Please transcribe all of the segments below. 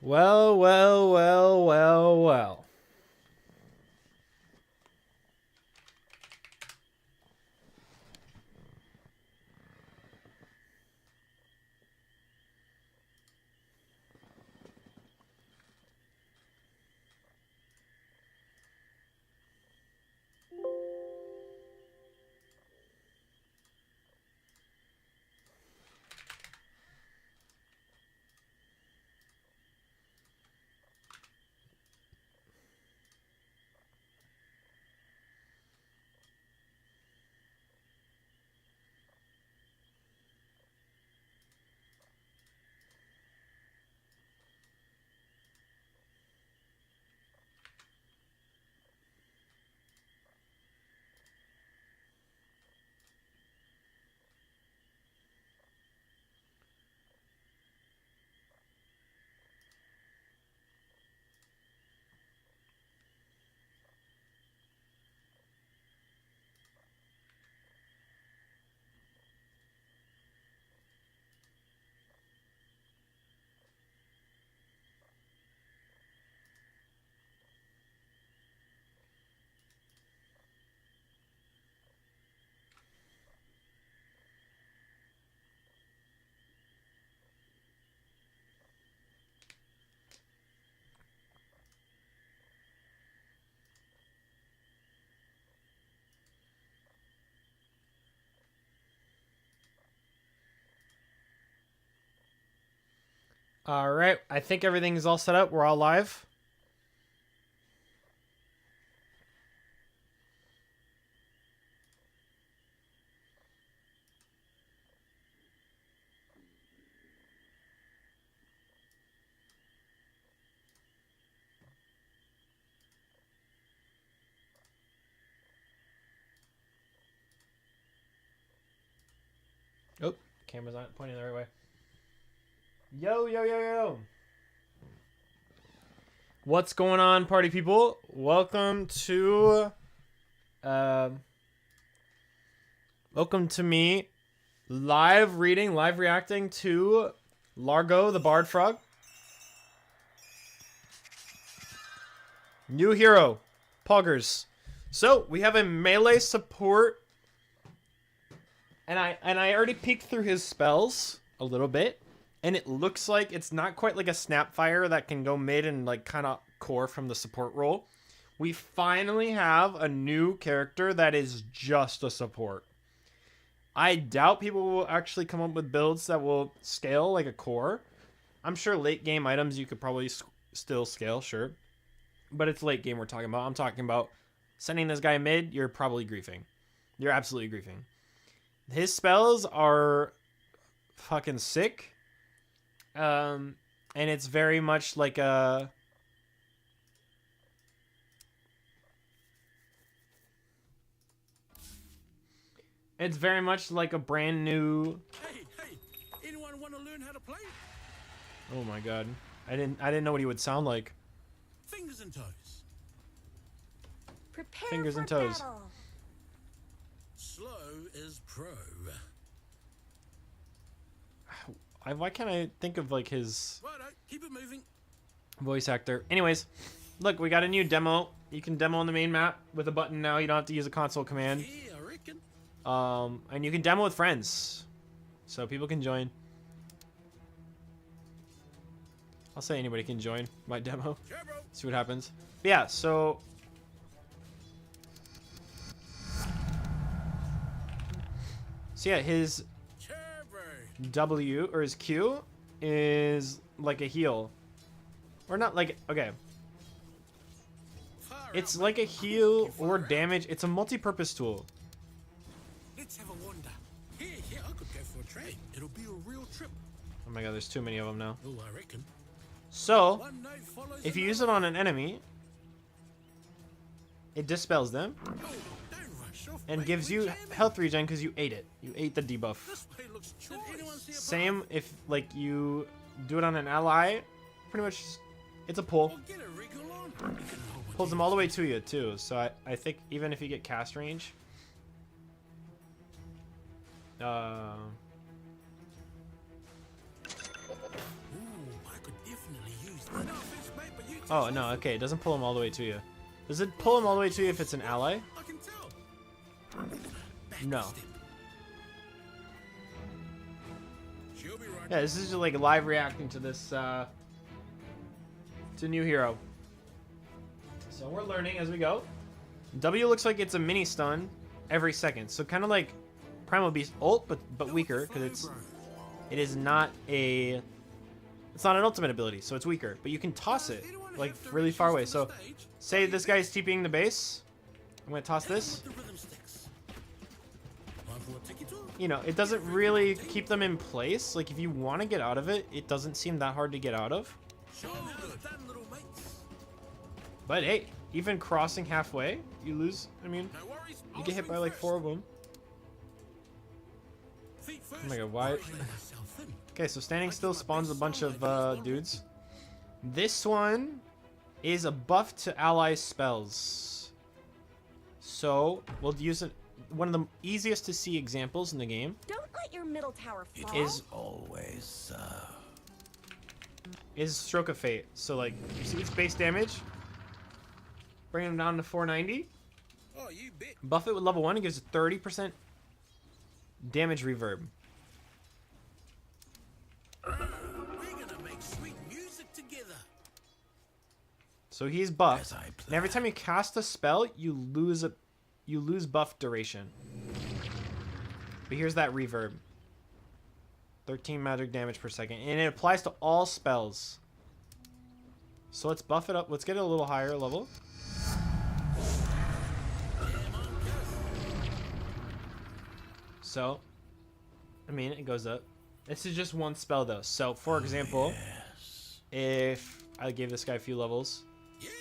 Well, well, well, well, well. All right, I think everything is all set up. We're all live. Oh, camera's not pointing the right way. Yo, yo, yo, yo. What's going on, party people? Welcome to me live reading, live reacting to Largo the Bard Frog. New hero, Poggers. So we have a melee support, and I already peeked through his spells a little bit, and it looks like it's not quite like a Snapfire that can go mid and like kind of core from the support role. We finally have a new character that is just a support. I doubt people will actually come up with builds that will scale like a core. I'm sure late game items you could probably still scale, sure. But it's late game we're talking about. I'm talking about sending this guy mid, you're probably griefing. You're absolutely griefing. His spells are fucking sick. And it's very much like a... It's very much like a brand new... Hey, anyone want to learn how to play? Oh my god. I didn't know what he would sound like. Fingers and toes. Prepare Fingers for and toes. battle. Slow is pro. Why can't I think of like his Righto, keep it moving. voice actor? Anyways, look, we got a new demo. You can demo on the main map with a button now. You don't have to use a console command. Yeah, I reckon. And you can demo with friends, so people can join. I'll say anybody can join my demo. Sure, bro. See what happens. But yeah, so yeah, his Sure, bro. W or his Q is like a heal, or not like okay. Far It's out, like a mate. heal Far or out. damage. It's a multi-purpose tool. Let's have a wander. Here, I could go for a trade. It'll be a real trip. Oh my god, there's too many of them now. Oh, I reckon. So One note follows if you use it another. on an enemy, it dispels them Oh, don't rush off, and mate. gives We're you jamming. health regen because you ate it. You ate the debuff. This way looks choice. Did anyone see a Same path? if like you do it on an ally, pretty much it's a pull. Or get a wriggle on. You can roll with Pulls it. them all the way to you too. So I think even if you get cast range, Ooh, I could definitely use that. No offense, mate, but you Oh, no, okay. It doesn't pull him all the way to you. Does it pull him all the way to you if it's an ally? I can tell. No. Backstep. She'll be right. Yeah, this is just like live reacting to this, to new hero. So we're learning as we go. W looks like it's a mini stun every second. So kind of like Primal Beast ult, but weaker, because it is not a... It's not an ultimate ability, so it's weaker. But you can toss it, like, really far away. So, say this guy's TPing the base. I'm going to toss this. You know, it doesn't really keep them in place. Like, if you want to get out of it, it doesn't seem that hard to get out of. But hey, even crossing halfway, you lose. I mean, you get hit by like 4 of them. Oh my god, why? Okay, so standing still spawns a bunch of dudes. This one is a buff to ally spells. So we'll use it. One of the easiest to see examples in the game. Don't let your middle tower fall. Is always is Stroke of Fate. So like, you see its base damage. Bring him down to 490. Oh, you bet. Buff it with level 1. It gives 30% damage reverb. We're gonna make sweet music together. So he's buffed. As I And every time you cast a spell, you lose buff duration. But here's that reverb. 13 magic damage per second. And it applies to all spells. So let's buff it up. Let's get it a little higher level. So, I mean, it goes up. This is just one spell though. So, for example, if I gave this guy a few levels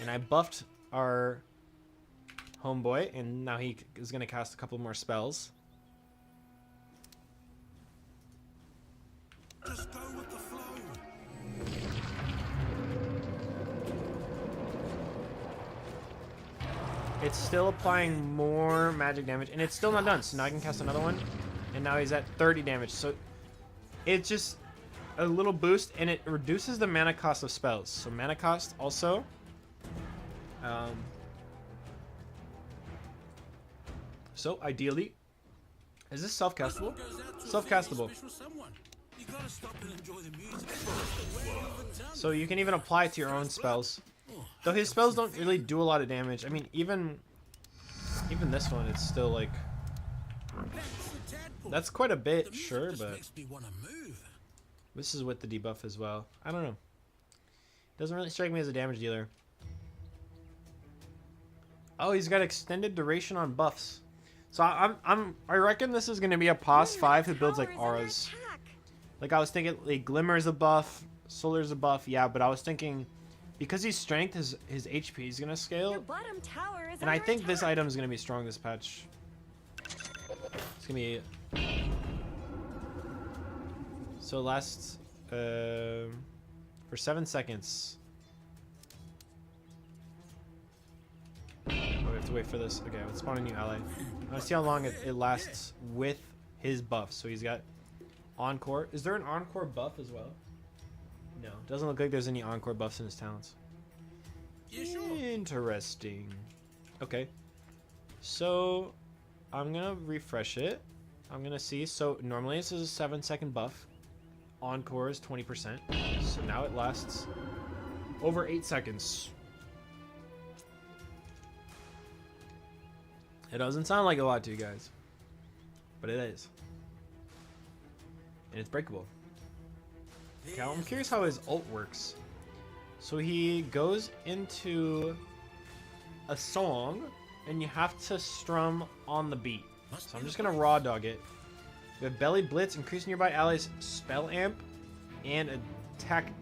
and I buffed our homeboy and now he is going to cast a couple more spells. Just go with the flow. It's still applying more magic damage and it's still not done. So now I can cast another one and now he's at 30 damage. So it's just a little boost and it reduces the mana cost of spells. So mana cost also. So ideally, is this self-castable? Self-castable. So you can even apply it to your own spells. Though his spells don't really do a lot of damage. I mean, even this one, it's still like... That's quite a bit, sure, but... This is with the debuff as well. I don't know. Doesn't really strike me as a damage dealer. Oh, he's got extended duration on buffs. So I reckon this is gonna be a POS 5 who builds like auras. Like I was thinking, like Glimmer's a buff, Solar's a buff, yeah. But I was thinking, because he's strength, his HP is gonna scale. And I think this item is gonna be strong this patch. It's gonna be. So lasts for 7 seconds. Oh, we have to wait for this. Okay, let's spawn a new ally. Let's see how long it lasts with his buff. So he's got Encore. Is there an Encore buff as well? No, doesn't look like there's any Encore buffs in his talents. Yeah, sure. Interesting. Okay, so I'm gonna refresh it. I'm gonna see. So normally this is a 7-second buff. Encore is 20%. So now it lasts over 8 seconds. It doesn't sound like a lot to you guys, but it is. And it's breakable. Okay, I'm curious how his ult works. So he goes into a song, and you have to strum on the beat. So I'm just gonna raw dog it. We have Belly Blitz, increase nearby allies' spell amp and attack,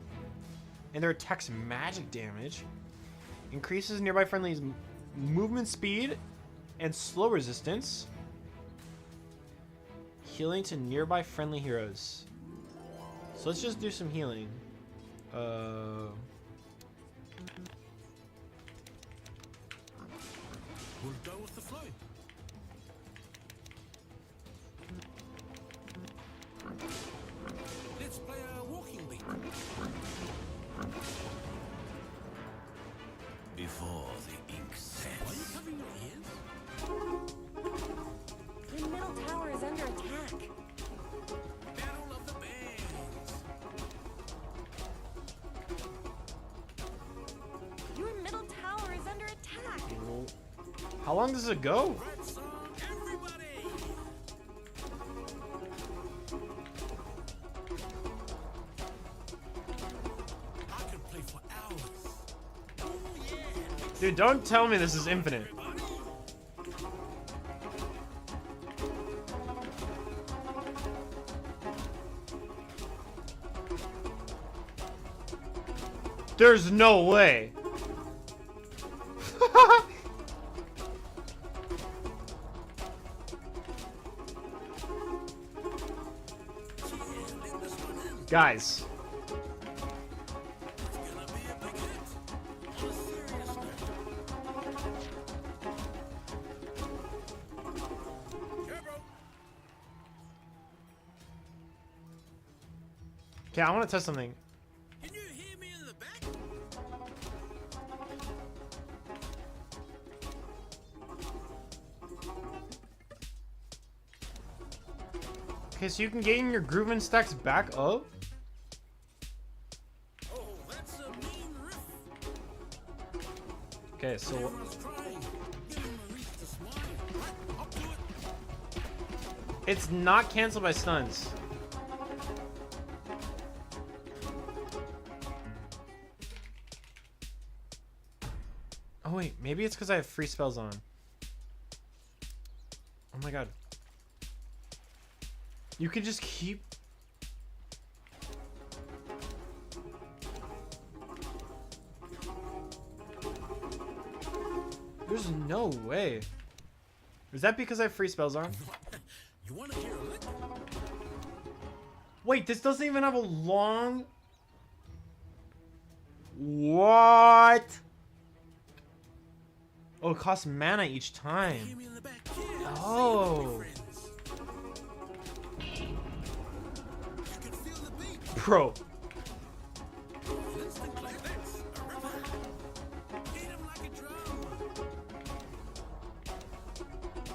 and their attack's magic damage. Increases nearby friendlies' movement speed and slow resistance. Healing to nearby friendly heroes. So let's just do some healing. We'll go with the flow. Let's play a walking beat. How long does it go? Right song, everybody. I could play for hours. Oh yeah. Dude, don't tell me this is infinite. There's no way. Guys. Okay, I want to test something. Can you hear me in the back? Okay, so you can gain your Groovin stacks back up? Oh, that's a mean riff. Okay, so Everyone's trying. Give him a reason to smile. Right, up to it. it's not canceled by stuns. Oh wait, maybe it's because I have free spells on. Oh my god. You can just keep... There's no way. Is that because I have free spells on? You want to hear a lick? Wait, this doesn't even have a long... What? Oh, it costs mana each Hear time. me in the back? Yeah. Oh. Friends. You can feel the beat. Bro. Instant classics. A ripper. Hit him like a drum.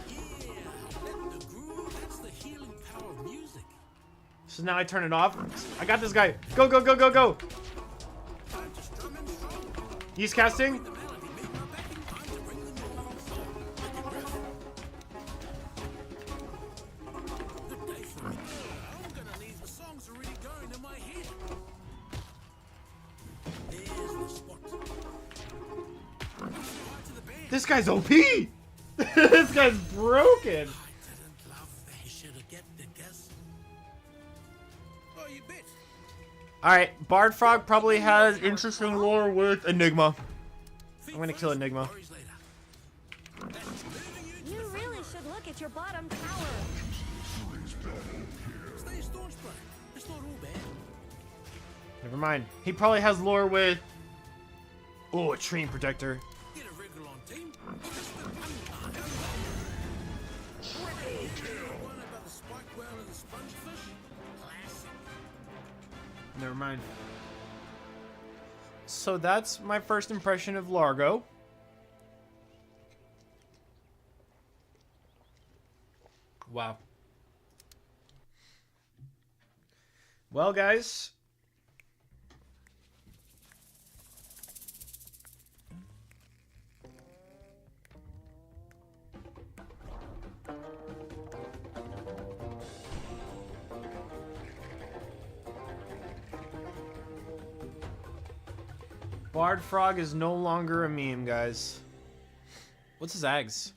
Yeah. Let the groove. That's the healing power of music. So now I turn it off. I got this guy. Go, go, go, go, go. Time to strum and strum. He's casting. The melody make my backing. Time to bring the noise. Like a riff. Good day for me. I'm gonna leave the songs already going in my head. There's the spot. Right to the band. This guy's OP. This guy's broken. I didn't love that he should have get the guess. Oh, you bet. All right, Bard Frog probably has interesting lore with Enigma. I'm gonna kill Enigma. Worries later. That's moving you to You the front really row. should look at your bottom tower. Stay staunch, bro. It's not all bad. Never mind. He probably has lore with. Oh, a Train Protector. Get a regular on team. One about the spike whale and the spongefish. Classic. Never mind. So that's my first impression of Largo. Wow. Well, guys. Bard Frog is no longer a meme, guys. What's his Ags?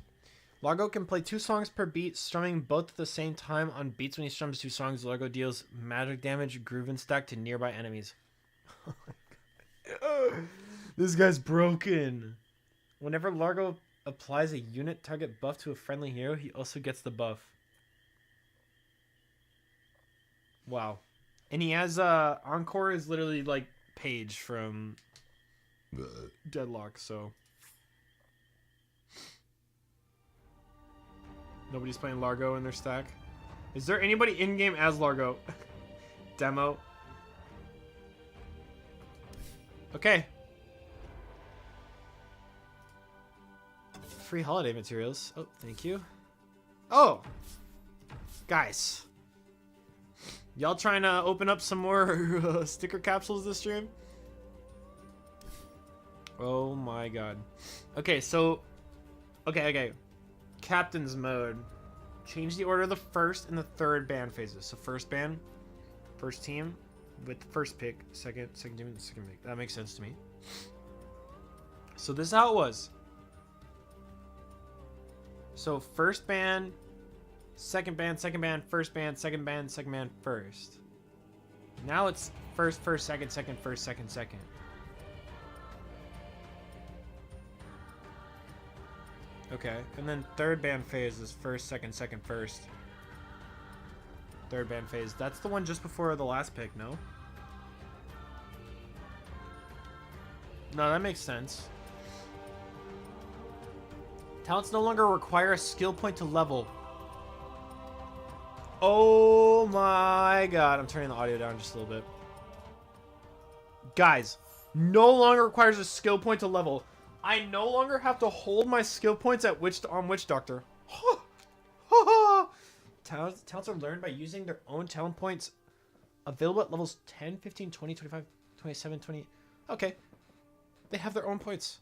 Largo can play 2 songs per beat, strumming both at the same time. On beats when he strums 2 songs, Largo deals magic damage, groove and stack to nearby enemies. This guy's broken. Whenever Largo applies a unit target buff to a friendly hero, he also gets the buff. Wow. And he has Encore is literally like Paige from Deadlock, so nobody's playing Largo in their stack. Is there anybody in game as Largo? Demo. Okay. Free holiday materials. Oh, thank you. Oh, guys, y'all trying to open up some more sticker capsules this stream? Oh my god. Okay, so Okay. Captain's mode. Change the order of the first and the third band phases. So first band, first team with the first pick, second team with the second pick. That makes sense to me. So this is how it was. So first band, second band, first band, second band, second band, first. Now it's first, second, first, second. Okay, and then third band phase is first, second, first. Third band phase. That's the one just before the last pick, no? No, that makes sense. Talents no longer require a skill point to level. Oh my god. I'm turning the audio down just a little bit. Guys, no longer requires a skill point to level. I no longer have to hold my skill points on Witch Doctor. Talents are learned by using their own talent points available at levels 10, 15, 20, 25, 27, 20. Okay. They have their own points.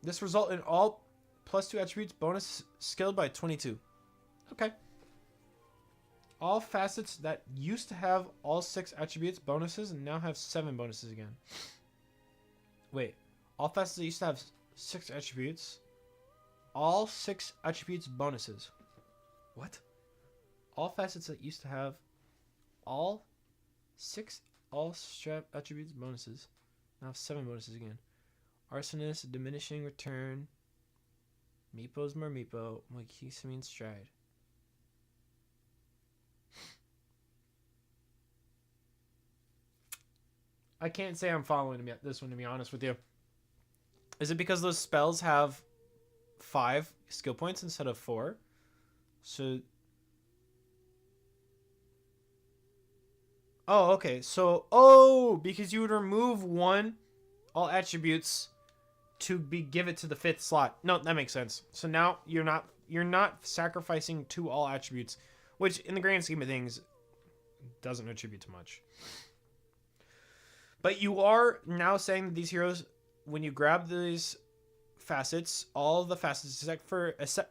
This result in all +2 attributes bonus scaled by 22. Okay. All facets that used to have all 6 attributes bonuses and now have 7 bonuses again. Wait. All facets that used to have 6 attributes. All 6 attributes bonuses. What? All facets that used to have all strap attributes bonuses now have 7 bonuses again. Arsonist, diminishing return. Meepo's more Meepo. Moikisamine's stride. I can't say I'm following this one, to be honest with you. Is it because those spells have 5 skill points instead of 4? So... Oh, okay. So, because you would remove one all attributes to give it to the 5th slot. No, that makes sense. So now you're not sacrificing 2 all attributes, which in the grand scheme of things doesn't attribute to much. But you are now saying that these heroes, when you grab these facets, all the facets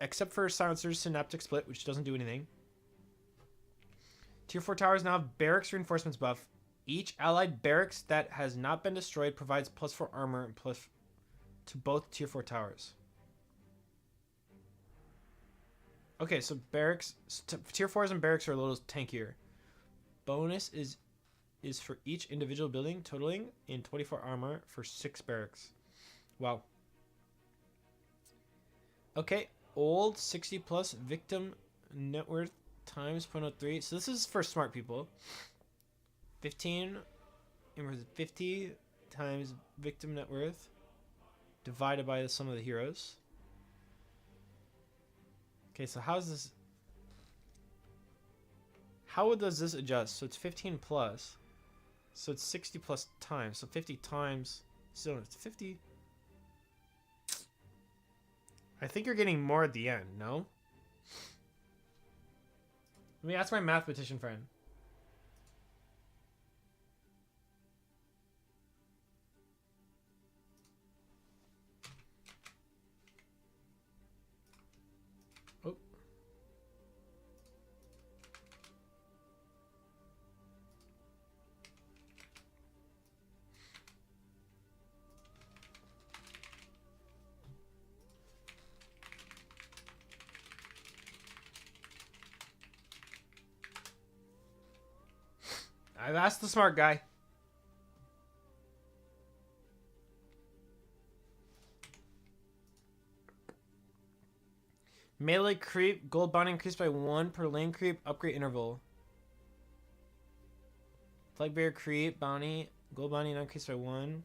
except for Silencer's Synaptic Split, which doesn't do anything. Tier 4 towers now have barracks reinforcements buff. Each allied barracks that has not been destroyed provides +4 armor and plus to both tier 4 towers. Okay, so barracks, tier 4s and barracks are a little tankier. Bonus is for each individual building, totaling in 24 armor for 6 barracks. Wow. Okay, old 60 plus victim net worth times 0.03. So this is for smart people. 15 inverse 50 times victim net worth divided by the sum of the heroes. Okay, so how does this adjust? So it's 15 plus. So it's 60 plus times. So 50 times. So it's 50. I think you're getting more at the end, no? Let me ask my mathematician friend. Oh. I've asked the smart guy. Melee creep, gold bounty increased by 1 per lane creep, upgrade interval. Flag bearer creep, bounty, gold bounty not increased by 1.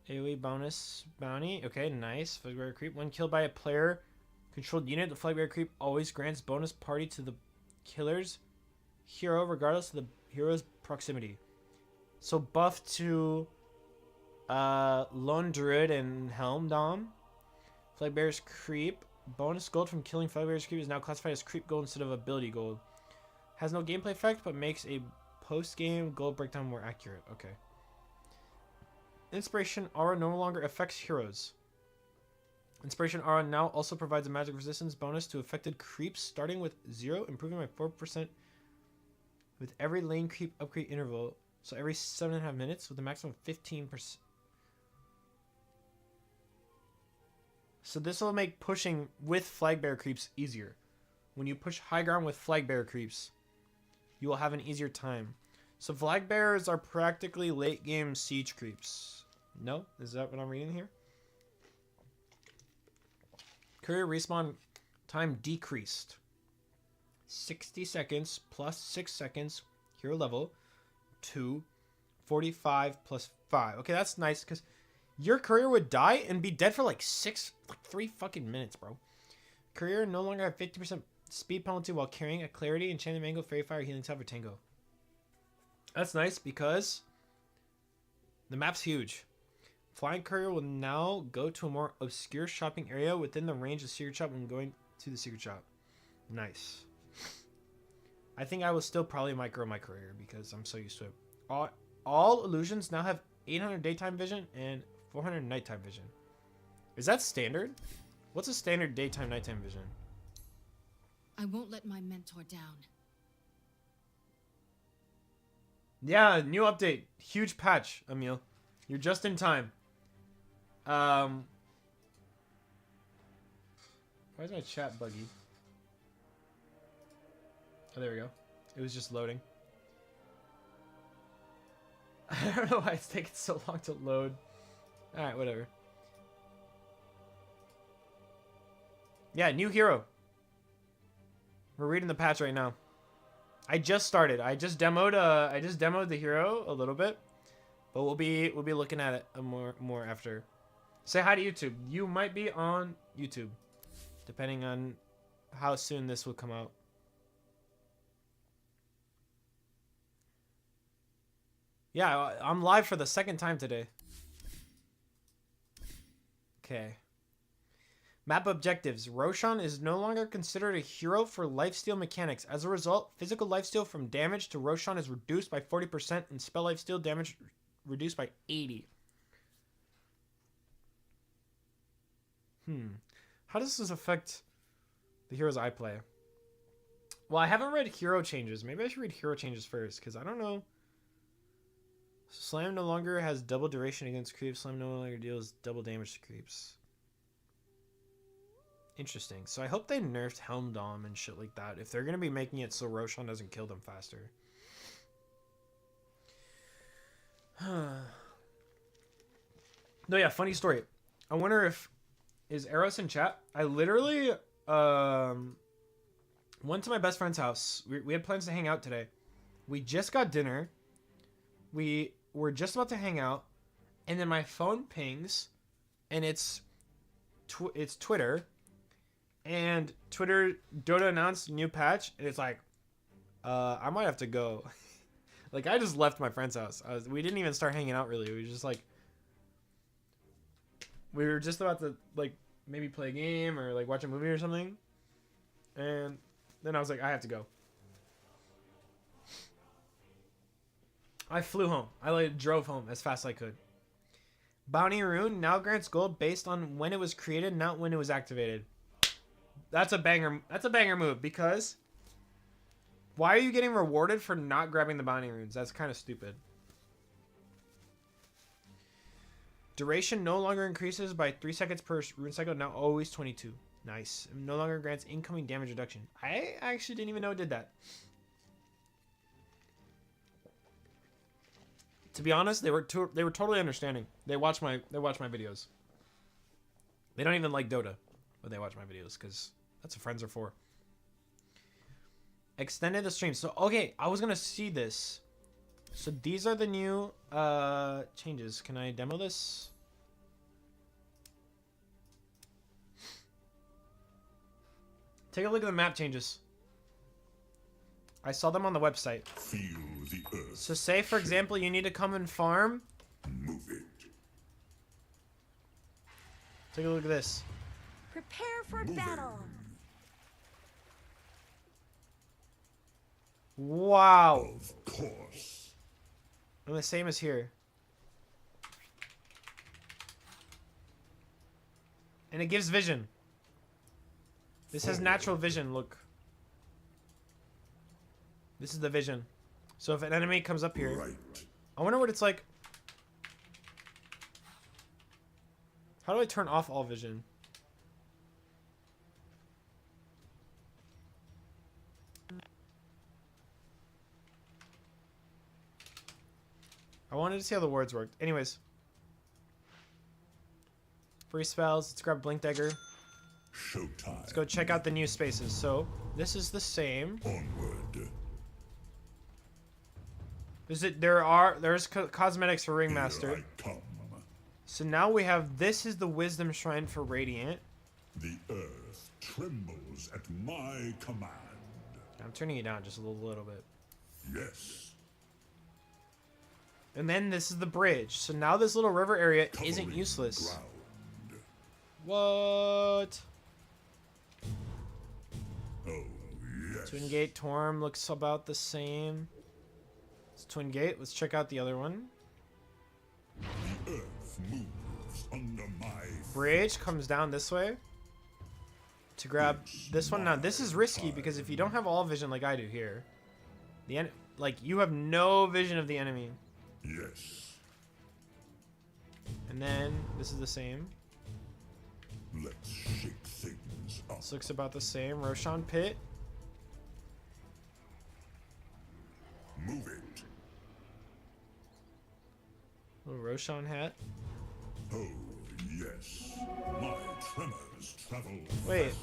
AoE bonus bounty, okay, nice. Flag bearer creep, when killed by a player controlled unit, the flag bearer creep always grants bonus party to the killer's hero regardless of the hero's proximity. So buff to Lone Druid and Helm Dom. Flag bearer's creep. Bonus gold from killing flag bearer's creep is now classified as creep gold instead of ability gold. Has no gameplay effect, but makes a post-game gold breakdown more accurate. Okay. Inspiration aura no longer affects heroes. Inspiration Aura now also provides a magic resistance bonus to affected creeps, starting with 0, improving by 4% with every lane creep upgrade interval. So every 7.5 minutes with a maximum of 15%. So this will make pushing with flag bearer creeps easier. When you push high ground with flag bearer creeps, you will have an easier time. So flag bearers are practically late game siege creeps. No? Is that what I'm reading here? Courier respawn time decreased. 60 seconds plus 6 seconds, hero level, to 45 plus 5. Okay, that's nice, because your courier would die and be dead for like 3 fucking minutes, bro. Courier no longer have 50% speed penalty while carrying a Clarity, Enchanted Mango, Fairy Fire, Healing Salve, or Tango. That's nice, because the map's huge. Flying Courier will now go to a more obscure shopping area within the range of Secret Shop when going to the Secret Shop. Nice. I think I will still probably micro my Courier because I'm so used to it. All illusions now have 800 daytime vision and 400 nighttime vision. Is that standard? What's a standard daytime nighttime vision? I won't let my mentor down. Yeah, new update. Huge patch, Emil. You're just in time. Why is my chat buggy? Oh, there we go. It was just loading. I don't know why it's taking so long to load. Alright, whatever. Yeah, new hero. We're reading the patch right now. I just started. I just demoed the hero a little bit. But we'll be looking at it more after. Say hi to YouTube. You might be on YouTube, depending on how soon this will come out. Yeah, I'm live for the second time today. Okay. Map objectives. Roshan is no longer considered a hero for lifesteal mechanics. As a result, physical lifesteal from damage to Roshan is reduced by 40% and spell lifesteal damage reduced by 80. How does this affect the heroes I play? Well, I haven't read hero changes. Maybe I should read hero changes first, because I don't know. Slam no longer has double duration against creeps. Slam no longer deals double damage to creeps. Interesting. So I hope they nerfed Helm Dom and shit like that, if they're going to be making it so Roshan doesn't kill them faster. No, yeah, funny story. I wonder if... Is Eros in chat? I literally went to my best friend's house. We had plans to hang out today. We just got dinner. We were just about to hang out. And then my phone pings. And it's Twitter. And Twitter, Dota announced a new patch. And it's like, I might have to go. Like, I just left my friend's house. We didn't even start hanging out, really. We were just like... We were just about to, like, maybe play a game or, like, watch a movie or something. And then I was like, I have to go. I flew home. I, like, drove home as fast as I could. Bounty Rune now grants gold based on when it was created, not when it was activated. That's a banger. That's a banger move, because... Why are you getting rewarded for not grabbing the bounty runes? That's kind of stupid. Duration no longer increases by 3 seconds per rune cycle, now always 22. Nice. No longer grants incoming damage reduction. I actually didn't even know it did that. To be honest, they were totally understanding. They watch my videos. They don't even like Dota, but they watch my videos because that's what friends are for. Extended the stream. So okay, I was gonna see this. So these are the new changes. Can I demo this? Take a look at the map changes. I saw them on the website. Feel the earth. So say, for example, you need to come and farm. Move it. Take a look at this. Prepare for Moving. battle. Wow. Of course. And the same as here. And it gives vision. This has natural vision, look. This is the vision. So if an enemy comes up here, Right. I wonder what it's like. How do I turn off all vision? I wanted to see how the words worked. Anyways. Free spells. Let's grab Blink Dagger. Showtime. Let's go check out the new spaces. So, this is the same. Onward. There's cosmetics for Here Ringmaster. I come. So now we have, this is the Wisdom Shrine for Radiant. The earth trembles at my command. I'm turning it down just a little bit. Yes. And then this is the bridge. So now this little river area isn't Covering useless. ground. What? Oh, yes. Twin Gate Torm looks about the same. It's Twin Gate. Let's check out the other one. The earth moves under my Bridge comes down this way to grab this one. Now this is risky because if you don't have all vision like I do here, like you have no vision of the enemy. Yes. And then this is the same. Let's shake things up. This looks about the same. Roshan Pit. Move it. Little Roshan hat. Oh, yes. My tremors travel Wait. faster.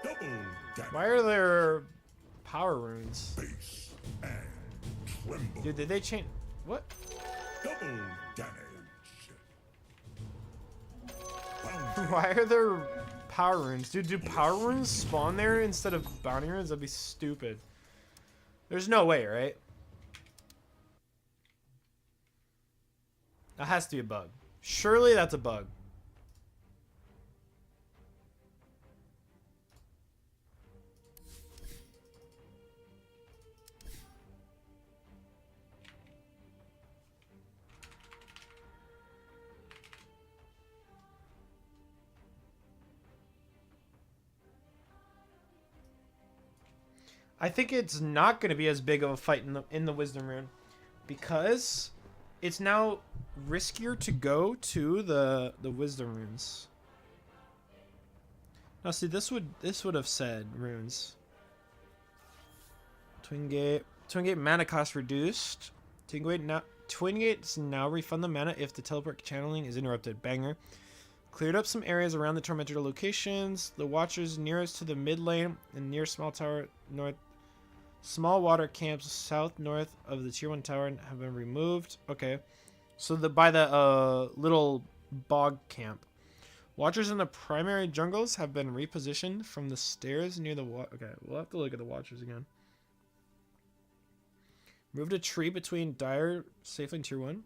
Double damage. Why are there power runes? Base and tremble. Dude, did they change? What? Double damage. Bounty. Why are there power runes? Dude, do power runes spawn there instead of bounty runes? That'd be stupid. There's no way, right? That has to be a bug. Surely that's a bug. I think it's not going to be as big of a fight in the Wisdom Rune because it's now riskier to go to the Wisdom Runes. Now see, this would have said runes. Twin Gate mana cost reduced. Twin Gates now refund the mana if the teleport channeling is interrupted. Banger. Cleared up some areas around the tormented locations. The Watchers nearest to the mid lane and near small tower north. Small water camps south north of the tier 1 tower have been removed. Okay. So by the little bog camp. Watchers in the primary jungles have been repositioned from the stairs near the water. Okay, we'll have to look at the Watchers again. Moved a tree between Dire safely in tier 1.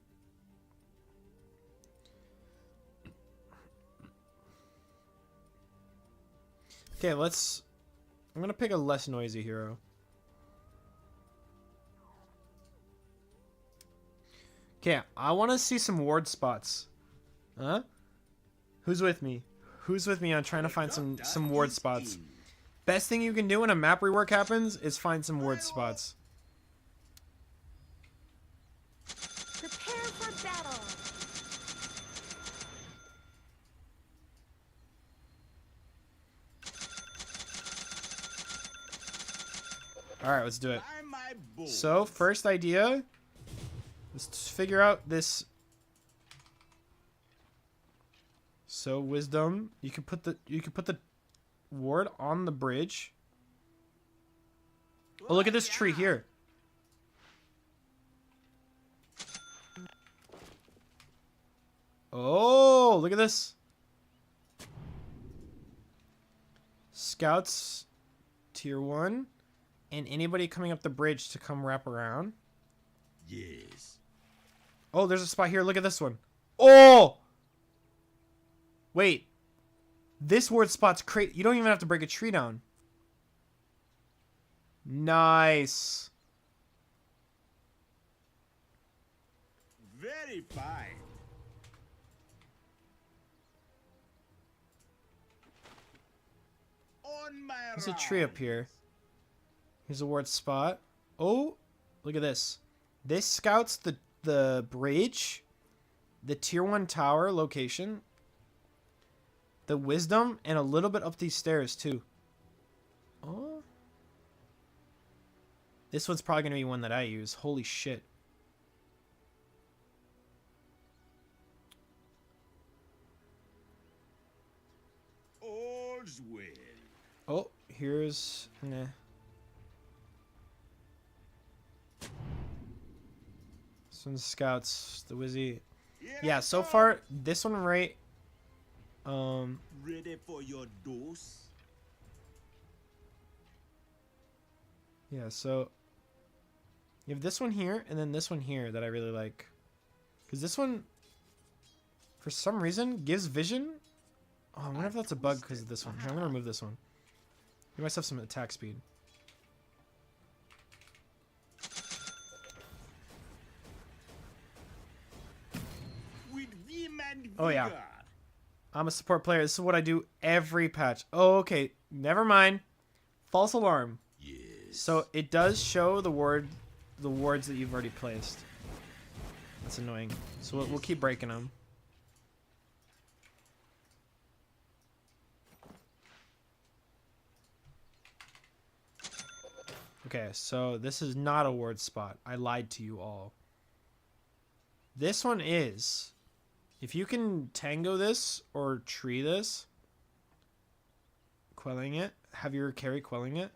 Okay, I'm gonna pick a less noisy hero. Okay, I want to see some ward spots. Huh? Who's with me? Who's with me on trying to find some ward spots? Best thing you can do when a map rework happens is find some ward spots. Prepare for battle. All right, let's do it. So, first idea, let's figure out this. So, wisdom, you can put the ward on the bridge. Oh, look at this tree here. Oh, look at this. Scouts tier 1 and anybody coming up the bridge to come wrap around. Yes. Oh, there's a spot here. Look at this one. Oh! Wait. This ward spot's crazy. You don't even have to break a tree down. Nice. Very fine. On my There's a tree up rounds. here. Here's a ward spot. Oh, look at this. This scouts the bridge, the tier 1 tower location, the wisdom, and a little bit up these stairs too. Oh. This one's probably going to be one that I use. Holy shit. All's well. Oh, here's... Nah. Some scouts, the Wizzy. Here Yeah, I so come. far, this one right... Ready for your dose? Yeah, so... You have this one here, and then this one here that I really like. Because this one, for some reason, gives vision. Oh, I wonder if that's a bug because of this one. Here, I'm going to remove this one. Give myself some attack speed. With vim and Oh, yeah. vigor. I'm a support player. This is what I do every patch. Oh, okay. Never mind. False alarm. Yes. So it does show the wards that you've already placed. That's annoying. So we'll keep breaking them. Okay, so this is not a ward spot. I lied to you all. This one is. If you can tango this or tree this, quelling it, have your carry quelling it.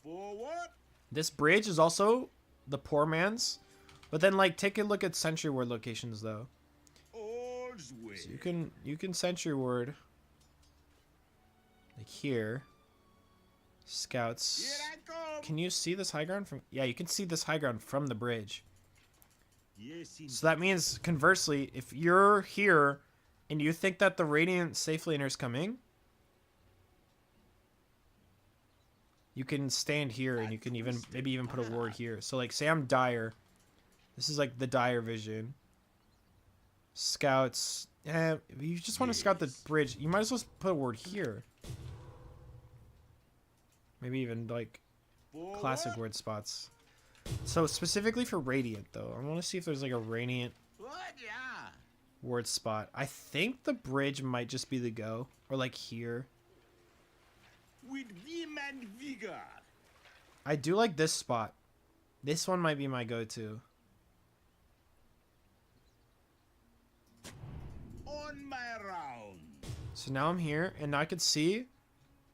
For what? This bridge is also the poor man's, but then like take a look at sentry ward locations though. All's well. So you can sentry ward like here. Scouts. Here I come. Can you see this high ground from? Yeah, you can see this high ground from the bridge. Yes, indeed. So that means conversely, if you're here and you think that the Radiant safe laner is coming, you can stand here and you can maybe even put a ward here. So like say I'm Dire. This is like the Dire vision. Scouts. If you just want to scout the bridge, you might as well put a ward here. Maybe even like For classic what? word spots. So specifically for Radiant though, I want to see if there's like a Radiant What? Yeah. ward spot. I think the bridge might just be the go. Or like here. With vim and vigor. I do like this spot. This one might be my go-to. On my round. So now I'm here, and now I can see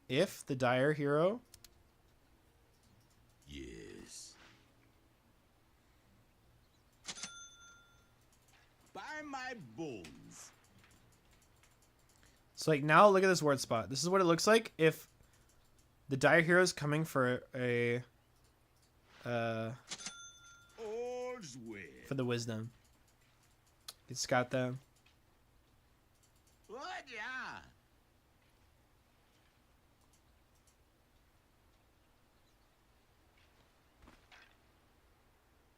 if the Dire hero... Yes. By my bones. So like now look at this ward spot. This is what it looks like if the Dire hero is coming for a... All's well. for the wisdom. You can scout them. What? Yeah.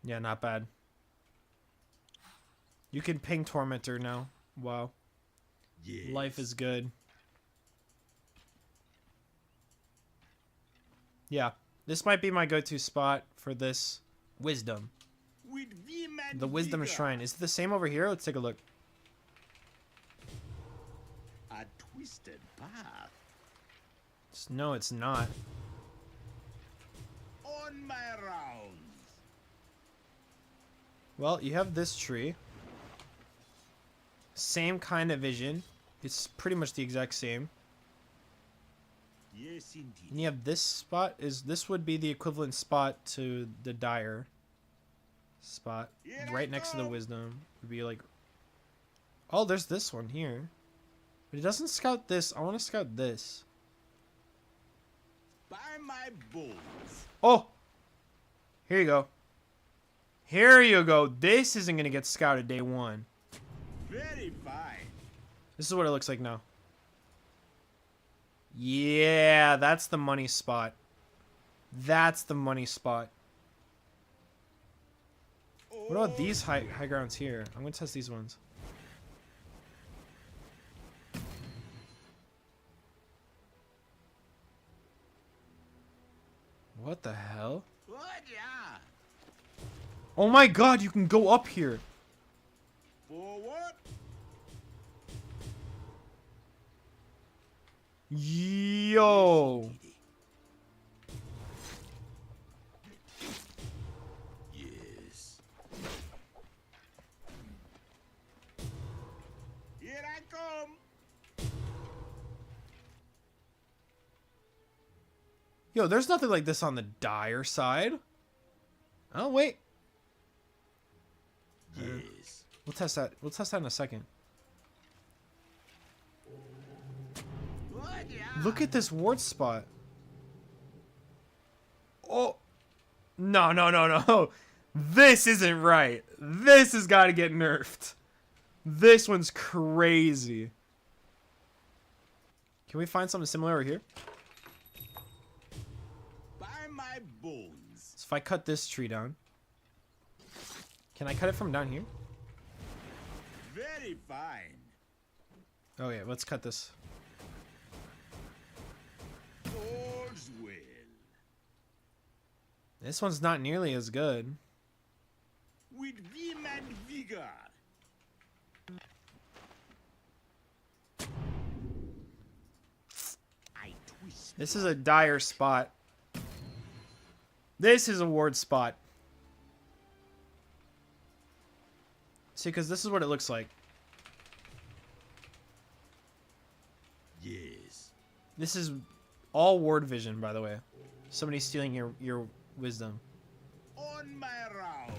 Yeah, not bad. You can ping Tormentor now. Wow. Yes. Life is good. Yeah. This might be my go-to spot for this wisdom. With vim and The wisdom vigor. shrine. Is it the same over here? Let's take a look. A twisted path. No, it's not. On my rounds. Well, you have this tree. Same kind of vision. It's pretty much the exact same. Yes, indeed. And you have this spot. This would be the equivalent spot to the Dire spot. Here I Right next to the go. wisdom. Would be like... Oh, there's this one here. But it doesn't scout this. I want to scout this. By my bones. Oh! Here you go. Here you go. This isn't going to get scouted day one. Very fine. This is what it looks like now. Yeah, that's the money spot. That's the money spot. What about these high grounds here? I'm going to test these ones. What the hell? What? Yeah. Oh my god, you can go up here. For what? Yo. Yes. Here I come. Yo, there's nothing like this on the dire side. Oh, wait. Yes. We'll test that. We'll test that in a second. What? Yeah. Look at this ward spot. Oh. No, no, no, no. This isn't right. This has got to get nerfed. This one's crazy. Can we find something similar over here? By my bones. So if I cut this tree down. Can I cut it from down here? Very fine. Oh yeah, let's cut this. All's well. This one's not nearly as good. With vim and vigor. I twist. This is a dire spot. This is a ward spot. See, because this is what it looks like. Yes. This is all ward vision, by the way. Somebody's stealing your wisdom. On my round.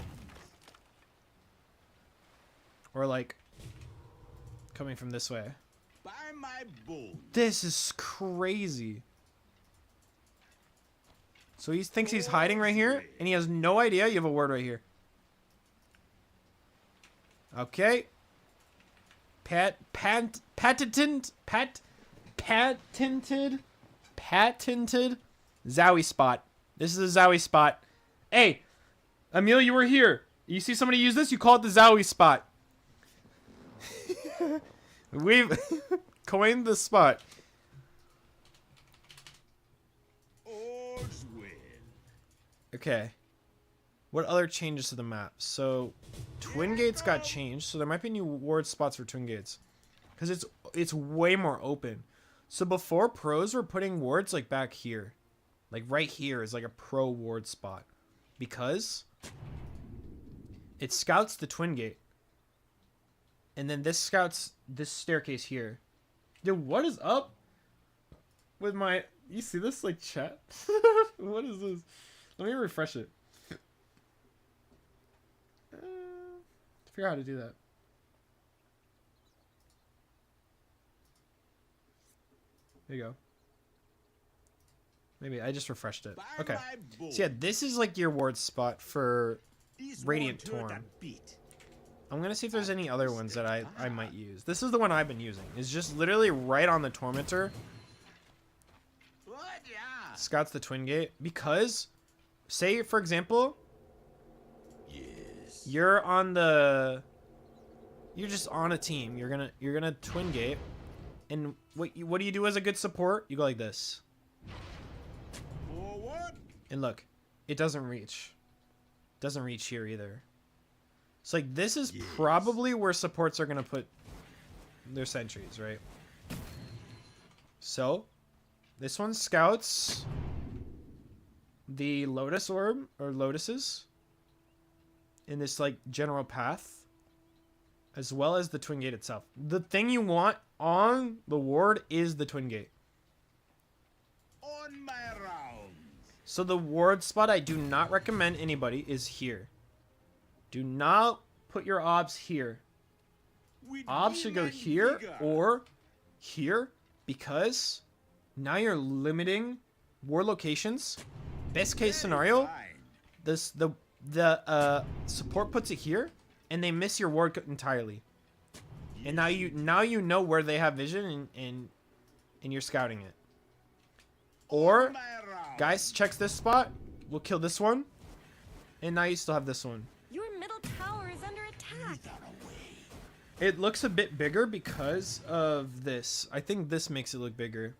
Or like coming from this way. By my bones. This is crazy. So he thinks he's hiding right here, and he has no idea you have a ward right here. Okay. Patented Zowie spot. This is a Zowie spot. Hey, Emil, you were here. You see somebody use this, you call it the Zowie spot. We've coined the spot. All's well. Okay. What other changes to the map? So, Twin Gates got changed, so there might be new ward spots for Twin Gates. Because it's way more open. So before, pros were putting wards like back here. Like right here is like a pro ward spot. Because it scouts the Twin Gate. And then this scouts this staircase here. Dude, what is up with my... You see this, like, chat? What is this? Let me refresh it. Figure out how to do that. There you go. Maybe I just refreshed it. Okay. So yeah, this is like your ward spot for Radiant Torn. I'm gonna see if there's any other ones that I might use. This is the one I've been using. It's just literally right on the Tormentor. What? Yeah. Scouts the Twin Gate. Because, say for example, Yes. you're just on a team. You're gonna Twin Gate, and what do you do as a good support? You go like this, For what? and look, it doesn't reach. Doesn't reach here either. It's like this is probably where supports are gonna put their sentries, right? So, this one scouts the Lotus Orb or Lotuses in this like general path, as well as the Twin Gate itself. The thing you want on the ward is the Twin Gate. On my round. So the ward spot I do not recommend anybody is here. Do not put your obs here. With Obs should go vim and here vigor. or here, because now you're limiting ward locations. Best case scenario, Fine. the support puts it here, and they miss your ward entirely. And now you know where they have vision, and you're scouting it. Or My round. guys checks this spot, we'll kill this one, and now you still have this one. Your middle tower is under attack. It looks a bit bigger because of this. I think this makes it look bigger.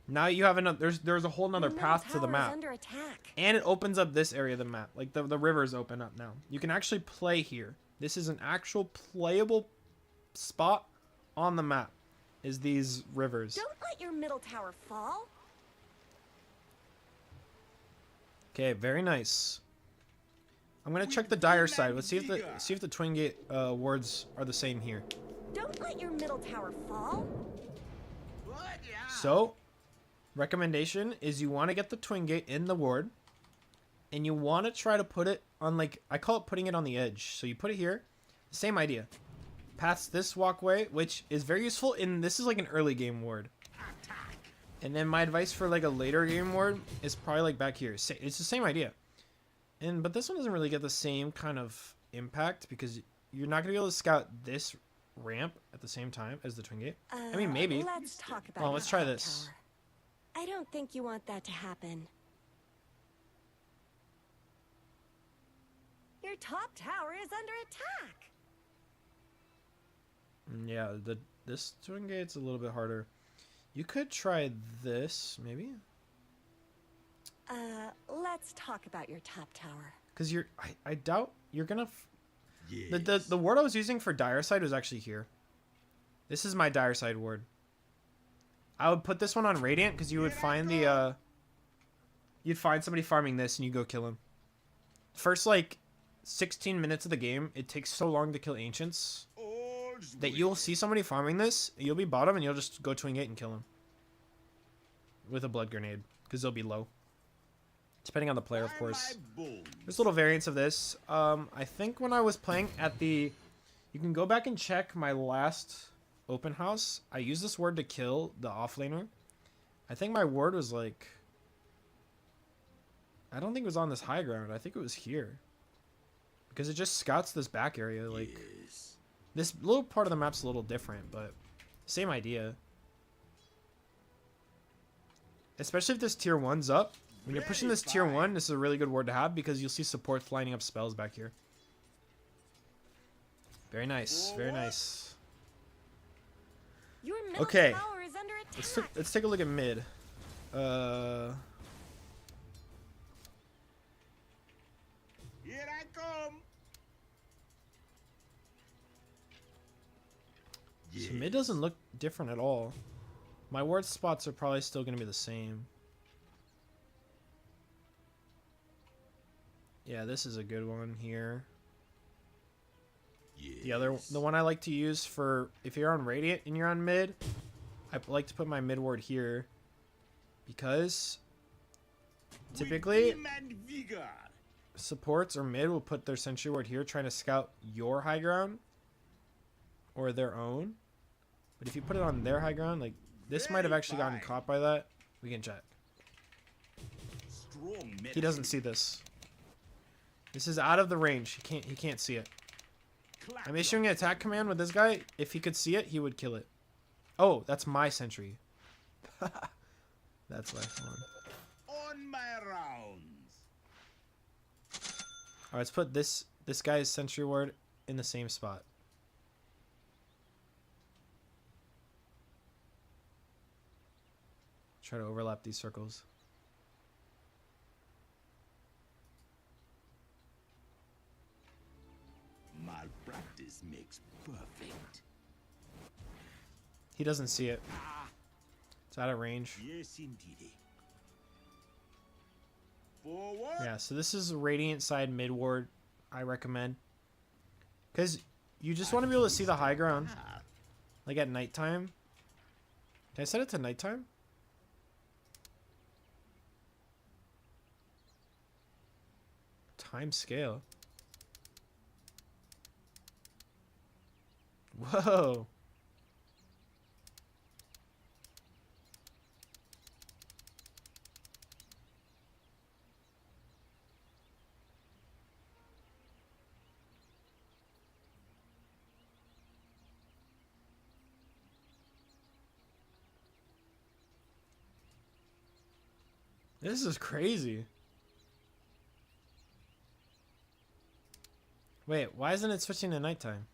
Now you have another. There's a whole nother Your path middle to the tower is map, under attack. and it opens up this area of the map. Like the rivers open up now. You can actually play here. This is an actual playable spot on the map. Is these rivers? Don't let your middle tower fall. Okay, very nice. I'm gonna check the dire side. Let's see if the Twin Gate wards are the same here. Don't let your middle tower fall. So, recommendation is you want to get the Twin Gate in the ward, and you want to try to put it on, like, I call it putting it on the edge. So you put it here, same idea. Past this walkway, which is very useful in, this is like an early game ward. And then my advice for like a later game ward is probably like back here. It's the same idea. But this one doesn't really get the same kind of impact because you're not going to be able to scout this ramp at the same time as the Twin Gate. I mean, maybe. Let's talk about Well, let's your try top this. tower. I don't think you want that to happen. Your top tower is under attack. Yeah, this Twin Gate's a little bit harder. You could try this, maybe? Let's talk about your top tower. Because I doubt you're gonna... The ward I was using for dire side was actually here. This is my dire side ward. I would put this one on Radiant because you would find the... You'd find somebody farming this and you go kill him. First, like, 16 minutes of the game, it takes so long to kill Ancients that you'll see somebody farming this, you'll be bottom, and you'll just go Twin Gate and kill him. With a blood grenade, because they'll be low. Depending on the player, of course. There's little variants of this. I think when I was playing at the... You can go back and check my last open house. I used this ward to kill the offlaner. I think my ward was like... I don't think it was on this high ground. I think it was here. Because it just scouts this back area, like... This little part of the map's a little different, but same idea. Especially if this tier 1's up. When you're pushing this tier 1, this is a really good ward to have because you'll see supports lining up spells back here. Very nice, very nice. Your middle Okay. tower is under attack. Let's take a look at mid. Here I come. So mid doesn't look different at all. My ward spots are probably still going to be the same. Yeah, this is a good one here. The one I like to use for if you're on Radiant and you're on mid, I like to put my mid ward here because typically supports or mid will put their sentry ward here trying to scout your high ground or their own. But if you put it on their high ground, like this might have actually gotten caught by that. We can check. He doesn't see this. This is out of the range. He can't see it. I'm issuing an attack command with this guy. If he could see it, he would kill it. Oh, that's my sentry. That's why. On my rounds. Alright, let's put this guy's sentry ward in the same spot. Try to overlap these circles. Malpractice makes perfect. He doesn't see it. It's out of range. Yes, indeed. Forward. Yeah, so this is Radiant side mid ward. I recommend. Because you just want to be able to see the high ground. Like at nighttime. Can I set it to nighttime? Time scale. Whoa. This is crazy. Wait, why isn't it switching to nighttime?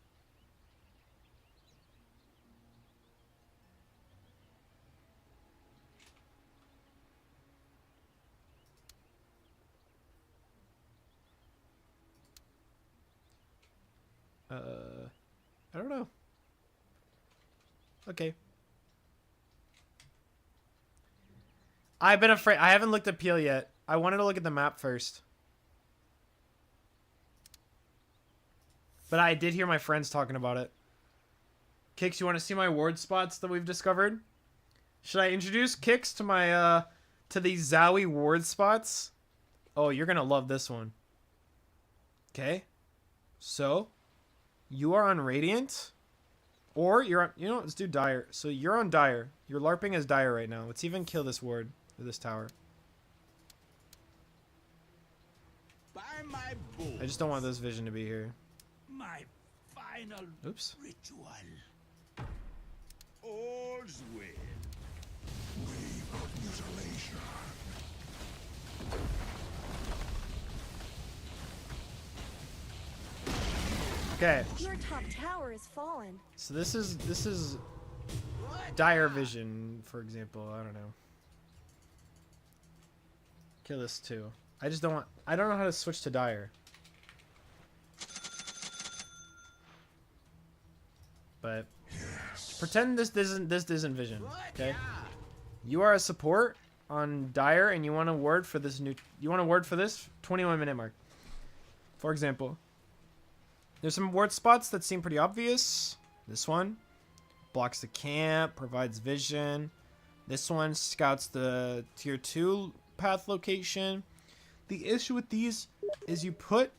I don't know. Okay. I've been afraid. I haven't looked at Peel yet. I wanted to look at the map first. But I did hear my friends talking about it. Kix, you want to see my ward spots that we've discovered? Should I introduce Kix to my, to these Zowie ward spots? Oh, you're gonna love this one. Okay. So, you are on Radiant. Or you're on, you know, let's do Dire. So you're on Dire. You're LARPing as Dire right now. Let's even kill this ward, or this tower. By my bow, I just don't want this vision to be here. my final Oops. ritual. All's well. Mutilation. Okay. Your top tower is fallen. So this is Dire Vision, for example. I don't know. Kill this too. I just don't want. I don't know how to switch to Dire. But pretend this isn't Vision. Okay. You are a support on Dire, and you want a word for this new. You want a word for this 21-minute mark. For example, there's some ward spots that seem pretty obvious. This one blocks the camp, provides vision. This one scouts the tier 2 path location. The issue with these is you put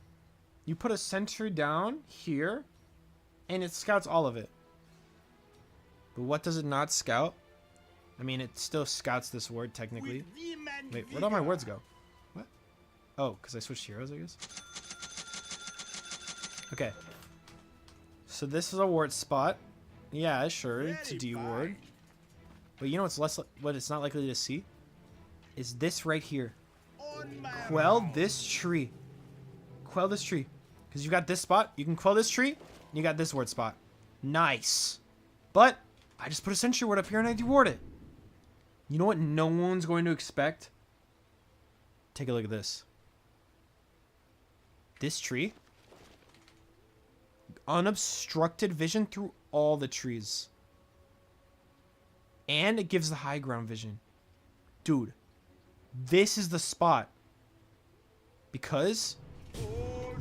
a sentry down here, and it scouts all of it. But what does it not scout? I mean, it still scouts this word technically. Wait, where'd all my words go? What? Oh, because I switched heroes, I guess. Okay. So this is a ward spot. Yeah, sure, it's a D ward. But you know what it's not likely to see? Is this right here. Quell this tree. Quell this tree. Because you got this spot. You can quell this tree. And you got this ward spot. Nice. But I just put a sentry ward up here and I deward it. You know what no one's going to expect? Take a look at this. This tree. Unobstructed vision through all the trees. And it gives the high ground vision. Dude. This is the spot. Because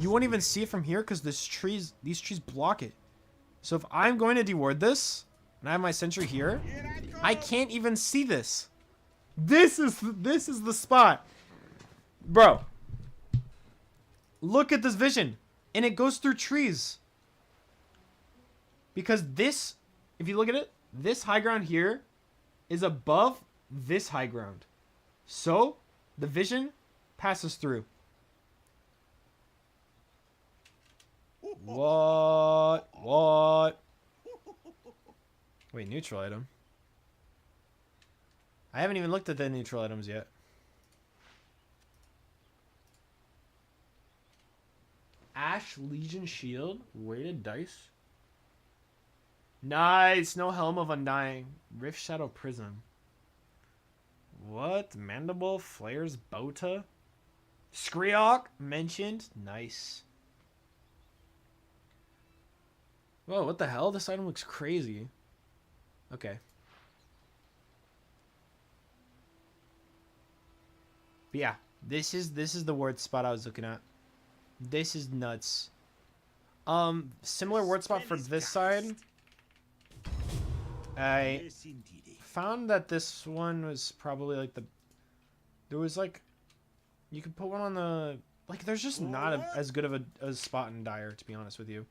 you won't even see it from here because these trees block it. So if I'm going to deward this and I have my sentry here, I can't even see this. This is the spot. Bro. Look at this vision. And it goes through trees. Because this, if you look at it, this high ground here is above this high ground. So, the vision passes through. What? What? Wait, neutral item? I haven't even looked at the neutral items yet. Ash Legion Shield? Weighted dice? Nice! No Helm of Undying. Rift Shadow Prism. What? Mandible? Flares? Bota? Skriok? Mentioned? Nice. Whoa, what the hell? This item looks crazy. Okay. But yeah, this is the word spot I was looking at. This is nuts. Similar word spot for this side. I found that this one was probably like there was like, you could put one on the, like there's just not as good of a spot in Dire, to be honest with you.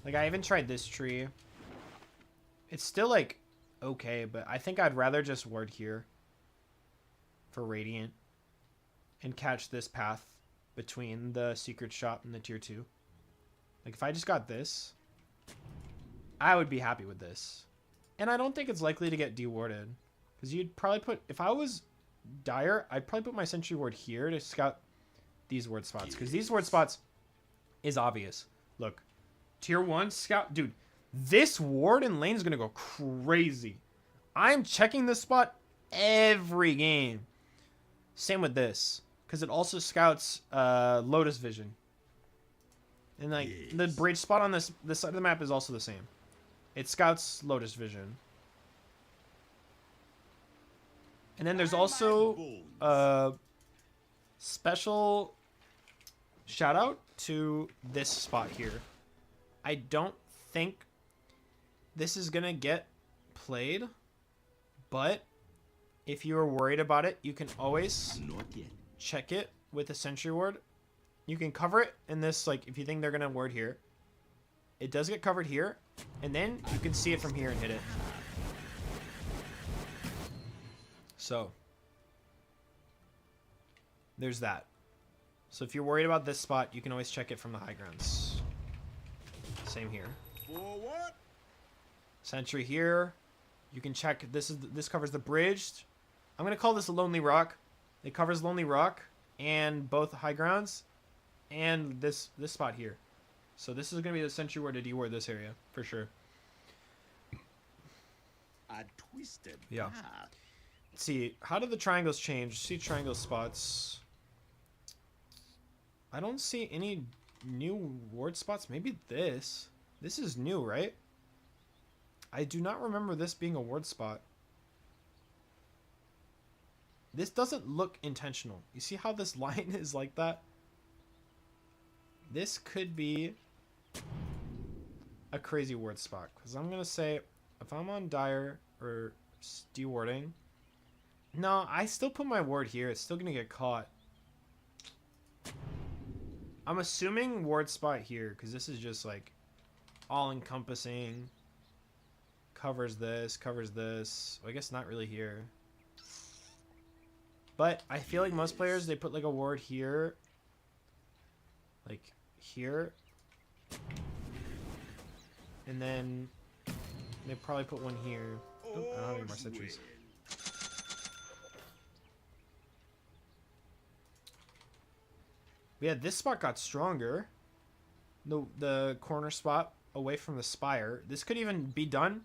Like I even tried this tree. It's still like okay, but I think I'd rather just ward here for Radiant and catch this path between the secret shop and the tier 2. Like if I just got this, I would be happy with this. And I don't think it's likely to get dewarded. Because you'd probably put, if I was Dire, I'd probably put my sentry ward here to scout these ward spots. Because these ward spots is obvious. Look, tier 1 scout, dude, this ward in lane is going to go crazy. I'm checking this spot every game. Same with this. Because it also scouts Lotus Vision. And like the bridge spot on this side of the map is also the same. It scouts Lotus Vision. And then there's also a special shout out to this spot here. I don't think this is gonna get played, but if you are worried about it, you can always check it with a sentry ward. You can cover it in this, like, if you think they're gonna ward here. It does get covered here, and then you can see it from here and hit it. So, there's that. So if you're worried about this spot, you can always check it from the high grounds. Same here. Forward. Sentry here. You can check, this covers the bridge. I'm gonna call this a Lonely Rock. It covers Lonely Rock and both high grounds and this spot here. So this is gonna be the sentry ward to deward this area for sure. A twisted Yeah. path. Let's see, how do the triangles change? See triangle spots. I don't see any new ward spots. Maybe this. This is new, right? I do not remember this being a ward spot. This doesn't look intentional. You see how this line is like that? This could be a crazy ward spot. Because I'm going to say, if I'm on Dire or dewarding... No, I still put my ward here. It's still going to get caught. I'm assuming ward spot here, because this is just like all-encompassing. Covers this, covers this. Well, I guess not really here. But I feel like most players, they put like a ward here. Like here. And then they probably put one here. Oh, I don't have any more sentries. Yeah, this spot got stronger. The corner spot away from the spire. This could even be done.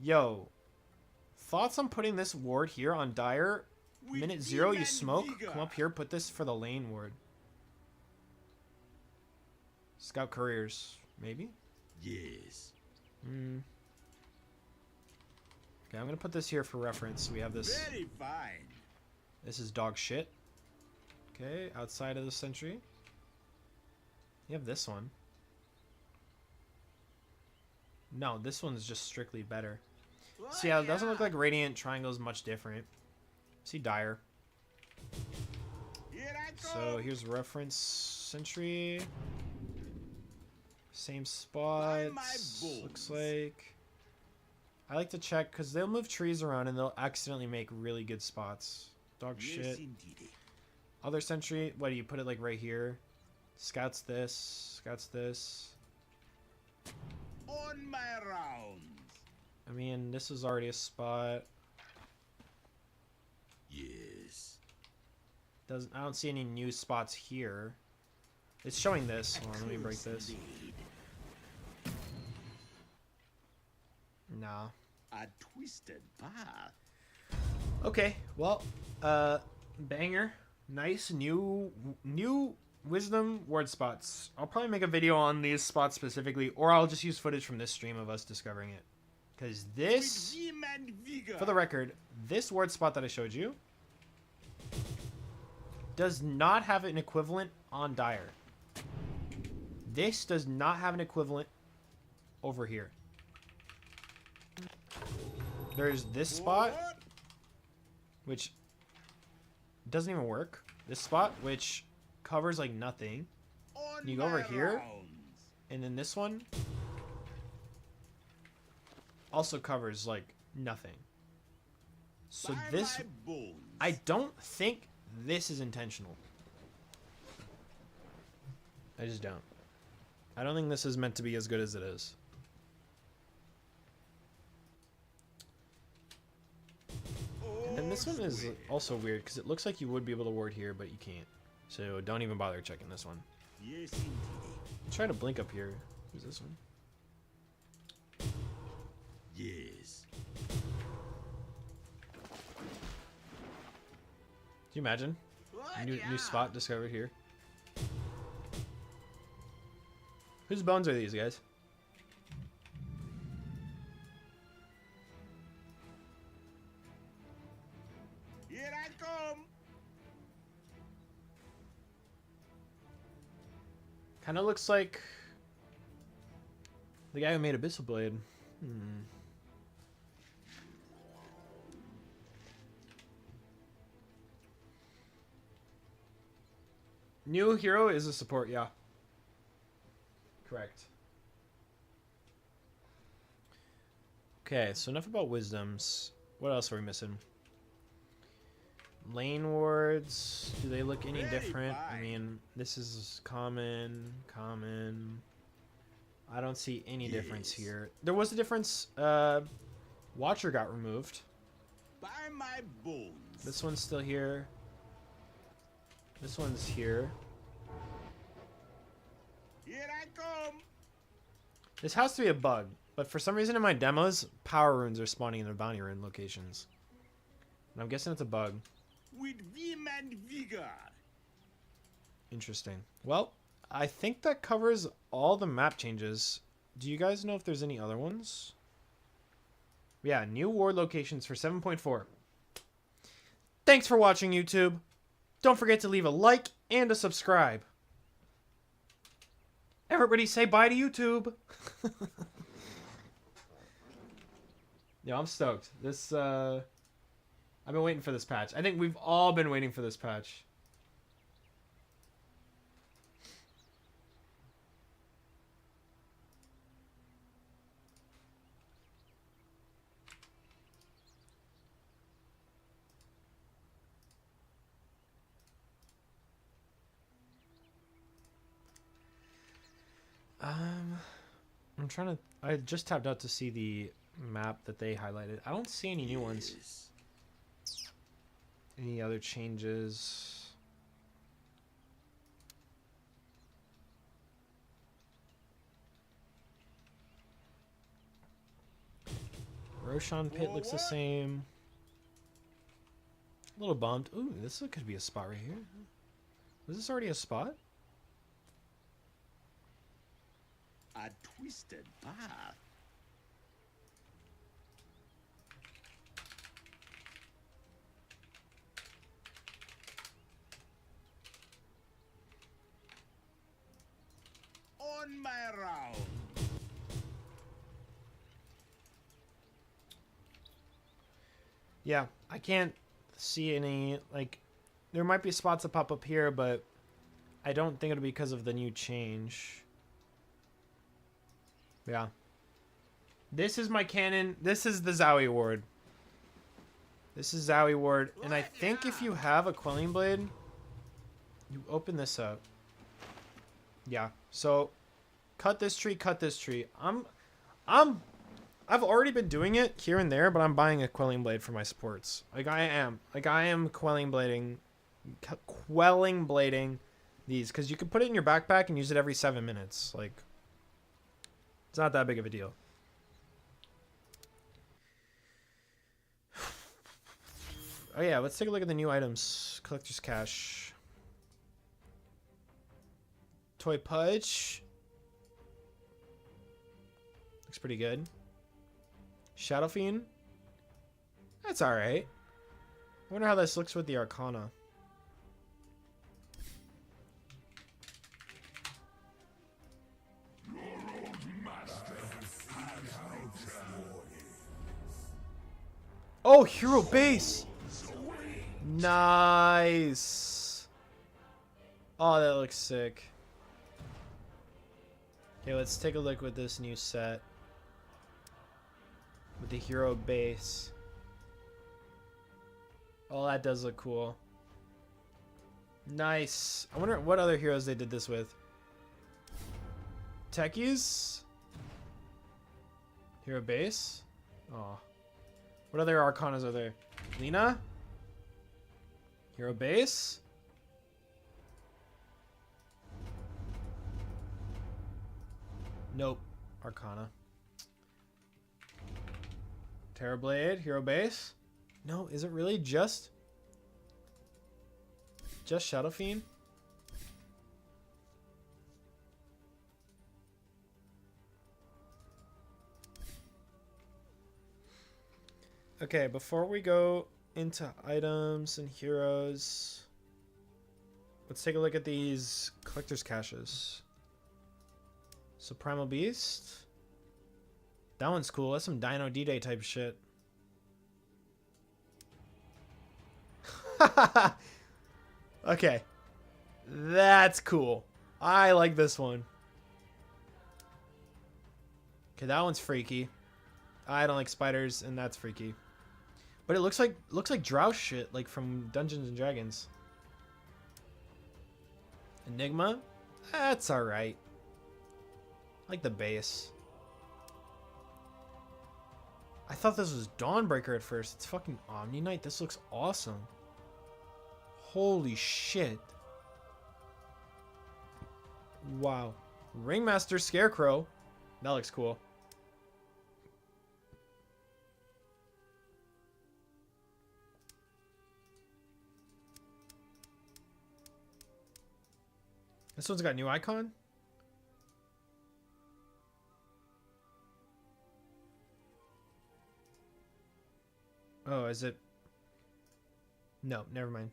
Yo. Thoughts on putting this ward here on Dire? Minute 0, you smoke. Come up here, put this for the lane ward. Scout couriers. Maybe? Yes. Okay, I'm going to put this here for reference. We have this. Very fine. This is dog shit. Okay, outside of the sentry. You have this one. No, this one's just strictly better. See, yeah, it doesn't look like Radiant Triangle is much different. See Dire. Here I go. So here's reference sentry. Same spot. Looks like. I like to check because they'll move trees around and they'll accidentally make really good spots. Dog Yes, shit. indeedy. Other sentry. What do you put it like right here? Scouts this. Scouts this. On my rounds. I mean, this is already a spot. Yes. I don't see any new spots here. It's showing this. Hold on, let me break this. Indeed. Nah. A twisted path. Okay, well, banger. Nice new wisdom ward spots. I'll probably make a video on these spots specifically, or I'll just use footage from this stream of us discovering it. Because this, With vim and vigor. for the record, this ward spot that I showed you does not have an equivalent on Dire. This does not have an equivalent over here. There's this spot, Forward. which doesn't even work. This spot, which covers like nothing. On You go over my here? rounds. And then this one also covers like nothing. So By this, my bones. I don't think this is intentional. I just don't. I don't think this is meant to be as good as it is. And then this one is also weird because it looks like you would be able to ward here, but you can't. So don't even bother checking this one. Yes, indeedy. Try to blink up here. Who's this one? Yes. Do you imagine? New spot discovered here. Whose bones are these, guys? Here I come. Kind of looks like the guy who made Abyssal Blade. Hmm. New hero is a support, yeah. Correct. Okay, so enough about wisdoms. What else are we missing? Lane wards, do they look any different? I mean, this is common. I don't see any difference here. There was a difference. Watcher got removed. By my bones. This one's still here. This one's here. Here I come. This has to be a bug, but for some reason in my demos, power runes are spawning in the bounty rune locations. And I'm guessing it's a bug. With vim and vigor. Interesting. Well, I think that covers all the map changes. Do you guys know if there's any other ones? Yeah, new ward locations for 7.4. Thanks for watching, YouTube. Don't forget to leave a like and a subscribe. Everybody say bye to YouTube. Yeah, I'm stoked. This, I've been waiting for this patch. I think we've all been waiting for this patch. I'm trying to. I just tapped out to see the map that they highlighted. I don't see any new ones. Any other changes? Roshan Pit looks the same. A little bumped. Ooh, this could be a spot right here. Was this already a spot? A twisted path. On my round. Yeah, I can't see any, like, there might be spots that pop up here, but I don't think it'll be because of the new change. Yeah. This is my cannon. This is the Zowie ward. This is Zowie ward. And I think if you have a Quelling Blade, you open this up. Yeah. So, cut this tree, cut this tree. I've already been doing it here and there, but I'm buying a Quelling Blade for my supports. Like, I am Quelling Blading these, because you can put it in your backpack and use it every 7 minutes. Like, it's not that big of a deal. Oh yeah, let's take a look at the new items. Collector's Cache. Toy Pudge. Looks pretty good. Shadow Fiend. That's alright. I wonder how this looks with the Arcana. Oh, hero base. Nice. Oh, that looks sick. Okay, let's take a look with this new set. With the hero base. Oh, that does look cool. Nice. I wonder what other heroes they did this with. Techies? Hero base? Oh. What other Arcanas are there? Lina? Hero base? Nope. Arcana. Terrorblade, hero base? No, is it really just Shadow Fiend? Okay, before we go into items and heroes, let's take a look at these collector's caches. So Primal Beast. That one's cool. That's some Dino D-Day type shit. Okay. That's cool. I like this one. Okay, that one's freaky. I don't like spiders, and that's freaky. But it looks like Drow shit, like from Dungeons and Dragons. Enigma? That's alright. I like the base. I thought this was Dawnbreaker at first. It's fucking Omni Knight. This looks awesome. Holy shit. Wow. Ringmaster Scarecrow. That looks cool. This one's got a new icon. Oh, is it? No, never mind.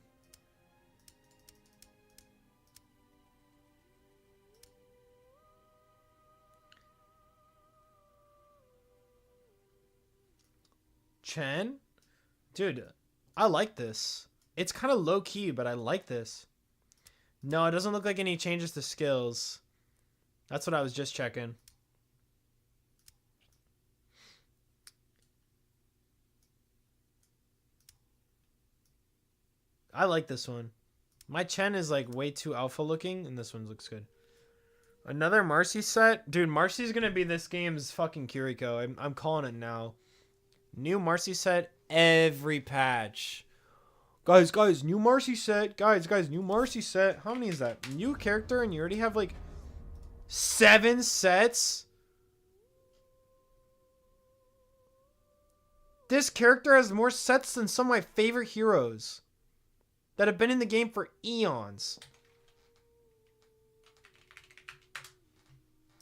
Chen? Dude, I like this. It's kind of low key, but I like this. No, it doesn't look like any changes to skills. That's what I was just checking. I like this one. My Chen is like way too alpha looking, and this one looks good. Another Marcy set? Dude, Marcy's gonna be this game's fucking Kiriko. I'm calling it now. New Marcy set every patch. Guys, new Marcy set. Guys, new Marcy set. How many is that? New character and you already have like 7 sets? This character has more sets than some of my favorite heroes that have been in the game for eons.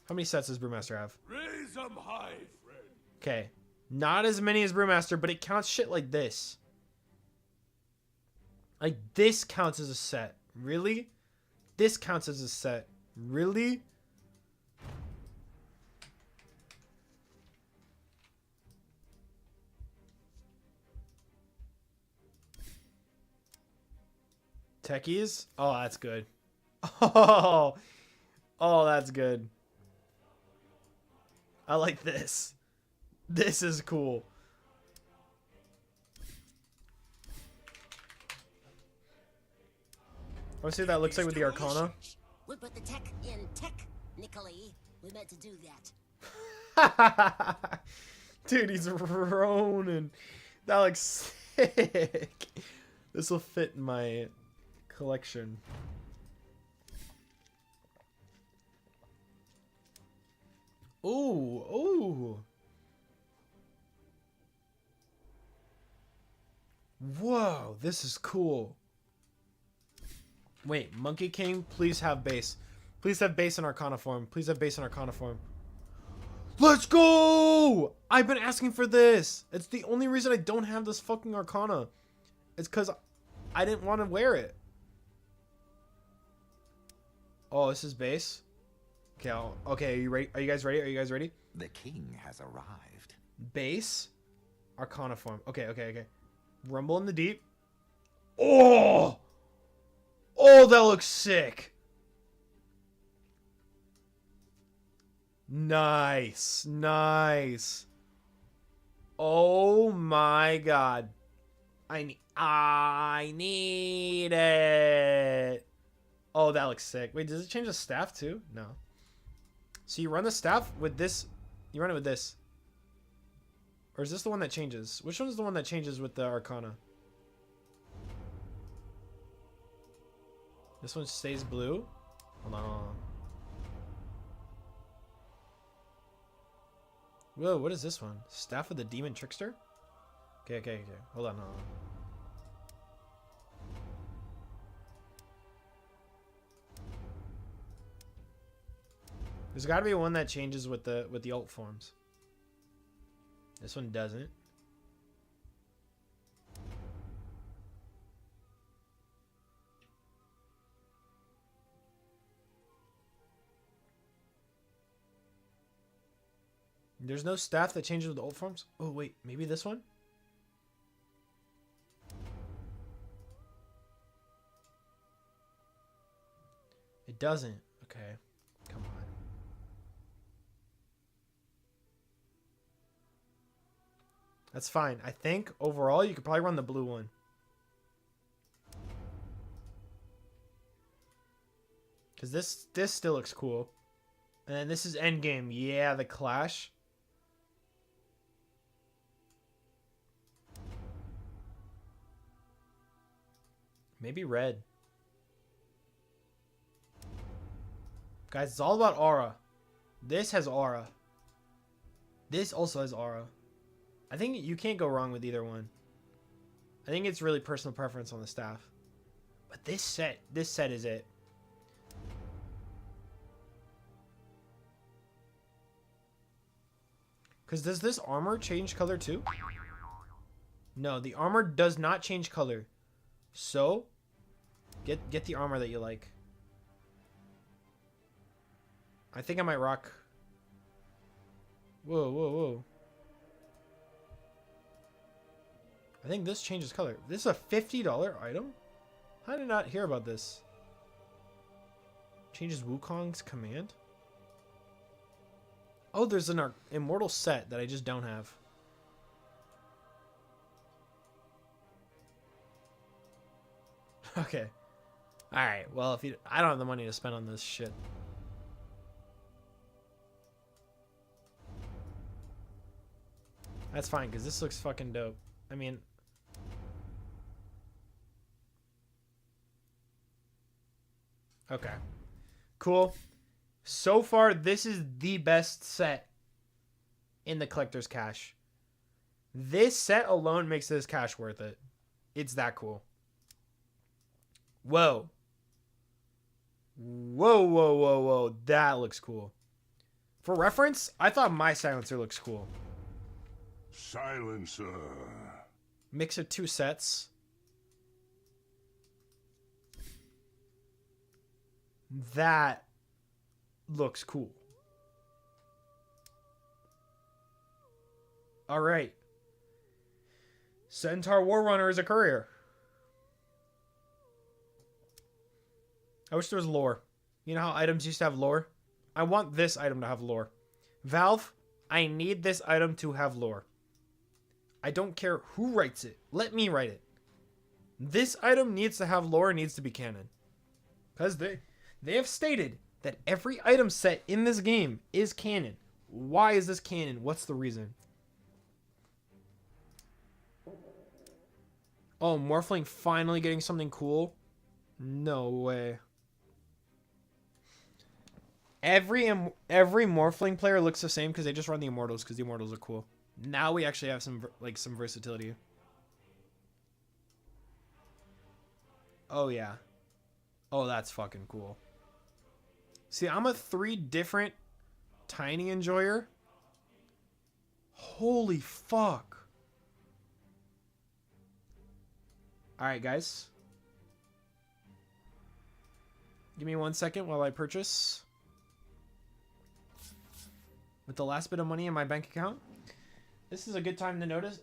How many sets does Brewmaster have? Raise 'em high, friend. Okay. Not as many as Brewmaster, but it counts shit like this. Like, this counts as a set. Really? This counts as a set. Really? Techies? Oh, that's good. Oh, that's good. I like this. This is cool. I want to see what that looks like with the Arcana. We put the tech in technically. We meant to do that. Dude, he's Ronin. That looks sick. This will fit in my collection. Ooh, ooh. Whoa, this is cool. Wait, Monkey King, please have base. Please have base in Arcana form. Please have base in Arcana form. Let's go! I've been asking for this. It's the only reason I don't have this fucking Arcana. It's because I didn't want to wear it. Oh, this is base? Okay, okay, are you ready? Are you guys ready? Are you guys ready? The king has arrived. Base, Arcana form. Okay, okay, okay. Rumble in the Deep. Oh! Oh, that looks sick. Nice. Nice. Oh my god. I need it. Oh, that looks sick. Wait, does it change the staff too? No. So you run the staff with this. You run it with this. Or is this the one that changes? Which one is the one that changes with the Arcana? This one stays blue? Hold on, hold on. Whoa, what is this one? Staff of the Demon Trickster? Okay, okay, okay. Hold on, hold on. There's gotta be one that changes with the alt forms. This one doesn't. There's no staff that changes with old forms? Oh, wait. Maybe this one? It doesn't. Okay. Come on. That's fine. I think overall you could probably run the blue one. Because this still looks cool. And then this is endgame. Yeah, the clash. Maybe red. Guys, it's all about aura. This has aura. This also has aura. I think you can't go wrong with either one. I think it's really personal preference on the staff. But this set is it. Because does this armor change color too? No, the armor does not change color. So, get the armor that you like. I think I might rock. Whoa, whoa, whoa. I think this changes color. This is a $50 item? How did I not hear about this? Changes Wukong's command? Oh, there's an immortal set that I just don't have. Okay. Alright, well, if you... I don't have the money to spend on this shit. That's fine, because this looks fucking dope. I mean... Okay. Cool. So far, this is the best set in the collector's cache. This set alone makes this cache worth it. It's that cool. Whoa. Whoa, whoa, whoa, whoa. That looks cool. For reference, I thought my silencer looks cool. Silencer. Mix of two sets. That looks cool. All right. Centaur Warrunner is a courier. I wish there was lore. You know how items used to have lore? I want this item to have lore. Valve, I need this item to have lore. I don't care who writes it. Let me write it. This item needs to have lore, needs to be canon. Because they have stated that every item set in this game is canon. Why is this canon? What's the reason? Oh, Morphling finally getting something cool? No way. Every Morphling player looks the same because they just run the Immortals because the Immortals are cool. Now we actually have some versatility. Oh yeah. Oh, that's fucking cool. See, I'm a 3 different Tiny Enjoyer. Holy fuck. Alright, guys. Give me 1 second while I purchase. With the last bit of money in my bank account. This is a good time to notice,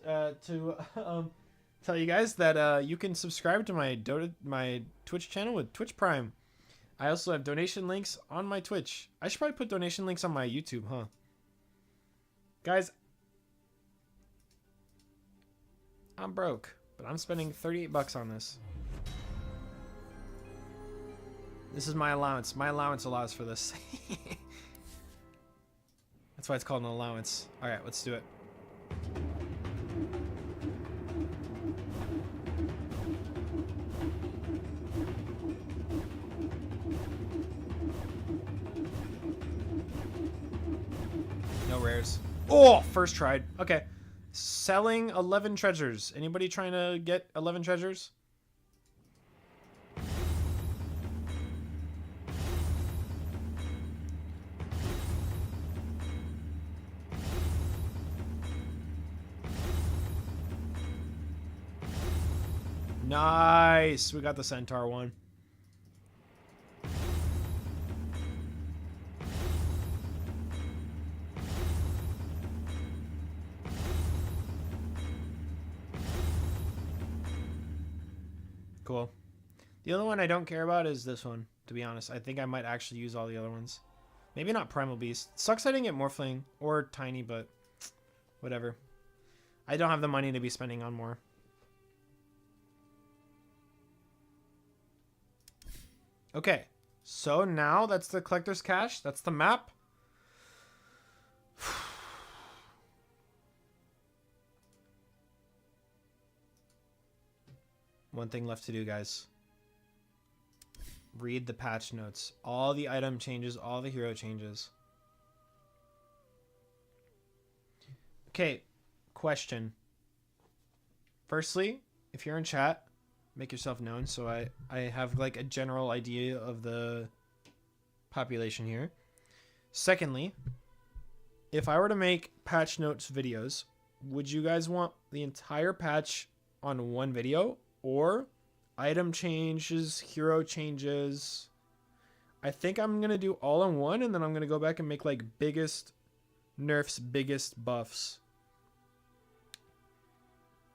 tell you guys that you can subscribe to my Twitch channel with Twitch Prime. I also have donation links on my Twitch. I should probably put donation links on my YouTube, huh? Guys, I'm broke, but I'm spending 38 bucks on this. This is my allowance. My allowance allows for this. That's why it's called an allowance. All right, let's do it. No rares. Oh, first tried. Okay. Selling 11 treasures. Anybody trying to get 11 treasures? Nice. We got the Centaur one. cool. The other one I don't care about is this one, to be honest. I think I might actually use all the other ones. Maybe not Primal Beast. Sucks I didn't get Morphling or Tiny, but whatever. I don't have the money to be spending on more. Okay, so now that's the collector's cache. That's the map. One thing left to do, guys. Read the patch notes. All the item changes, all the hero changes. Okay, question. Firstly, if you're in chat, make yourself known so I have like a general idea of the population here. Secondly, if I were to make patch notes videos, would you guys want the entire patch on one video or item changes, hero changes? I think I'm going to do all in one, and then I'm going to go back and make like biggest nerfs, biggest buffs.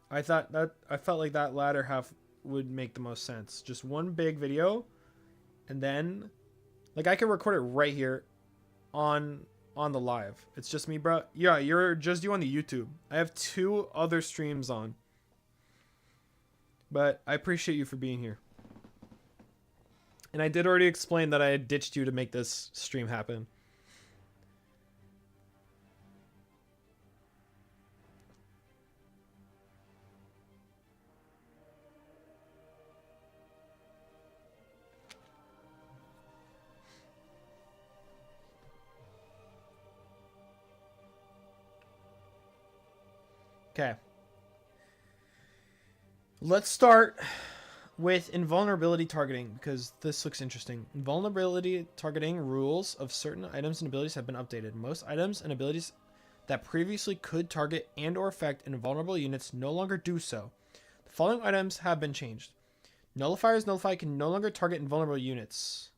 I felt like that latter half would make the most sense. Just one big video, and then like I could record it right here on the live. It's just me, bro. Yeah, you're just you on the YouTube. I have 2 other streams on. But I appreciate you for being here. And I did already explain that I had ditched you to make this stream happen. Okay. Let's start with invulnerability targeting, because this looks interesting. Invulnerability targeting rules of certain items and abilities have been updated. Most items and abilities that previously could target and or affect invulnerable units no longer do so. The following items have been changed. Nullifiers nullify can no longer target invulnerable units.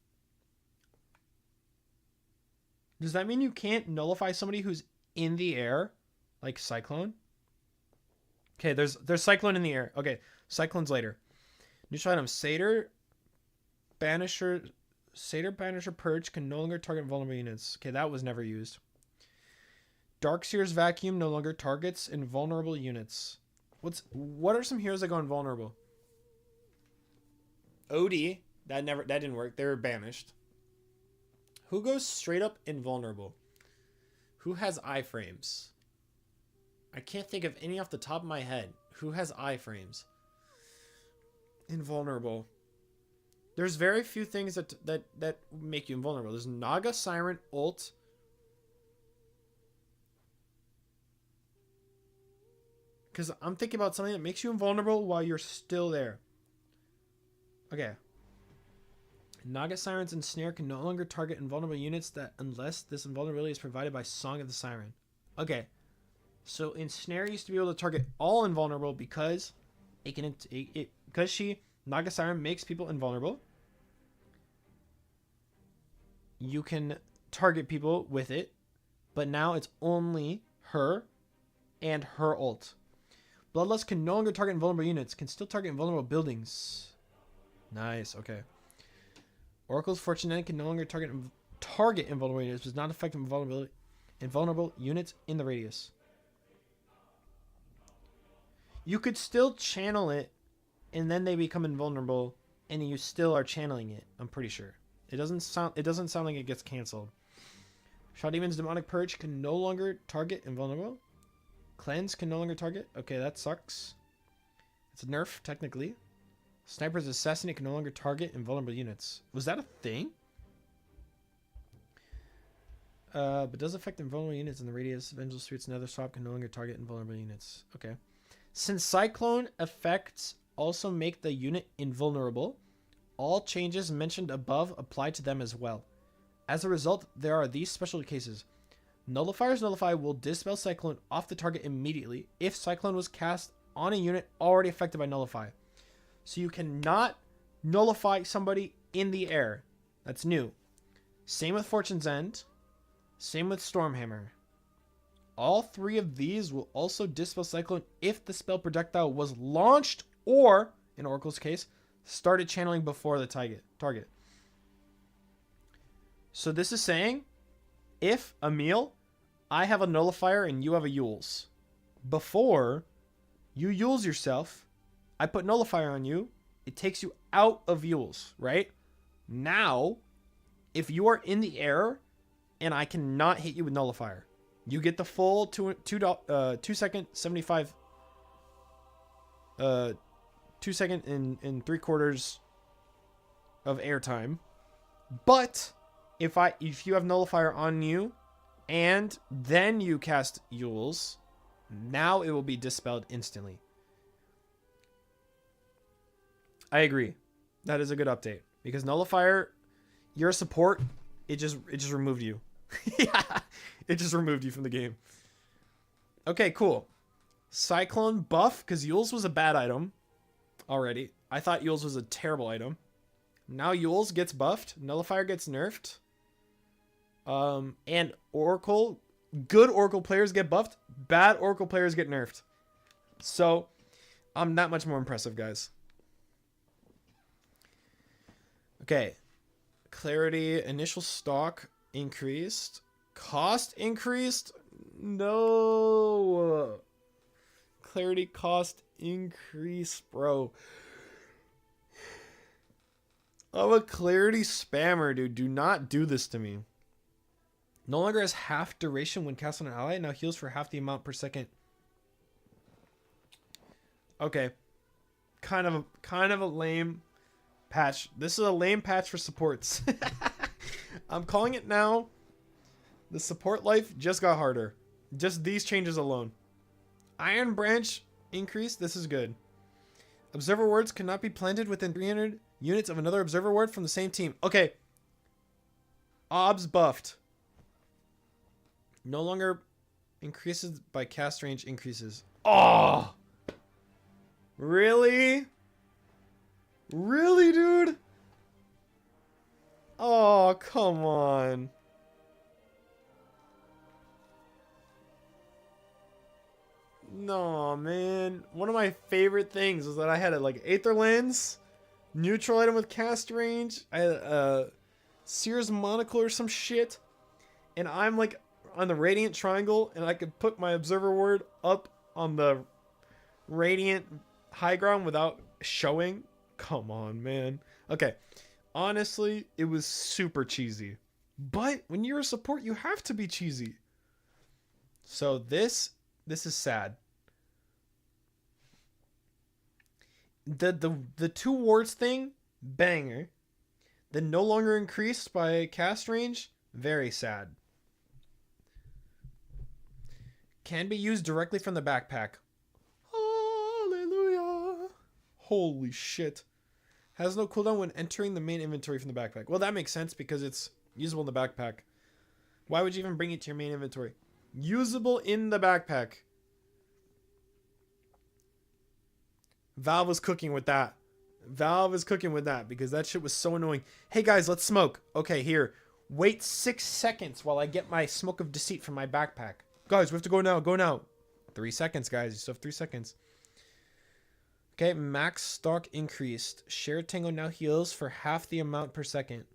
Does that mean you can't nullify somebody who's in the air? Like Cyclone? Okay, there's Cyclone in the air. Okay, Cyclone's later. Neutral item, Satyr Banisher Purge can no longer target vulnerable units. Okay, that was never used. Darkseer's Vacuum no longer targets invulnerable units. What are some heroes that go invulnerable? Odie, that didn't work. They were banished. Who goes straight up invulnerable? Who has iframes? I can't think of any off the top of my head. Who has iframes? Invulnerable. There's very few things that make you invulnerable. There's Naga Siren ult. Because I'm thinking about something that makes you invulnerable while you're still there. Okay. Naga Sirens and Snare can no longer target invulnerable units unless this invulnerability is provided by Song of the Siren. Okay. So in Snare used to be able to target all invulnerable because Naga Siren makes people invulnerable. You can target people with it, but now it's only her and her ult. Bloodlust can no longer target invulnerable units, can still target invulnerable buildings. Nice, okay. Oracle's Fortune can no longer target invulnerable units, does not affect invulnerable units in the radius. You could still channel it, and then they become invulnerable, and you still are channeling it. I'm pretty sure. It doesn't sound like it gets canceled. Shaw Demon's Demonic Purge can no longer target invulnerable. Cleanse can no longer target. Okay, that sucks. It's a nerf technically. Sniper's Assassinate can no longer target invulnerable units. Was that a thing? But does affect invulnerable units in the radius. Vengeful Streets Nether Swap can no longer target invulnerable units. Okay. Since Cyclone effects also make the unit invulnerable, all changes mentioned above apply to them as well. As a result, there are these special cases. Nullifier's Nullify will dispel Cyclone off the target immediately if Cyclone was cast on a unit already affected by Nullify. So you cannot nullify somebody in the air. That's new. Same with Fortune's End. Same with Stormhammer. All 3 of these will also dispel Cyclone if the spell projectile was launched or, in Oracle's case, started channeling before the target. So this is saying, if, Emil, I have a nullifier and you have a Yules. Before you Yules yourself, I put nullifier on you. It takes you out of Yules, right? Now, if you are in the air and I cannot hit you with nullifier, you get the full 2 second 75 2 second and 3/4 of airtime. But if you have nullifier on you and then you cast Yules, now it will be dispelled instantly. I agree. That is a good update because nullifier, you're a support, it just removed you. Yeah, it just removed you from the game. Okay, cool. Cyclone buff, because Yules was a bad item already. I thought Yules was a terrible item. Now Yules gets buffed. Nullifier gets nerfed. And Oracle, good Oracle players get buffed. Bad Oracle players get nerfed. So, I'm that much more impressive, guys. Okay. Clarity, initial stock increased. Cost increased? No. Clarity cost increase, bro. I'm a clarity spammer, dude. Do not do this to me. No longer has half duration when cast on an ally. Now heals for half the amount per second. Okay. Kind of a lame patch. This is a lame patch for supports. I'm calling it now. The support life just got harder. Just these changes alone. Iron Branch increase. This is good. Observer wards cannot be planted within 300 units of another observer ward from the same team. Okay. Obs buffed. No longer increases by cast range increases. Oh! Really? Really, dude? Oh, come on. No, man. One of my favorite things was that I had a Aether Lens, neutral item with cast range. I had Seer's Monocle or some shit. And I'm on the Radiant Triangle, and I could put my Observer Ward up on the Radiant high ground without showing. Come on, man. Okay. Honestly, it was super cheesy. But when you're a support, you have to be cheesy. So this is sad. The 2 wards thing, banger. The no longer increased by cast range, very sad. Can be used directly from the backpack. Hallelujah. Holy shit. Has no cooldown when entering the main inventory from the backpack. Well, that makes sense because it's usable in the backpack. Why would you even bring it to your main inventory? Usable in the backpack. Valve was cooking with that. Valve is cooking with that because that shit was so annoying. Hey guys, let's smoke. Okay, here. Wait 6 seconds while I get my smoke of deceit from my backpack. Guys, we have to go now. Go now. 3 seconds, guys. You still have 3 seconds. Okay, max stock increased. Shared Tango now heals for half the amount per second.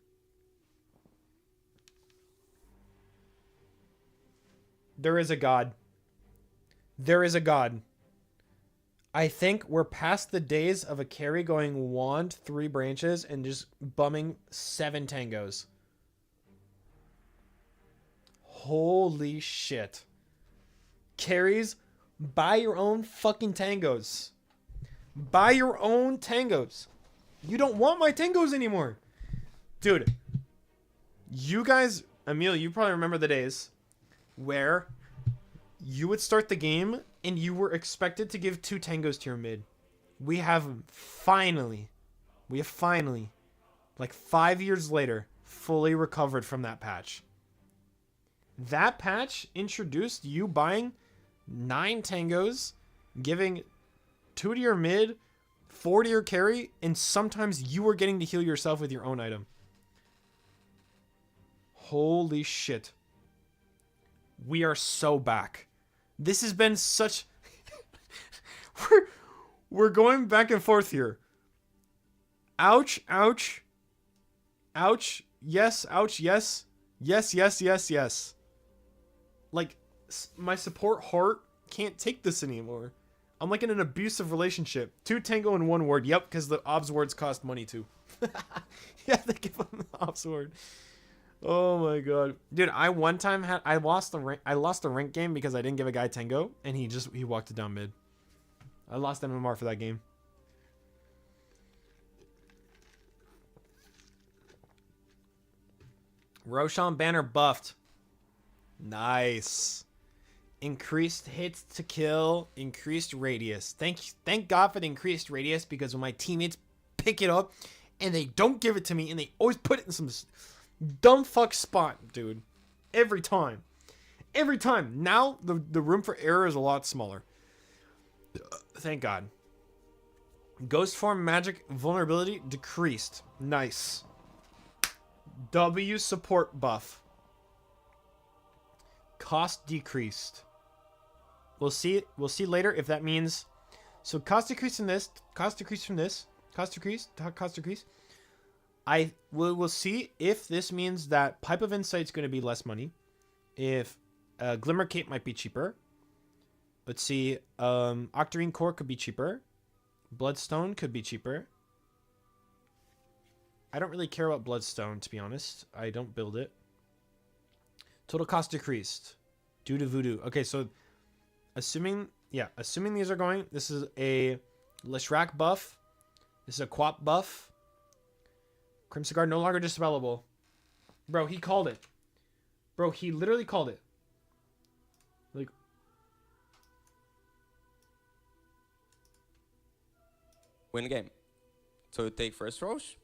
There is a god. There is a god. I think we're past the days of a carry going wand 3 branches and just bumming 7 tangos. Holy shit. Carries, buy your own fucking tangos. Buy your own tangos. You don't want my tangos anymore. Dude, you guys, Emil, you probably remember the days where you would start the game and you were expected to give 2 tangos to your mid. We have finally, like 5 years later, fully recovered from that patch. That patch introduced you buying 9 tangos, giving 2 to your mid, 4 to your carry, and sometimes you were getting to heal yourself with your own item. Holy shit. We are so back. This has been such... we're going back and forth here. Ouch, ouch. Ouch. Yes, ouch, yes. Yes, yes, yes, yes. Like, my support heart can't take this anymore. I'm like in an abusive relationship. 2 tango in 1 ward. Yep, because the obs wards cost money too. Yeah, they give him the obs ward. Oh my god. Dude, I one time I lost the rank game because I didn't give a guy tango and he walked it down mid. I lost MMR for that game. Roshan banner buffed. Nice. Increased hits to kill, increased radius. Thank God for the increased radius, because when my teammates pick it up and they don't give it to me and they always put it in some dumb fuck spot, dude. Every time. Every time. Now the room for error is a lot smaller. Thank God. Ghost form magic vulnerability decreased. Nice. W support buff. Cost decreased. We'll see later if that means. So cost decrease from this. Cost decrease from this. Cost decrease. Cost decrease. We'll see if this means that Pipe of Insight's going to be less money. If Glimmer Cape might be cheaper. Let's see. Octarine Core could be cheaper. Bloodstone could be cheaper. I don't really care about Bloodstone, to be honest. I don't build it. Total cost decreased due to Voodoo. Okay, so assuming these are going, this is a Leshrac buff. This is a Quap buff. Crimson Guard no longer dispellable. Bro, he called it. Bro, he literally called it. Like, win game. So you take first Roche.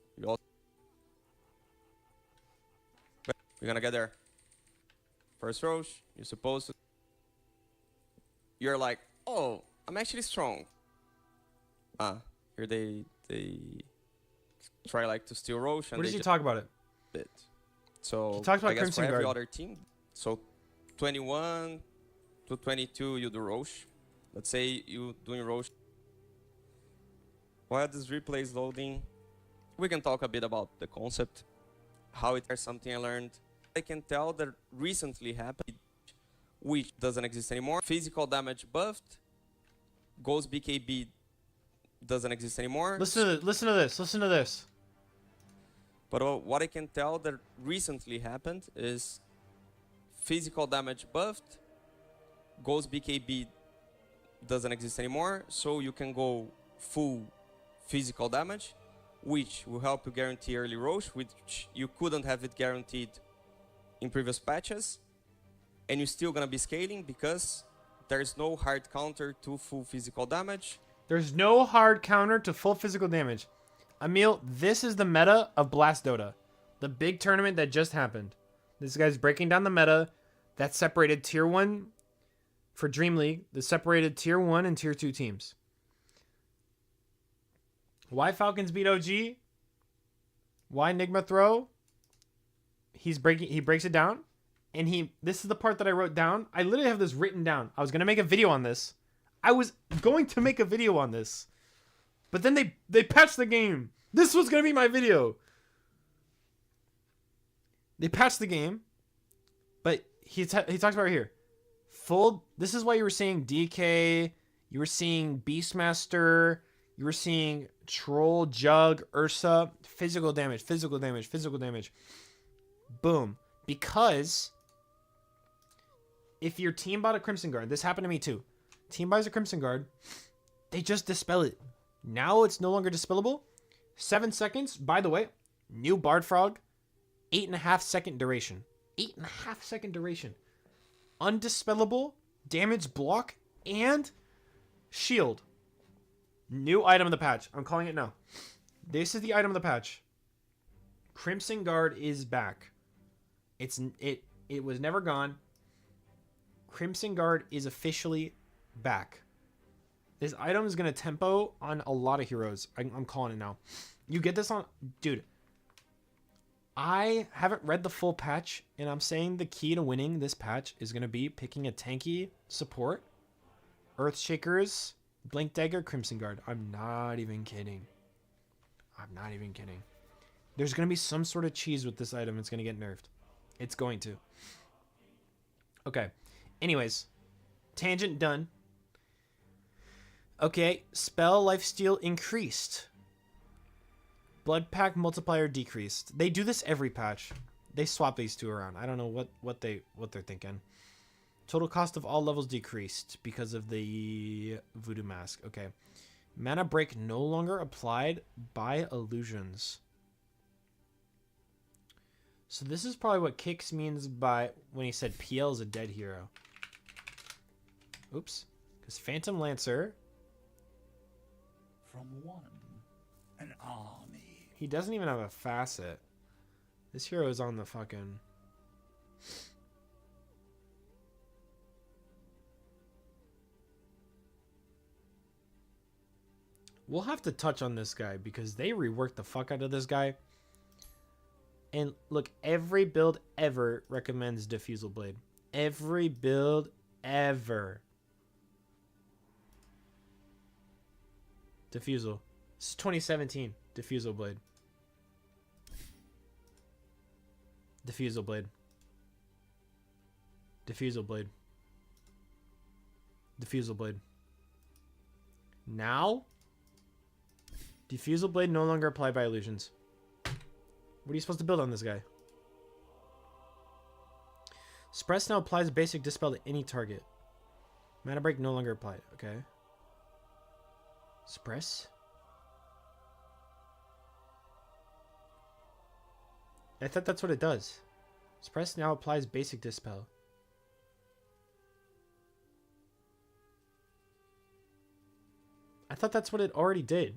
We're gonna get there. First Roche, you're supposed to. You're like, oh, I'm actually strong. Here they try like to steal Roche. And where does he talk about it? Bit. So he talks about I guess Crimson for every Guard. other team. So 21 to 22, you do Roche. Let's say you doing Roche. While this replay is loading, we can talk a bit about the concept, how it is something I learned. I can tell that recently happened, which doesn't exist anymore. Physical damage buffed. Ghost BKB doesn't exist anymore. Listen to this. But what I can tell that recently happened is physical damage buffed. Ghost BKB doesn't exist anymore, so you can go full physical damage, which will help you guarantee early Roche, which you couldn't have it guaranteed in previous patches. And you're still gonna be scaling because there's no hard counter to full physical damage. There's no hard counter to full physical damage. Emil, this is the meta of Blast Dota. The big tournament that just happened. This guy's breaking down the meta that separated Tier 1 for Dream League. That separated Tier 1 and Tier 2 teams. Why Falcons beat OG? Why Nigma throw? He breaks it down. And this is the part that I wrote down. I literally have this written down. I was going to make a video on this. But then they patched the game. This was going to be my video. They patched the game. But he talks about it here. This is why you were seeing DK. You were seeing Beastmaster. You were seeing Troll, Jug, Ursa. Physical damage. Boom. Because if your team bought a Crimson Guard, this happened to me too. Team buys a Crimson Guard, they just dispel it. Now it's no longer dispellable. 7 seconds. By the way, new Bard Frog, 8.5 second duration. 8.5 second duration. Undispellable, damage block, and shield. New item of the patch. I'm calling it now. This is the item of the patch. Crimson Guard is back. It was never gone. Crimson Guard is officially back. This item is going to tempo on a lot of heroes. I'm calling it now. You get this on... Dude, I haven't read the full patch, and I'm saying the key to winning this patch is going to be picking a tanky support. Earthshakers, Blink Dagger, Crimson Guard. I'm not even kidding. I'm not even kidding. There's going to be some sort of cheese with this item. It's going to get nerfed. It's going to. Okay. Anyways. Tangent done. Okay. Spell lifesteal increased. Blood pack multiplier decreased. They do this every patch. They swap these two around. I don't know what they're thinking. Total cost of all levels decreased because of the voodoo mask. Okay. Mana break no longer applied by illusions. So this is probably what Kix means by when he said PL is a dead hero. Oops. Because Phantom Lancer. From one, an army. He doesn't even have a facet. This hero is on the fucking... We'll have to touch on this guy because they reworked the fuck out of this guy. And look, every build ever recommends Diffusal Blade. Every build ever. Diffusal. This is 2017. Diffusal Blade. Diffusal Blade. Diffusal Blade. Diffusal Blade. Now... Diffusal Blade no longer applied by illusions. What are you supposed to build on this guy? Suppress now applies basic dispel to any target. Mana break no longer applied. Okay. Suppress. I thought that's what it does. Suppress now applies basic dispel. I thought that's what it already did.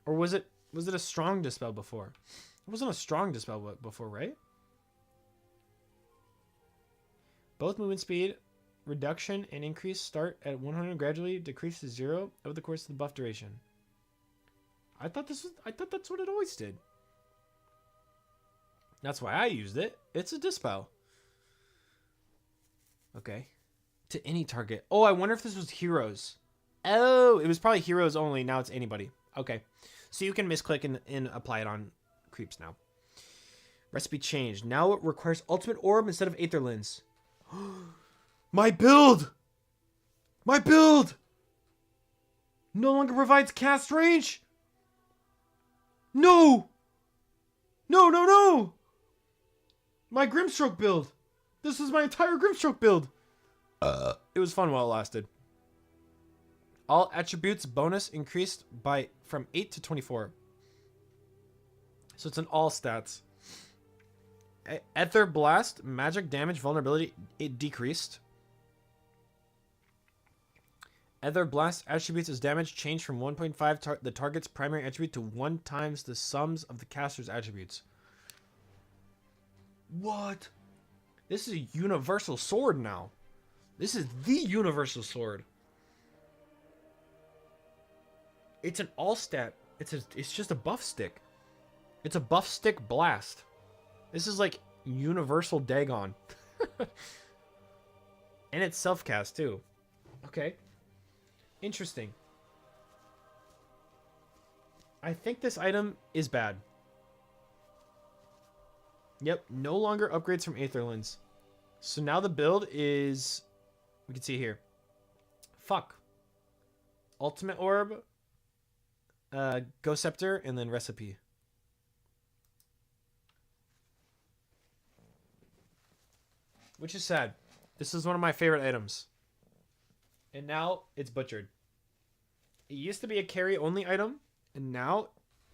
Or was it a strong dispel before? It wasn't a strong dispel before, right? Both movement speed, reduction, and increase start at 100 gradually decrease to 0 over the course of the buff duration. I thought that's what it always did. That's why I used it. It's a dispel. Okay. To any target. Oh, I wonder if this was heroes. Oh, it was probably heroes only. Now it's anybody. Okay. So you can misclick and apply it on creeps now. Recipe changed. Now it requires Ultimate Orb instead of Aether Lens. My build! My build! No longer provides cast range! No! No, no, no! My Grimstroke build! This is my entire Grimstroke build! It was fun while it lasted. All attributes bonus increased from 8 to 24. So it's an all stats. Ether Blast, magic damage vulnerability, it decreased. Ether Blast attributes as damage changed from 1.5 the target's primary attribute to 1 times the sums of the caster's attributes. What? This is a universal sword now. This is the universal sword. It's an all stat. It's just a buff stick. It's a buff stick blast. This is like universal Dagon. And it's self-cast too. Okay. Interesting. I think this item is bad. Yep, no longer upgrades from Aether Lens. So now the build is... We can see here. Fuck. Ultimate Orb... Ghost Scepter, and then Recipe. Which is sad. This is one of my favorite items. And now it's butchered. It used to be a carry only item, and now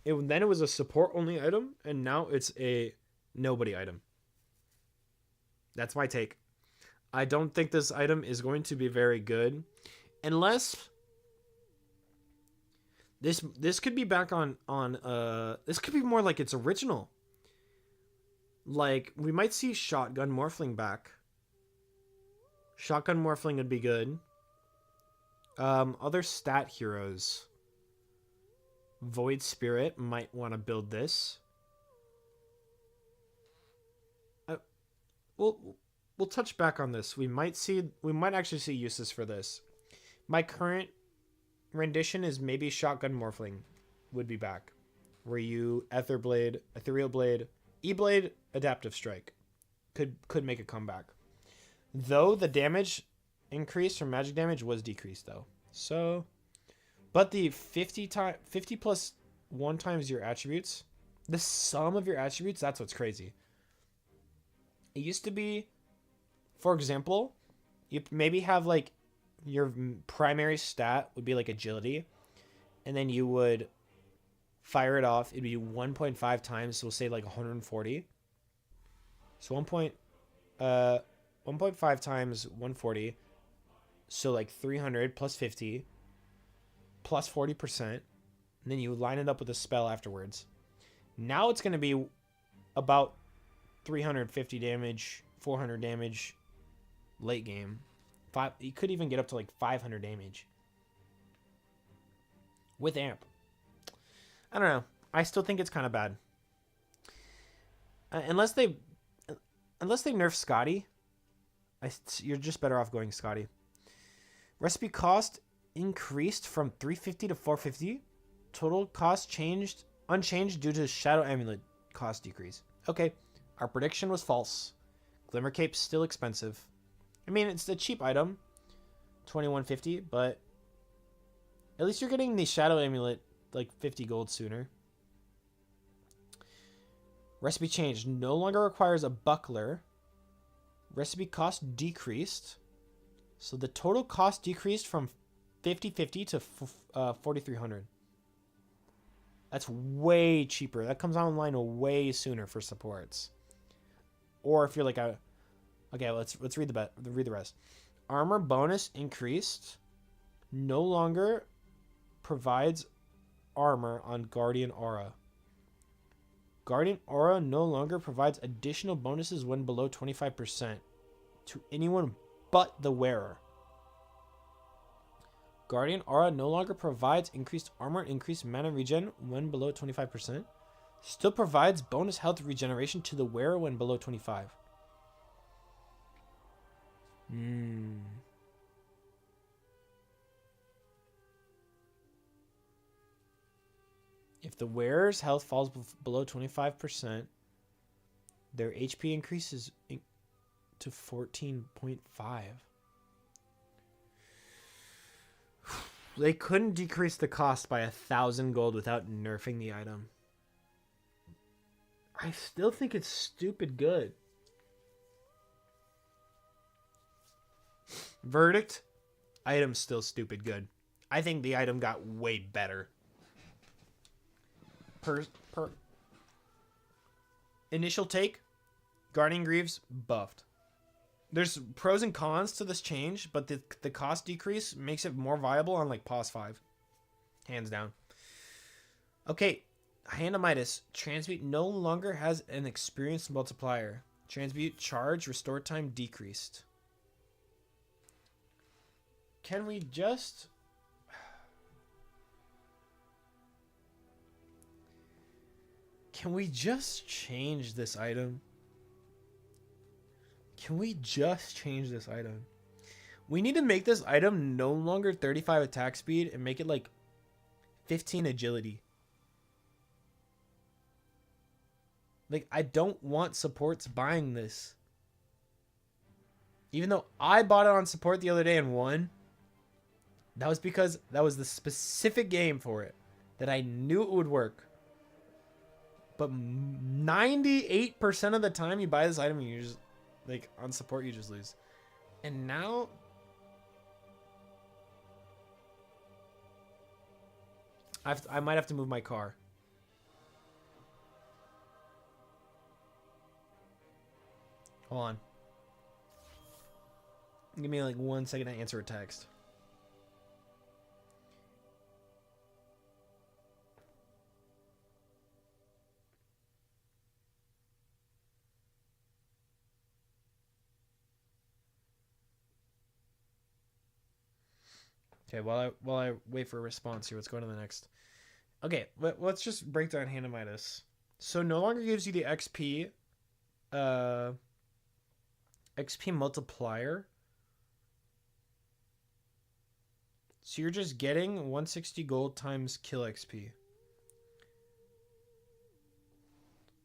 then it was a support only item, and now it's a nobody item. That's my take. I don't think this item is going to be very good unless this could be back on this could be more like its original. Like we might see Shotgun Morphling back. Shotgun Morphling would be good. Other stat heroes. Void Spirit might want to build this. We'll touch back on this. We might actually see uses for this. My current rendition is maybe Shotgun Morphling. would be back, where you Ether Blade, Ethereal Blade, E-Blade, Adaptive Strike could make a comeback. Though the damage increase from magic damage was decreased though. So, but the 50 plus 1 times your attributes, the sum of your attributes, that's what's crazy. It used to be, for example, you maybe have like your primary stat would be like agility, and then you would fire it off. It'd be 1.5 times, so we'll say like 140. So 1.5 times 140, so like 300 plus 50 plus 40%, and then you line it up with a spell afterwards. Now it's going to be about 350 damage, 400 damage late game. You could even get up to like 500 damage with amp. I don't know. I still think it's kind of bad. Unless they nerf Scotty, you're just better off going Scotty. Recipe cost increased from 350 to 450. Total cost unchanged due to Shadow Amulet cost decrease. Okay, our prediction was false. Glimmer Cape's still expensive. I mean, it's a cheap item, 2150, but at least you're getting the Shadow Amulet like 50 gold sooner. Recipe changed. No longer requires a buckler. Recipe cost decreased. So the total cost decreased from 5050 to 4300. That's way cheaper. That comes online way sooner for supports. Or if you're like a... Okay, let's read the rest. Armor bonus increased. No longer provides armor on Guardian Aura. Guardian Aura no longer provides additional bonuses when below 25% to anyone but the wearer. Guardian Aura no longer provides increased armor and increased mana regen when below 25%. Still provides bonus health regeneration to the wearer when below 25. If the wearer's health falls below 25%, their HP increases to 14.5. They couldn't decrease the cost by 1,000 gold without nerfing the item. I still think it's stupid good. Verdict, item's still stupid good. I think the item got way better. Per initial take, Guardian Greaves buffed. There's pros and cons to this change, but the cost decrease makes it more viable on like POS 5. Hands down. Okay, Hand of Midas. Transmute no longer has an experience multiplier. Transmute charge, restore time decreased. Can we just... Can we just change this item? Can we just change this item? We need to make this item no longer 35 attack speed and make it like 15 agility. Like, I don't want supports buying this. Even though I bought it on support the other day and won, that was because that was the specific game for it that I knew it would work. But 98% of the time you buy this item and you just, like, on support you just lose. And now... I might have to move my car. Hold on. Give me like 1 second to answer a text. Okay, while I wait for a response here, let's go to the next. Okay, let's just break down Hand of Midas. So no longer gives you the XP multiplier. So you're just getting 160 gold times kill XP.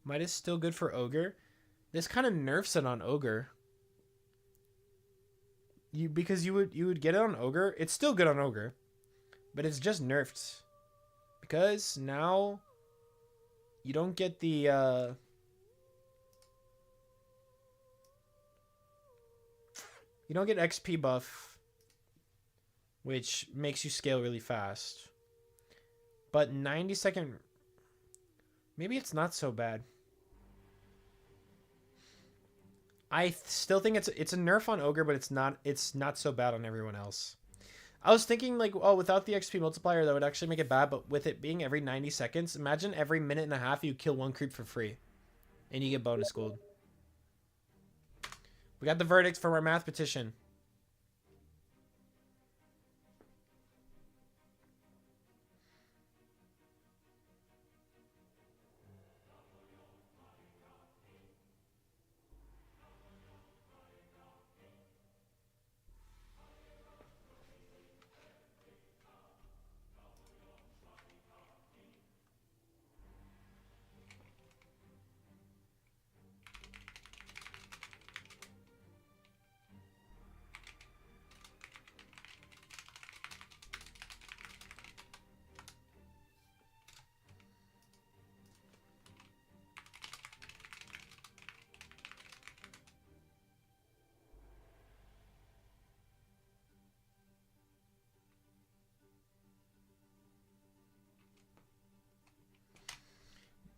Might is still good for Ogre. This kind of nerfs it on Ogre. Because you would get it on Ogre. It's still good on Ogre, but it's just nerfed because now you don't get the you don't get XP buff, which makes you scale really fast. But 90-second, maybe it's not so bad. I still think it's a nerf on Ogre, but it's not so bad on everyone else. I was thinking like, oh, without the XP multiplier, that would actually make it bad, but with it being every 90 seconds, imagine every minute and a half you kill one creep for free, and you get bonus gold. We got the verdict from our math petition.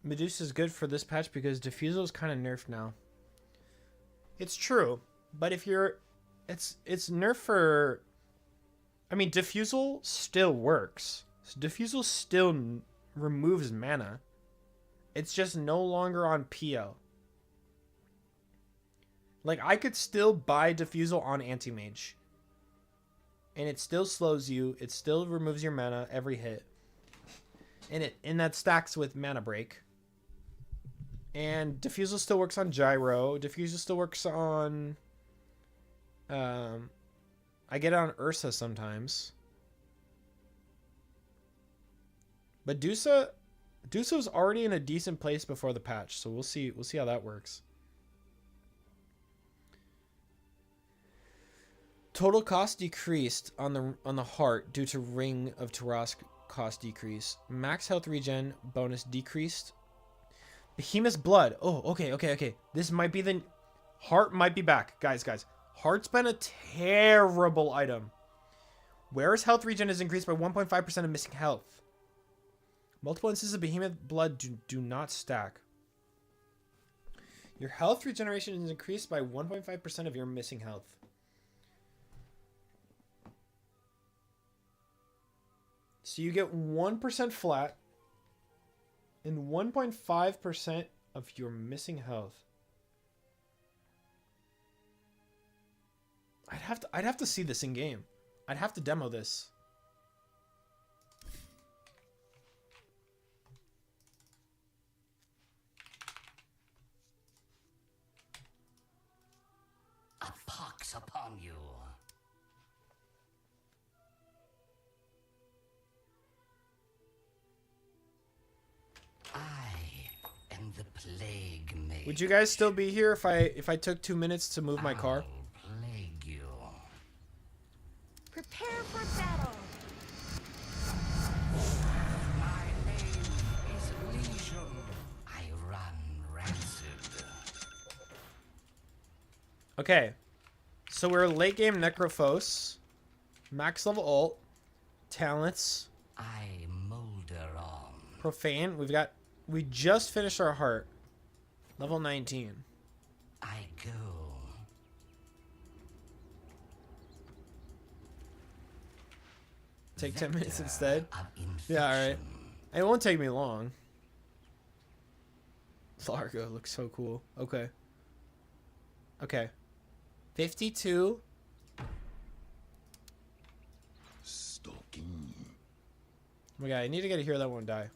Medusa is good for this patch because Diffusal is kind of nerfed now. It's true, but if you're, it's nerfed for. I mean, Diffusal still works. Diffusal still removes mana. It's just no longer on PO. Like, I could still buy Diffusal on Anti-Mage, and it still slows you. It still removes your mana every hit, and that stacks with Mana Break. And Diffusal still works on Gyro. Diffusal still works on... I get it on Ursa sometimes. But Dusa was already in a decent place before the patch, so we'll see how that works. Total cost decreased on the heart due to Ring of Tarask cost decrease. Max health regen bonus decreased. Behemoth's blood. Oh, okay. This might be the... Heart might be back. Guys. Heart's been a terrible item. Whereas health regen is increased by 1.5% of missing health. Multiple instances of Behemoth blood do not stack. Your health regeneration is increased by 1.5% of your missing health. So you get 1% flat and 1.5% of your missing health. I'd have to see this in game. I'd have to demo this. A pox upon you. I am the plague maid. Would you guys still be here if I took 2 minutes to move my car? I'll plague you. Prepare for battle. My name is Legion. I run rancid. Okay. So we're late game Necrophos. Max level ult. Talents. I molder on. Profane. We just finished our heart. Level 19. I go. Take 10 minutes Vector instead. of Yeah, alright. infection. It won't take me long. Largo looks so cool. Okay. 52. Stalking. Oh my god, I need to get a hero that won't die.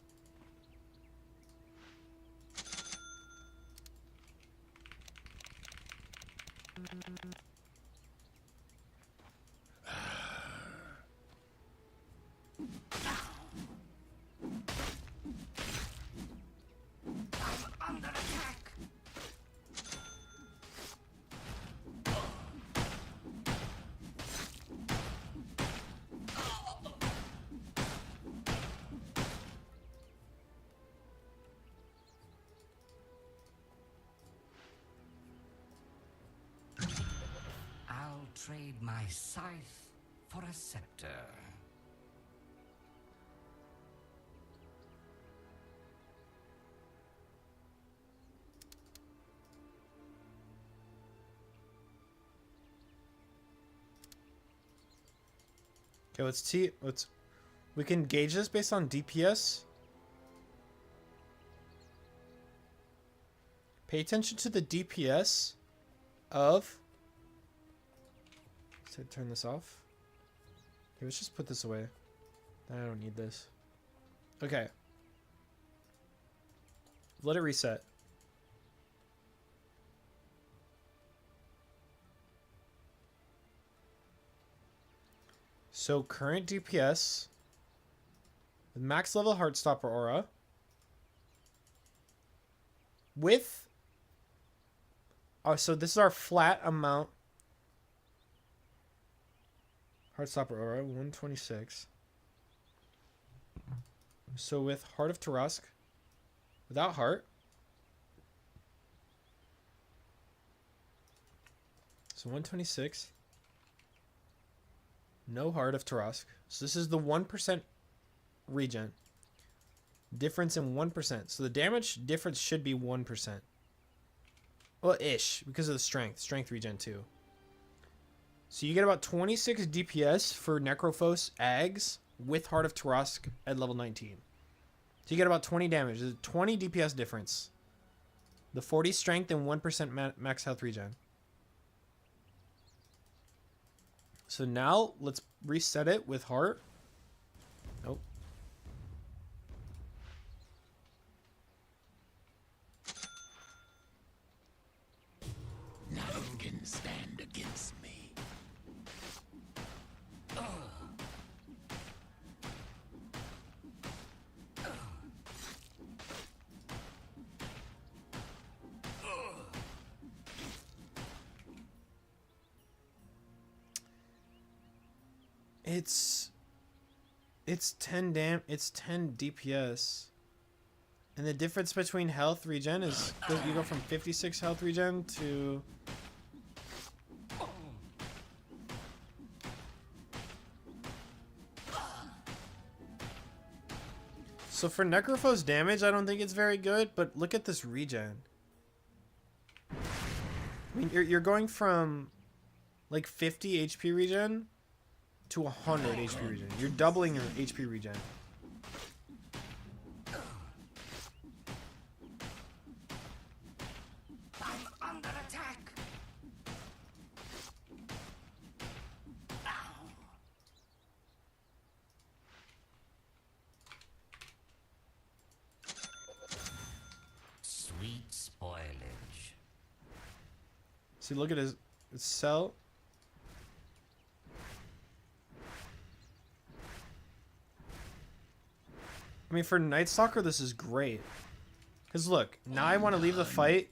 scythe for a scepter. Okay, we can gauge this based on DPS. Pay attention to the DPS of. So turn this off. Okay, let's just put this away. I don't need this. Okay. Let it reset. So current DPS with max level Heartstopper aura with so this is our flat amount Heartstopper aura 126. So with Heart of Tarask without heart, so 126. No Heart of Tarask. So this is the 1% regen. Difference in 1%. So the damage difference should be 1%. Well, ish, because of the strength. Strength regen too. So you get about 26 DPS for Necrophos Ags with Heart of Tarask at level 19. So you get about 20 damage. There's a 20 DPS difference. The 40 strength and 1% max health regen. So now let's reset it with heart. Nope. None can stand against me. It's 10 DPS. And the difference between health regen is you go from 56 health regen to So for Necrophos damage, I don't think it's very good, but look at this regen. I mean, you're going from like 50 HP regen to 100 HP regen. You're doubling your HP regen. I'm under attack. Sweet spoilage. See, look at his cell. I mean, for Night Stalker, this is great. Because look, now I want to leave the fight.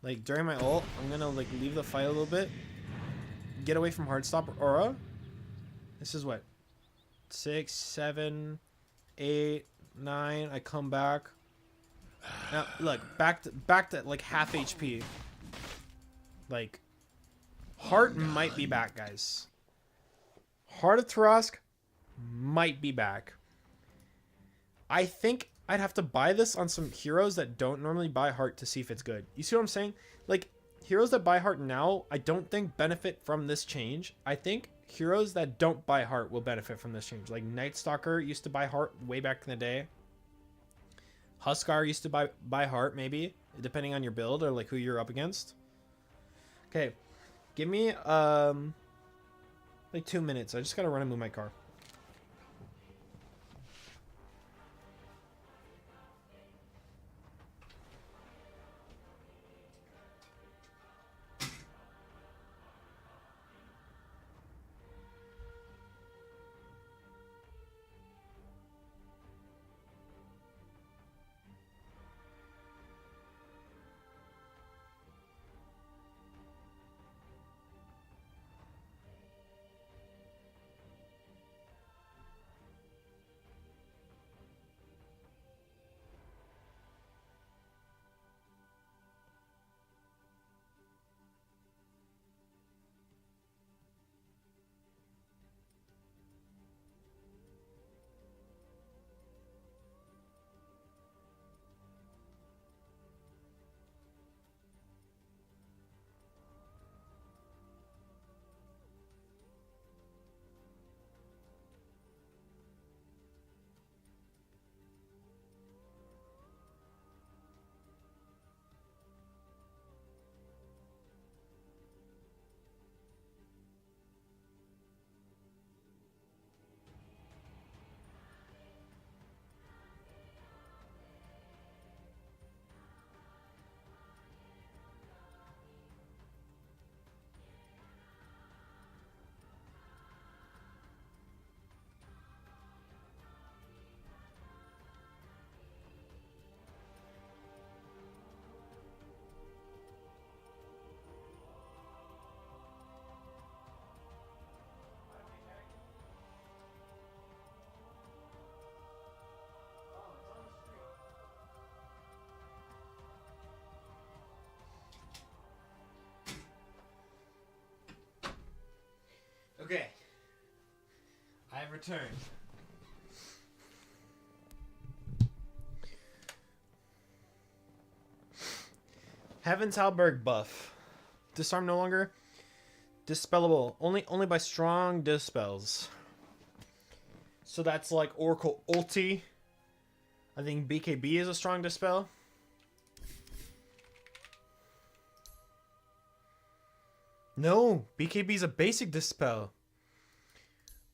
Like, during my ult, I'm going to, like, leave the fight a little bit. Get away from Heartstopper Aura. This is what? 6, 7, 8, 9. I come back. Now, look, back to like, half HP. Like, Heart might be back, guys. Heart of Tarask might be back. I think I'd have to buy this on some heroes that don't normally buy Heart to see if it's good. You see what I'm saying? Like, heroes that buy Heart now, I don't think benefit from this change. I think heroes that don't buy Heart will benefit from this change. Like, Night Stalker used to buy Heart way back in the day. Huskar used to buy Heart, maybe, depending on your build or, like, who you're up against. Okay, give me, like 2 minutes. I just gotta run and move my car. return. Heaven's Halberg buff. Disarm no longer. Dispellable. Only by strong dispels. So that's like Oracle ulti. I think BKB is a strong dispel. No, BKB is a basic dispel.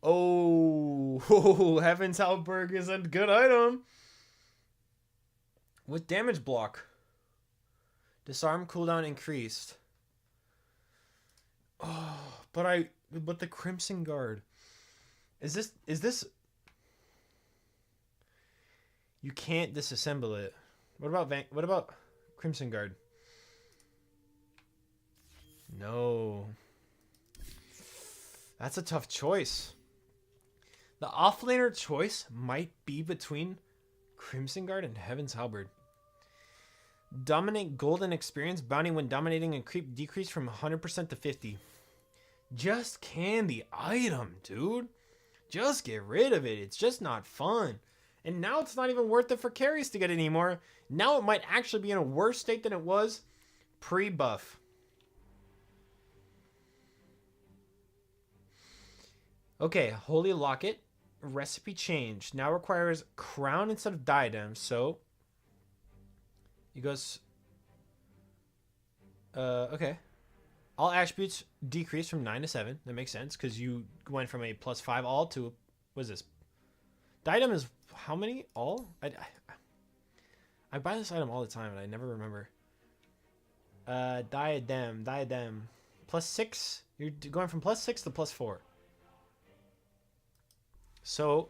Oh, Heaven's Halberg is a good item. With damage block. Disarm cooldown increased. Oh, but the Crimson Guard. Is this you can't disassemble it. What about Crimson Guard? No. That's a tough choice. The offlaner choice might be between Crimson Guard and Heaven's Halberd. Dominate golden experience bounty when dominating and creep decrease from 100% to 50. Just can the item, dude. Just get rid of it. It's just not fun. And now it's not even worth it for carries to get it anymore. Now it might actually be in a worse state than it was pre-buff. Okay, Holy Locket. Recipe change. Now requires crown instead of diadem. So it goes... okay. All attributes decrease from 9 to 7. That makes sense, because you went from a +5 all to... What is this? Diadem is how many? All? I buy this item all the time, and I never remember. Diadem. +6. You're going from +6 to +4. So,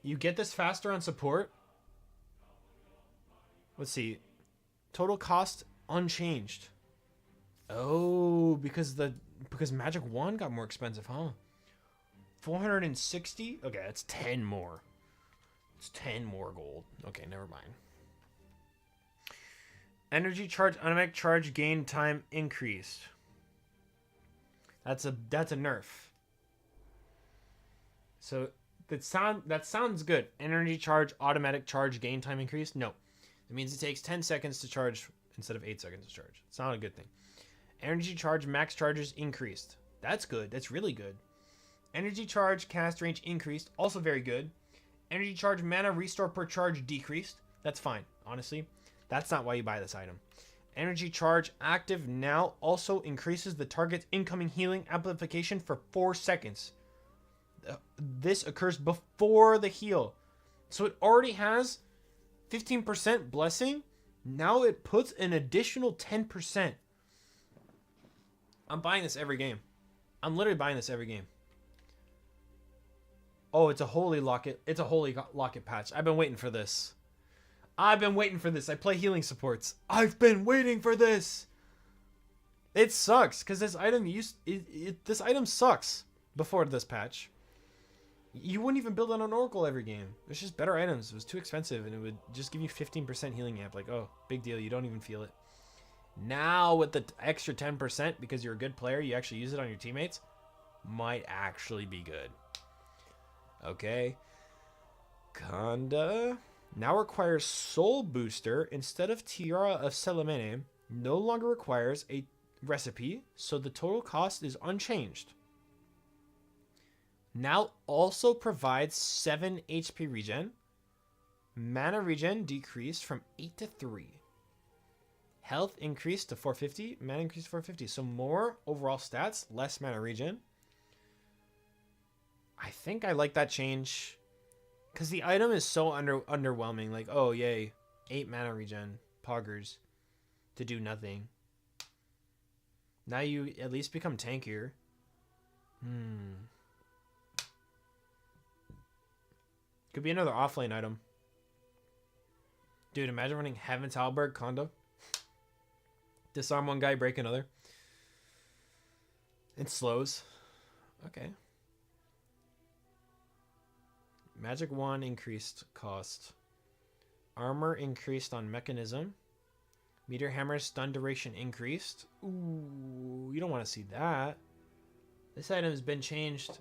you get this faster on support. Let's see. Total cost unchanged. Oh, because Magic Wand got more expensive, huh? 460? Okay, that's 10 more. It's 10 more gold. Okay, never mind. Energy charge, automatic charge gain time increased. That's a nerf. So that sounds good. Energy charge, automatic charge gain time increased? No. It means it takes 10 seconds to charge instead of 8 seconds to charge. It's not a good thing. Energy charge max charges increased. That's good. That's really good. Energy charge cast range increased. Also very good. Energy charge mana restore per charge decreased. That's fine, honestly. That's not why you buy this item. Energy charge active now also increases the target's incoming healing amplification for 4 seconds. This occurs before the heal. So it already has 15% blessing. Now it puts an additional 10%. I'm buying this every game. I'm literally buying this every game. Oh, it's a Holy Locket. It's a Holy Locket patch. I've been waiting for this. I play healing supports. I've been waiting for this. It sucks because this item this item sucks before this patch. You wouldn't even build on an Oracle every game. It's just better items. It was too expensive and it would just give you 15% healing amp. Like, oh, big deal. You don't even feel it. Now with the extra 10% because you're a good player, you actually use it on your teammates, might actually be good. Okay. Kanda now requires Soul Booster instead of Tiara of Selemene. No longer requires a recipe, so the total cost is unchanged. Now also provides 7 HP regen. Mana regen decreased from 8 to 3. Health increased to 450. Mana increased to 450. So more overall stats, less mana regen. I think I like that change. Because the item is so underwhelming. Like, oh, yay. 8 mana regen. Poggers. To do nothing. Now you at least become tankier. Could be another offlane item. Dude, imagine running Heaven's Halberg Kondo. Disarm one guy, break another. It slows. Okay. Magic Wand increased cost. Armor increased on mechanism. Meteor Hammer stun duration increased. Ooh, you don't want to see that. This item has been changed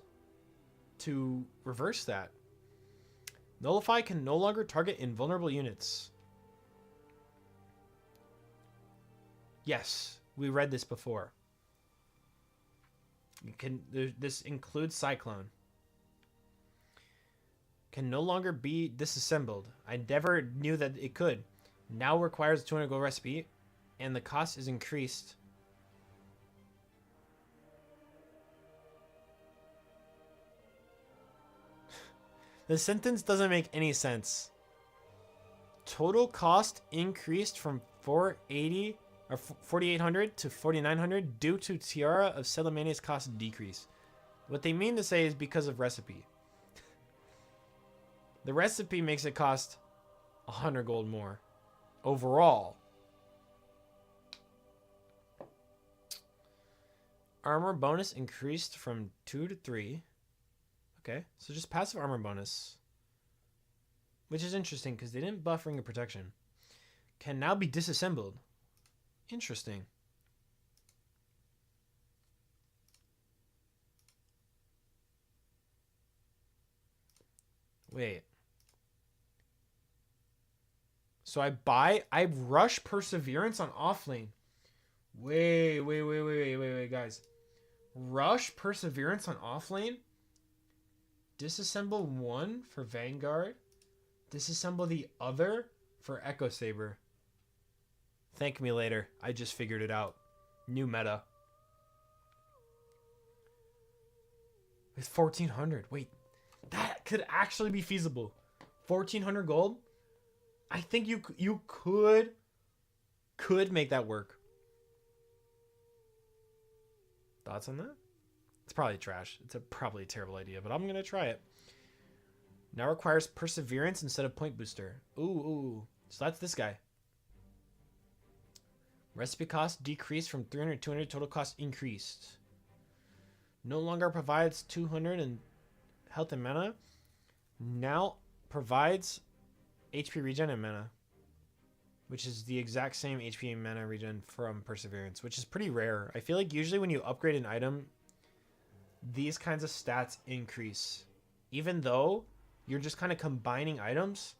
to reverse that. Nullify can no longer target invulnerable units. Yes, we read this before. This includes Cyclone. Can no longer be disassembled. I never knew that it could. Now requires 200 gold recipe, and the cost is increased. The sentence doesn't make any sense. Total cost increased from 480 or 4,800 to 4,900 due to Tiara of Celemania's cost decrease. What they mean to say is because of recipe. The recipe makes it cost 100 gold more overall. Armor bonus increased from 2 to 3. Okay, so just passive armor bonus. Which is interesting because they didn't buff Ring of Protection. Can now be disassembled. Interesting. Wait. So I rush Perseverance on offlane. Wait, guys. Rush Perseverance on offlane? Disassemble one for Vanguard. Disassemble the other for Echo Saber. Thank me later. I just figured it out. New meta. It's 1,400. Wait, that could actually be feasible. 1,400 gold? I think you could make that work. Thoughts on that? It's probably trash. It's probably a terrible idea, but I'm going to try it. Now requires Perseverance instead of Point Booster. Ooh. So that's this guy. Recipe cost decreased from 300 to 200. Total cost increased. No longer provides 200 in health and mana. Now provides HP regen and mana. Which is the exact same HP and mana regen from Perseverance. Which is pretty rare. I feel like usually when you upgrade an item, these kinds of stats increase. Even though you're just kind of combining items,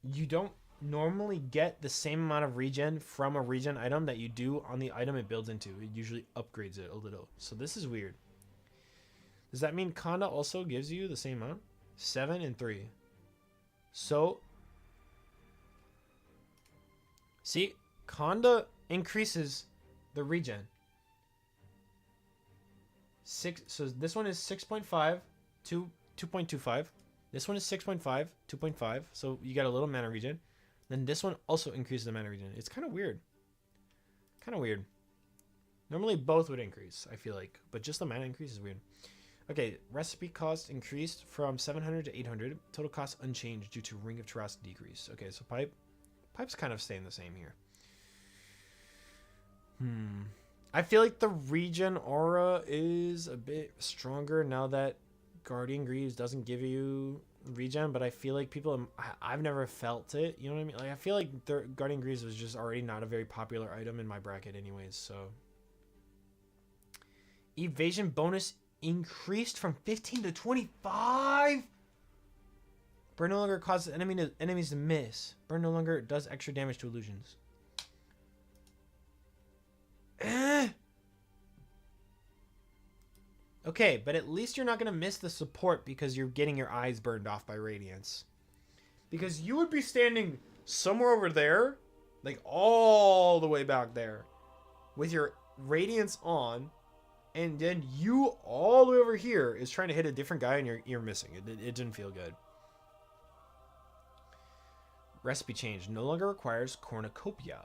you don't normally get the same amount of regen from a regen item that you do on the item it builds into. It usually upgrades it a little. So this is weird. Does that mean Conda also gives you the same amount? 7 and 3. So, see, Conda increases the regen. 6. So this one is 6.5 to 2.25. This one is 6.5, 2.5. So you got a little mana regen. Then this one also increases the mana regen. It's kind of weird. Normally both would increase, I feel like. But just the mana increase is weird. Okay, recipe cost increased from 700 to 800. Total cost unchanged due to Ring of Trust decrease. Okay, so Pipe's kind of staying the same here. I feel like the regen aura is a bit stronger now that Guardian Greaves doesn't give you regen, but I feel like I've never felt it, you know what I mean? Like, I feel like Guardian Greaves was just already not a very popular item in my bracket anyways, so. Evasion bonus increased from 15 to 25? Burn no longer causes enemies to miss. Burn no longer does extra damage to illusions. Okay, but at least you're not going to miss the support because you're getting your eyes burned off by Radiance. Because you would be standing somewhere over there, like all the way back there, with your Radiance on, and then you all the way over here is trying to hit a different guy and you're missing. It didn't feel good. Recipe change. No longer requires Cornucopia.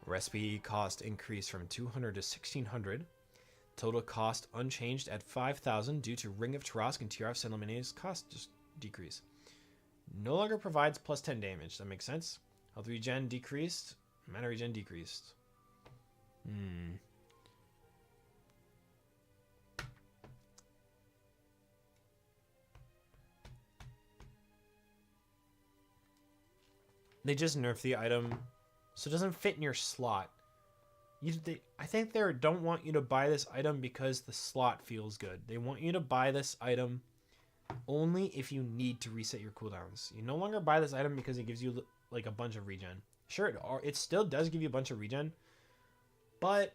Recipe cost increased from 200 to 1,600. Total cost unchanged at 5,000 due to Ring of Tarask and Tiara of Celemania's cost just decrease. No longer provides plus 10 damage. That makes sense. Health regen decreased. Mana regen decreased. They just nerfed the item so it doesn't fit in your slot. I think they don't want you to buy this item because the slot feels good. They want you to buy this item only if you need to reset your cooldowns. You no longer buy this item because it gives you like a bunch of regen. Sure, it still does give you a bunch of regen, but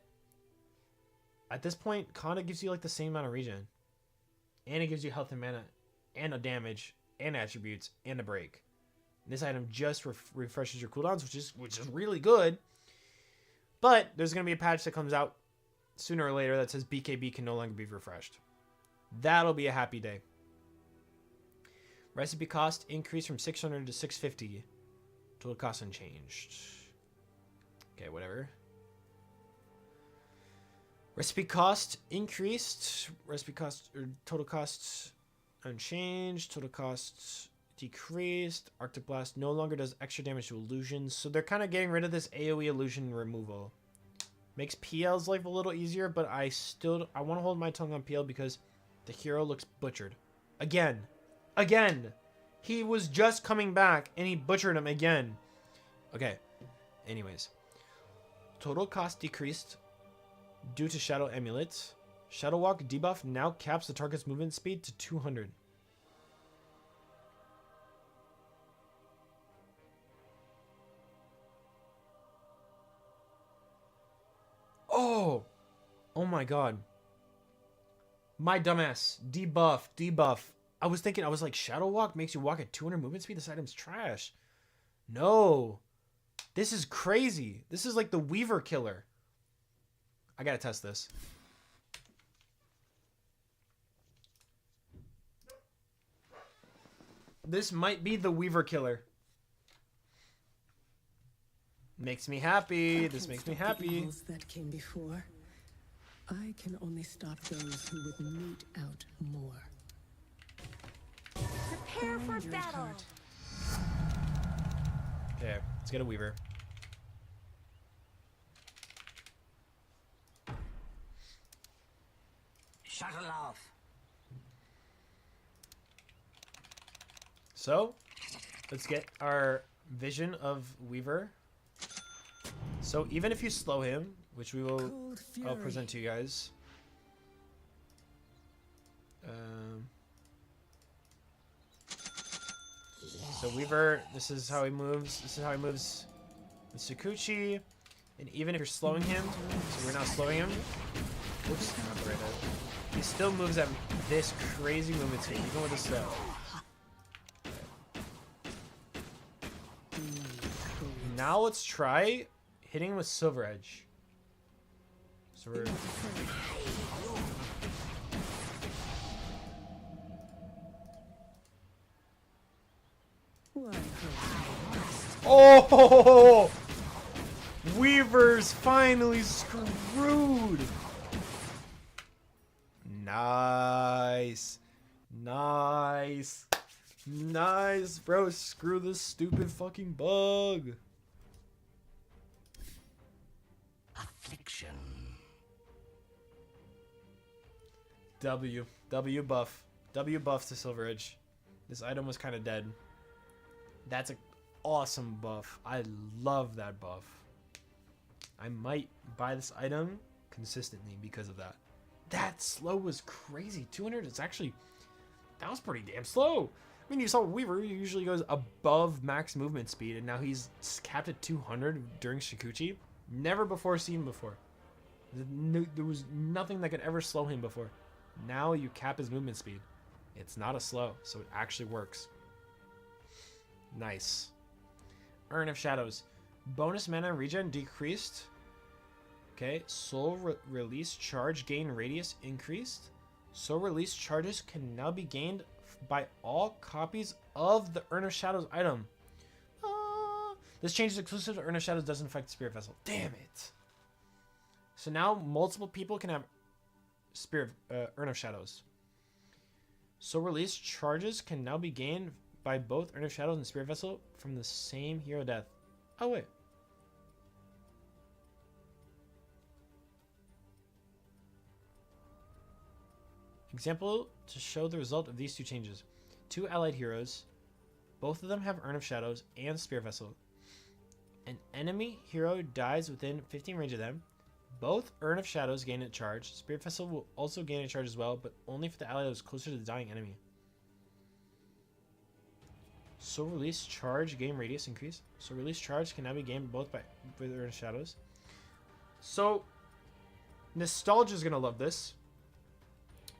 at this point, Conda gives you like the same amount of regen, and it gives you health and mana, and a damage, and attributes, and a break. And this item just refreshes your cooldowns, which is really good. But there's gonna be a patch that comes out sooner or later that says BKB can no longer be refreshed. That'll be a happy day. Recipe cost increased from 600 to 650. Total cost unchanged. Okay, whatever. Recipe cost increased. Recipe cost or total costs unchanged. Total costs decreased. Arctic Blast no longer does extra damage to illusions. So they're kind of getting rid of this AoE illusion removal. Makes PL's life a little easier, but I want to hold my tongue on PL because the hero looks butchered. Again. He was just coming back and he butchered him again. Okay. Anyways. Total cost decreased due to Shadow Amulet. Shadow Walk debuff now caps the target's movement speed to 200. Oh my god. My dumbass. Debuff. I was like, Shadow Walk makes you walk at 200 movement speed? This item's trash. No. This is crazy. This is like the Weaver killer. I gotta test this. This might be the Weaver killer. Makes me happy. This makes me happy. That came before. I can only stop those who would mete out more. Prepare for battle. Okay, let's get a Weaver. Shuttle off. So, let's get our vision of Weaver. So even if you slow him, which I'll present to you guys. So Weaver, this is how he moves. This is how he moves with Sakuchi. And even if you're slowing him, so we're not slowing him. Whoops, not right there. He still moves at this crazy movement speed, even with the slow. Now let's try hitting with Silver Edge. So we're... Oh! Weaver's finally screwed! Nice. Nice. Nice, bro. Screw this stupid fucking bug. Affliction. W buff. W buff to Silver Edge. This item was kind of dead. That's an awesome buff. I love that buff. I might buy this item consistently because of that. That slow was crazy. 200 is actually... That was pretty damn slow. I mean, you saw Weaver, he usually goes above max movement speed, and now he's capped at 200 during Shikuchi. Never before seen before. There was nothing that could ever slow him before. Now you cap his movement speed. It's not a slow, so it actually works. Nice. Urn of Shadows. Bonus mana regen decreased. Okay. Soul release charge gain radius increased. Soul release charges can now be gained by all copies of the Urn of Shadows item. This change is exclusive to Urn of Shadows, doesn't affect the Spirit Vessel. Damn it. So now multiple people can have Urn of Shadows. Soul release charges can now be gained by both Urn of Shadows and Spirit Vessel from the same hero death. Oh, wait. Example to show the result of these two changes. Two allied heroes. Both of them have Urn of Shadows and Spirit Vessel. An enemy hero dies within 15 range of them. Both Urn of Shadows gain a charge. Spirit Vessel will also gain a charge as well, but only if the ally is closer to the dying enemy. So release charge, game radius increase. So release charge can now be gained both with Urn of Shadows. So Nostalgia is gonna love this,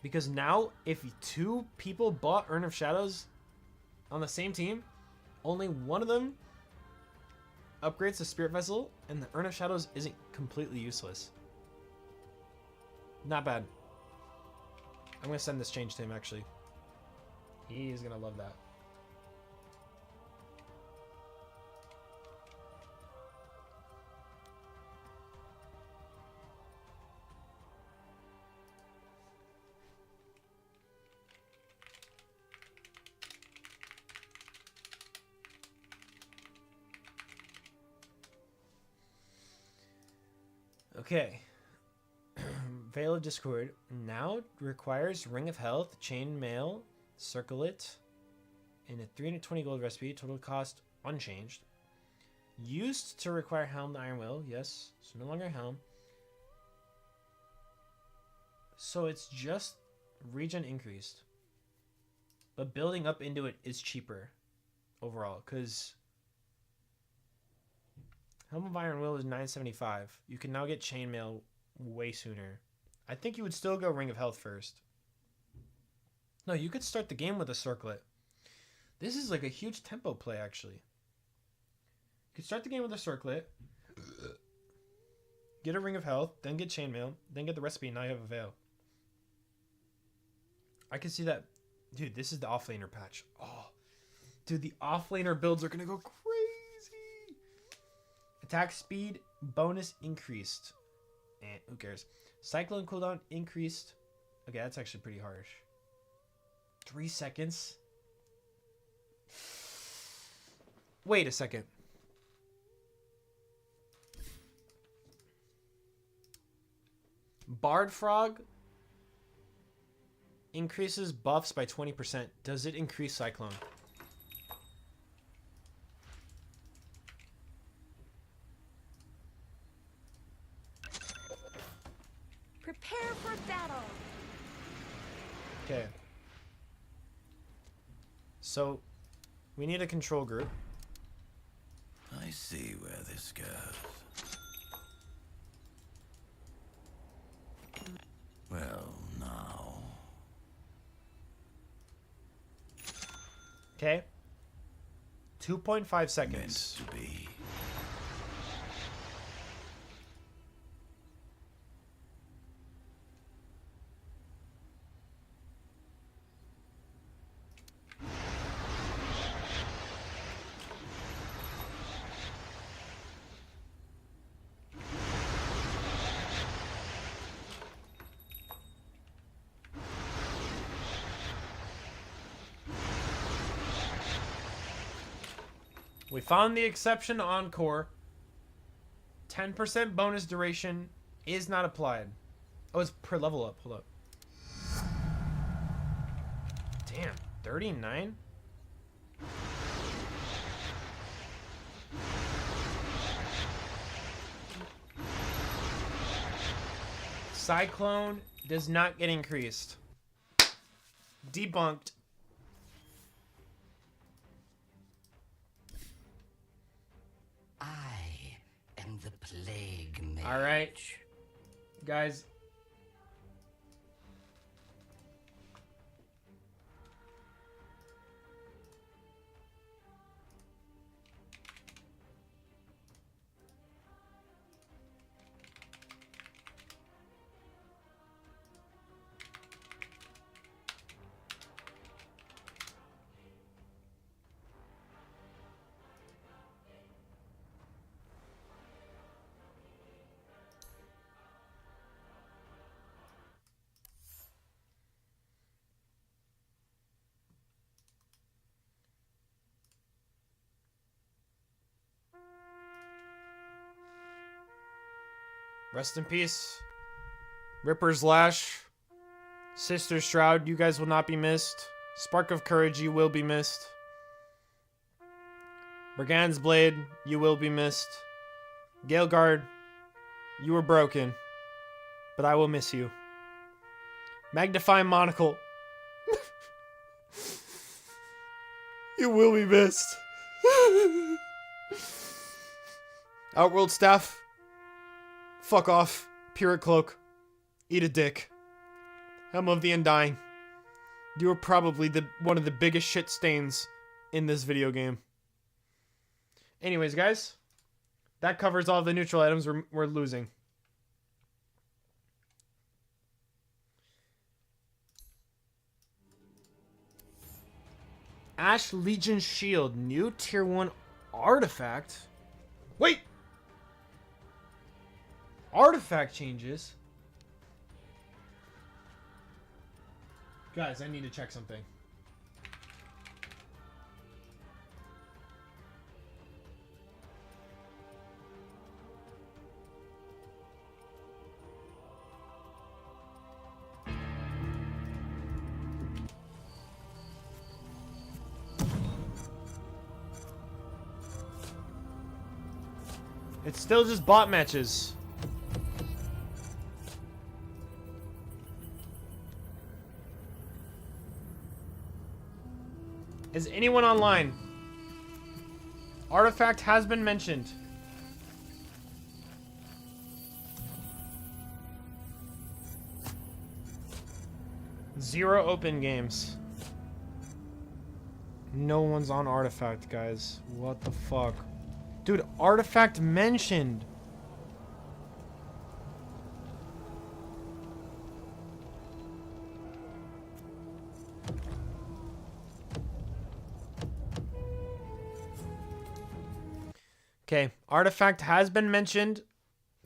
because now if 2 people bought Urn of Shadows on the same team, only one of them upgrades the Spirit Vessel, and the Urn of Shadows isn't completely useless. Not bad. I'm gonna send this change to him actually. He's gonna love that. Okay. Veil of Discord now requires Ring of Health, Chain Mail, Circlet, and a 320 gold recipe. Total cost unchanged. Used to require Helm the Iron Will. Yes. So no longer Helm. So it's just regen increased. But building up into it is cheaper overall, because Helm of Iron Will is 975. You can now get Chainmail way sooner. I think you would still go Ring of Health first. No, you could start the game with a Circlet. This is like a huge tempo play, actually. You could start the game with a Circlet, get a Ring of Health, then get Chainmail, then get the recipe, and now you have a Veil. I can see that. Dude, this is the offlaner patch. Oh, dude, the offlaner builds are going to go crazy. Attack speed bonus increased. And who cares? Cyclone cooldown increased. Okay, that's actually pretty harsh. 3 seconds. Wait a second. Bard Frog increases buffs by 20%. Does it increase Cyclone? Prepare for battle. Okay. So, we need a control group. I see where this goes. Well, now. Okay. 2.5 seconds. Meant to be. We found the exception Encore. 10% bonus duration is not applied. Oh, it's per level up. Hold up. Damn, 39? Cyclone does not get increased. Debunked. I am the plague mage. All right, guys. Rest in peace. Ripper's Lash. Sister Shroud, you guys will not be missed. Spark of Courage, you will be missed. Brigand's Blade, you will be missed. Galeguard, you were broken. but I will miss you. Magnifying monocle. You will be missed. Outworld staff. Fuck off. Pirate cloak. Eat a dick. Helm of the Undying. You are probably one of the biggest shit stains in this video game. Anyways, guys, that covers all the neutral items we're losing. Ash Legion Shield, new tier 1 artifact. Wait! Artifact changes? Guys, I need to check something. It's still just bot matches. Is anyone online? Artifact has been mentioned. Zero open games. No one's on Artifact, guys. What the fuck? Dude, Artifact mentioned. Okay, Artifact has been mentioned.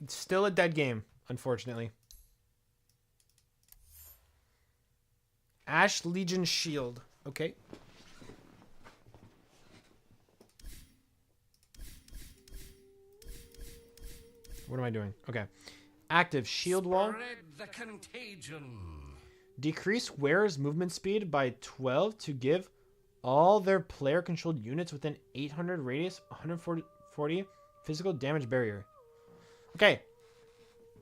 It's still a dead game, unfortunately. Ash Legion Shield. Okay. What am I doing? Okay. Active shield wall. Spread the contagion. Decrease wearer's movement speed by 12 to give all their player controlled units within 800 radius 140 physical damage barrier. Okay.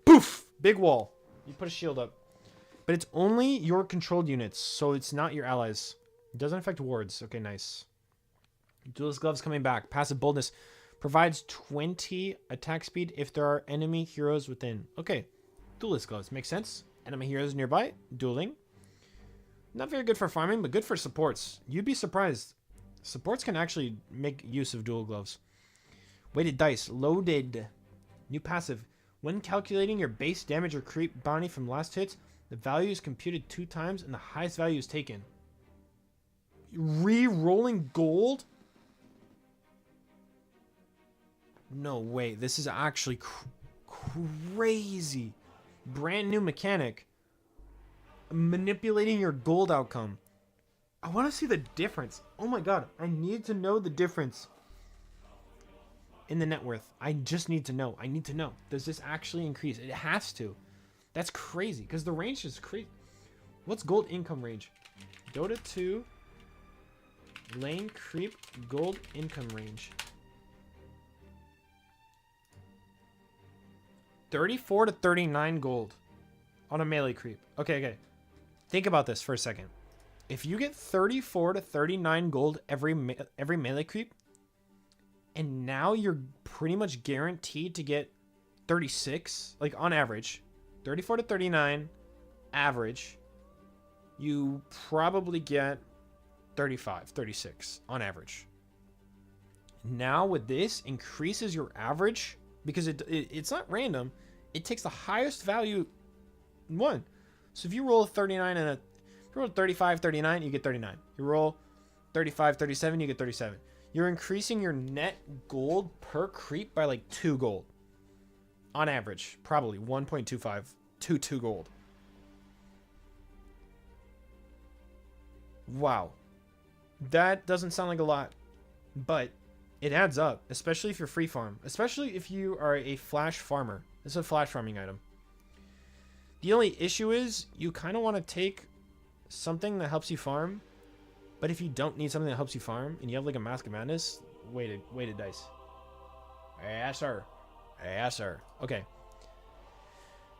Poof! Big wall. You put a shield up. But it's only your controlled units, so it's not your allies. It doesn't affect wards. Okay, nice. Duelist Gloves coming back. Passive Boldness. Provides 20 attack speed if there are enemy heroes within. Okay. Duelist Gloves. Makes sense. Enemy heroes nearby. Dueling. Not very good for farming, but good for supports. You'd be surprised. Supports can actually make use of dual gloves. Weighted dice. Loaded. New passive. When calculating your base damage or creep bounty from last hits, the value is computed 2 times and the highest value is taken. Re-rolling gold? No way. This is actually crazy. Brand new mechanic. Manipulating your gold outcome. I want to see the difference. Oh my god. I need to know the difference in the net worth. I just need to know. I need to know. Does this actually increase? It has to. That's crazy because the range is crazy. What's gold income range? Dota 2 lane creep gold income range. 34 to 39 gold on a melee creep. Okay. Think about this for a second. If you get 34 to 39 gold every melee creep, and now you're pretty much guaranteed to get 36, like on average, 34 to 39 average, you probably get 35, 36 on average. Now with this, increases your average because it's not random. It takes the highest value one. So if you roll a 39 and if you roll 35, 39, you get 39. You roll 35, 37, you get 37. You're increasing your net gold per creep by like 2 gold. On average, probably 1.25 to 2 gold. Wow. That doesn't sound like a lot, but it adds up, especially if you're free farm, especially if you are a flash farmer. This is a flash farming item. The only issue is you kind of want to take something that helps you farm, but if you don't need something that helps you farm and you have like a Mask of Madness, weighted dice. Yes, sir. Yes, sir. Okay.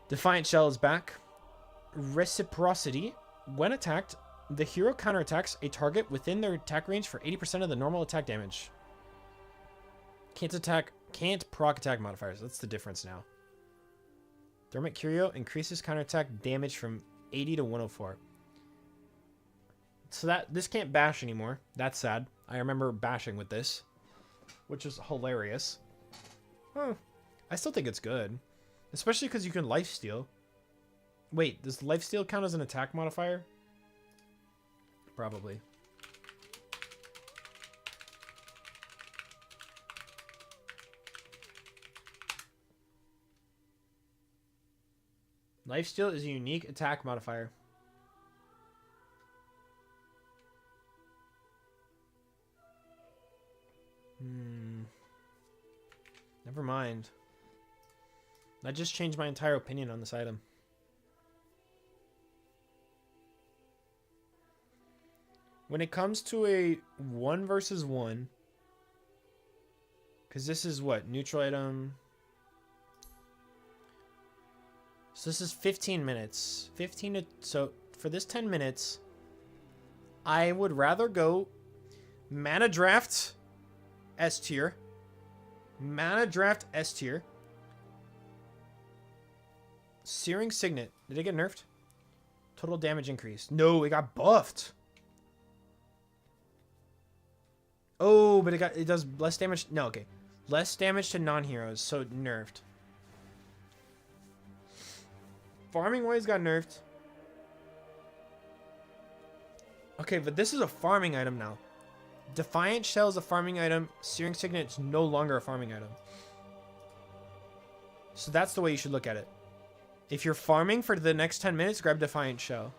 Defiant Shell is back. Reciprocity. When attacked, the hero counterattacks a target within their attack range for 80% of the normal attack damage. Can't proc attack modifiers. That's the difference now. Dormant Curio increases counterattack damage from 80 to 104. So this can't bash anymore. That's sad. I remember bashing with this, which is hilarious. Huh. I still think it's good, especially because you can lifesteal. Wait, does lifesteal count as an attack modifier? Probably. Lifesteal is a unique attack modifier. Never mind. I just changed my entire opinion on this item. When it comes to a 1 versus 1, because this is what? Neutral item. So this is 15 minutes. So for this 10 minutes, I would rather go Mana Draft S tier. Mana Draft S tier. Searing Signet. Did it get nerfed? Total damage increase. No, it got buffed. Oh, but it does less damage. No, okay. Less damage to non-heroes, so nerfed. Farming wise got nerfed. Okay, but this is a farming item now. Defiant Shell is a farming item. Searing Signet is no longer a farming item. So that's the way you should look at it. If you're farming for the next 10 minutes, grab Defiant Shell.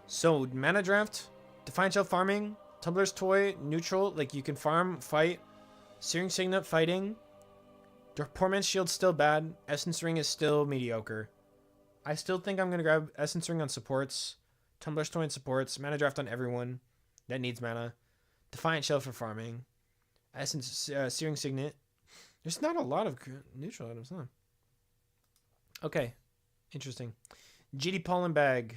So, Mana Draft, Defiant Shell farming, Tumbler's Toy, neutral, like you can farm, fight. Searing Signet, fighting. Poor Man's Shield's still bad. Essence Ring is still mediocre. I still think I'm going to grab Essence Ring on supports. Tumbler's Toy on supports. Mana Draft on everyone that needs mana. Defiant Shell for farming. Essence, Searing Signet. There's not a lot of neutral items, huh? Okay. Interesting. GD Pollen Bag.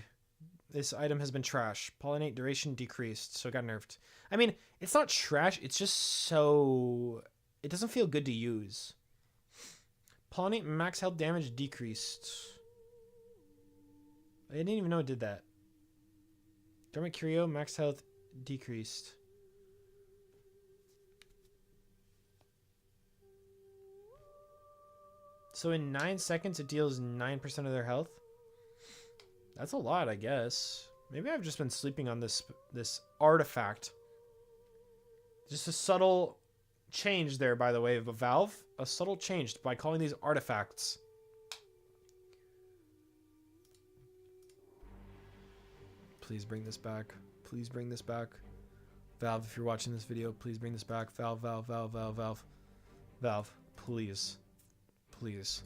This item has been trash. Pollinate duration decreased, so it got nerfed. I mean, it's not trash. It's just so... It doesn't feel good to use. Pollinate max health damage decreased. I didn't even know it did that. Dormant Curio, max health decreased. So in 9 seconds, it deals 9% of their health. That's a lot, I guess. Maybe I've just been sleeping on this artifact. Just a subtle change there, by the way, of a Valve. A subtle change by calling these artifacts. Please bring this back. Please bring this back. Valve, if you're watching this video, please bring this back. Valve, Valve, Valve, Valve, Valve. Valve, please. Please.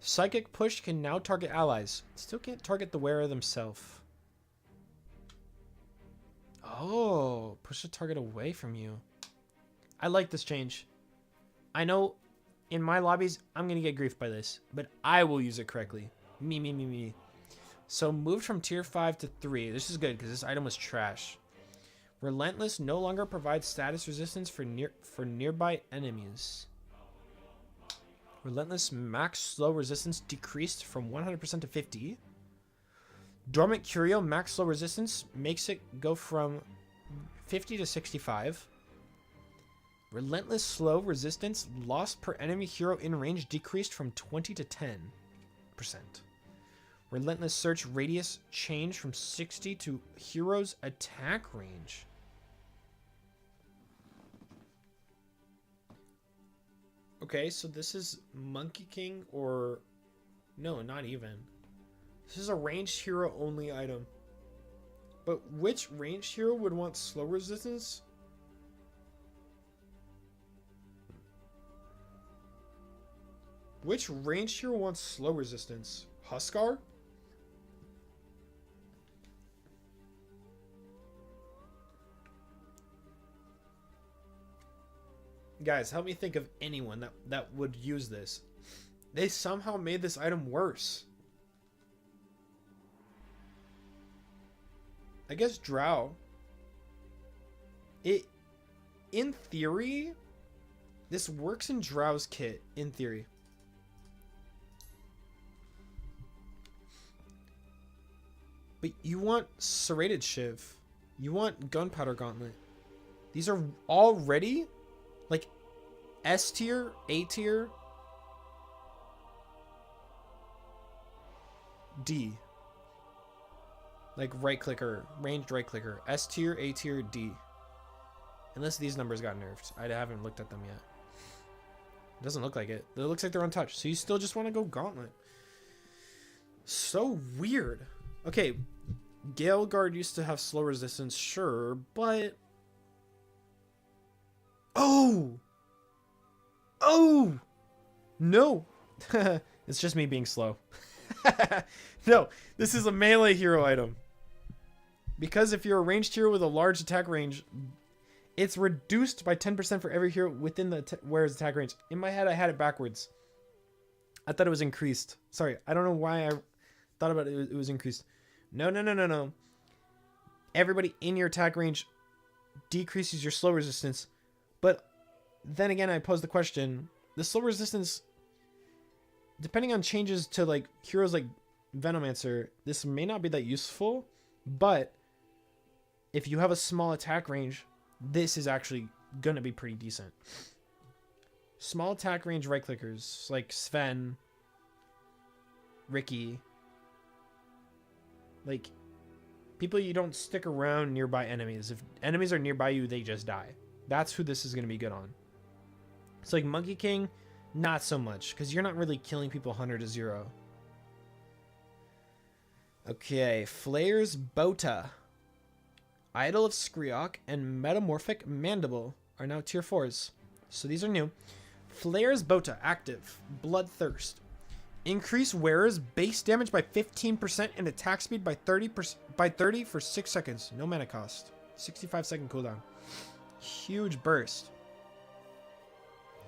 Psychic Push can now target allies. Still can't target the wearer themselves. Oh, push the target away from you. I like this change. I know in my lobbies, I'm going to get grief by this, but I will use it correctly. Me. So moved from tier 5 to 3. This is good because this item was trash. Relentless no longer provides status resistance for nearby enemies. Relentless max slow resistance decreased from 100% to 50. Dormant Curio max slow resistance makes it go from 50 to 65. Relentless slow resistance lost per enemy hero in range decreased from 20 to 10%. Relentless search radius changed from 60 to hero's attack range. Okay, so this is Monkey King or... No, not even. This is a ranged hero only item. But which ranged hero would want slow resistance? Which ranged hero wants slow resistance? Huskar? Guys, help me think of anyone that would use this. They somehow made this item worse. I guess Drow. In theory, this works in Drow's kit, in theory. But you want Serrated Shiv. You want Gunpowder Gauntlet. These are already like S tier, A tier, D. Like right clicker, ranged right clicker. S tier, A tier, D. Unless these numbers got nerfed. I haven't looked at them yet. It doesn't look like it. It looks like they're untouched. So you still just want to go Gauntlet. So weird. Okay, Gale Guard used to have slow resistance, sure, but... Oh! Oh! No! It's just me being slow. No, this is a melee hero item. Because if you're a ranged hero with a large attack range, it's reduced by 10% for every hero within the wearer's attack range. In my head, I had it backwards. I thought it was increased. Sorry, I don't know why I thought about it. It was increased. No. Everybody in your attack range decreases your slow resistance. But then again, I pose the question, the slow resistance, depending on changes to like heroes like Venomancer, this may not be that useful, but if you have a small attack range, this is actually going to be pretty decent. Small attack range right clickers like Sven, Ricky, like people you don't stick around nearby enemies. If enemies are nearby you, they just die. That's who this is going to be good on. It's like Monkey King, not so much, because you're not really killing people 100 to 0. Okay, Flair's Bota, Idol of Skriok, and Metamorphic Mandible are now tier 4s. So these are new. Flair's Bota, active, Bloodthirst. Increase wearer's base damage by 15% and attack speed by 30 for 6 seconds. No mana cost. 65-second cooldown. Huge burst.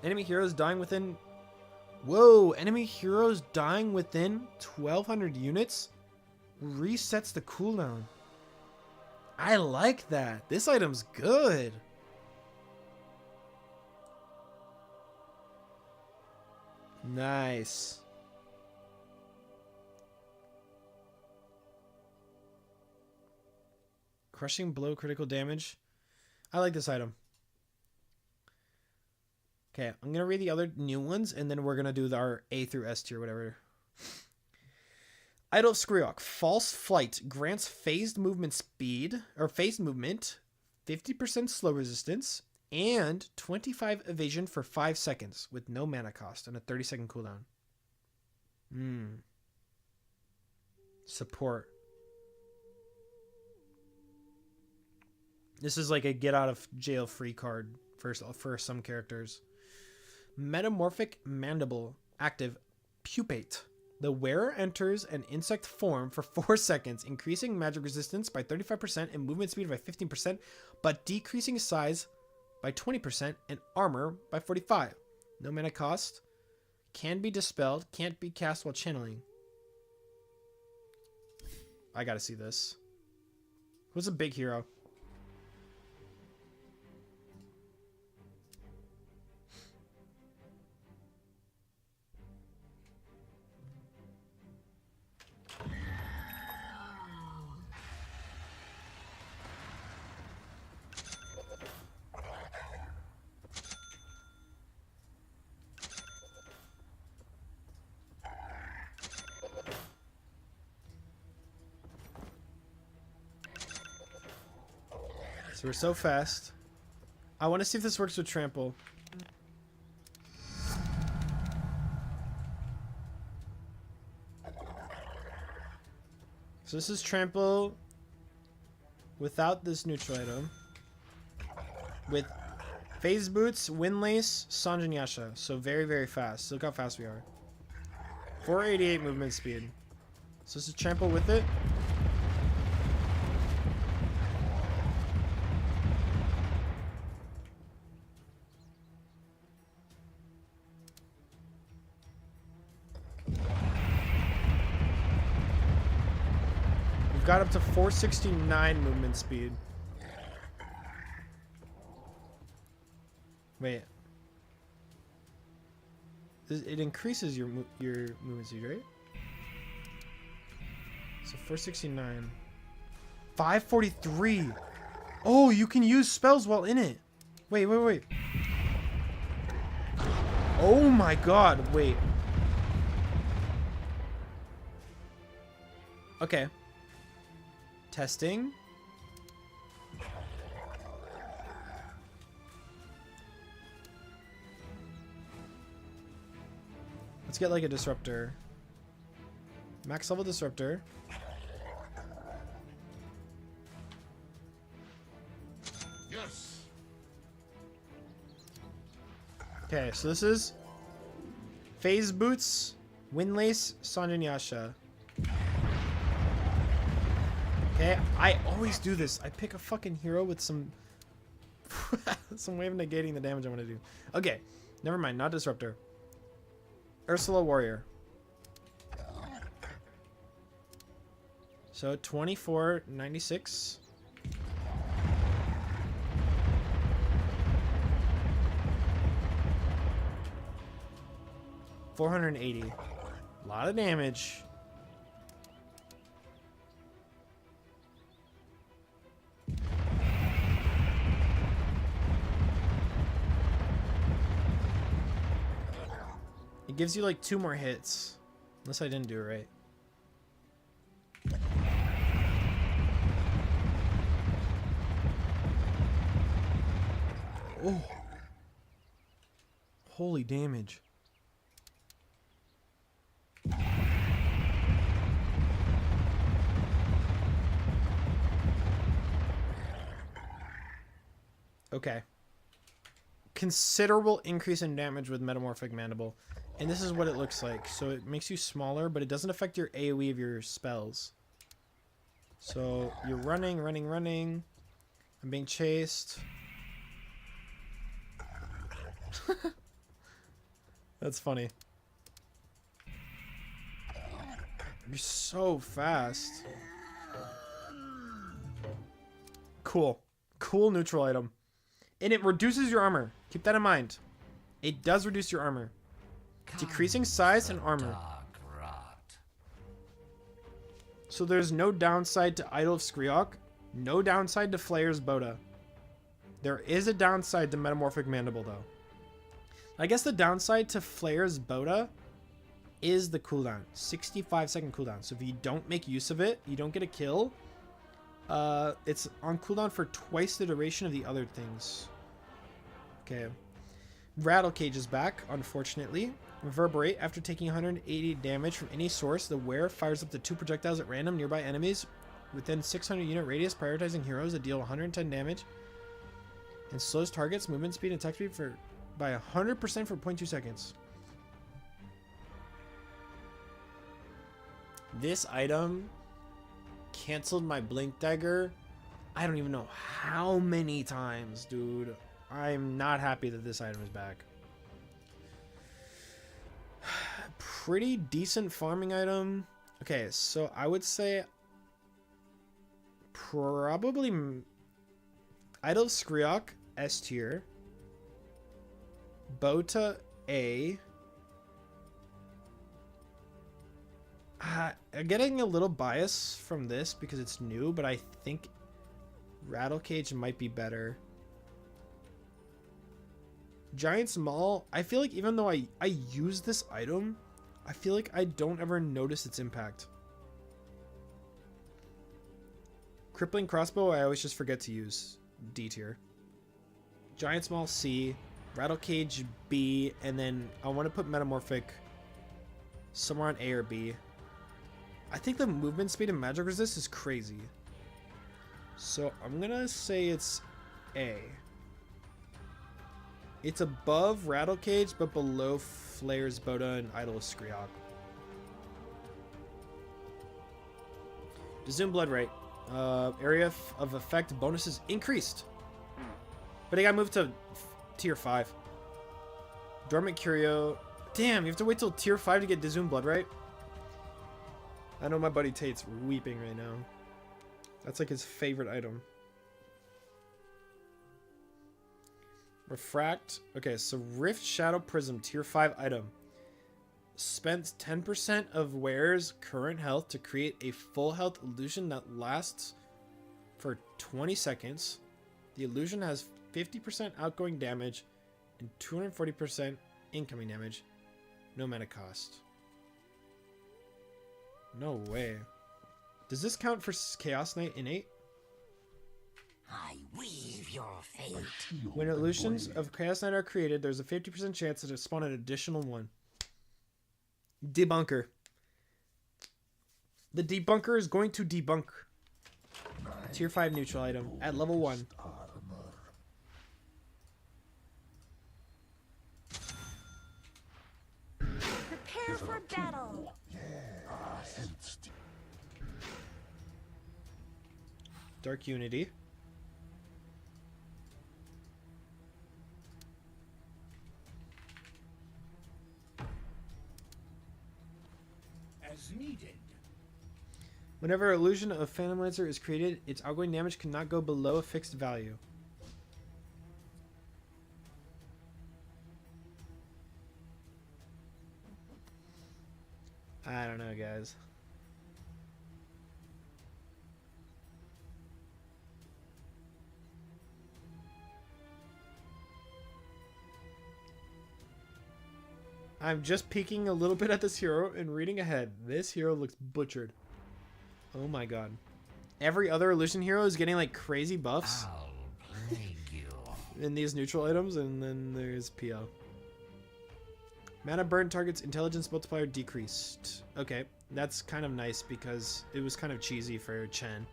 Enemy heroes dying within... Whoa! Enemy heroes dying within 1,200 units resets the cooldown. I like that. This item's good. Nice. Crushing blow, critical damage. I like this item. Okay, I'm going to read the other new ones, and then we're going to do our A through S tier, whatever. Idol of Skriok. False Flight grants phased movement speed, or phased movement, 50% slow resistance, and 25 evasion for 5 seconds with no mana cost and a 30-second cooldown. Support. This is like a get out of jail free card for some characters. Metamorphic Mandible, active, Pupate. The wearer enters an insect form for 4 seconds, increasing magic resistance by 35% and movement speed by 15%, but decreasing size by 20% and armor by 45%. No mana cost. Can be dispelled. Can't be cast while channeling. I gotta see this. Who's a big hero? So we're so fast. I want to see if this works with Trample. So this is Trample without this neutral item. With Phase Boots, Windlace, Sanjin Yasha. So very, very fast. Look how fast we are. 488 movement speed. So this is Trample with it. we've got up to 469 movement speed. Wait. It increases your movement speed, right? So 469. 543. Oh, you can use spells while in it. Wait, wait, wait. Oh my god, wait. Okay. Testing. Let's get like a disruptor. Max level disruptor. Yes. Okay, so this is Phase Boots, Windlace, Sanjanyasha. Okay, I always do this. I pick a fucking hero with some some way of negating the damage I want to do. Okay, never mind, not disruptor. Ursula Warrior. So 2496. $480. A lot of damage. It gives you like 2 more hits. Unless I didn't do it right. Oh. Holy damage. Okay. Considerable increase in damage with Metamorphic Mandible. And this is what it looks like. So it makes you smaller, but it doesn't affect your AoE of your spells. So you're running, running, running. I'm being chased. That's funny. You're so fast. Cool. Cool neutral item. And it reduces your armor. Keep that in mind. It does reduce your armor. Decreasing size and armor. So there's no downside to Idol of Skriok. No downside to Flayer's Boda. There is a downside to Metamorphic Mandible though. I guess the downside to Flayer's Boda is the cooldown. 65-second cooldown. So if you don't make use of it, you don't get a kill. It's on cooldown for twice the duration of the other things. Okay. Rattle Cage is back, unfortunately. Reverberate. After taking 180 damage from any source, the wearer fires up to 2 projectiles at random nearby enemies within 600 unit radius, prioritizing heroes that deal 110 damage. And slows targets, movement speed, and attack speed by 100% for 0.2 seconds. This item canceled my Blink Dagger. I don't even know how many times, dude. I'm not happy that this item is back. Pretty decent farming item. Okay, so I would say probably Idol of Skriok S tier, Bota A. I'm getting a little bias from this because it's new, but I think Rattle Cage might be better. Giant's Maul, I feel like even though I use this item, I feel like I don't ever notice its impact. Crippling Crossbow, I always just forget to use. D tier. Giant's Maul C, Rattle Cage B, and then I want to put Metamorphic somewhere on A or B. I think the movement speed and magic resist is crazy. So I'm gonna say it's A. It's above Rattle Cage, but below Flayer's Boda and Idol of Skriok. Zoom Blood Rate. Area of effect bonuses increased. But it got moved to tier 5. Dormant Curio. Damn, you have to wait till tier 5 to get Zoom Blood Rate? I know my buddy Tate's weeping right now. That's like his favorite item. Refract. Okay, so Rift Shadow Prism, tier 5 item. Spends 10% of wearer's current health to create a full health illusion that lasts for 20 seconds. The illusion has 50% outgoing damage and 240% incoming damage. No mana cost. No way. Does this count for Chaos Knight innate? I weave your fate. When illusions of Chaos Knight are created, there's a 50% chance that it spawn an additional one. Debunker. The debunker is going to debunk. Tier 5 neutral item at level 1. Prepare for battle. Dark Unity. As needed. Whenever illusion of Phantom Lancer is created, its outgoing damage cannot go below a fixed value. I don't know, guys. I'm just peeking a little bit at this hero and reading ahead. This hero looks butchered. Oh my god. Every other illusion hero is getting like crazy buffs I'll plague you. in these neutral items, and then there's PL. Mana burn target's intelligence multiplier decreased. Okay, that's kind of nice because it was kind of cheesy for Chen.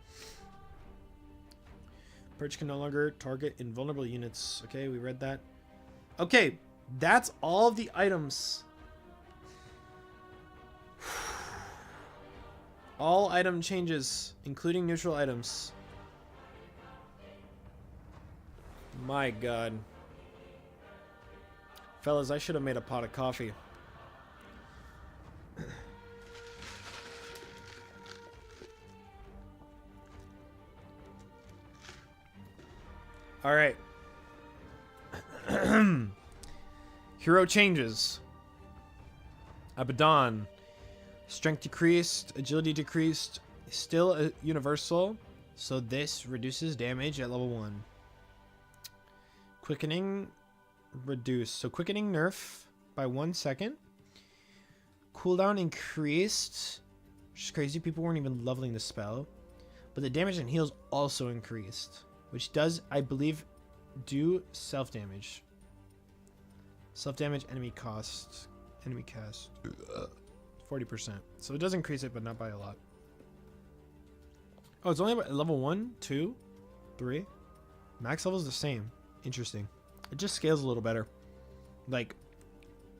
Purge can no longer target invulnerable units. Okay, we read that. Okay, that's all of the items. All item changes, including neutral items. My god. Fellas, I should have made a pot of coffee. All right. Hero changes. Abaddon. Strength decreased, agility decreased, still a universal, so this reduces damage at level 1. Quickening reduced, so quickening nerf by 1 second. Cooldown increased, which is crazy, people weren't even leveling the spell. But the damage and heals also increased, which does, I believe, do self-damage. Self-damage, enemy cost, enemy cast. 40%. So it does increase it, but not by a lot. Oh, it's only about level 1, 2, 3. Max level is the same. Interesting. It just scales a little better. Like,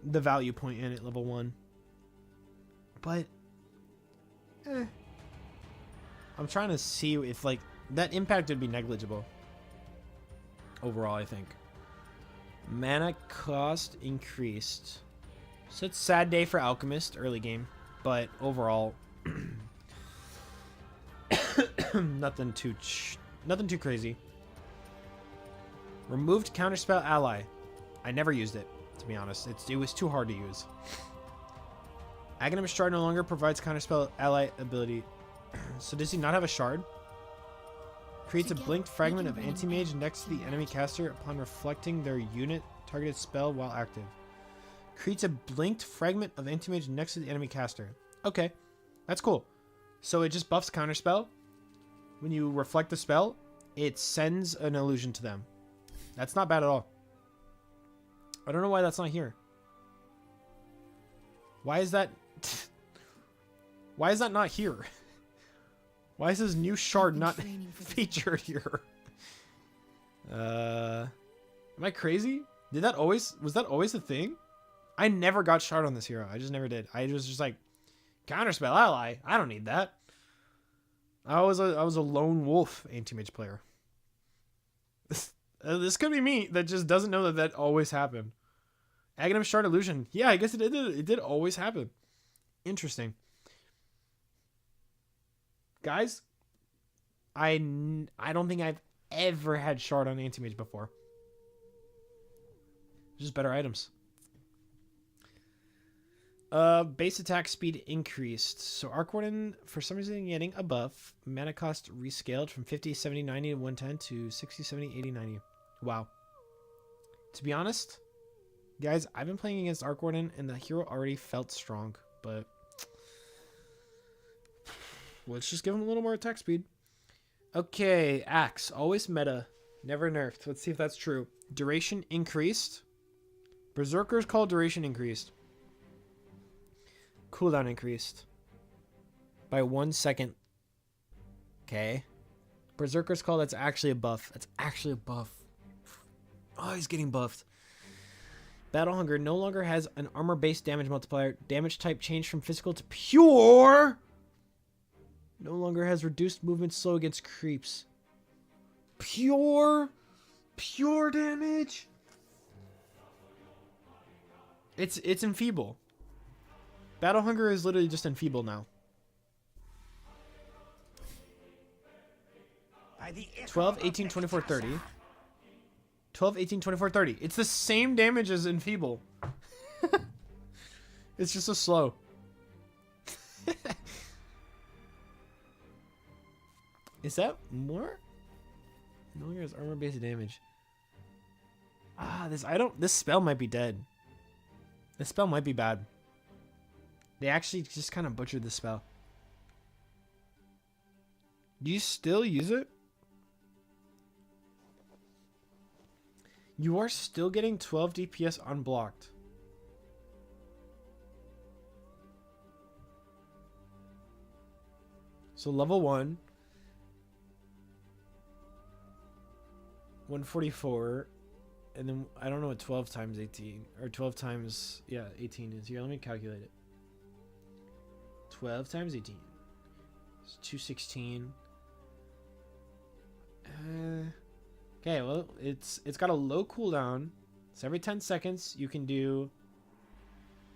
the value point in at level 1. But, I'm trying to see if, like, that impact would be negligible. Overall, I think. Mana cost increased. So it's a sad day for Alchemist early game, but overall, nothing too crazy. Removed counterspell ally. I never used it, to be honest. It was too hard to use. Aghanim Shard no longer provides counterspell ally ability. So does he not have a shard? Creates a blinked fragment of anti-mage next to the enemy caster upon reflecting their unit targeted spell while active. Creates a blinked fragment of anti-mage next to the enemy caster. Okay, that's cool. So it just buffs counterspell. When you reflect the spell, it sends an illusion to them. That's not bad at all. I don't know why that's not here. Why is that? Why is that not here? Why is his new shard not featured here? Am I crazy? Was that always a thing? I never got shard on this hero. I just never did. I was just like, counterspell ally. I don't need that. I was a lone wolf anti-mage player. This could be me that just doesn't know that always happened. Aghanim Shard illusion. Yeah, I guess it did always happen. Interesting. Guys, I don't think I've ever had shard on anti-mage before. Just better items. Base attack speed increased. So Arc Warden, for some reason, getting a buff. Mana cost rescaled from 50, 70, 90 to 110 to 60, 70, 80, 90. Wow. To be honest, guys, I've been playing against Arc Warden, and the hero already felt strong. But let's just give him a little more attack speed. Okay, Axe. Always meta. Never nerfed. Let's see if that's true. Duration increased. Berserker's Call duration increased. Cooldown increased by 1 second. Okay. Berserker's Call, that's actually a buff. That's actually a buff. Oh, he's getting buffed. Battle Hunger no longer has an armor-based damage multiplier. Damage type changed from physical to pure. No longer has reduced movement slow against creeps. Pure damage. It's enfeeble. Battle Hunger is literally just enfeeble now. 12, 18, 24, 30. 12, 18, 24, 30. It's the same damage as enfeeble. It's just so slow. Is that more? No longer has armor-based damage. Ah, this spell might be dead. This spell might be bad. They actually just kind of butchered the spell. Do you still use it? You are still getting 12 DPS unblocked. So level 1. 144. And then I don't know what 12 times 18 or 12 times 18 is. Here, let me calculate it. 12 times 18. It's 216. Okay, well, it's got a low cooldown. So every 10 seconds you can do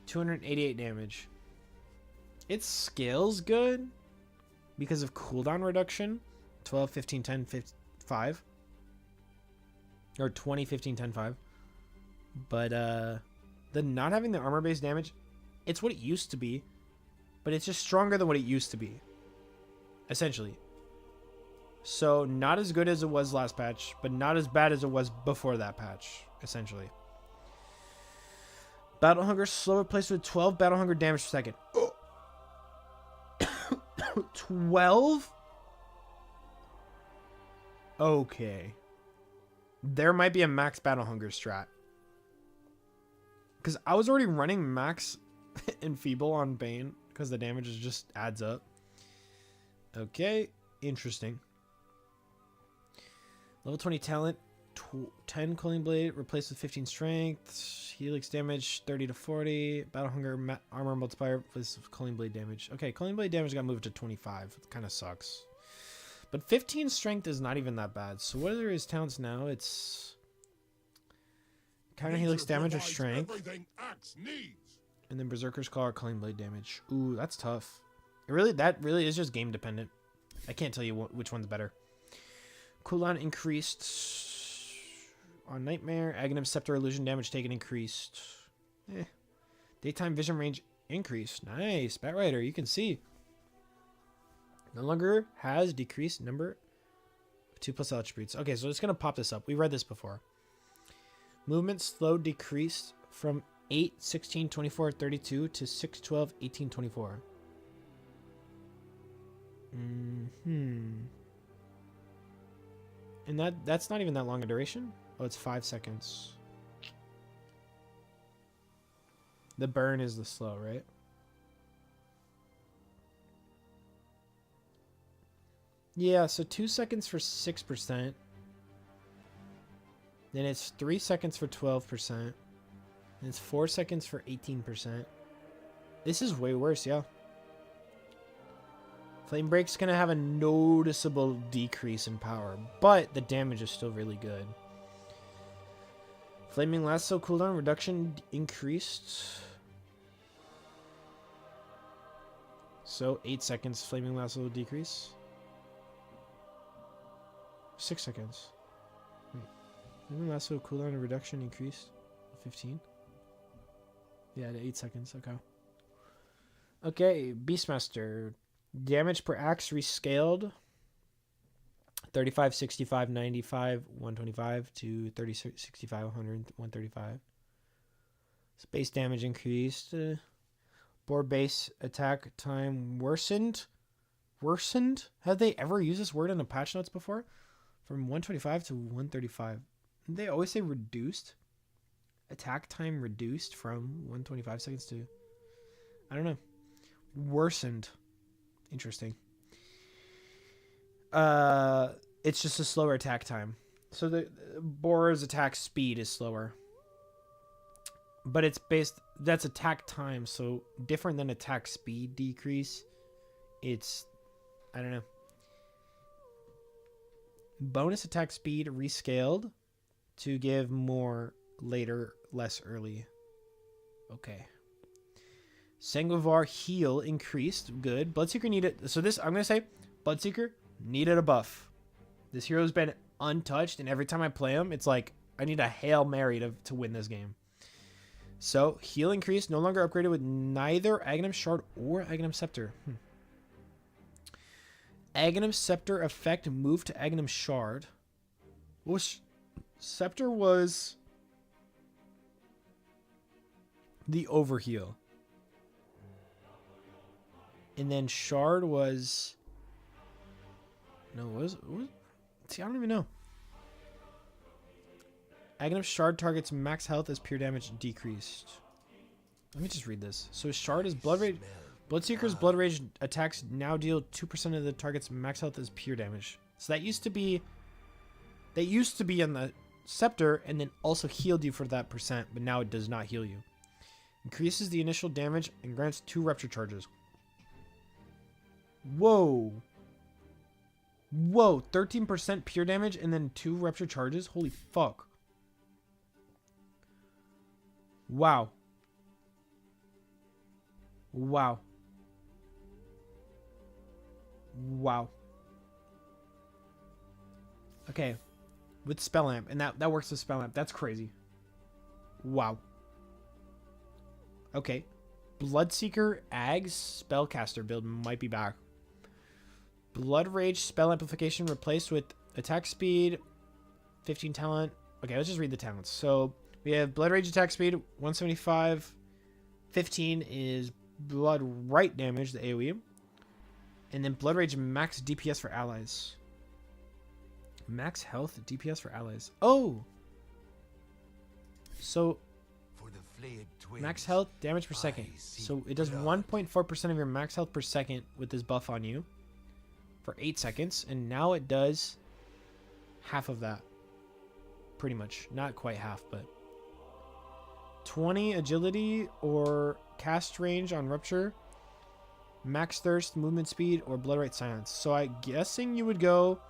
288 damage. It scales good because of cooldown reduction. 12, 15, 10, 5. Or 20, 15, 10, 5. But the not having the armor-based damage, it's what it used to be. But it's just stronger than what it used to be. Essentially. So not as good as it was last patch, but not as bad as it was before that patch. Essentially. Battle Hunger slow replaced with 12 Battle Hunger damage per second. 12? Okay. There might be a max Battle Hunger strat. Because I was already running max Enfeeble on Bane. Because the damage just adds up. Okay. Interesting. Level 20 talent. 10 Cooling Blade. Replaced with 15 strength. Helix damage 30 to 40. Battle Hunger armor multiplier. Replaced with Cooling Blade damage. Okay. Cooling Blade damage got moved to 25. It kind of sucks. But 15 strength is not even that bad. So what are his talents now? It's counter helix damage or strength. And then Berserker's Call or Cooling Blade damage. Ooh, that's tough. That really is just game dependent. I can't tell you which one's better. Cooldown increased on Nightmare. Aghanim Scepter illusion damage taken increased. Daytime vision range increased. Nice. Batrider, you can see. No longer has decreased number of 2+ attributes. Okay, so it's going to pop this up. We read this before. Movement slow decreased from 8, 16, 24, 32 to 6, 12, 18, 24. And that's not even that long a duration. Oh, it's 5 seconds. The burn is the slow, right? Yeah, so 2 seconds for 6%. Then it's 3 seconds for 12%. And it's 4 seconds for 18%. This is way worse, yeah. Flame Break's going to have a noticeable decrease in power, but the damage is still really good. Flaming Lasso cooldown reduction increased. So 8 seconds Flaming Lasso decrease. 6 seconds. Wait. Didn't lasso cooldown reduction increased? 15? Yeah, to 8 seconds. Okay. Okay, Beastmaster. Damage per axe rescaled. 35, 65, 95, 125 to 30, 65, 100, 135. So base damage increased. Board base attack time worsened. Worsened? Have they ever used this word in the patch notes before? From 125 to 135. Didn't they always say reduced? Attack time reduced from 125 seconds to... I don't know. Worsened. Interesting. It's just a slower attack time. So the Boar's attack speed is slower. But it's based... That's attack time, so different than attack speed decrease. It's... I don't know. Bonus attack speed rescaled to give more later, less early. Okay. Sanguivar heal increased. Good. Bloodseeker needed... So this, I'm going to say, Bloodseeker needed a buff. This hero's been untouched, and every time I play him, it's like, I need a Hail Mary to win this game. So, heal increased, no longer upgraded with neither Aghanim Shard or Aghanim Scepter. Aghanim Scepter effect moved to Aghanim Shard. Scepter was the overheal. And then Shard was... No, what was it? See, I don't even know. Aghanim Shard targets max health as pure damage decreased. Let me just read this. So Shard is Blood Rage. Bloodseeker's Blood Rage attacks now deal 2% of the target's max health as pure damage. So that used to be... That used to be on the Scepter and then also healed you for that percent, but now it does not heal you. Increases the initial damage and grants 2 Rupture charges. Whoa. Whoa, 13% pure damage and then 2 Rupture charges? Holy fuck. Wow. Wow. Wow. Okay. With Spell Amp. And that works with Spell Amp. That's crazy. Wow. Okay. Bloodseeker Ag's Spellcaster build might be back. Blood Rage Spell Amplification replaced with Attack Speed, 15 talent. Okay, let's just read the talents. So we have Blood Rage attack speed, 175. 15 is Blood Right damage, the AoE. And then Blood Rage max DPS for allies. Max health DPS for allies. Oh! So, max health damage per second. So it does 1.4% of your max health per second with this buff on you. For 8 seconds. And now it does half of that. Pretty much. Not quite half, but... 20 agility or cast range on Rupture. Max thirst, movement speed, or Blood Right silence. So I'm guessing you would go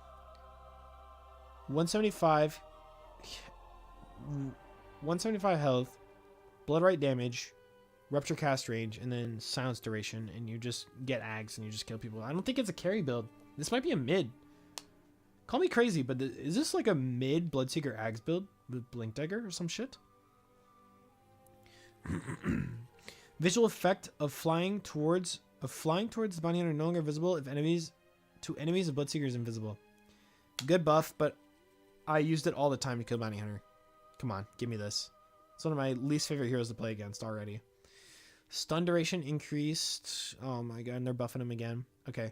175 health, Blood Right damage, Rupture cast range, and then silence duration, and you just get Ags and you just kill people. I don't think it's a carry build. This might be a mid. Call me crazy, but is this like a mid Bloodseeker Ags build with Blink Dagger or some shit? Visual effect of flying towards the bounty hunter no longer visible if enemies of Bloodseeker is invisible. Good buff, but I used it all the time to kill bounty hunter. Come on, give me this. It's one of my least favorite heroes to play against already. Stun duration increased. Oh my god, and they're buffing him again. Okay.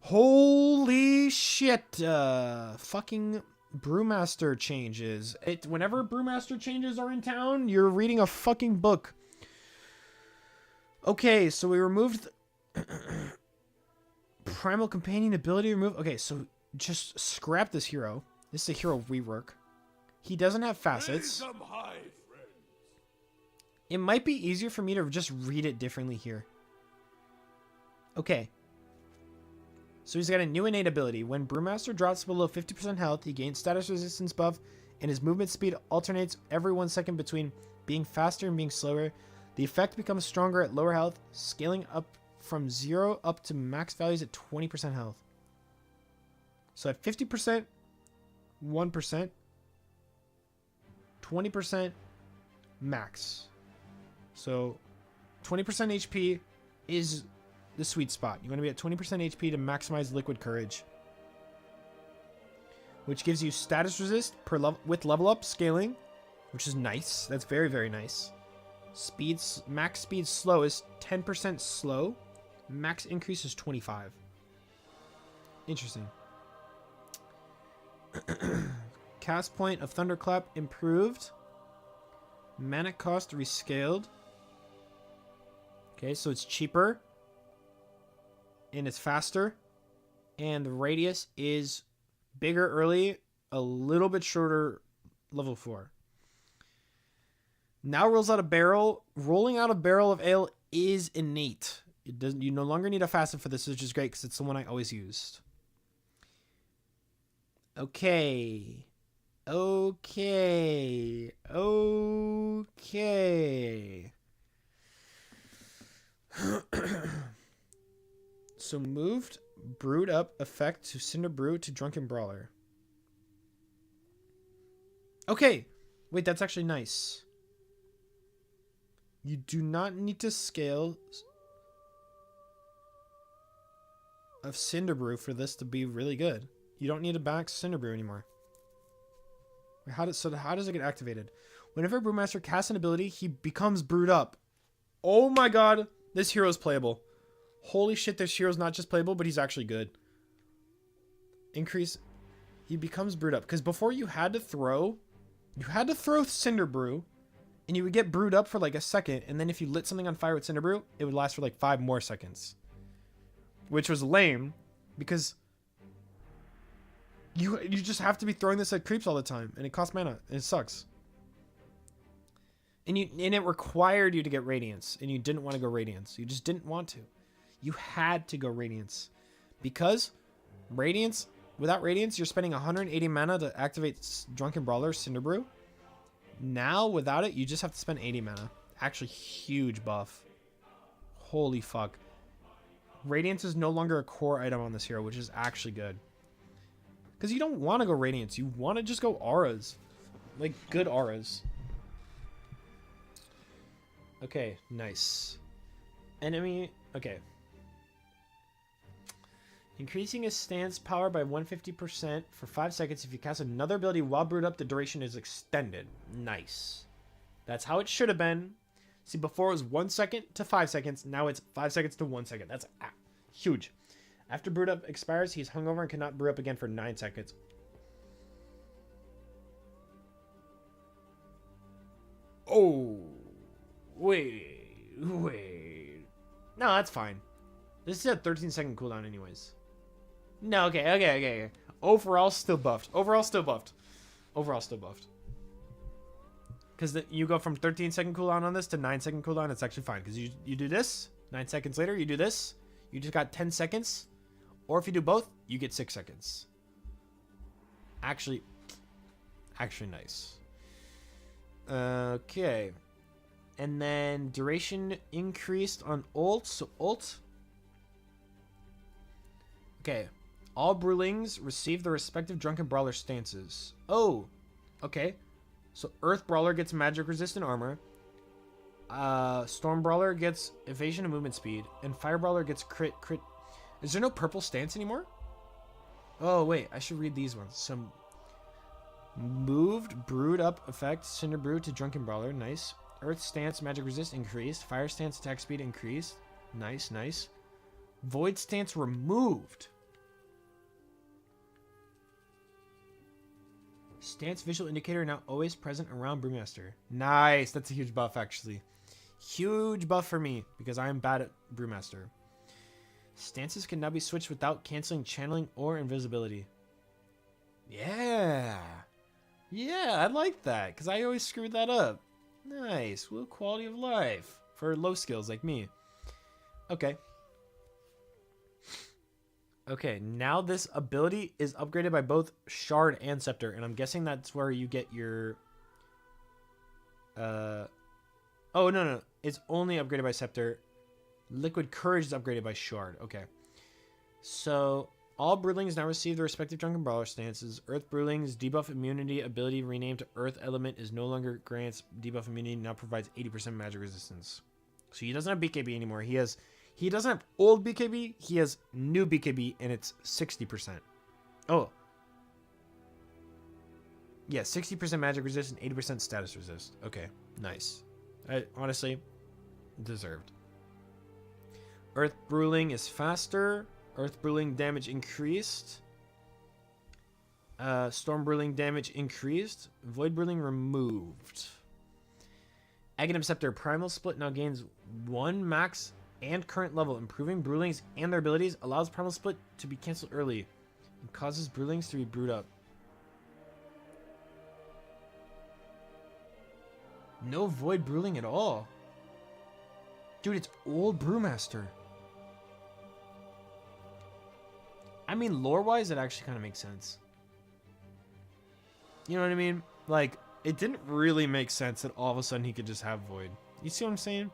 Holy shit. Fucking Brewmaster changes. Whenever Brewmaster changes are in town, you're reading a fucking book. Okay, so we removed Primal Companion ability removed. Okay, so just scrap this hero. This is a hero rework. He doesn't have facets. It might be easier for me to just read it differently here. Okay. So he's got a new innate ability. When Brewmaster drops below 50% health, he gains status resistance buff, and his movement speed alternates every 1 second between being faster and being slower. The effect becomes stronger at lower health, scaling up from 0 up to max values at 20% health. So at 50%, 1%, 20% max. So 20% HP is the sweet spot. You want to be at 20% HP to maximize liquid courage, which gives you status resist per with level up scaling, which is nice. That's very, very nice. Speeds, max speed slow is 10% slow. Max increase is 25. Interesting. Cast point of Thunderclap improved. Mana cost rescaled. Okay, so it's cheaper. And it's faster. And the radius is bigger early, a little bit shorter level 4. Now rolls out a barrel. Rolling out a barrel of ale is innate. It doesn't. You no longer need a facet for this, which is great because it's the one I always used. Okay. Okay. Okay. So moved, brewed up effect to Cinder Brew to Drunken Brawler. Okay. Wait, that's actually nice. You do not need to scale of Cinder Brew for this to be really good. You don't need to max Cinder Brew anymore. Wait, how does it get activated? Whenever Brewmaster casts an ability, he becomes brewed up. Oh my god, this hero is playable. Holy shit, this hero's not just playable, but he's actually good. Increase. He becomes brewed up. Because before you had to throw Cinder Brew, and you would get brewed up for like a second, and then if you lit something on fire with Cinder Brew, it would last for like 5 more seconds. Which was lame, because you just have to be throwing this at creeps all the time, and it costs mana, and it sucks. And it required you to get Radiance, and you didn't want to go Radiance. You just didn't want to. You had to go Radiance. Because Radiance, without Radiance, you're spending 180 mana to activate Drunken Brawler Cinder Brew. Now, without it, you just have to spend 80 mana. Actually, huge buff. Holy fuck. Radiance is no longer a core item on this hero, which is actually good. Because you don't want to go Radiance. You want to just go auras. Like, good auras. Okay, nice. Enemy... Okay. Increasing his stance power by 150% for 5 seconds. If you cast another ability while brewed up, the duration is extended. Nice. That's how it should have been. See, before it was 1 second to 5 seconds. Now it's 5 seconds to 1 second. That's huge. After brewed up expires, he's hungover and cannot brew up again for 9 seconds. Oh. Wait. No, that's fine. This is a 13-second cooldown anyways. No, okay. Overall, still buffed. Because you go from 13-second cooldown on this to 9-second cooldown. It's actually fine. Because you do this, 9 seconds later, you do this. You just got 10 seconds. Or if you do both, you get 6 seconds. Actually nice. Okay. And then duration increased on ult. So ult. Okay. All Brewlings receive the respective Drunken Brawler stances. Oh. Okay. So Earth Brawler gets magic resistant armor. Storm Brawler gets evasion and movement speed. And Fire Brawler gets crit. Is there no purple stance anymore? Oh, wait. I should read these ones. Some moved, brewed up effect. Cinder Brew to Drunken Brawler. Nice. Earth stance magic resist increased. Fire stance attack speed increased. Nice. Void stance removed. Stance visual indicator now always present around Brewmaster. Nice. That's a huge buff, actually. Huge buff for me, because I am bad at Brewmaster. Stances can now be switched without canceling channeling or invisibility. Yeah, I like that, because I always screwed that up. Nice. Low quality of life for low skills like me. Okay. Okay, now this ability is upgraded by both Shard and Scepter, and I'm guessing that's where you get your... Oh, no. It's only upgraded by Scepter. Liquid Courage is upgraded by Shard. Okay. So, All Brewlings now receive their respective Drunken Brawler stances. Earth Brewlings debuff immunity ability renamed to Earth Element is no longer grants debuff immunity, now provides 80% magic resistance. So he doesn't have BKB anymore. He doesn't have old BKB, he has new BKB, and it's 60%. Oh. Yeah, 60% magic resist and 80% status resist. Okay, nice. Honestly, deserved. Earth Brewling is faster. Earth Brewling damage increased. Storm Brewling damage increased. Void Brewling removed. Aghanim Scepter Primal Split now gains 1 max and current level, improving Brewlings and their abilities, allows Primal Split to be cancelled early, and causes Brewlings to be brewed up. No Void Brewling at all. Dude, it's old Brewmaster. I mean, lore-wise, it actually kind of makes sense. You know what I mean? Like, it didn't really make sense that all of a sudden he could just have Void. You see what I'm saying?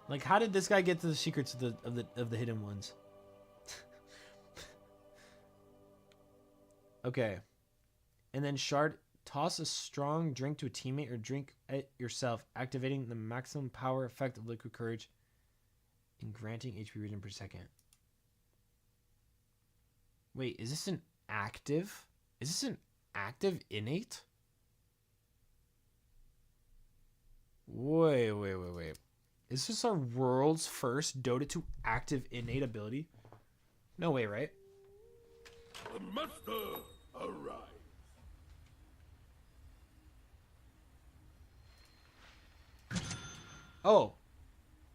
Like, how did this guy get to the secrets of the hidden ones? Okay. And then Shard, toss a strong drink to a teammate or drink it yourself, activating the maximum power effect of Liquid Courage and granting HP regen per second. Wait, is this an active? Is this an active innate? Wait. Is this our world's first Dota 2 active innate ability? No way, right? The master arrives. Oh.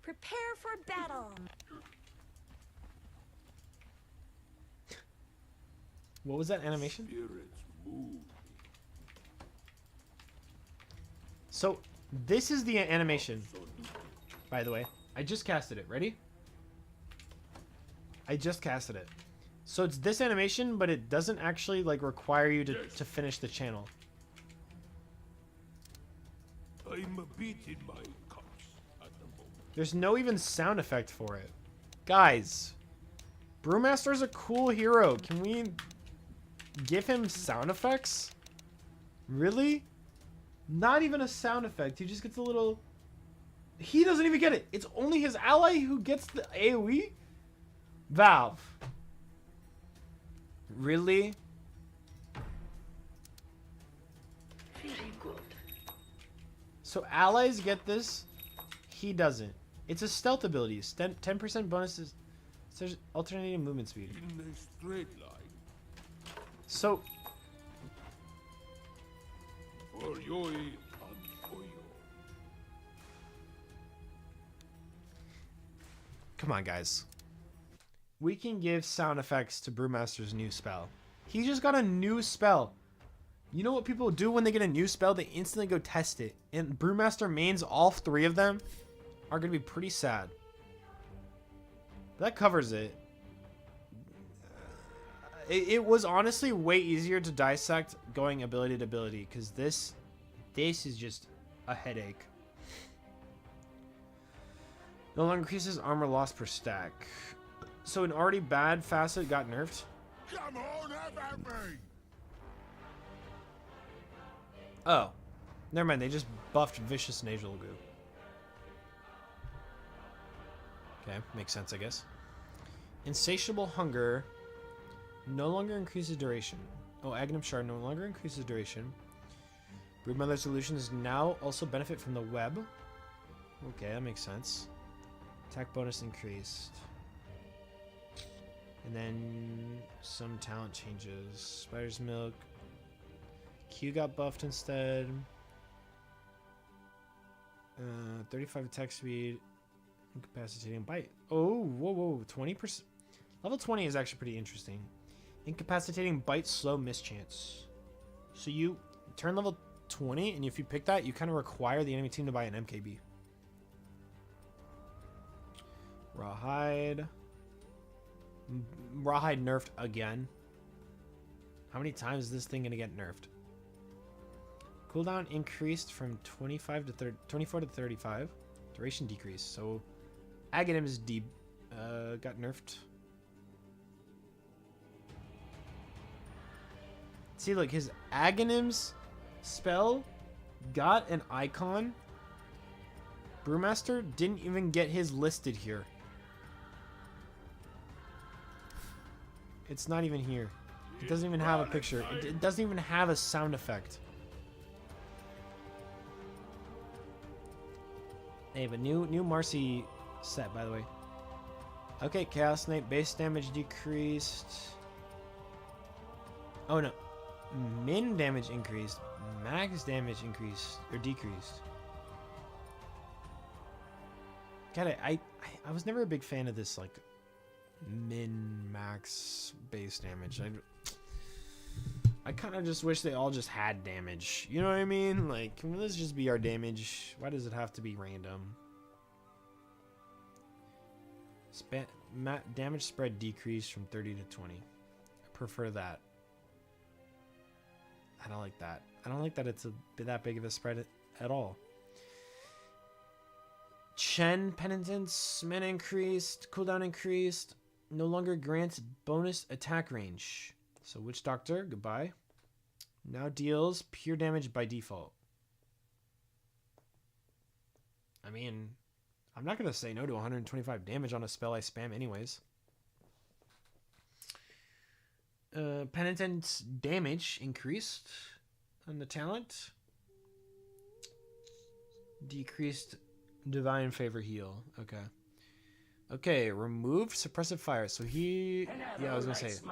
Prepare for battle. What was that animation? Spirits move. So, this is the animation, by the way. I just casted it. Ready? I just casted it. So it's this animation, but it doesn't actually like require you to finish the channel. I'm a bit in my cups at the moment. There's no even sound effect for it. Guys, Brewmaster's a cool hero. Can we give him sound effects? Really? Not even a sound effect. He just gets a little... He doesn't even get it. It's only his ally who gets the AoE? Valve. Really? So allies get this, he doesn't. It's a stealth ability. 10% bonuses, alternating movement speed. In a straight line. So, For Yoi and Oyo. come on guys. We can give sound effects to Brewmaster's new spell. He just got a new spell. You know what people do when they get a new spell? They instantly go test it. And Brewmaster mains, all 3 of them, are going to be pretty sad. That covers it. It was honestly way easier to dissect going ability to ability, because this is just a headache. No longer increases armor loss per stack. So an already bad facet got nerfed. Come on, have at me! Oh, never mind. They just buffed Vicious Nasal Goo. Okay, makes sense, I guess. Insatiable Hunger no longer increases duration. Oh, Aghanim Shard no longer increases duration. Broodmother Solutions now also benefit from the web. Okay, that makes sense. Attack bonus increased. And then some talent changes. Spider's Milk. Q got buffed instead. 35 attack speed. Incapacitating bite. Oh, whoa. 20%. Level 20 is actually pretty interesting. Incapacitating bite, slow, mischance. So you turn level 20, and if you pick that, you kind of require the enemy team to buy an MKB. Rawhide. Rawhide nerfed again. How many times is this thing going to get nerfed? Cooldown increased from 24 to 35. Duration decreased. So Aghanim is got nerfed. See, look, his Aghanim's spell got an icon. Brewmaster didn't even get his listed here. It's not even here. It doesn't even have a picture. It doesn't even have a sound effect. Hey, but new Marcy set, by the way. Okay, Chaos Knight base damage decreased. Oh no, min damage increased, max damage increased or decreased. God, I was never a big fan of this like min max base damage. I kind of just wish they all just had damage. You know what I mean? Like, can this just be our damage? Why does it have to be random? Damage spread decreased from 30 to 20. I prefer that. I don't like that. I don't like that it's that big of a spread at all. Chen Penitence, mana increased, cooldown increased, no longer grants bonus attack range. So Witch Doctor, goodbye. Now deals pure damage by default. I mean, I'm not going to say no to 125 damage on a spell I spam anyways. Penitence damage increased on the talent. Decreased divine favor heal. Okay. Okay, removed suppressive fire. So he... Yeah, I was going to say...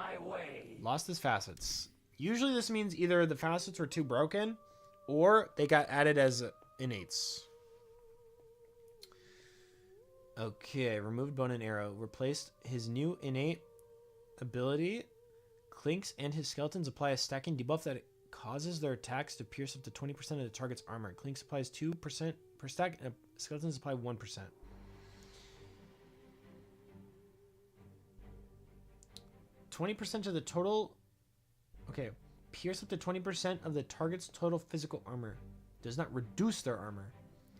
Lost his facets. Usually this means either the facets were too broken or they got added as innates. Okay, removed bone and arrow. Replaced his new innate ability. Clinks and his skeletons apply a stacking debuff that causes their attacks to pierce up to 20% of the target's armor. Clinks applies 2% per stack and skeletons apply 1%. %20 of the total... Okay, pierce up to 20% of the target's total physical armor. Does not reduce their armor.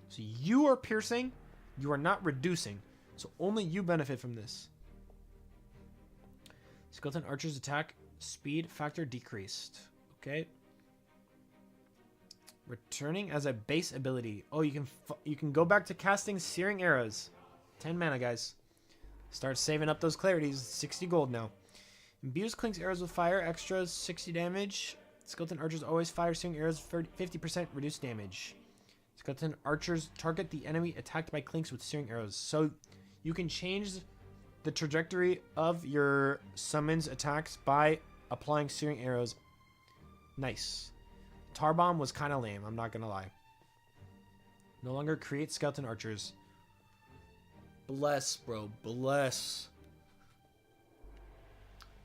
So you are piercing, you are not reducing. So only you benefit from this. Skeleton Archer's attack speed factor decreased. Okay. Returning as a base ability. Oh, you can go back to casting Searing Arrows. 10 mana, guys. Start saving up those clarities. 60 gold now. Imbues Clink's arrows with fire. Extras 60 damage. Skeleton Archers always fire Searing Arrows for 50% reduced damage. Skeleton Archers target the enemy attacked by Clinks with Searing Arrows. So you can change the trajectory of your summons attacks by applying Searing Arrows. Nice. Tar Bomb was kind of lame, I'm not going to lie. No longer create Skeleton Archers. Bless, bro. Bless.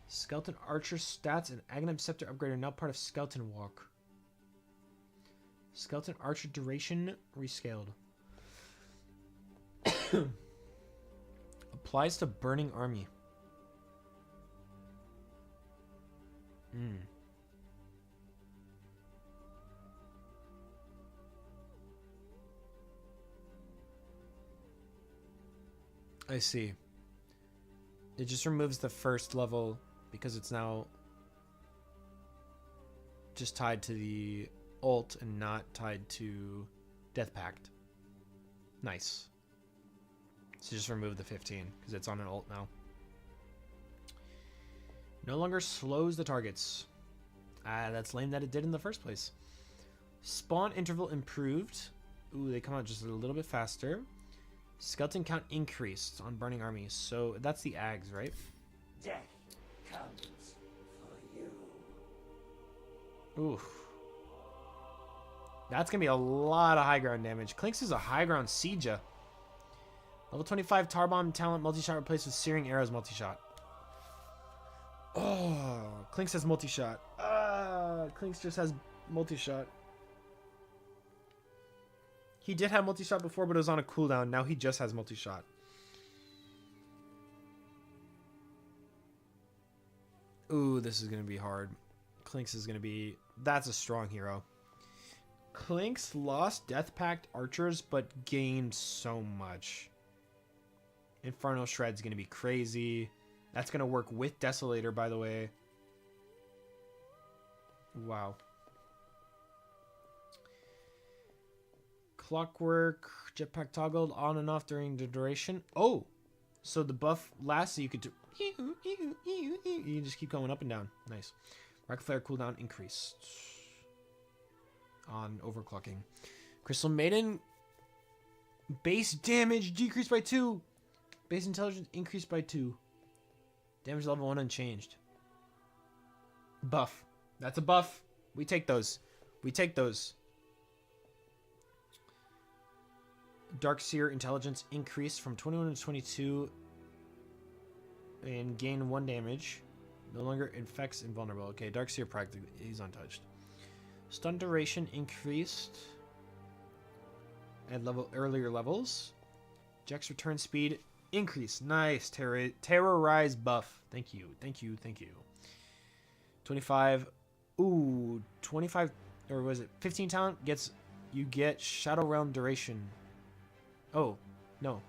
Skeleton Archer stats and Aghanim Scepter upgrade are now part of Skeleton Walk. Skeleton Archer duration rescaled. Applies to Burning Army. I see. It just removes the first level because it's now just tied to the ult and not tied to Death Pact. Nice. So just remove the 15 because it's on an ult now. No longer slows the targets. That's lame that it did in the first place. Spawn interval improved. Ooh, they come out just a little bit faster. Skeleton count increased on Burning Army. So that's the Ags, right? Death comes for you. Oof. That's going to be a lot of high ground damage. Clinks is a high ground sieger. Level 25 Tar Bomb talent multi-shot replaced with Searing Arrows multi-shot. Oh, Clinks has multi-shot. Clinks just has multi-shot. He did have multi-shot before, but it was on a cooldown. Now he just has multi-shot. Ooh, this is going to be hard. Clinks is going to be... That's a strong hero. Clinks lost Death Pact Archers, but gained so much. Inferno Shred's going to be crazy. That's going to work with Desolator, by the way. Wow. Clockwork, jetpack toggled on and off during the duration. Oh, so the buff lasts, so you could do. You just keep going up and down. Nice. Rocket Flare cooldown increased on overclocking. Crystal Maiden base damage decreased by 2. Base intelligence increased by 2. Damage level 1 unchanged. Buff. That's a buff. We take those. We take those. Darkseer intelligence increased from 21 to 22 and gain 1 damage. No longer infects invulnerable. Okay, Darkseer practically he's untouched. Stun duration increased at earlier levels. Jack's return speed increased. Nice. Terrorize buff. Thank you. Thank you. Thank you. 25. Ooh, 25 or was it 15 talent gets you get Shadow Realm duration. Oh, no.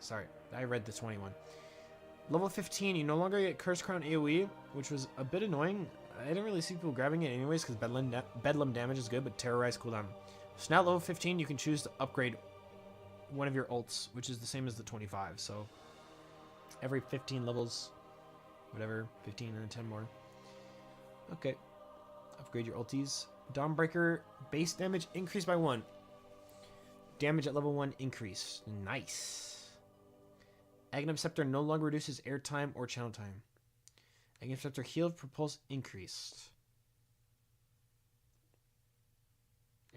Sorry. I read the 21. Level 15, you no longer get Curse Crown AoE, which was a bit annoying. I didn't really see people grabbing it anyways because Bedlam damage is good, but Terrorize cooldown. So now at level 15, you can choose to upgrade one of your ults, which is the same as the 25. So every 15 levels, whatever, 15 and then 10 more. Okay. Upgrade your ulties. Dawnbreaker, base damage increased by 1. Damage at level 1 increase. Nice. Aghanim Scepter no longer reduces airtime or channel time. Aghanim Scepter healed, propulse increased.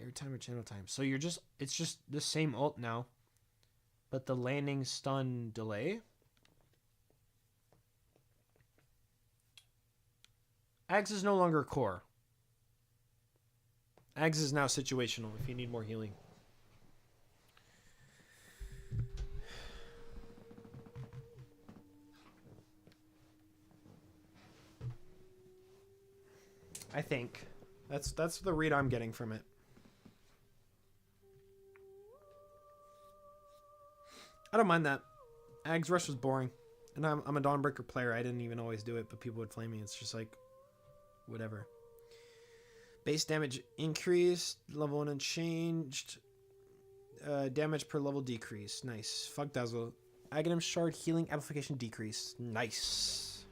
Airtime or channel time. So it's just the same ult now. But the landing stun delay. Ags is no longer core. Ags is now situational if you need more healing. I think that's the read I'm getting from it. I don't mind that. Ags Rush was boring, and I'm a Dawnbreaker player. I didn't even always do it, but people would flame me. It's just like, whatever. Base damage increased, level 1 unchanged. Damage per level decreased. Nice. Fuck Dazzle. Aghanim Shard healing amplification decreased. Nice.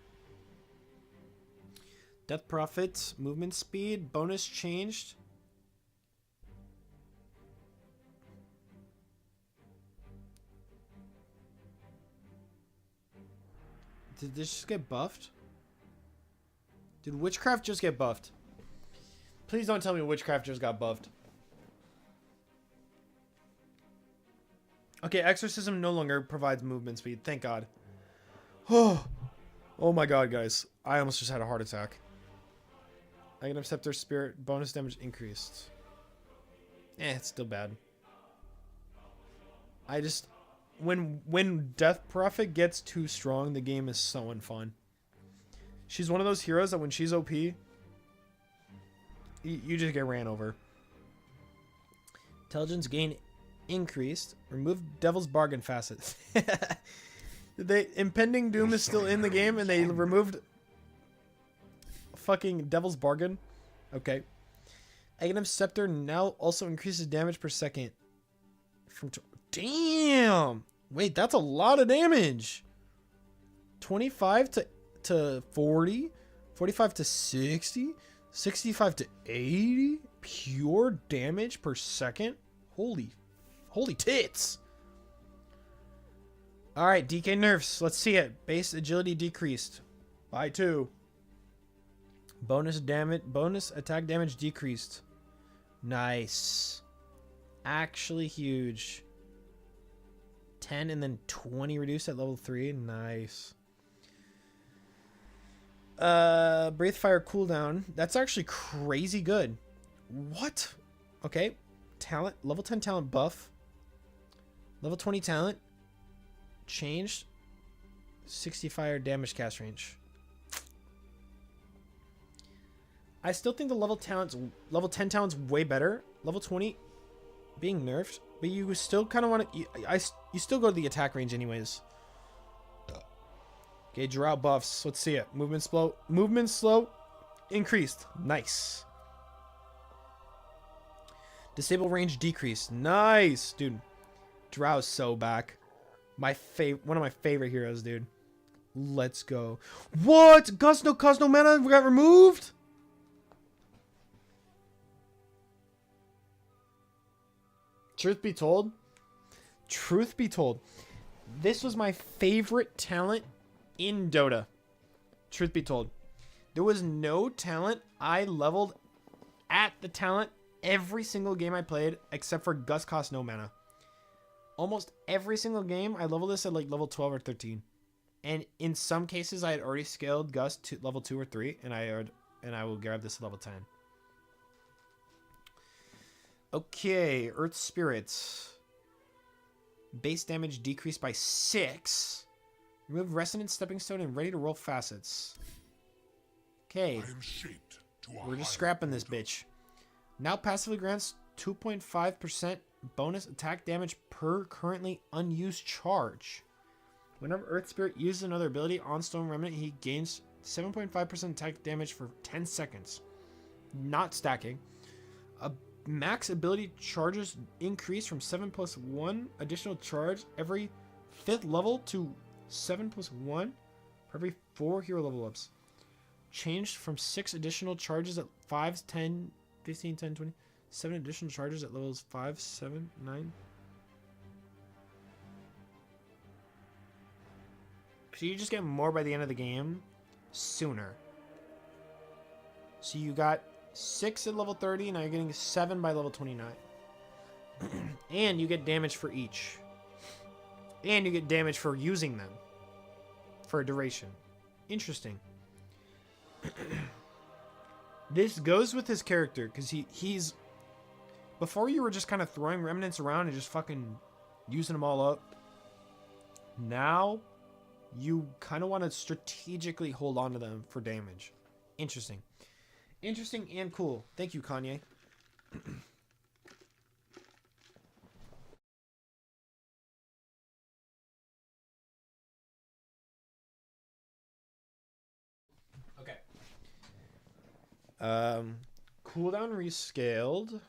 Death Prophet, movement speed, bonus changed. Did this just get buffed? Did Witchcraft just get buffed? Please don't tell me Witchcraft just got buffed. Okay, Exorcism no longer provides movement speed. Thank God. Oh my God, guys. I almost just had a heart attack. Aghanim Scepter Spirit bonus damage increased. It's still bad. I just when Death Prophet gets too strong, the game is so unfun. She's one of those heroes that when she's OP, you just get ran over. Intelligence gain increased. Remove Devil's Bargain facet. Impending Doom is still in the game, and they removed fucking Devil's Bargain. Okay. Aghanim Scepter now also increases damage per second. Damn! Wait, that's a lot of damage. 25 to 40, 45 to 60, 65 to 80 pure damage per second. Holy tits. All right, DK nerfs. Let's see it. Base agility decreased by 2. Bonus attack damage decreased. Nice. Actually huge. 10 and then 20 reduced at level 3. Nice. Breath Fire cooldown. That's actually crazy good. What? Okay. Talent. Level 10 talent buff. Level 20 talent. Changed. 60 fire damage cast range. I still think the level 10 talent's way better. Level 20 being nerfed, but you still kind of want to. You still go to the attack range anyways. Okay, Drow buffs. Let's see it. Movement slow. Movement slow. Increased. Nice. Disable range decreased. Nice, dude. Drow's so back. One of my favorite heroes, dude. Let's go. What? Gust no cost no mana got removed? Truth be told, this was my favorite talent in Dota. Truth be told, there was no talent I leveled at the talent every single game I played except for Gust cost no mana. Almost every single game I leveled this at like level 12 or 13. And in some cases I had already scaled Gust to level 2 or 3 and I will grab this at level 10. Okay, Earth Spirits. Base damage decreased by 6. Remove Resonant Stepping Stone and Ready to Roll Facets. Okay, we're just scrapping this bitch. Now passively grants 2.5% bonus attack damage per currently unused charge. Whenever Earth Spirit uses another ability on Stone Remnant, he gains 7.5% attack damage for 10 seconds. Not stacking. A max ability charges increase from 7 plus 1 additional charge every 5th level to 7 plus 1 for every 4 hero level ups. Changed from 6 additional charges at 5, 10, 15, 10, 20. 7 additional charges at levels 5, 7, 9. So you just get more by the end of the game sooner. So you got 6 at level 30, now you're getting 7 by level 29. And you get damage for each. And you get damage for using them. For a duration. Interesting. This goes with his character, because he's... Before you were just kind of throwing remnants around and just fucking using them all up. Now, you kind of want to strategically hold on to them for damage. Interesting. Interesting and cool. Thank you, Kanye. Okay. Cooldown rescaled.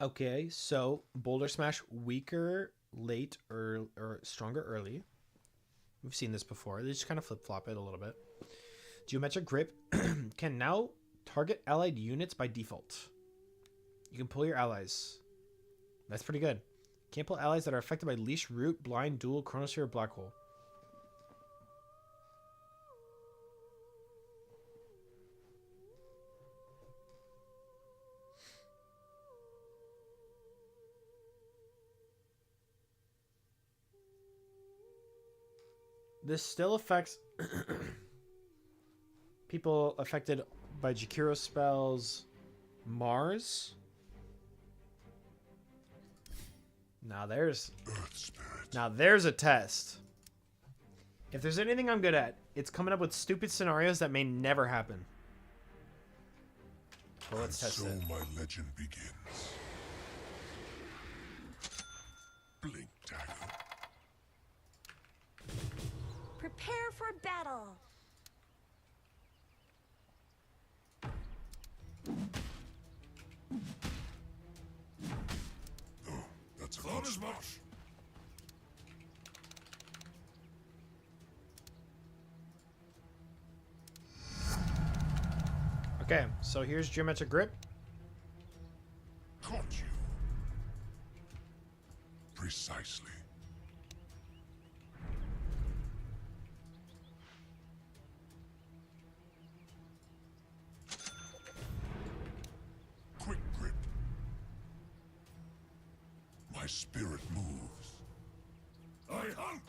Okay, so Boulder Smash weaker late or stronger early. We've seen this before. They just kind of flip-flop it a little bit. Geometric Grip can now target allied units by default. You can pull your allies. That's pretty good. Can't pull allies that are affected by Leash, Root, Blind, Duel, Chronosphere, or Black Hole. This still affects people affected by Jakiro spells. Mars. Now there's a test. If there's anything I'm good at, it's coming up with stupid scenarios that may never happen. Well, let's test it. My legend begins. Blink dagger. Prepare for battle. Oh, that's a good smash. Okay, so here's Geometric Grip. Caught you. Precisely. Quick Grip. My spirit moves. I hunt.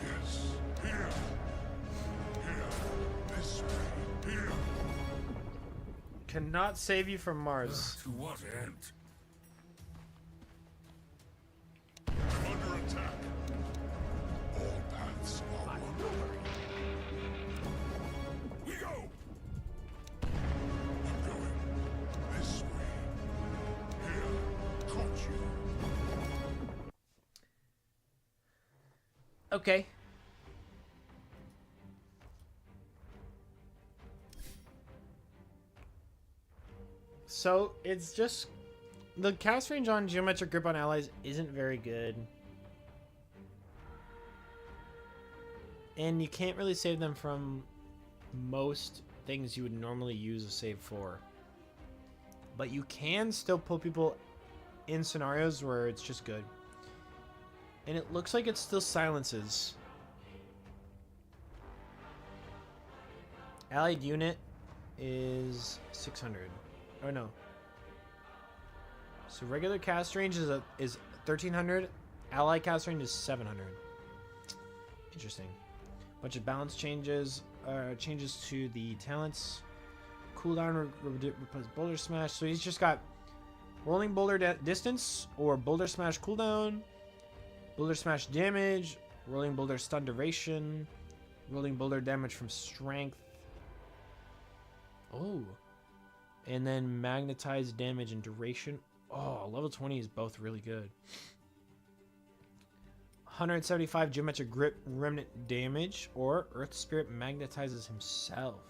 Yes, here. Here. This way. Here. Cannot save you from Mars. To what end? I'm under attack. All paths are one. We go. I'm going this Okay. So it's just the cast range on Geometric Grip on allies isn't very good. And you can't really save them from most things you would normally use a save for. But you can still pull people in scenarios where it's just good. And it looks like it still silences. Allied unit is 600. Oh no. So regular cast range is 1300. Ally cast range is 700. Interesting. Bunch of balance changes. Changes to the talents. Cooldown replace Boulder Smash. So he's just got rolling boulder distance or Boulder Smash cooldown. Boulder Smash damage. Rolling boulder stun duration. Rolling boulder damage from strength. Oh. And then magnetized damage and duration. Oh, level 20 is both really good. 175 geometric grip remnant damage, or Earth Spirit magnetizes himself.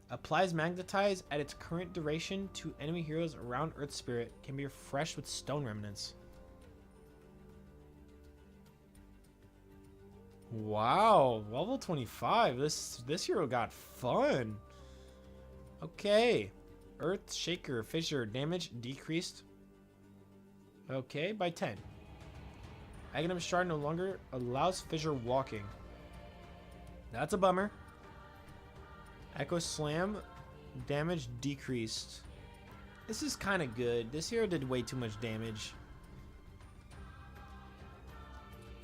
Applies magnetize at its current duration to enemy heroes around Earth Spirit. Can be refreshed with stone remnants. Wow, level 25. This hero got fun. Okay. Earth Shaker Fissure damage decreased. Okay, by 10. Aghanim Shard no longer allows fissure walking. That's a bummer. Echo Slam damage decreased. This is kind of good. This hero did way too much damage.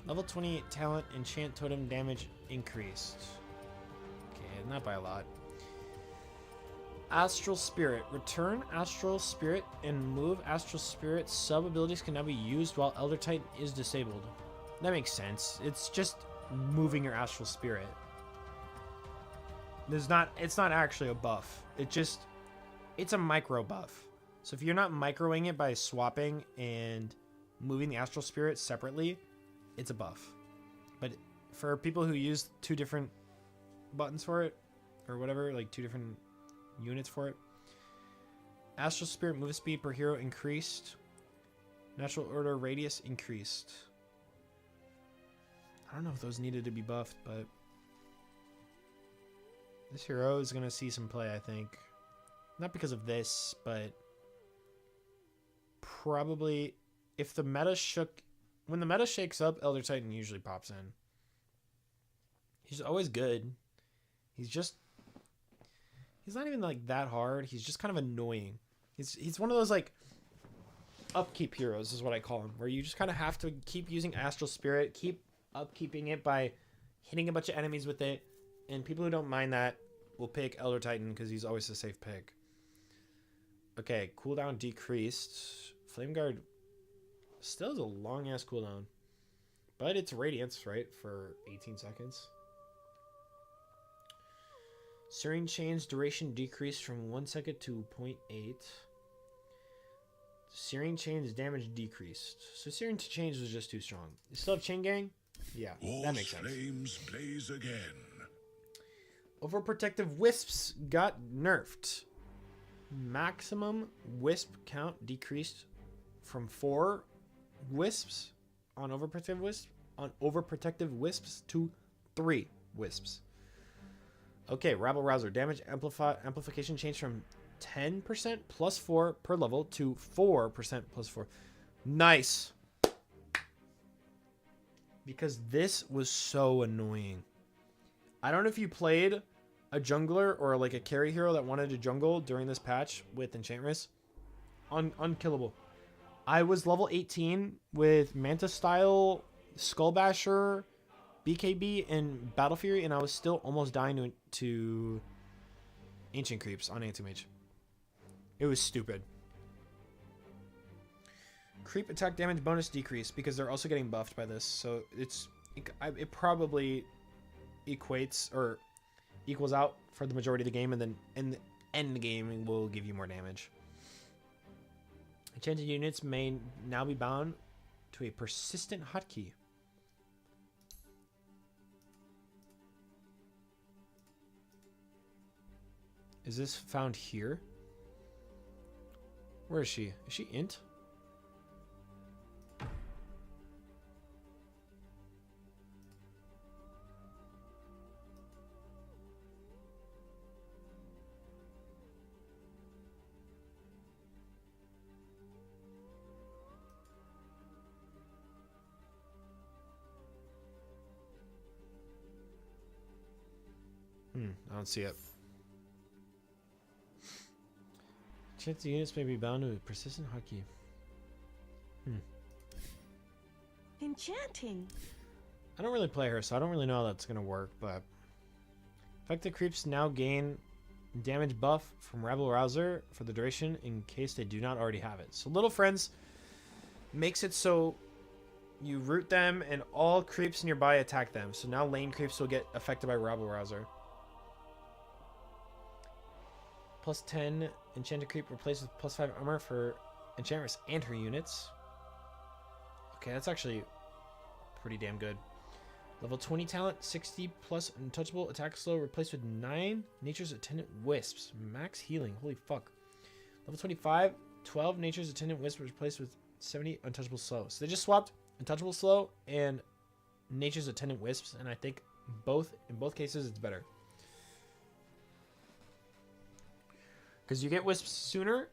Level 28 talent enchant totem damage increased. Okay, not by a lot. Astral Spirit. Return Astral Spirit and move Astral Spirit sub abilities can now be used while Elder Titan is disabled. That makes sense. It's just moving your Astral Spirit. It's not actually a buff. It's a micro buff. So if you're not microing it by swapping and moving the Astral Spirit separately, it's a buff. But for people who use two different buttons for it, or whatever, like two different units for it. Astral Spirit move speed per hero increased. Natural Order radius increased. I don't know if those needed to be buffed, but this hero is going to see some play, I think. Not because of this, but probably if the meta shook... When the meta shakes up, Elder Titan usually pops in. He's always good. He's not even like that hard. He's just kind of annoying. He's one of those like upkeep heroes is what I call him, where you just kind of have to keep using Astral Spirit, keep upkeeping it by hitting a bunch of enemies with it, and people who don't mind that will pick Elder Titan because he's always a safe pick. Okay, cooldown decreased. Flame Guard still has a long ass cooldown, but it's Radiance, right, for 18 seconds. Searing Chain's duration decreased from 1 second to 0.8. Searing Chain's damage decreased. So Searing Chains was just too strong. You still have Chain Gang? Yeah, that makes sense. Flames blaze again. Overprotective Wisps got nerfed. Maximum Wisp count decreased from 4 Wisps on Overprotective Wisps to 3 Wisps. Okay, Rabble Rouser. Damage amplification changed from 10% plus 4 per level to 4% plus 4. Nice. Because this was so annoying. I don't know if you played a jungler or like a carry hero that wanted to jungle during this patch with Enchantress. Unkillable. I was level 18 with Manta Style, Skullbasher, BKB, and Battle Fury, and I was still almost dying to Ancient Creeps on Anti-Mage. It was stupid. Creep attack damage bonus decrease because they're also getting buffed by this, so it probably equates or equals out for the majority of the game, and then in the end game will give you more damage. Enchanted units may now be bound to a persistent hotkey. Is this found here? Where is she? Is she int? I don't see it. Chance the units may be bound to a persistent hotkey. Enchanting. I don't really play her, so I don't really know how that's gonna work, but affected creeps now gain damage buff from Rabble Rouser for the duration in case they do not already have it. So Little Friends makes it so you root them and all creeps nearby attack them. So now lane creeps will get affected by Rabble Rouser. Plus 10 enchanted creep replaced with plus 5 armor for Enchantress and her units. Okay, that's actually pretty damn good. Level 20 talent, 60 plus untouchable attack slow replaced with 9 nature's attendant wisps. Max healing, holy fuck. Level 25, 12 nature's attendant wisps replaced with 70 untouchable slow. So they just swapped untouchable slow and nature's attendant wisps, and I think in both cases it's better. Because you get wisps sooner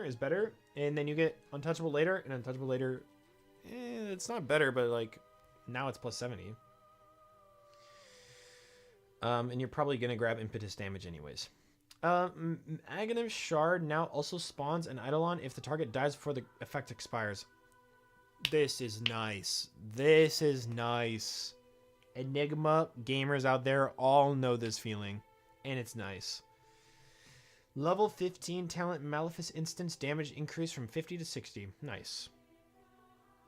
is better, and then you get untouchable later, and untouchable later, it's not better, but like now it's plus 70. And you're probably gonna grab impetus damage anyways. Aghanim Shard now also spawns an Eidolon if the target dies before the effect expires. This is nice. This is nice. Enigma gamers out there all know this feeling, and it's nice. Level 15 talent Malefice instance damage increase from 50 to 60. Nice.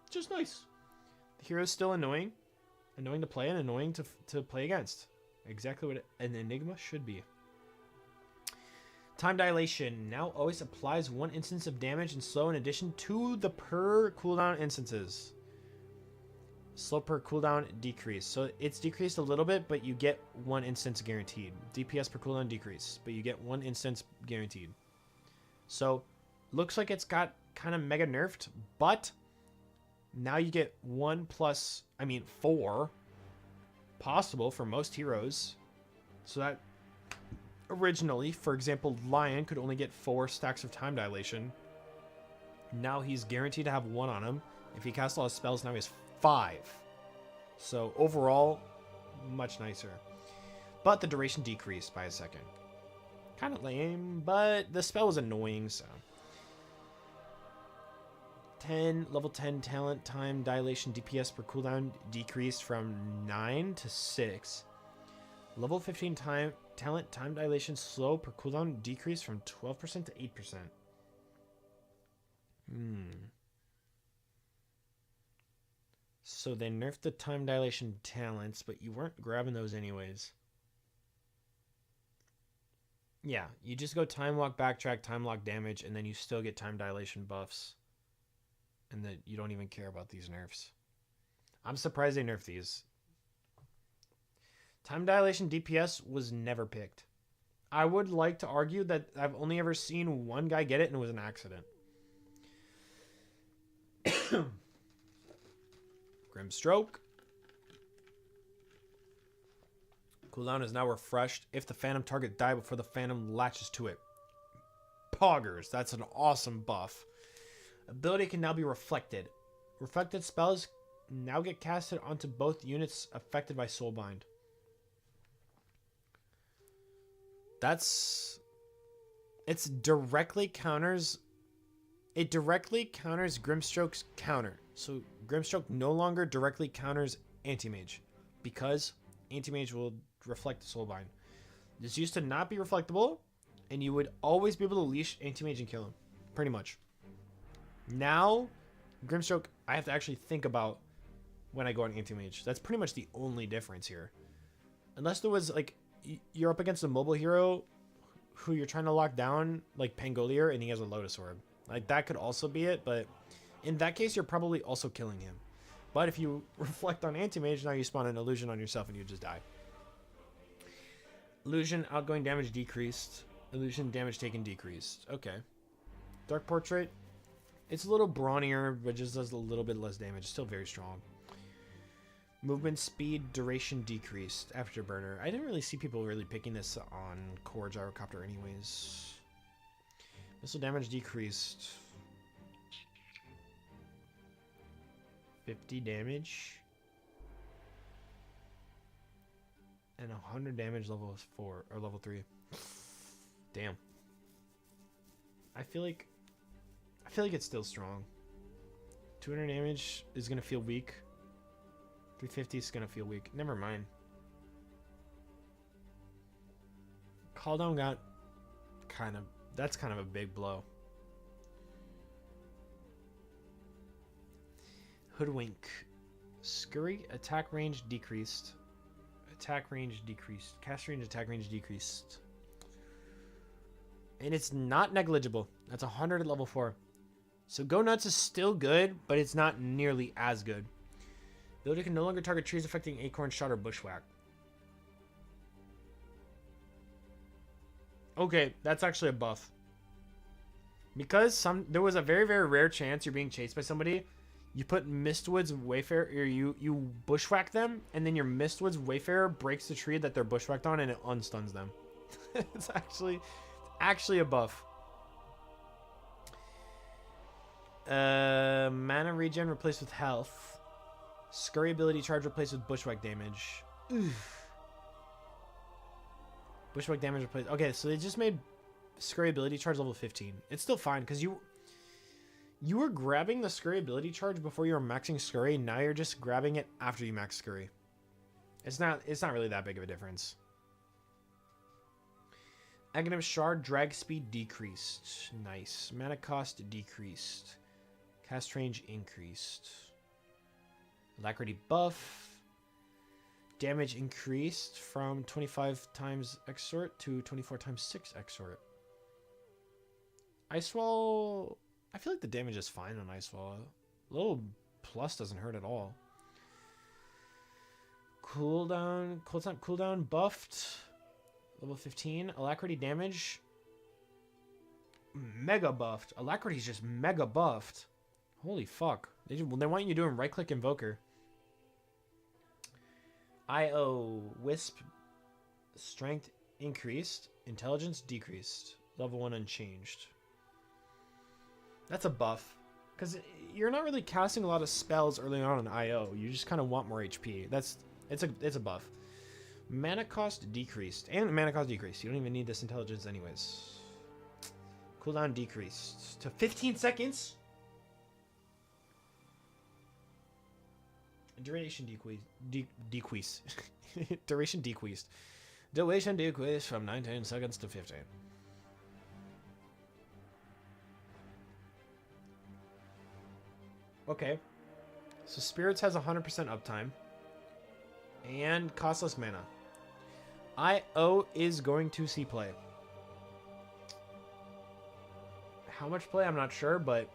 Just nice. The hero's still annoying. Annoying to play and annoying to play against. Exactly what an Enigma should be. Time Dilation now always applies 1 instance of damage and slow in addition to the per cooldown instances. Slow per cooldown decrease. So it's decreased a little bit, but you get 1 instance guaranteed. DPS per cooldown decrease, but you get 1 instance guaranteed. So looks like it's got kind of mega nerfed, but now you get 4 possible for most heroes. So that originally, for example, Lion could only get 4 stacks of Time Dilation. Now he's guaranteed to have 1 on him. If he casts a lot of spells, now he has 5. So overall, much nicer. But the duration decreased by a second. Kind of lame, but the spell was annoying, so. Level 10 talent time dilation DPS per cooldown decreased from 9 to 6. Level 15 talent time dilation slow per cooldown decreased from 12% to 8%. So they nerfed the time dilation talents, but you weren't grabbing those anyways. Yeah, you just go time walk, backtrack, time lock damage, and then you still get time dilation buffs. And that you don't even care about these nerfs. I'm surprised they nerfed these. Time dilation DPS was never picked. I would like to argue that I've only ever seen one guy get it and it was an accident. Grimstroke. Cooldown is now refreshed if the Phantom target died before the Phantom latches to it. Poggers. That's an awesome buff. Ability can now be reflected. Reflected spells now get casted onto both units affected by Soulbind. It directly counters Grimstroke's counter. So Grimstroke no longer directly counters Anti-Mage because Anti-Mage will reflect the Soulbind. This used to not be reflectable, and you would always be able to leash Anti-Mage and kill him. Pretty much. Now, Grimstroke, I have to actually think about when I go on Anti-Mage. That's pretty much the only difference here. Unless there was, like, you're up against a mobile hero who you're trying to lock down, like Pangolier, and he has a Lotus Orb. Like, that could also be it, but In that case, you're probably also killing him. But if you reflect on Anti-Mage, now you spawn an illusion on yourself and you just die. Illusion outgoing damage decreased. Illusion damage taken decreased. Okay. Dark Portrait. It's a little brawnier, but just does a little bit less damage. Still very strong. Movement speed duration decreased. Afterburner. I didn't really see people really picking this on Core Gyrocopter anyways. Missile damage decreased. 50 damage. And 100 damage level 4 or level 3. Damn. I feel like it's still strong. 200 damage is gonna feel weak. 350 is gonna feel weak. Never mind. Call down got that's kind of a big blow. Hoodwink. Scurry attack range decreased. Attack range decreased. Cast range, attack range decreased. And it's not negligible. That's 100 at level 4. So Go Nuts is still good, but it's not nearly as good. Ability can no longer target trees affecting acorn shot or bushwhack. Okay, that's actually a buff. Because there was a very, very rare chance you're being chased by somebody. You put Mistwood's Wayfarer, or you bushwhack them, and then your Mistwood's Wayfarer breaks the tree that they're bushwhacked on, and it unstuns them. It's actually a buff. Mana regen replaced with health. Scurry ability charge replaced with bushwhack damage. Oof. Bushwhack damage replaced. Okay, so they just made Scurry ability charge level 15. It's still fine because you were grabbing the Scurry ability charge before you were maxing Scurry. Now you're just grabbing it after you max Scurry. It's not really that big of a difference. Aghanim Shard drag speed decreased. Nice. Mana cost decreased. Cast range increased. Alacrity buff. Damage increased from 25 times Exort to 24 times 6 Exort. Ice Wall. I feel like the damage is fine on Ice Wall. A little plus doesn't hurt at all. Cooldown buffed. Level 15. Alacrity damage. Mega buffed. Alacrity is just mega buffed. Holy fuck. They want you doing right click Invoker. IO. Wisp. Strength increased. Intelligence decreased. Level 1 unchanged. That's a buff. Because you're not really casting a lot of spells early on in IO. You just kind of want more HP. It's a buff. Mana cost decreased. And mana cost decreased. You don't even need this intelligence anyways. Cooldown decreased to 15 seconds. Duration decreased. Duration decreased. Duration decreased from 19 seconds to 15. Okay. So Spirits has 100% uptime. And costless mana. IO is going to see play. How much play? I'm not sure, but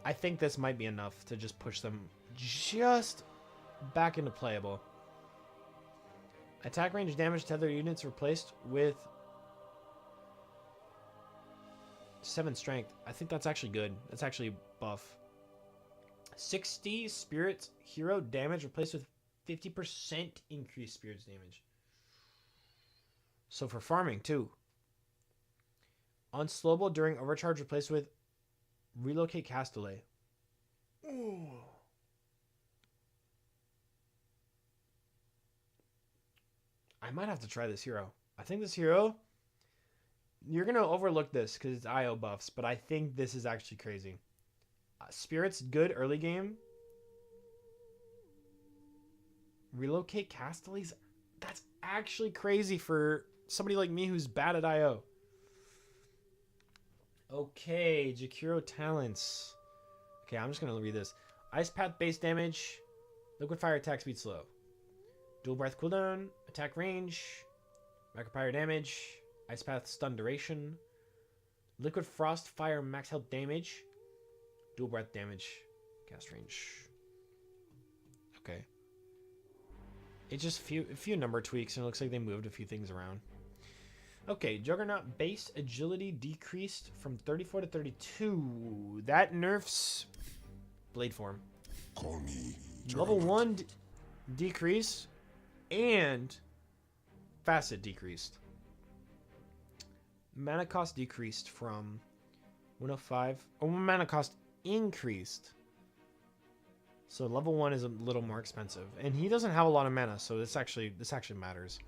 I think this might be enough to just push them just back into playable. Attack range damage tethered units replaced with 7 strength. I think that's actually good. That's actually buff. 60 spirits hero damage replaced with 50% increased spirits damage. So for farming too. Unslowable during overcharge replaced with relocate cast delay. Ooh. I might have to try this hero. I think this hero, you're going to overlook this because it's IO buffs, but I think this is actually crazy. Spirit's good early game. Relocate cast delays. That's actually crazy for somebody like me who's bad at IO. Okay, Jakiro talents. Okay, I'm just going to read this. Ice Path base damage. Liquid Fire attack speed slow. Dual Breath cooldown. Attack range. Macropyre damage. Ice Path stun duration. Liquid Frost Fire max health damage. Dual Breath damage. Cast range. Okay. It just a few number tweaks, and it looks like they moved a few things around. Okay, Juggernaut base agility decreased from 34 to 32. That nerfs blade form. Call me Level Juggernaut. 1 decrease and facet decreased. Mana cost decreased from 105. Oh, mana cost increased. So level 1 is a little more expensive, and he doesn't have a lot of mana, so this actually matters.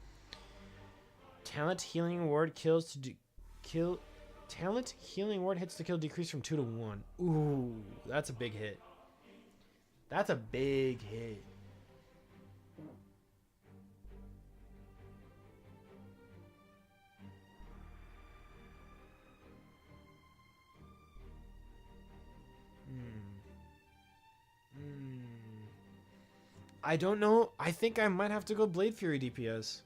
Talent healing ward kills to kill. Talent healing ward hits to kill decrease from 2 to 1. Ooh, that's a big hit. That's a big hit. I don't know. I think I might have to go Blade Fury DPS.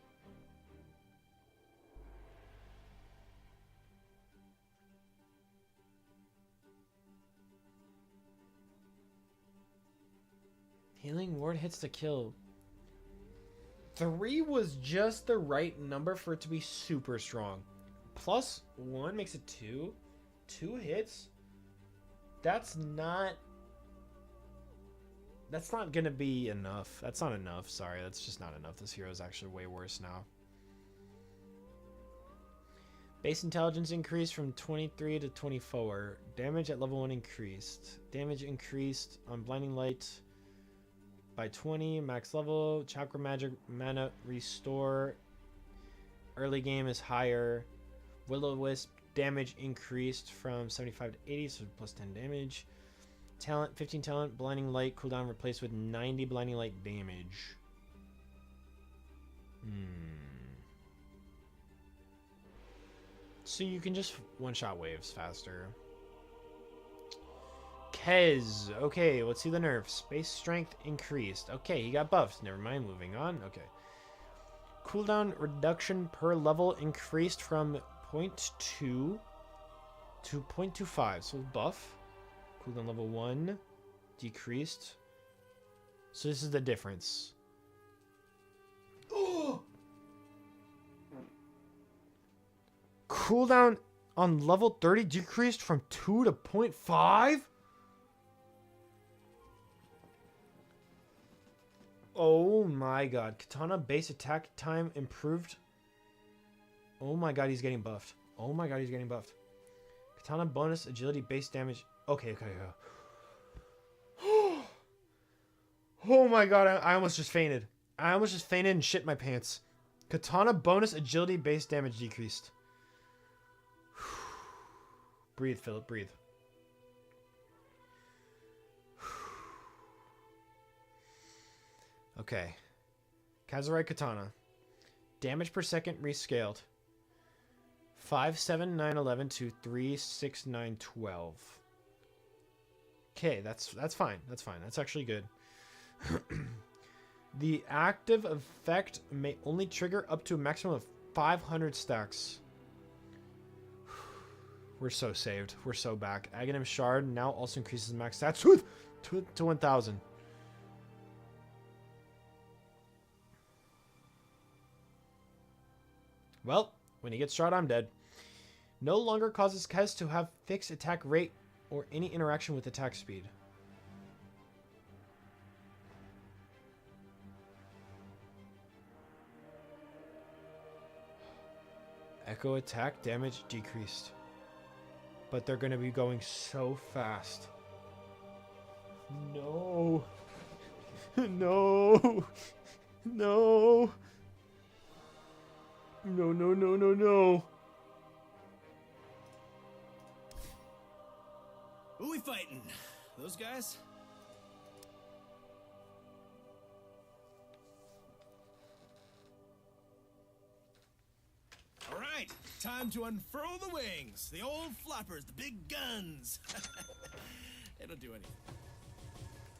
Healing ward hits to kill. 3 was just the right number for it to be super strong. Plus 1 makes it 2. 2 hits. That's not gonna be enough. That's not enough. Sorry, that's just not enough. This hero is actually way worse now. Base intelligence increased from 23 to 24. Damage at level 1 increased. Damage increased on blinding light by 20. Max level. Chakra magic mana restore. Early game is higher. Will-o-wisp damage increased from 75 to 80, so plus 10 damage. Talent, 15 talent, blinding light cooldown replaced with 90 blinding light damage. So you can just one-shot waves faster. Kez. Okay, let's see the nerfs. Base strength increased. Okay, he got buffed. Never mind, moving on. Okay. Cooldown reduction per level increased from 0.2 to 0.25. So buff. Cooldown level 1 decreased. So this is the difference. Oh! Cooldown on level 30 decreased from 2 to 0.5? Oh my god. Katana base attack time improved. Oh my god, he's getting buffed. Oh my god, he's getting buffed. Katana bonus agility base damage. Okay. Oh my god, I almost just fainted. I almost just fainted and shit my pants. Katana bonus agility base damage decreased. Breathe, Philip, breathe. Okay. Kazurai Katana. Damage per second rescaled. 57911 to 36912. Okay, that's fine. That's fine. That's actually good. The active effect may only trigger up to a maximum of 500 stacks. We're so saved. We're so back. Aghanim Shard now also increases max stats to 1000. Well, when he gets shot, I'm dead. No longer causes Kez to have fixed attack rate or any interaction with attack speed. Echo attack damage decreased. But they're going to be going so fast. No. No. No. No. Who we fighting? Those guys? All right, time to unfurl the wings. The old floppers, the big guns. They don't do anything.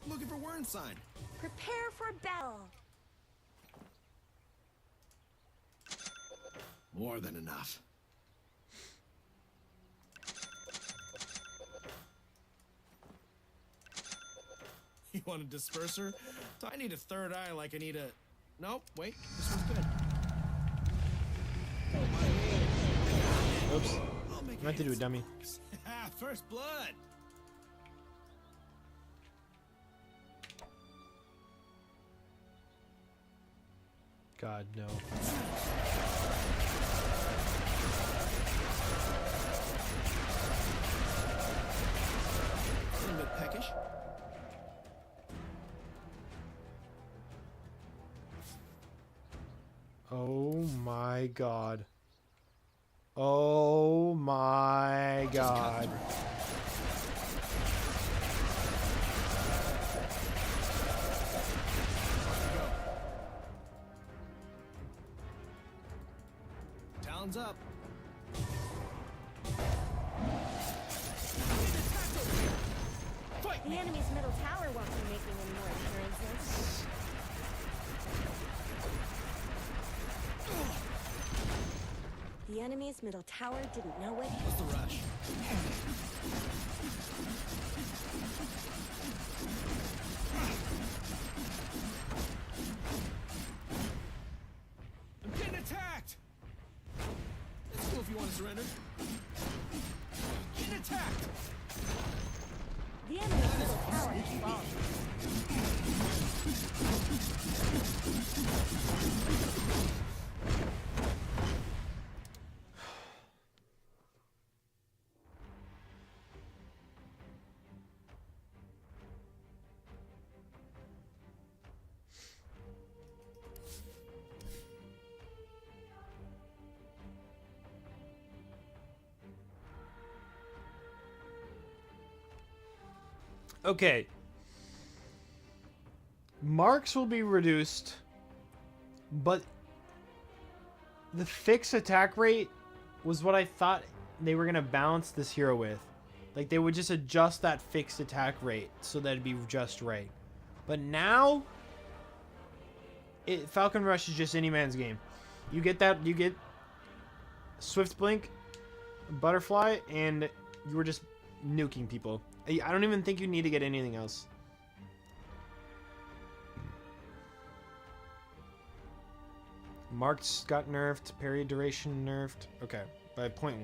Looking for Wernsign. Prepare for battle. More than enough. You want a disperser? So I need a third eye like I need a... Nope, wait, this one's good. Oops. I'll make I meant to do a dummy. First blood. God, no. A little bit peckish. Oh my god. Oh my god. Talons up. The enemy's middle tower won't be making any more appearances. The enemy's middle tower didn't know it. What's the rush? I'm getting attacked! That's cool if you want to surrender. Getting attacked! The enemy's middle tower is falling. Okay. Marks will be reduced, but the fixed attack rate was what I thought they were going to balance this hero with. Like, they would just adjust that fixed attack rate so that it'd be just right. But now, Falcon Rush is just any man's game. You get that, you get Swift Blink, Butterfly, and you were just nuking people. I don't even think you need to get anything else. Marks got nerfed. Parry duration nerfed. Okay, by 0.1.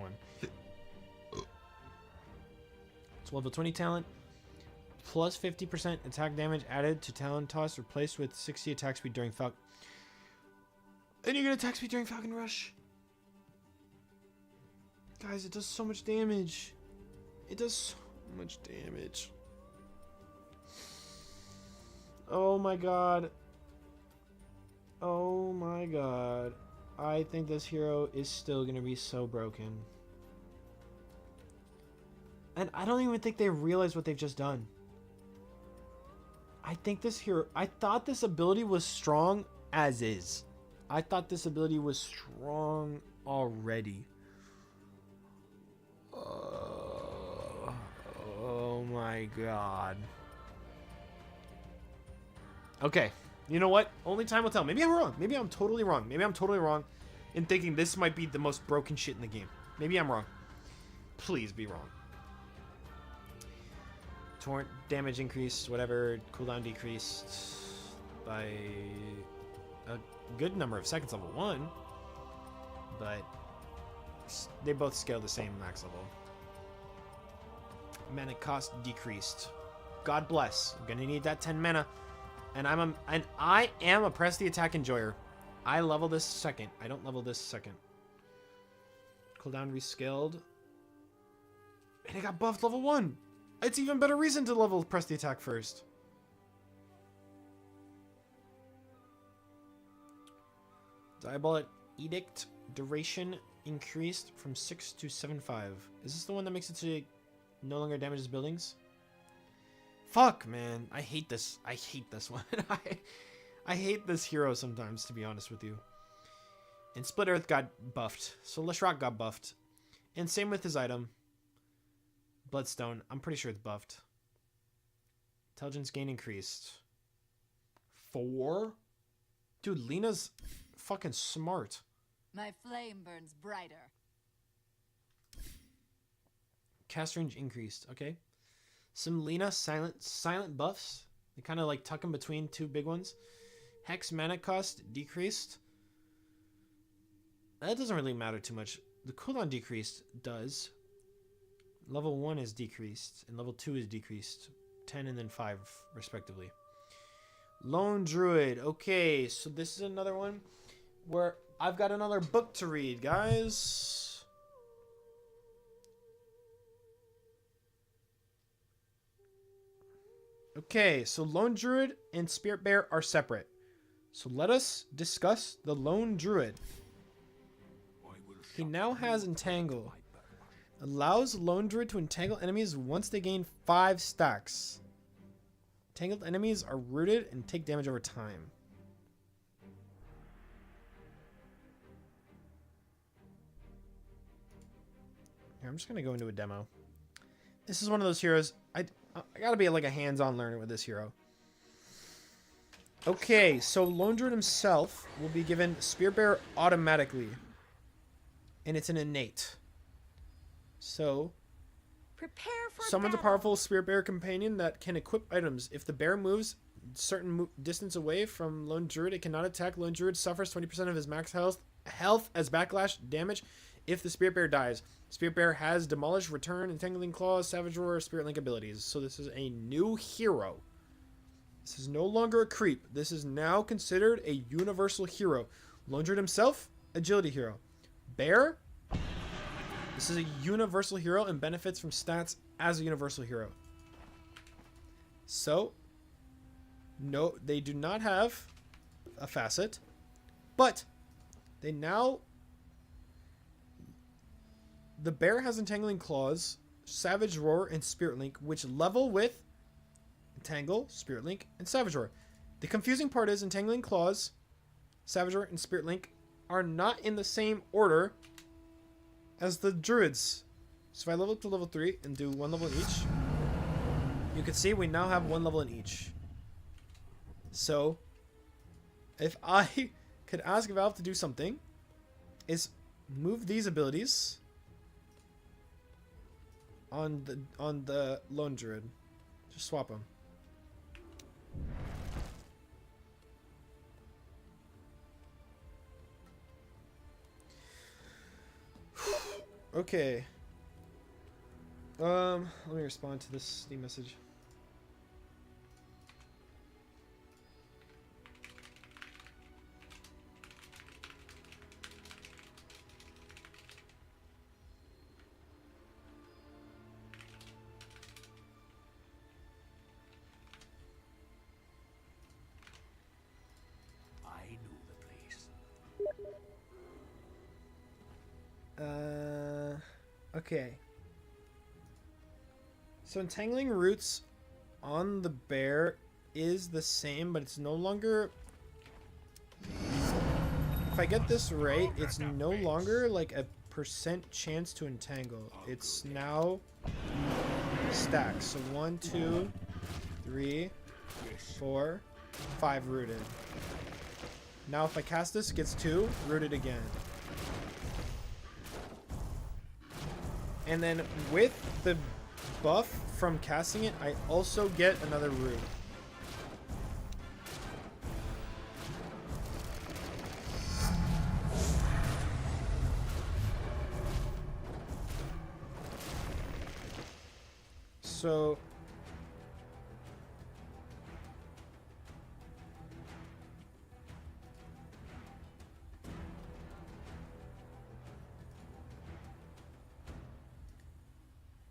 It's level 20 talent. Plus 50% attack damage added to talent toss, replaced with 60 attack speed during Falcon. And you get attack speed during Falcon Rush. Guys, it does so much damage. It does so much damage. Oh my god. Oh my god. I think this hero is still gonna be so broken. And I don't even think they realize what they've just done. I think this hero... I thought this ability was strong as is. I thought this ability was strong already. Oh my god. Okay. You know what? Only time will tell. Maybe I'm wrong. Maybe I'm totally wrong. Maybe I'm totally wrong in thinking this might be the most broken shit in the game. Maybe I'm wrong. Please be wrong. Torrent damage increased, whatever. Cooldown decreased by a good number of seconds level 1. But they both scale the same max level. Mana cost decreased. God bless. I'm gonna need that 10 mana. And I am a press the attack enjoyer. I level this second. I don't level this second. Cooldown rescaled. And it got buffed level 1. It's even better reason to level press the attack first. Diabolic Edict duration increased from 6 to 7.5. Is this the one that makes it so no longer damages buildings? Fuck, man. I hate this. I hate this one. I hate this hero sometimes, to be honest with you. And Split Earth got buffed. So Leshrac got buffed. And same with his item. Bloodstone. I'm pretty sure it's buffed. Intelligence gain increased. 4? Dude, Lena's fucking smart. My flame burns brighter. Cast range increased. Okay. Some Lena silent buffs. They kind of like tuck in between two big ones. Hex mana cost decreased. That doesn't really matter too much. The cooldown decreased does. Level 1 is decreased, and level 2 is decreased. 10 and then 5, respectively. Lone Druid. Okay, so this is another one where I've got another book to read, guys. Okay, so Lone Druid and Spirit Bear are separate. So let us discuss the Lone Druid. He now has Entangle. Allows Lone Druid to entangle enemies once they gain 5 stacks. Entangled enemies are rooted and take damage over time. Here, I'm just going to go into a demo. This is one of those heroes. I gotta be like a hands-on learner with this hero. Okay, so Lone Druid himself will be given Spear Bearer automatically. And it's an innate. So, Prepare for summons a battle. powerful Spear Bearer companion that can equip items. If the bear moves certain distance away from Lone Druid, it cannot attack. Lone Druid suffers 20% of his max health as backlash damage if the Spirit Bear dies. Spirit Bear has Demolish, Return, Entangling Claws, Savage Roar, Spirit Link abilities. So this is a new hero. This is no longer a creep. This is now considered a universal hero. Lone Druid himself, agility hero. Bear, this is a universal hero and benefits from stats as a universal hero. So, no, they do not have a facet, but they now... The bear has Entangling Claws, Savage Roar, and Spirit Link, which level with Entangle, Spirit Link, and Savage Roar. The confusing part is Entangling Claws, Savage Roar, and Spirit Link are not in the same order as the Druids. So if I level up to level 3 and do 1 level in each, you can see we now have 1 level in each. So, if I could ask Valve to do something, is move these abilities on the Lone Druid. Just swap them. Okay. Let me respond to this Steam message. I knew the place. Okay. So Entangling Roots on the bear is the same, but it's no longer... If I get this right, it's no longer like a % chance to entangle. It's now stacks. So 1, 2, 3, 4, 5 rooted. Now if I cast this, it gets 2, rooted again. And then with the buff from casting it, I also get another root.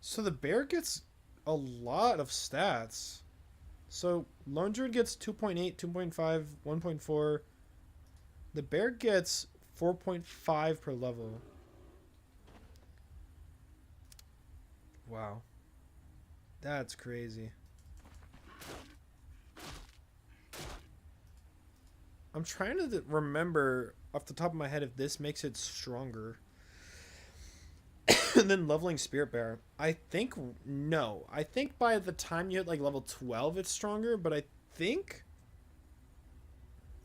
So the bear gets a lot of stats. So Lone Druid gets 2.8, 2.5, 1.4. The bear gets 4.5 per level. Wow. That's crazy. I'm trying to remember off the top of my head if this makes it stronger. And then leveling Spirit Bear. I think no. I think by the time you hit like level 12 it's stronger, but I think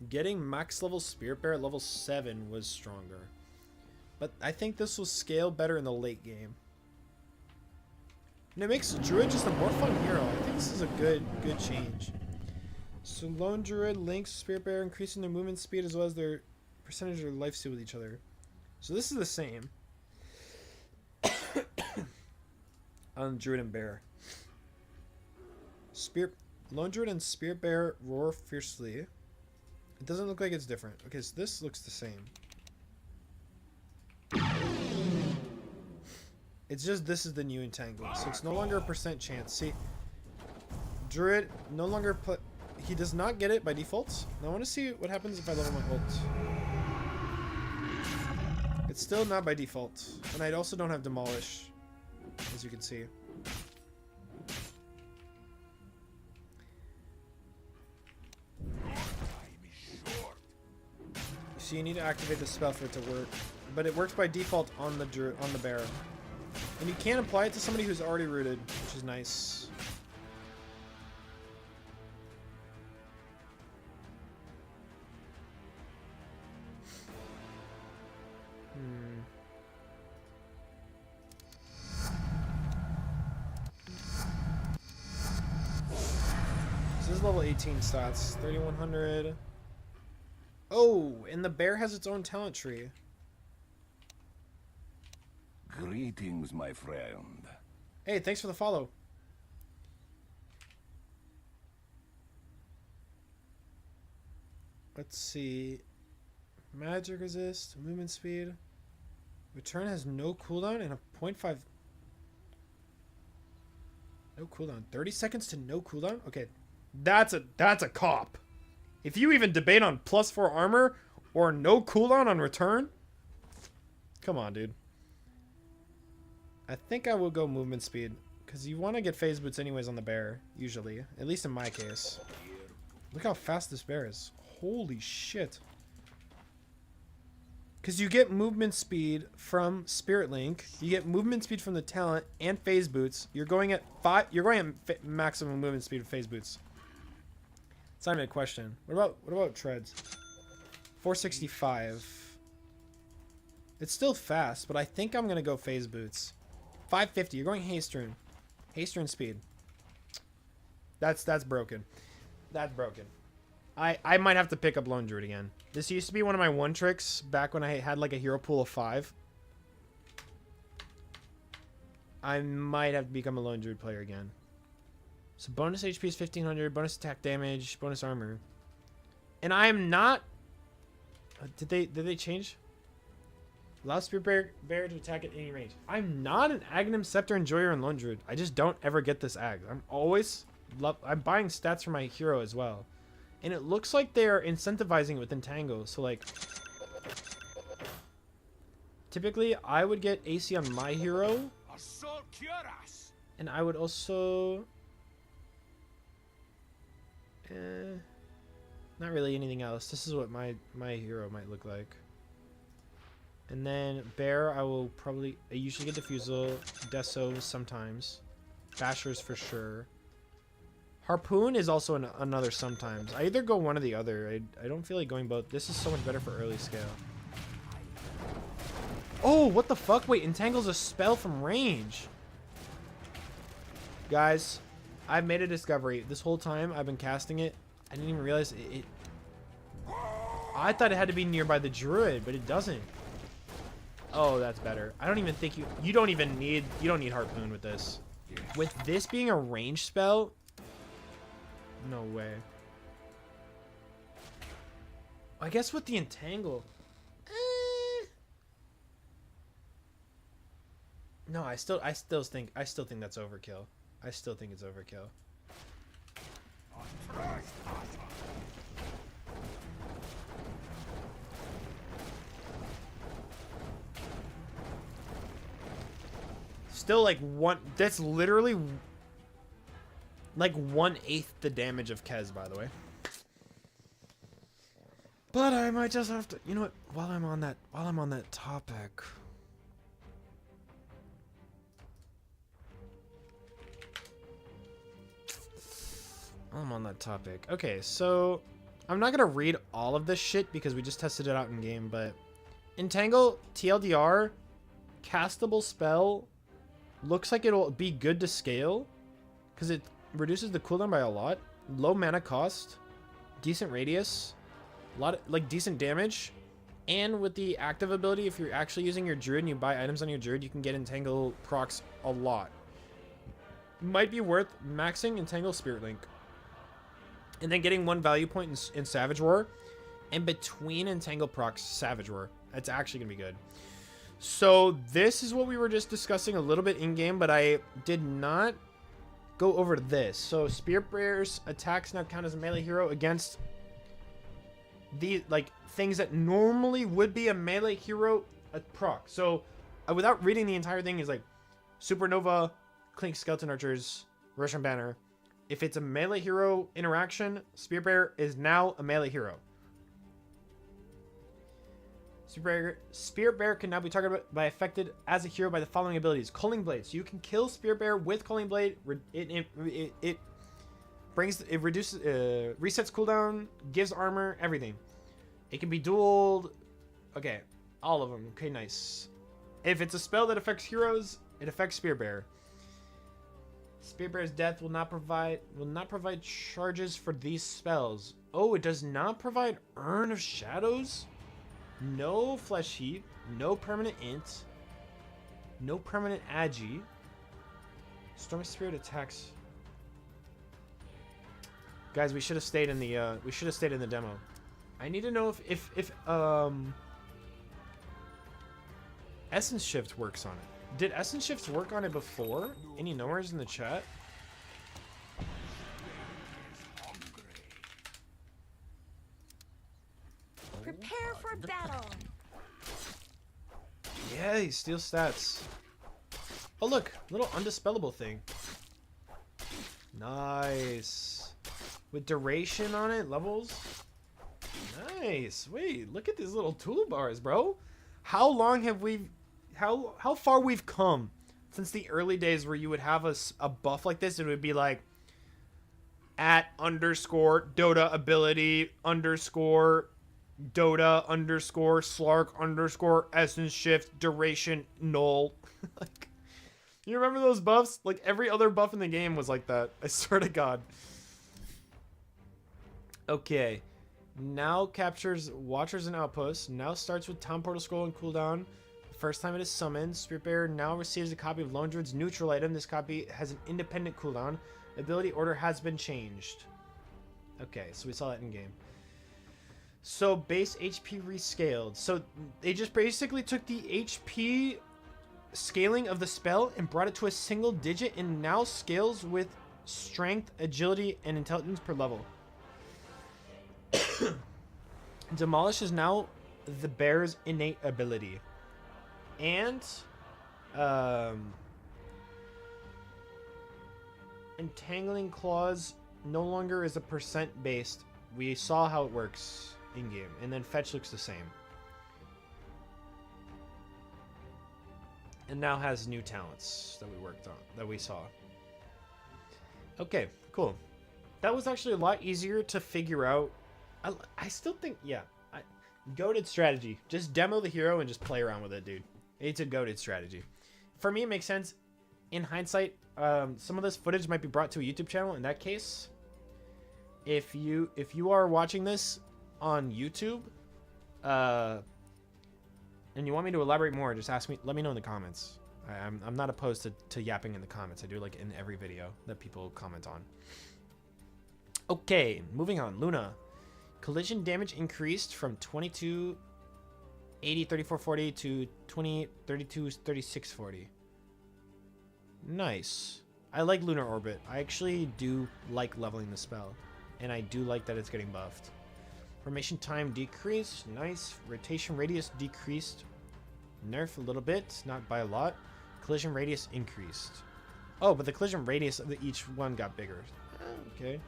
getting max level Spirit Bear at level 7 was stronger. But I think this will scale better in the late game. And it makes Druid just a more fun hero. I think this is a good change. So Lone Druid, Lynx, Spirit Bear increasing their movement speed as well as their percentage of their life steal with each other. So this is the same. On Druid and Bear. Lone Druid and Spirit Bear roar fiercely. It doesn't look like it's different. Okay, so this looks the same. It's just this is the new entangle, so it's no longer a % chance. See, Druid no longer he does not get it by default. Now I want to see what happens if I level my ult. It's still not by default, and I also don't have Demolish, as you can see. So you need to activate the spell for it to work, but it works by default on the bear, and you can apply it to somebody who's already rooted, which is nice. So this is level 18 stats, 3100. Oh, and the bear has its own talent tree. Greetings, my friend. Hey, thanks for the follow. Let's see. Magic resist, movement speed. Return has no cooldown and a 0.5. No cooldown. 30 seconds to no cooldown? Okay. That's a cop. If you even debate on +4 armor or no cooldown on return, come on, dude. I think I will go movement speed because you want to get phase boots anyways on the bear, usually. At least in my case. Look how fast this bear is. Holy shit. Because you get movement speed from Spirit Link, you get movement speed from the talent and phase boots. You're going at maximum movement speed with phase boots. It's not even a question. What about treads? 465. It's still fast, but I think I'm gonna go phase boots. 550. You're going haste rune. Haste rune speed. That's broken. That's broken. I might have to pick up Lone Druid again. This used to be one of my one tricks back when I had like a hero pool of 5. I might have to become a Lone Druid player again. So bonus HP is 1500, bonus attack damage, bonus armor. And I am not... Did they change? Allow Spirit Bear to attack at any range. I'm not an Aghanim Scepter Enjoyer and Lone Druid. I just don't ever get this ag. I'm buying stats for my hero as well. And it looks like they're incentivizing it with Entangle. So like... Typically, I would get AC on my hero. And I would also... not really anything else. This is what my hero might look like. And then Bear, I usually get Diffusal, Deso sometimes, Bashers for sure. Harpoon is also another sometimes. I either go one or the other. I don't feel like going both. This is so much better for early scale. Oh, what the fuck? Wait, Entangle's a spell from range. Guys, I've made a discovery. This whole time I've been casting it, I didn't even realize it. I thought it had to be nearby the Druid, but it doesn't. Oh, that's better. I don't even think you don't need Harpoon with this. With this being a range spell, no way. I guess with the Entangle. No, I still think that's overkill. I still think it's overkill. Still like that's literally like 1/8 the damage of Kez, by the way. But I might just have to, you know what, while I'm on that topic. I'm on that topic. Okay, so I'm not gonna read all of this shit because we just tested it out in game, but Entangle TLDR, castable spell, looks like it'll be good to scale because it reduces the cooldown by a lot. Low mana cost. decent radius, a lot of like decent damage, and with the active ability, if you're actually using your druid and you buy items on your druid, you can get entangle procs a lot. Might be worth maxing entangle Spirit Link, and then getting 1 value point in Savage Roar, and between entangle procs Savage Roar. That's actually gonna be good. So this is what we were just discussing a little bit in game, but I did not go over this. So Spirit Bearer's attacks now count as a melee hero against the like things that normally would be a melee hero proc. So without reading the entire thing, is like Supernova, Clink Skeleton Archers, Roshan Banner. If it's a melee hero interaction, Spirit Bearer is now a melee hero. Spirit Bearer can now be targeted by affected as a hero by the following abilities. Culling Blade. So you can kill Spirit Bearer with Culling Blade. It reduces, resets cooldown, gives armor, everything. It can be dueled. Okay, all of them. Okay, nice. If it's a spell that affects heroes, it affects Spirit Bearer. Spirit Bearer's death will not provide charges for these spells. Oh, it does not provide Urn of Shadows. No Flesh Heap, no permanent int, no permanent agi. Storm Spirit attacks. Guys, we should have stayed in the demo. I need to know if Essence Shift works on it. Did Essence Shift work on it before? Any knowers in the chat? Prepare for battle. Yeah, he steals stats. Oh look, little undispellable thing. Nice. With duration on it, levels. Nice. Wait, look at these little toolbars, bro. How long have we... How far we've come since the early days where you would have a buff like this. It would be like @_Dota ability _ Dota _ Slark _ Essence Shift duration null. Like, you remember those buffs? Like every other buff in the game was like that. I swear to God. Okay. Now captures Watchers and Outposts. Now starts with Town Portal Scroll and cooldown. First time it is summoned, Spirit Bearer now receives a copy of Lone Druid's neutral item. This copy has an independent cooldown. Ability order has been changed. Okay, so we saw that in game. So base HP rescaled. So they just basically took the HP scaling of the spell and brought it to a single digit and now scales with strength, agility, and intelligence per level. Demolish is now the bear's innate ability. And Entangling Claws no longer is a percent based. We saw how it works in game, and then Fetch looks the same. And now has new talents that we worked on, that we saw. Okay, cool. That was actually a lot easier to figure out. I still think, yeah, goated strategy. Just demo the hero and just play around with it, dude. It's a goated strategy. For me, it makes sense. In hindsight, some of this footage might be brought to a YouTube channel. In that case, if you are watching this on YouTube, and you want me to elaborate more, just ask me. Let me know in the comments. I'm not opposed to yapping in the comments. I do like in every video that people comment on. Okay, moving on. Luna. Collision damage increased from 22 80 34 40 to 20 32 36 40. Nice. I like Lunar Orbit. I actually do like leveling the spell, and I do like that it's getting buffed. Formation time decreased. Nice. Rotation radius decreased. Nerf a little bit, not by a lot. Collision radius increased. Oh, but the collision radius of each one got bigger. Okay.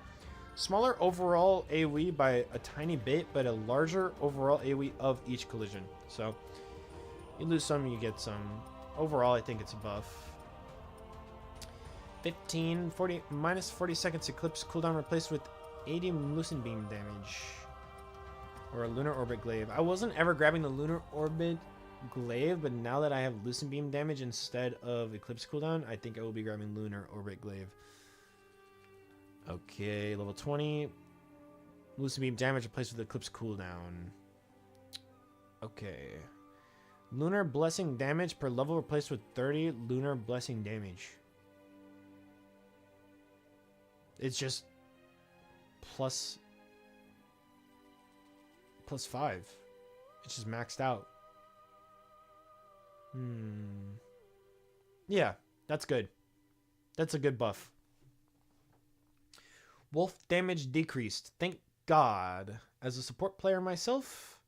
Smaller overall AoE by a tiny bit, but a larger overall AoE of each collision. So you lose some, you get some. Overall, I think it's a buff. 15, 40, minus 40 seconds Eclipse cooldown replaced with 80 Lucent Beam damage. Or a Lunar Orbit Glaive. I wasn't ever grabbing the Lunar Orbit Glaive, but now that I have Lucent Beam damage instead of Eclipse cooldown, I think I will be grabbing Lunar Orbit Glaive. Okay, level 20. Lucid Beam damage replaced with Eclipse cooldown. Okay. Lunar Blessing damage per level replaced with 30 Lunar Blessing damage. It's just plus 5. It's just maxed out. Yeah, that's good. That's a good buff. Wolf damage decreased. Thank God. As a support player myself,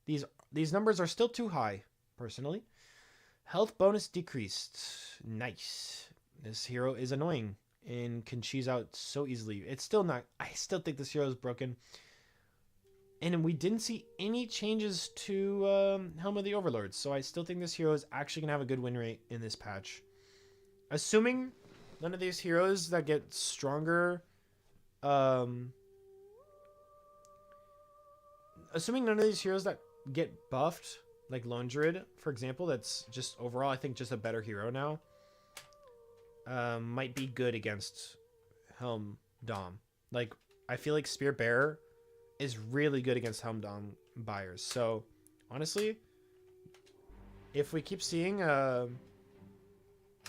these numbers are still too high, personally. Health bonus decreased. Nice. This hero is annoying and can cheese out so easily. It's still not... I still think this hero is broken. And we didn't see any changes to Helm of the Overlords, so I still think this hero is actually going to have a good win rate in this patch. Assuming none of these heroes that get stronger... assuming none of these heroes that get buffed, like Lone Druid, for example, that's just overall, I think, just a better hero now, might be good against Helm Dom. Like, I feel like Spear Bearer is really good against Helm Dom buyers. So, honestly, if we keep seeing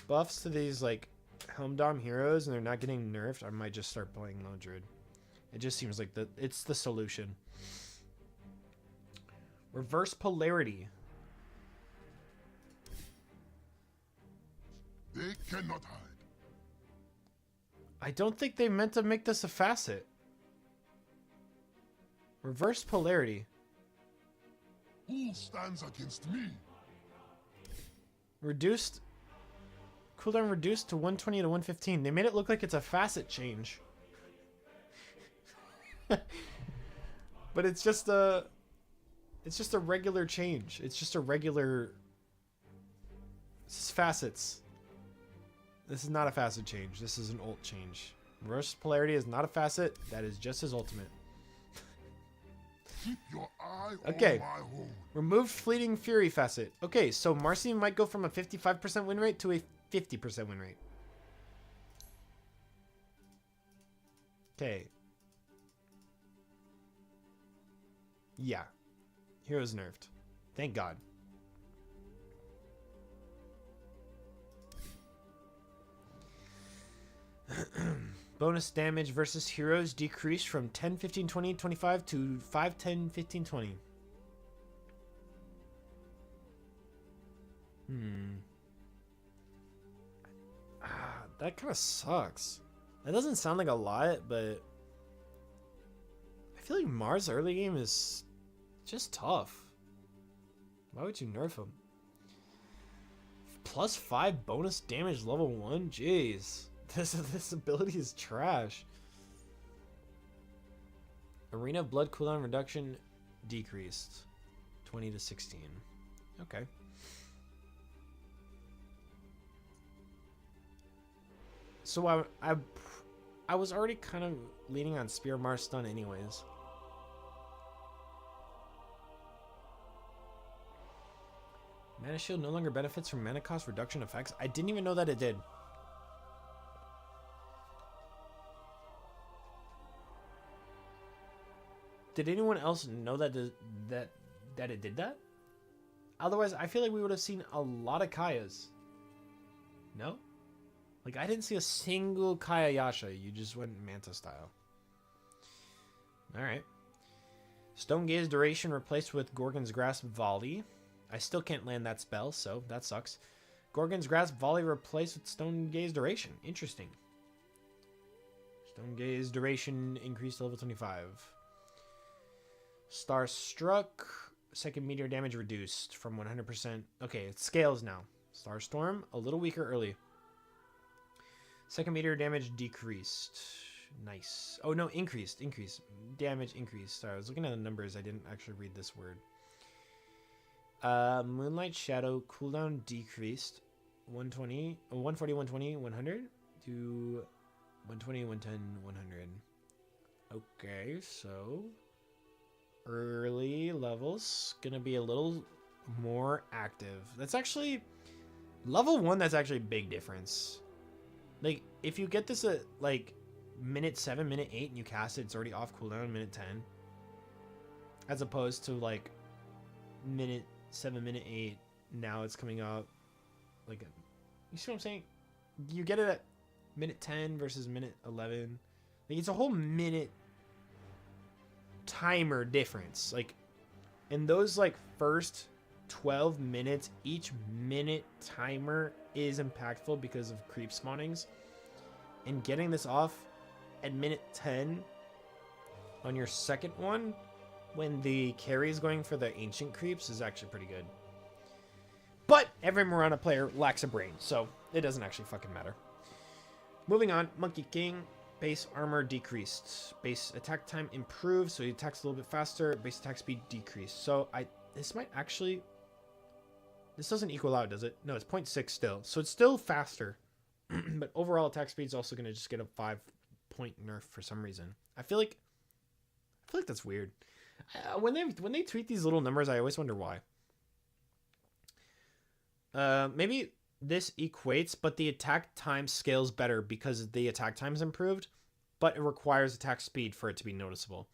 buffs to these, like, Helm Dom heroes and they're not getting nerfed, I might just start playing Lone Druid. It just seems like it's the solution. Reverse Polarity. They cannot hide. I don't think they meant to make this a facet. Reverse Polarity. Who stands against me? Reduced. Cooldown reduced to 120 to 115. They made it look like it's a facet change. But it's just a regular change. It's just a regular... This is facets. This is not a facet change. This is an ult change. Reverse Polarity is not a facet. That is just his ultimate. Keep your eye okay. on my home. Removed Fleeting Fury facet. Okay, so Marcy might go from a 55% win rate to a 50% win rate. Okay. Yeah. Hero's nerfed. Thank God. Bonus damage versus heroes decreased from 10, 15, 20, 25 to 5, 10, 15, 20. That kind of sucks. That doesn't sound like a lot, but I feel like Mars early game is just tough. Why would you nerf him? Plus 5 bonus damage level 1? Jeez. This ability is trash. Arena of Blood cooldown reduction decreased. 20 to 16. Okay. So I was already kind of leaning on Spear Mars stun anyways. Mana Shield no longer benefits from mana cost reduction effects. I didn't even know that it did. Did anyone else know that that it did that? Otherwise, I feel like we would have seen a lot of Kayas. No? Like, I didn't see a single Kaya Yasha. You just went Manta style. Alright. Stone Gaze duration replaced with Gorgon's Grasp volley. I still can't land that spell, so that sucks. Gorgon's Grasp volley replaced with Stone Gaze duration. Interesting. Stone Gaze duration increased to level 25. Star Struck. Second meteor damage reduced from 100%. Okay, it scales now. Starstorm, a little weaker early. Second meteor damage decreased. Nice. Oh, no, increased. Increased. Damage increased. Sorry, I was looking at the numbers. I didn't actually read this word. Moonlight Shadow cooldown decreased. 120, 140, 120, 100 to 120, 110, 100. Okay, so early levels gonna be a little more active. That's actually level 1. That's actually a big difference. Like, if you get this at like minute 7, minute 8, and you cast it, it's already off cooldown minute 10. As opposed to like minute 7, minute 8, now it's coming up like you see what I'm saying? You get it at minute 10 versus minute 11. Like it's a whole minute timer difference. Like in those like first 12 minutes, each minute timer is impactful because of creep spawnings. And getting this off at minute 10 on your second one when the carry is going for the ancient creeps is actually pretty good. But every Mirana player lacks a brain, so it doesn't actually fucking matter. Moving on, Monkey King. Base armor decreased. Base attack time improved, so he attacks a little bit faster. Base attack speed decreased. So this might actually... This doesn't equal out, does it? No, it's 0.6 still. So it's still faster. But overall attack speed is also going to just get a 5-point nerf for some reason. I feel like that's weird. When they tweet these little numbers, I always wonder why. Maybe this equates, but the attack time scales better because the attack time's improved, but it requires attack speed for it to be noticeable.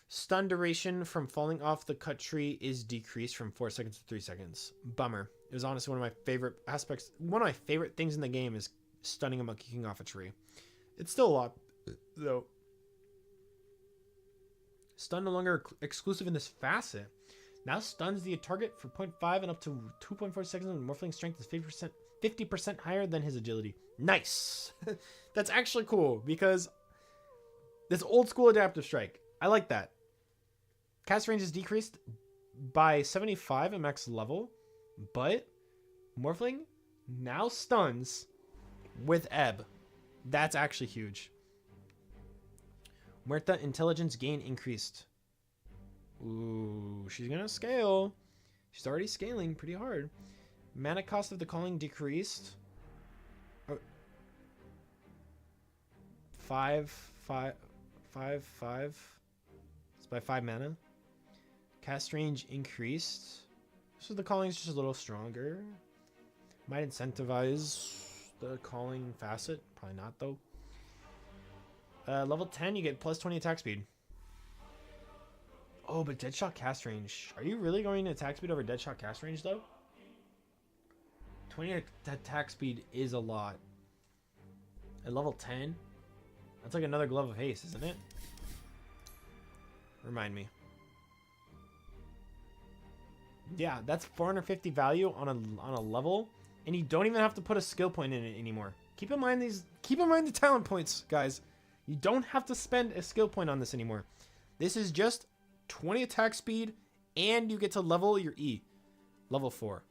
Stun duration from falling off the cut tree is decreased from 4 seconds to 3 seconds. Bummer. It was honestly one of my favorite aspects. One of my favorite things in the game is stunning a Monkey King off a tree. It's still a lot, though. Stun no longer exclusive in this facet. Now stuns the target for 0.5 and up to 2.4 seconds, and Morphling strength is 50% higher than his agility. Nice! That's actually cool, because this old school adaptive strike. I like that. Cast range is decreased by 75 at max level, but Morphling now stuns with Ebb. That's actually huge. Muerta intelligence gain increased. Ooh, she's gonna scale. She's already scaling pretty hard. Mana cost of the calling decreased. Oh. 5. It's by 5 mana. Cast range increased. So the calling is just a little stronger. Might incentivize the calling facet. Probably not though. Level 10, you get plus 20 attack speed. Oh, but Deadshot cast range. Are you really going to attack speed over Deadshot cast range, though? 20 attack speed is a lot. At level 10? That's like another Glove of Haste, isn't it? Remind me. Yeah, that's 450 value on a level, and you don't even have to put a skill point in it anymore. Keep in mind the talent points, guys. You don't have to spend a skill point on this anymore. This is just 20 attack speed, and you get to level your E. Level 4.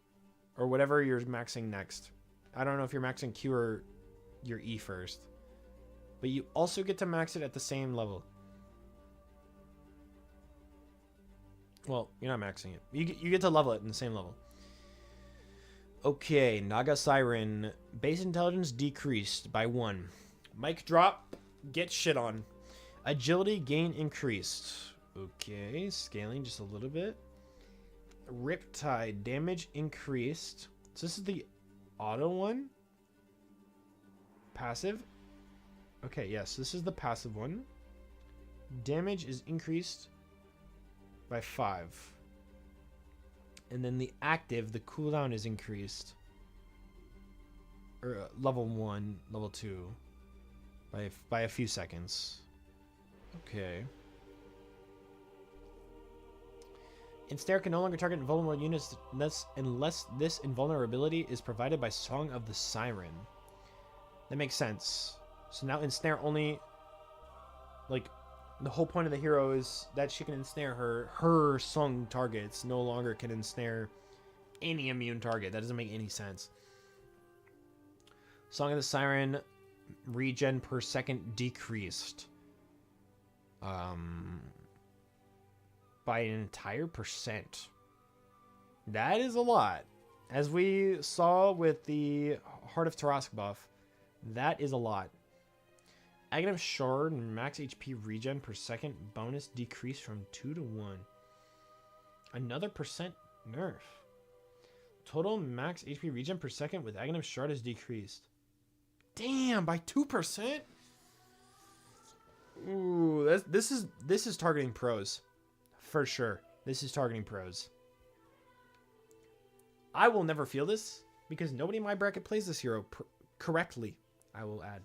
Or whatever you're maxing next. I don't know if you're maxing Q or your E first. But you also get to max it at the same level. Well, you're not maxing it. You get to level it in the same level. Okay, Naga Siren. Base intelligence decreased by 1. Mic drop. Get shit on. Agility gain increased. Okay, scaling just a little bit. Riptide damage increased. So this is the auto one. Passive. Okay, yes, this is the passive one. Damage is increased by 5. And then the active, the cooldown is increased. Or level 1, level 2. By a few seconds. Okay. Ensnare can no longer target invulnerable units unless this invulnerability is provided by Song of the Siren. That makes sense. So now Ensnare only... Like, the whole point of the hero is that she can ensnare her sung targets. No longer can ensnare any immune target. That doesn't make any sense. Song of the Siren... Regen per second decreased by an entire %. That is a lot. As we saw with the Heart of Tarask buff, that is a lot. Aghanim Shard max HP regen per second bonus decreased from 2 to 1. Another % nerf. Total max HP regen per second with Aghanim Shard is decreased. Damn, by 2%? Ooh, this is targeting pros. For sure. This is targeting pros. I will never feel this because nobody in my bracket plays this hero correctly, I will add.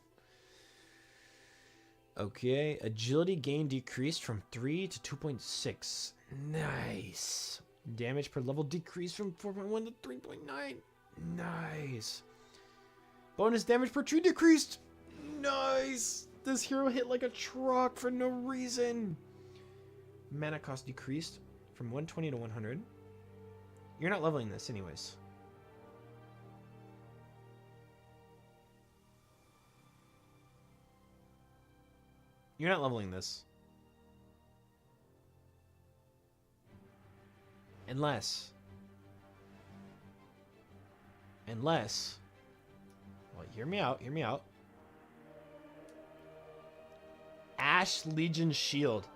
Okay, agility gain decreased from 3 to 2.6. Nice. Damage per level decreased from 4.1 to 3.9. Nice. Bonus damage per tree decreased. Nice. This hero hit like a truck for no reason. Mana cost decreased from 120 to 100. You're not leveling this anyways. You're not leveling this. Unless, well, hear me out. Ash Legion Shield.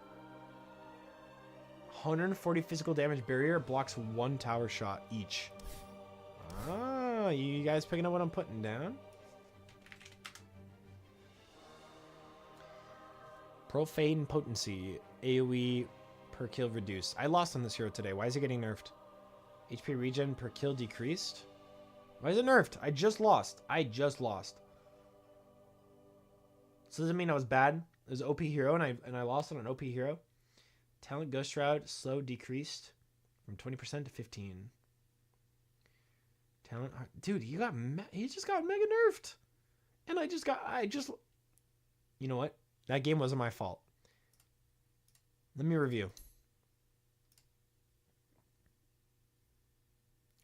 140 physical damage barrier, blocks 1 tower shot each. Ah, you guys picking up what I'm putting down? Profane Potency. AoE per kill reduced. I lost on this hero today. Why is it getting nerfed? HP regen per kill decreased. Why is it nerfed? I just lost. So does it mean I was bad? It was OP hero and I lost on an OP hero. Talent Ghost Shroud slow decreased from 20% to 15. Talent, dude, he just got mega nerfed, and you know what? That game wasn't my fault. Let me review.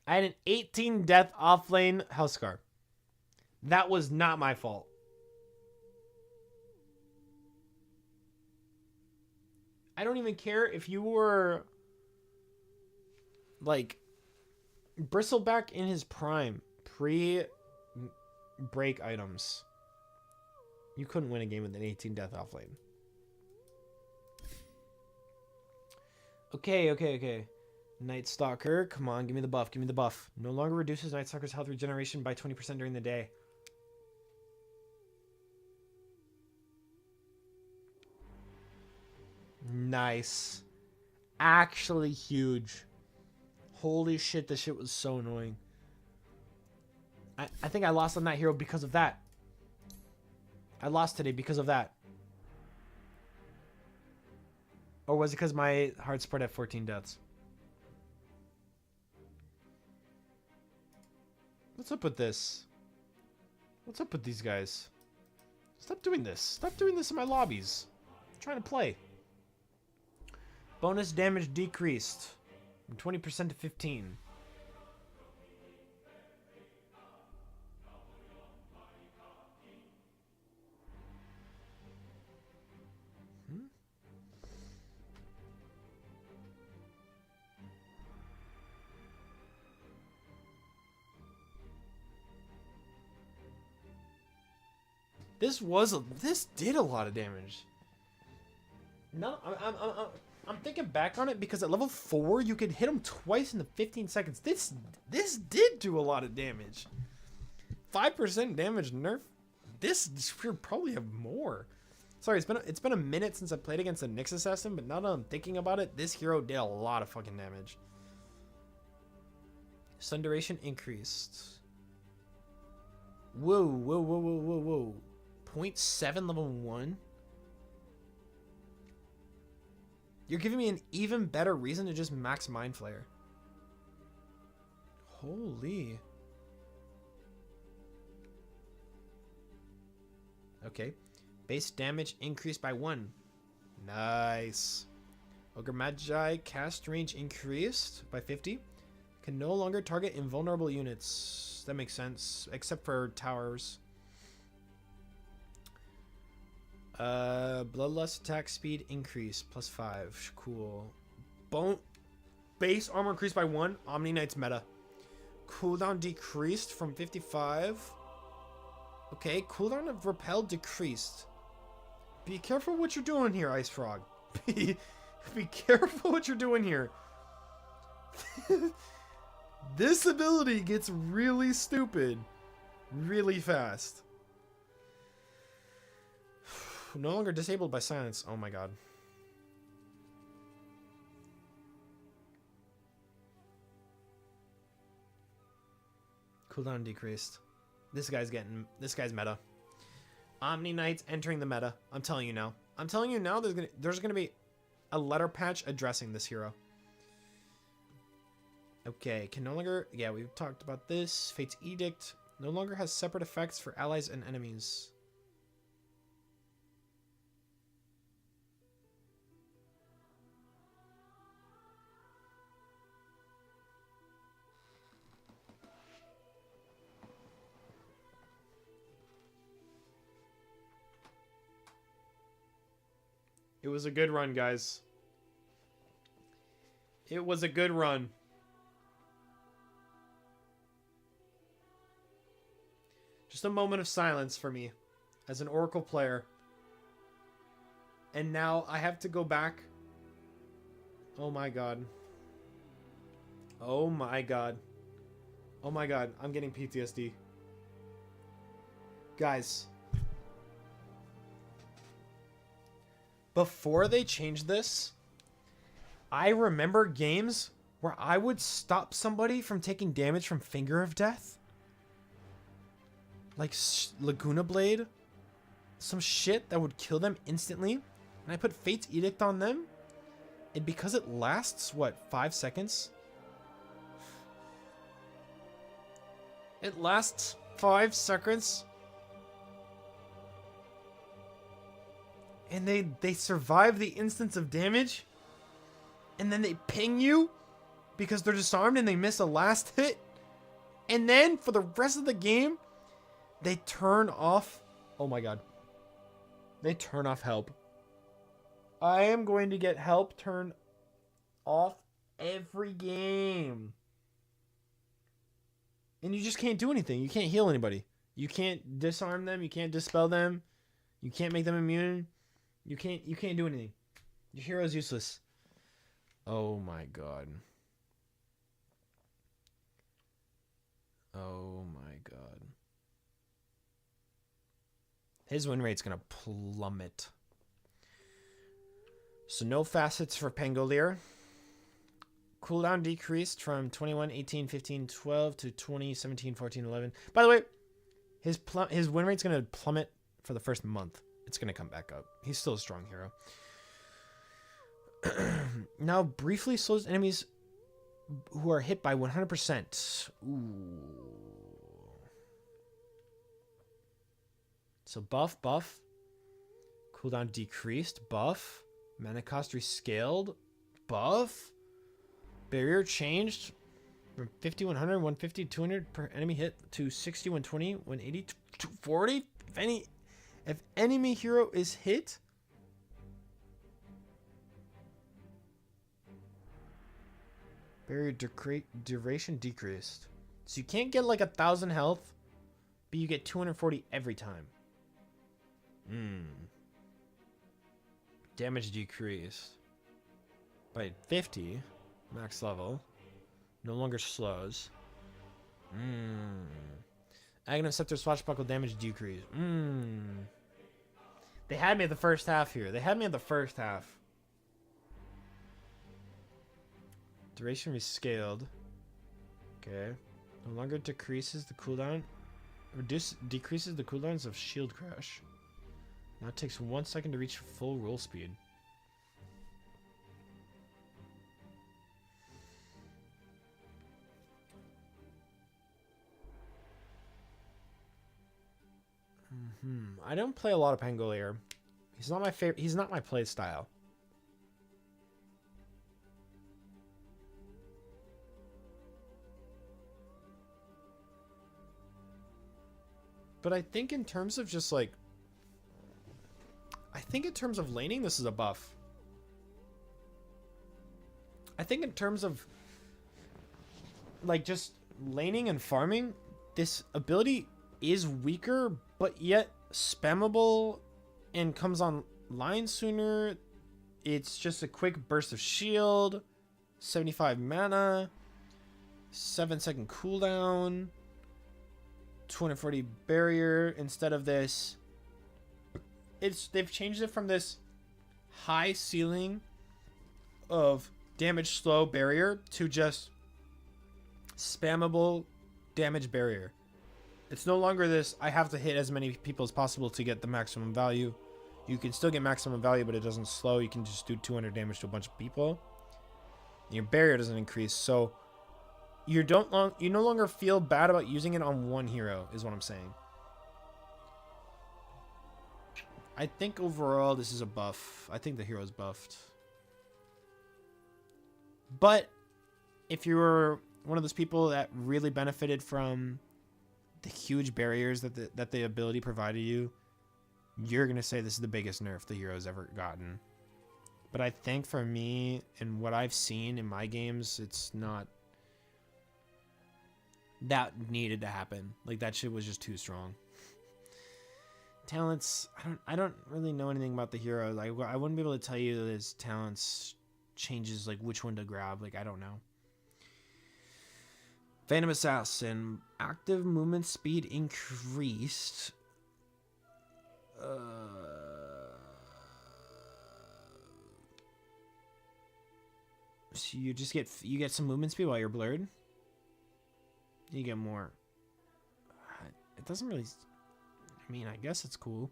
I had an 18 death offlane Hellscar. That was not my fault. I don't even care if you were like Bristleback in his prime, pre-break items. You couldn't win a game with an 18 death offlane. Okay. Night Stalker, come on, give me the buff. No longer reduces Night Stalker's health regeneration by 20% during the day. Nice. Actually huge. Holy shit, this shit was so annoying. I think I lost on that hero because of that. I lost today because of that. Or was it because my hard support had 14 deaths? What's up with this? What's up with these guys? Stop doing this. Stop doing this in my lobbies. I'm trying to play. Bonus damage decreased from 20% to 15. This did a lot of damage. No, I'm thinking back on it because at level 4 you could hit him twice in the 15 seconds. This did do a lot of damage. 5% damage nerf. This should probably have more. Sorry, it's been a minute since I played against a Nyx Assassin, but now that I'm thinking about it, this hero did a lot of fucking damage. Stun duration increased. Whoa. 0.7 level 1? You're giving me an even better reason to just max Mind Flayer. Holy. Okay. Base damage increased by 1. Nice. Ogre Magi cast range increased by 50. Can no longer target invulnerable units. That makes sense. Except for towers. Bloodlust attack speed increase plus 5. Cool. Base armor increased by 1. Omni Knight's meta. Cooldown decreased from 55. Okay, cooldown of repel decreased. Be careful what you're doing here, Ice Frog. Be careful what you're doing here. This ability gets really stupid really fast. No longer disabled by silence. Oh my god. Cooldown decreased. This guy's meta. Omni Knights entering the meta. I'm telling you now. I'm telling you now there's gonna be a letter patch addressing this hero. Okay, can no longer... Yeah, we've talked about this. Fate's Edict no longer has separate effects for allies and enemies. It was a good run, guys. It was a good run. Just a moment of silence for me as an Oracle player. And now I have to go back. Oh my god. Oh my god. Oh my god. I'm getting PTSD. Guys. Before they changed this, I remember games where I would stop somebody from taking damage from Finger of Death. Like Laguna Blade. Some shit that would kill them instantly. And I put Fate's Edict on them. And because it lasts, what, 5 seconds? It lasts 5 seconds. And they survive the instance of damage. And then they ping you because they're disarmed and they miss a last hit. And then for the rest of the game, they turn off. Oh my god. They turn off help. I am going to get help turned off every game. And you just can't do anything. You can't heal anybody. You can't disarm them. You can't dispel them. You can't make them immune. You can't do anything. Your hero's useless. Oh my god. Oh my god. His win rate's gonna plummet. So no facets for Pangolier. Cooldown decreased from 21, 18, 15, 12 to 20, 17, 14, 11. By the way, his win rate's gonna plummet for the first month. It's gonna come back up. He's still a strong hero. Now briefly slows enemies who are hit by 100%. Ooh. So buff. Cooldown decreased. Buff. Mana cost rescaled. Buff. Barrier changed from 50, 100, 150, 200 per enemy hit to 60, 120, 180, 240. If enemy hero is hit, barrier duration decreased. So you can't get like 1,000 health, but you get 240 every time. Damage decreased by 50. Max level. No longer slows. Aghanim Scepter swashbuckle damage decrease. They had me at the first half here. They had me at the first half. Duration rescaled. Okay. No longer decreases the cooldown. Decreases the cooldowns of shield crush. Now it takes 1 second to reach full roll speed. I don't play a lot of Pangolier. He's not my favorite. He's not my play style. But I think in terms of just like... I think in terms of laning, this is a buff. I think in terms of... like just laning and farming, this ability is weaker, but yet spammable and comes online sooner. It's just a quick burst of shield, 75 mana, 7-second cooldown, 240 barrier instead of this they've changed it from this high ceiling of damage slow barrier to just spammable damage barrier. It's no longer this, I have to hit as many people as possible to get the maximum value. You can still get maximum value, but it doesn't slow. You can just do 200 damage to a bunch of people. Your barrier doesn't increase, so you no longer feel bad about using it on one hero, is what I'm saying. I think overall this is a buff. I think the hero's buffed. But if you were one of those people that really benefited from the huge barriers that the ability provided you, you're going to say this is the biggest nerf the hero's ever gotten. But I think for me, and what I've seen in my games, it's not that needed to happen. Like, that shit was just too strong. Talents, I don't really know anything about the hero. Like, I wouldn't be able to tell you that his talents changes, like, which one to grab. Like, I don't know. Phantom Assassin, active movement speed increased. So you get some movement speed while you're blurred. You get more. It doesn't really. I mean, I guess it's cool.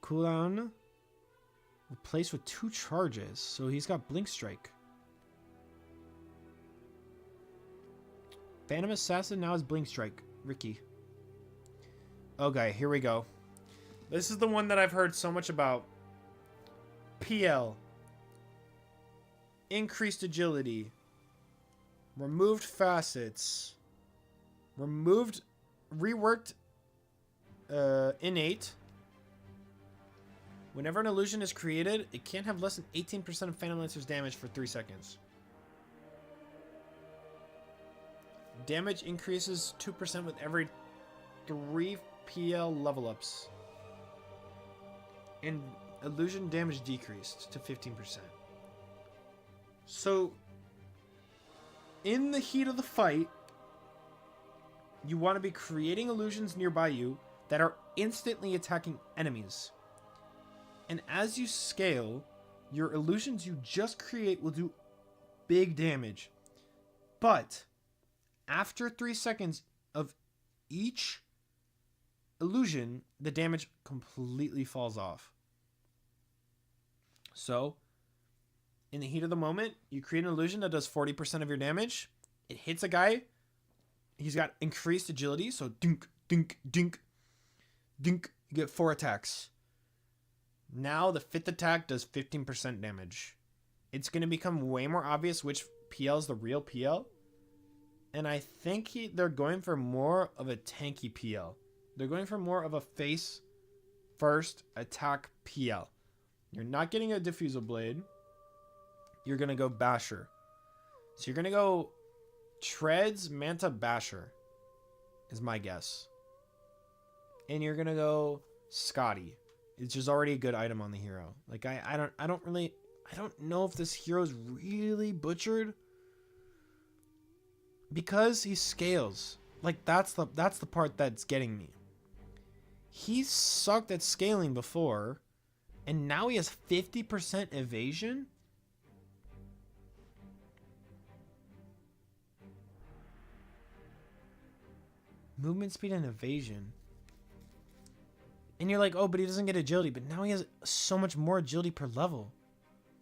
Cooldown replaced with 2 charges, so he's got Blink Strike. Phantom Assassin now has Blink Strike. Ricky. Okay, here we go. This is the one that I've heard so much about. PL. Increased agility. Removed facets. Reworked innate. Whenever an illusion is created, it can't have less than 18% of Phantom Lancer's damage for 3 seconds. Damage increases 2% with every 3 PL level ups. And illusion damage decreased to 15%. So, in the heat of the fight, you want to be creating illusions nearby you that are instantly attacking enemies. And as you scale, your illusions you just create will do big damage. But after 3 seconds of each illusion, the damage completely falls off. So, in the heat of the moment, you create an illusion that does 40% of your damage. It hits a guy. He's got increased agility, so dink, dink, dink, dink. You get 4 attacks. Now the 5th attack does 15% damage. It's going to become way more obvious which PL is the real PL. And I think they're going for more of a tanky PL. They're going for more of a face first attack PL. You're not getting a Diffusal Blade. You're going to go Basher. So you're going to go Treads, Manta, Basher is my guess. And you're going to go Scotty, which is already a good item on the hero. Like I don't know if this hero's really butchered because he scales. Like that's the part that's getting me. He sucked at scaling before, and now he has 50% evasion. Movement speed and evasion. And you're like, oh, but he doesn't get agility. But now he has so much more agility per level.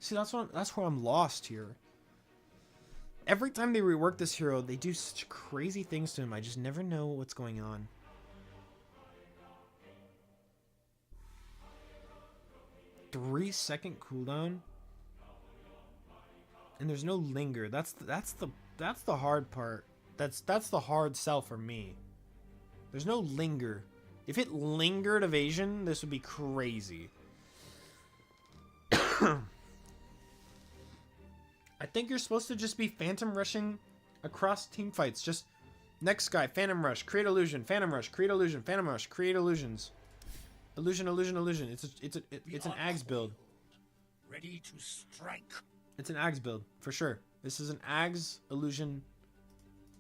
See, that's where I'm lost here. Every time they rework this hero, they do such crazy things to him. I just never know what's going on. Three-second cooldown. And there's no linger. That's the hard part. That's the hard sell for me. There's no linger. If it lingered evasion, this would be crazy. I think you're supposed to just be phantom rushing across team fights. Just next guy, phantom rush, create illusion, phantom rush, create illusion, phantom rush, create illusions. Illusion, illusion, illusion. It's an Ags build. Ready to strike. It's an Ags build for sure. This is an Ags illusion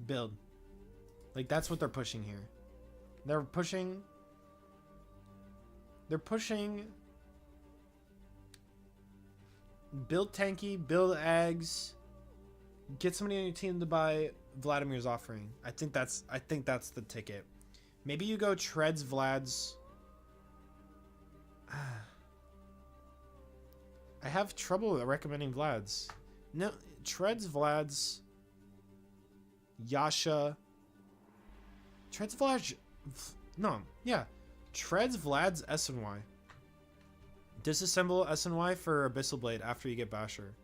build. Like that's what they're pushing here. They're pushing They're pushing build tanky, build eggs, get somebody on your team to buy Vladimir's offering. I think that's the ticket. Maybe you go Treads Vlad's. I have trouble recommending Vlad's. No, Treads Vlad's. Yasha. Treads Vlad's. No, yeah. Treads Vlad's SNY. Disassemble SNY for Abyssal Blade after you get Basher.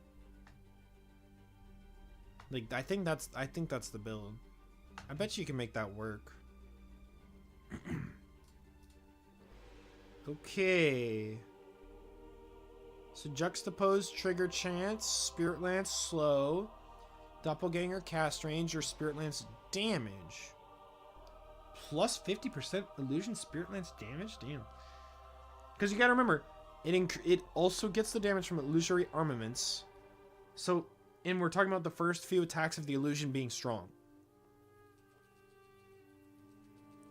Like, I think that's the build. I bet you can make that work. Okay. So Juxtapose, Trigger Chance, Spirit Lance slow, Doppelganger cast range, or Spirit Lance damage. Plus 50% illusion Spirit Lance damage? Damn. Because you gotta remember, it also gets the damage from illusory armaments. So, and we're talking about the first few attacks of the illusion being strong.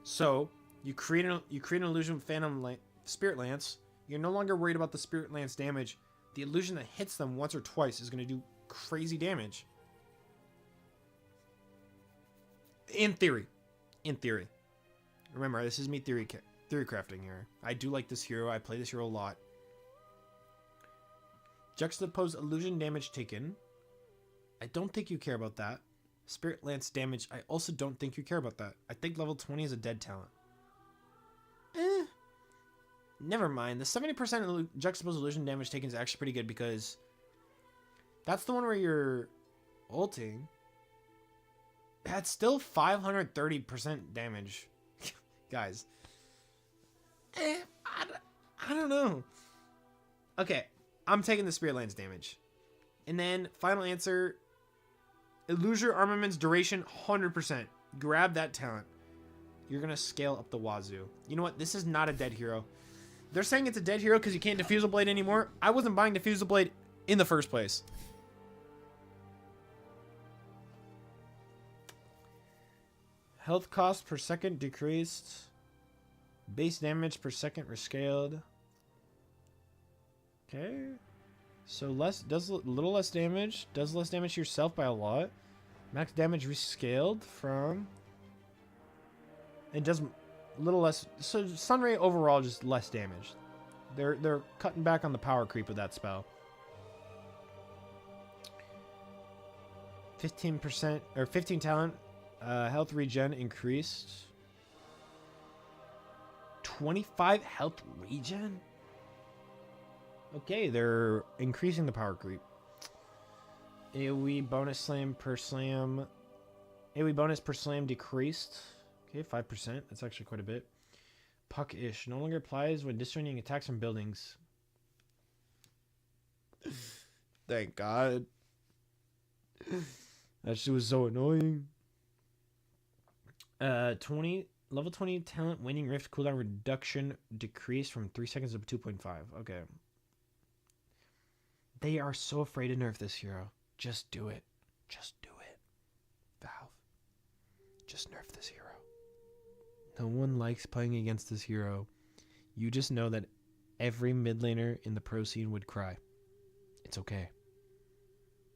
So, you create an illusion with Phantom Spirit Lance. You're no longer worried about the Spirit Lance damage. The illusion that hits them once or twice is going to do crazy damage. In theory. In theory. Remember, this is me theory crafting here. I do like this hero. I play this hero a lot. Juxtapose illusion damage taken. I don't think you care about that. Spirit Lance damage. I also don't think you care about that. I think level 20 is a dead talent. Never mind. The 70% Juxtapose illusion damage taken is actually pretty good because that's the one where you're ulting. That's still 530% damage. Guys. I don't know. Okay. I'm taking the Spirit Lance damage. And then, final answer. Illusion Armaments duration, 100%. Grab that talent. You're going to scale up the wazoo. You know what? This is not a dead hero. They're saying it's a dead hero because you can't Diffusal Blade anymore. I wasn't buying Diffusal Blade in the first place. Health cost per second decreased. Base damage per second rescaled. Okay. So does a little less damage. Does less damage to yourself by a lot. Max damage rescaled from. It does a little less. So Sunray overall just less damage. They're cutting back on the power creep with that spell. 15% or 15 talent. Health regen increased. 25 health regen? Okay, they're increasing the power creep. AoE bonus slam per slam. AoE bonus per slam decreased. Okay, 5%. That's actually quite a bit. Puck-ish. No longer applies when disjoining attacks from buildings. Thank God. That shit was so annoying. 20 level 20 talent waning rift cooldown reduction decreased from 3 seconds to 2.5. Okay. They are so afraid to nerf this hero. Just do it. Just do it. Valve. Just nerf this hero. No one likes playing against this hero. You just know that every mid laner in the pro scene would cry. It's okay.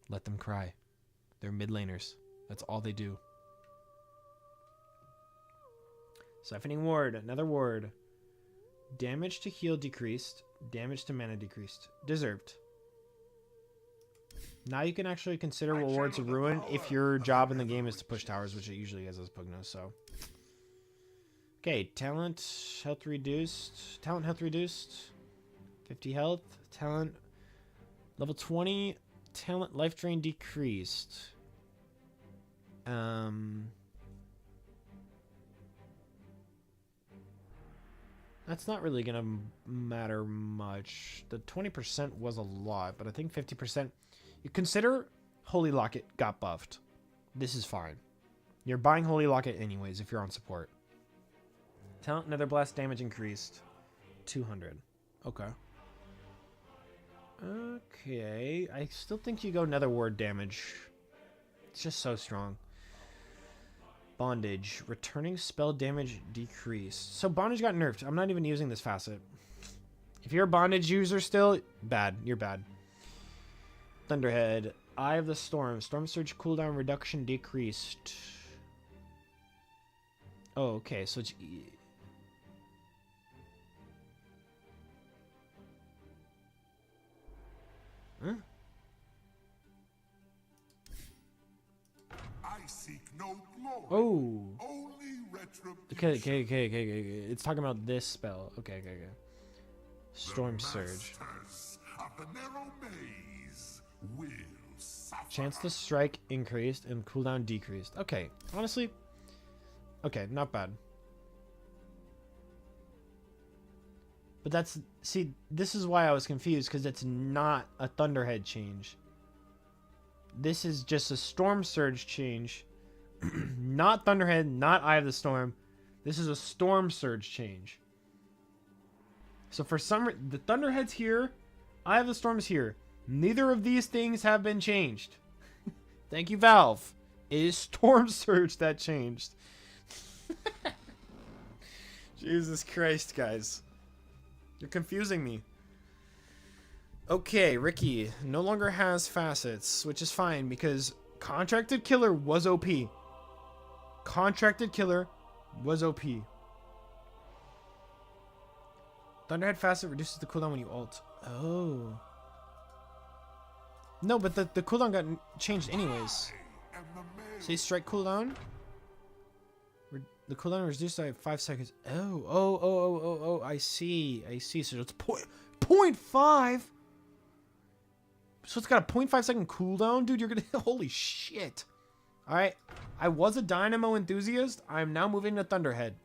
Let them cry. They're mid laners. That's all they do. Siphoning ward. Another ward. Damage to heal decreased. Damage to mana decreased. Deserved. Now you can actually consider rewards of ruin if your job in the game is to push towers, which it usually is as Pugno, so. Okay, talent health reduced. Talent health reduced. 50 health. Talent level 20. Talent life drain decreased. That's not really gonna matter much. The 20% was a lot, but I think 50%. You consider Holy Locket got buffed. This is fine. You're buying Holy Locket anyways if you're on support. Talent Nether Blast damage increased. 200. Okay. Okay. I still think you go Nether Ward damage. It's just so strong. Bondage. Returning spell damage decreased. So Bondage got nerfed. I'm not even using this facet. If you're a bondage user still, bad. You're bad. Thunderhead. Eye of the Storm. Storm Surge cooldown reduction decreased. Oh, okay. So it's... Huh? I seek no glory. Oh. Only retribution. Okay. It's talking about this spell. Okay. Storm Surge. Masters of the narrow maze will suffer. Chance to strike increased and cooldown decreased. Okay, honestly, okay, not bad. But that's, see, this is why I was confused, because it's not a Thunderhead change. This is just a Storm Surge change. Not Thunderhead, not Eye of the Storm. This is a Storm Surge change. So for some reason, the Thunderhead's here, Eye of the Storm's here. Neither of these things have been changed. Thank you, Valve. It is Storm Surge that changed. Jesus Christ, guys. You're confusing me. Okay, Ricky no longer has facets, which is fine because Contracted Killer was OP. Contracted Killer was OP. Thunderhead facet reduces the cooldown when you ult. Oh. No, but the cooldown got changed anyways. See, strike cooldown. The cooldown reduced by 5 seconds. Oh, I see. So it's 0.5. So it's got a 0.5 second cooldown? Dude, you're gonna... Holy shit. Alright. I was a Dynamo enthusiast. I'm now moving to Thunderhead.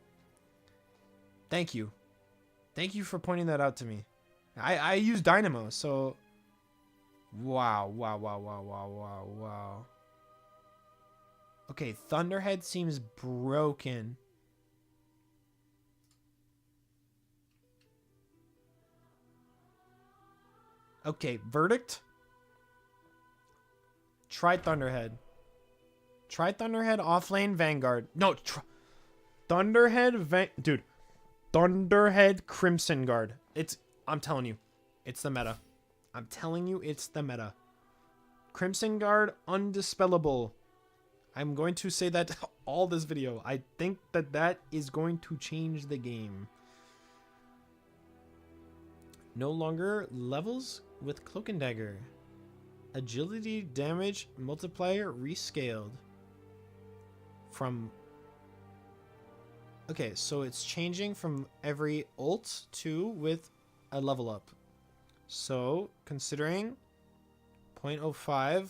Thank you. Thank you for pointing that out to me. I use Dynamo, so... Wow. Okay, Thunderhead seems broken. Okay, verdict? Try Thunderhead. Try Thunderhead offlane Vanguard. No, Thunderhead dude. Thunderhead Crimson Guard. I'm telling you, it's the meta. I'm telling you, it's the meta. Crimson Guard, undispellable. I'm going to say that all this video. I think that is going to change the game. No longer levels with Cloak and Dagger. Agility damage multiplier rescaled. From... Okay, so it's changing from every ult to with a level up. So, considering 0.05,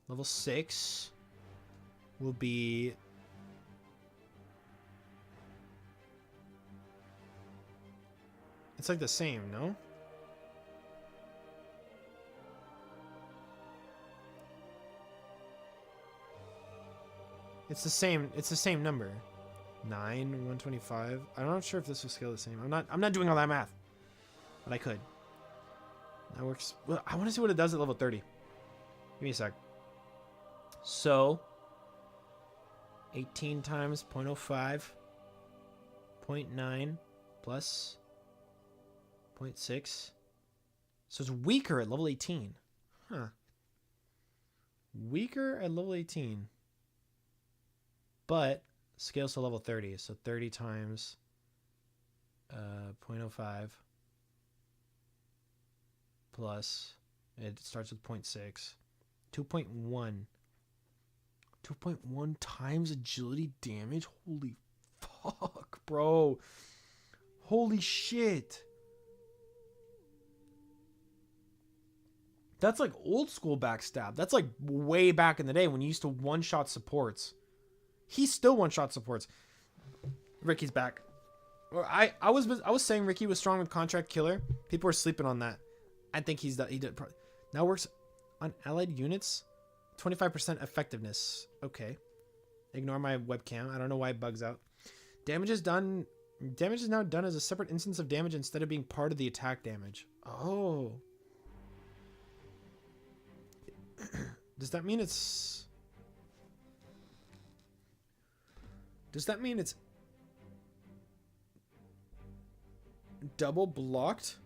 level 6 will be... It's like the same, no? It's the same number. 9, 125. I'm not sure if this will scale the same. I'm not doing all that math. But I could. That works. Well, I want to see what it does at level 30. Give me a sec. So 18 times 0.05, 0.9 plus 0.6. So it's weaker at level 18. Huh. Weaker at level 18. But scales to level 30. So 30 times 0.05 plus, it starts with 0.6. 2.1. 2.1 times agility damage? Holy fuck, bro. Holy shit. That's like old school backstab. That's like way back in the day when you used to one-shot supports. He still one-shot supports. Ricky's back. I was saying Ricky was strong with Contract Killer. People were sleeping on that. I think he did. Now works on allied units. 25% effectiveness. Okay. Ignore my webcam. I don't know why it bugs out. Damage is done. Damage is now done as a separate instance of damage instead of being part of the attack damage. Oh. Does that mean it's... double blocked?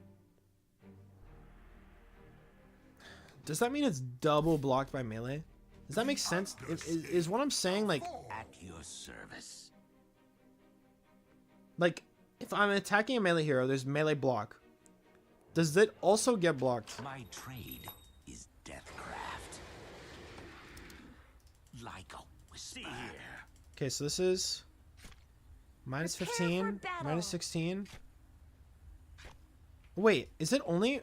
Does that mean it's double blocked by melee? Does that make sense? Is what I'm saying like At your service. like if I'm attacking a melee hero, there's melee block. Does it also get blocked? My trade is deathcraft. Like a whisper. Okay, so this is minus Prepare 15, for battle. minus 16. Wait, is it only...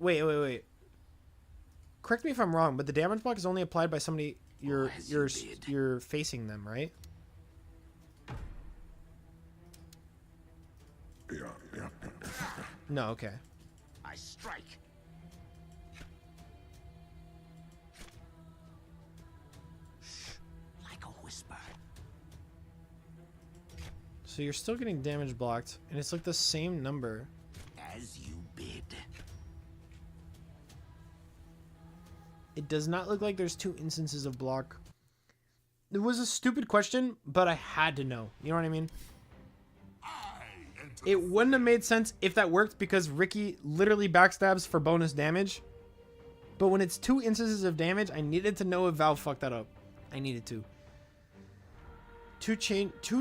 Wait. Correct me if I'm wrong, but the damage block is only applied by somebody you're facing them, right? No, okay. I strike. Shh, like a whisper. So you're still getting damage blocked, and it's like the same number. As you bid. It does not look like there's 2 instances of block. It was a stupid question, but I had to know. You know what I mean? It wouldn't have made sense if that worked because Ricky literally backstabs for bonus damage. But when it's 2 instances of damage, I needed to know if Valve fucked that up. I needed to. 2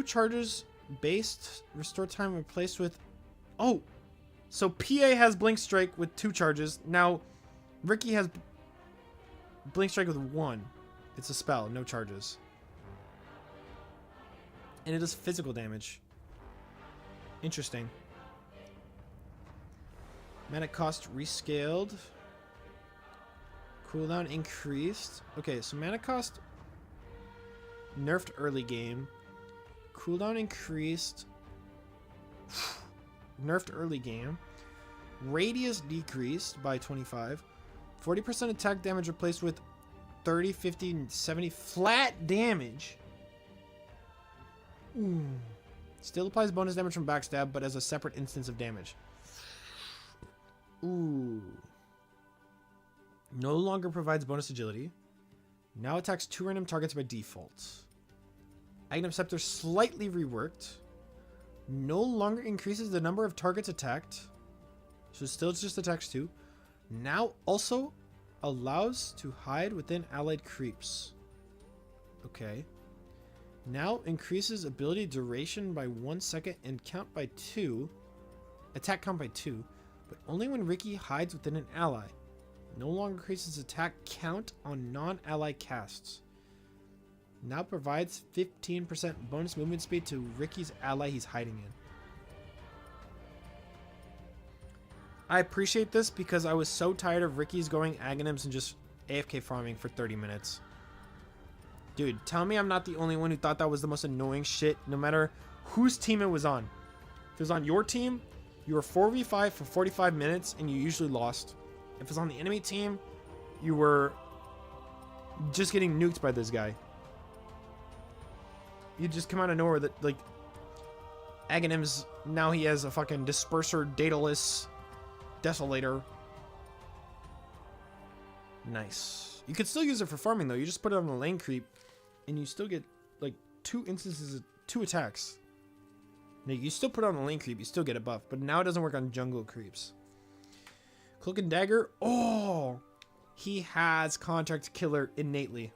charges based restore time replaced with... Oh! So PA has Blink Strike with 2 charges. Now, Ricky has Blink Strike with 1. It's a spell, no charges. And it does physical damage. Interesting. Mana cost rescaled. Cooldown increased. Okay, so mana cost nerfed early game. Cooldown increased. Nerfed early game. Radius decreased by 25. 40% attack damage replaced with 30, 50, and 70 flat damage. Ooh. Still applies bonus damage from backstab, but as a separate instance of damage. Ooh. No longer provides bonus agility. Now attacks 2 random targets by default. Item Scepter slightly reworked. No longer increases the number of targets attacked. So still just attacks 2. Now also allows to hide within allied creeps. Okay. Now increases ability duration by 1 second and count by 2. Attack count by 2. But only when Ricky hides within an ally. No longer increases attack count on non-ally casts. Now provides 15% bonus movement speed to Ricky's ally he's hiding in. I appreciate this because I was so tired of Ricky's going Aghanims and just AFK farming for 30 minutes. Dude, tell me I'm not the only one who thought that was the most annoying shit, no matter whose team it was on. If it was on your team, you were 4v5 for 45 minutes and you usually lost. If it was on the enemy team, you were just getting nuked by this guy. You just come out of nowhere that, like, Aghanims, now he has a fucking Disperser, Daedalus, Desolator. Nice. You could still use it for farming, though. You just put it on the lane creep, and you still get, like, 2 instances of 2 attacks. Now, you still put it on the lane creep, you still get a buff, but now it doesn't work on jungle creeps. Cloak and Dagger. Oh! He has Contract Killer innately.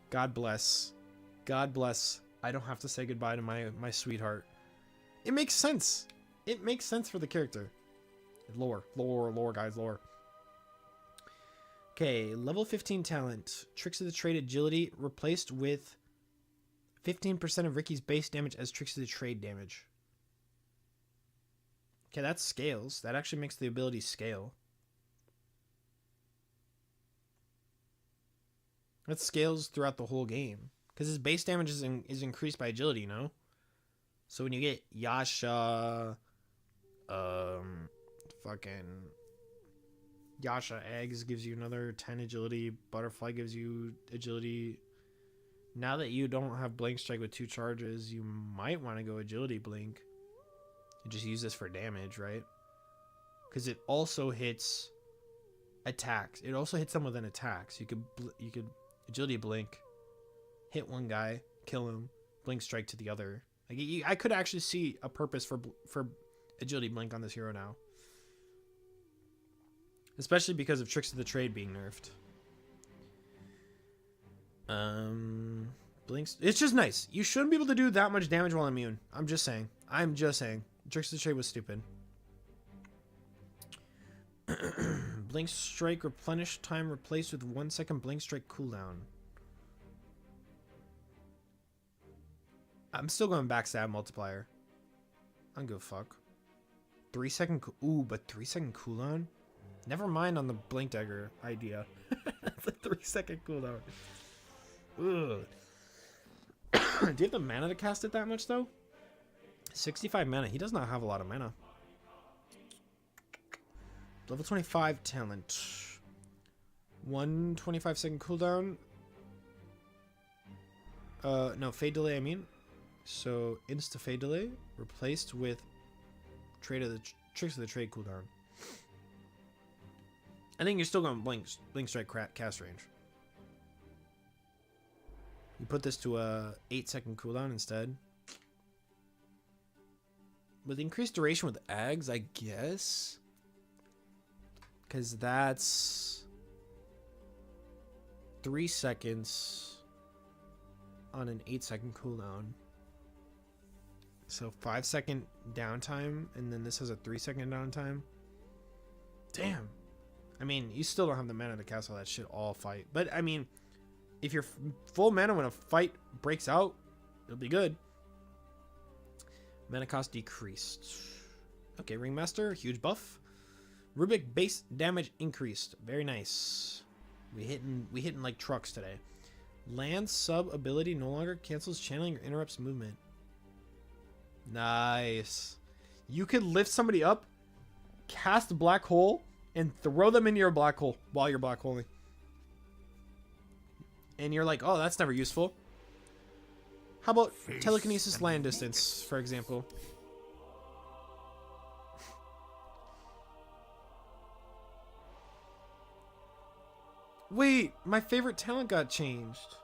God bless. God bless. I don't have to say goodbye to my sweetheart. It makes sense. It makes sense for the character. Lore, guys, lore. Okay, level 15 talent. Tricks of the Trade agility replaced with 15% of Ricky's base damage as Tricks of the Trade damage. Okay, that scales. That actually makes the ability scale. That scales throughout the whole game. Because his base damage is increased by agility, you know? So when you get Yasha, fucking Yasha Eggs gives you another 10 agility. Butterfly gives you agility. Now that you don't have Blink Strike with 2 charges, you might want to go Agility Blink. And just use this for damage, right? Because it also hits attacks. It also hits them with an attack. So you could Agility Blink, hit one guy, kill him, Blink Strike to the other, Like I could actually see a purpose for agility blink on this hero now, especially because of Tricks of the Trade being nerfed. Blinks. It's just nice. You shouldn't be able to do that much damage while immune. I'm just saying. Tricks of the Trade was stupid. Blink Strike replenish time replaced with 1 second Blink Strike cooldown. I'm still going backstab multiplier. I don't give a fuck. 3 second. Ooh, but 3 second cooldown? Never mind on the Blink Dagger idea. It's a 3 second cooldown. Ugh. Do you have the mana to cast it that much though? 65 mana. He does not have a lot of mana. Level 25 talent. 1 25 second cooldown. No, fade delay, I mean. So, insta fade delay replaced with Tricks of the Trade cooldown. I think you're still going Blink Strike cast range. You put this to a 8 second cooldown instead. With increased duration with Ags, I guess. Because that's 3 seconds on an 8 second cooldown. So 5 second downtime, and then this has a 3 second downtime. Damn. I mean, you still don't have the mana to cast all that shit all fight. But, I mean, if you're full mana when a fight breaks out, it'll be good. Mana cost decreased. Okay, Ringmaster, huge buff. Rubik base damage increased. Very nice. We hitting like trucks today. Land sub ability no longer cancels channeling or interrupts movement. Nice. You could lift somebody up, cast a black hole, and throw them into your black hole while you're black holing. And you're like, oh, that's never useful. How about telekinesis land distance, for example? Wait, my favorite talent got changed.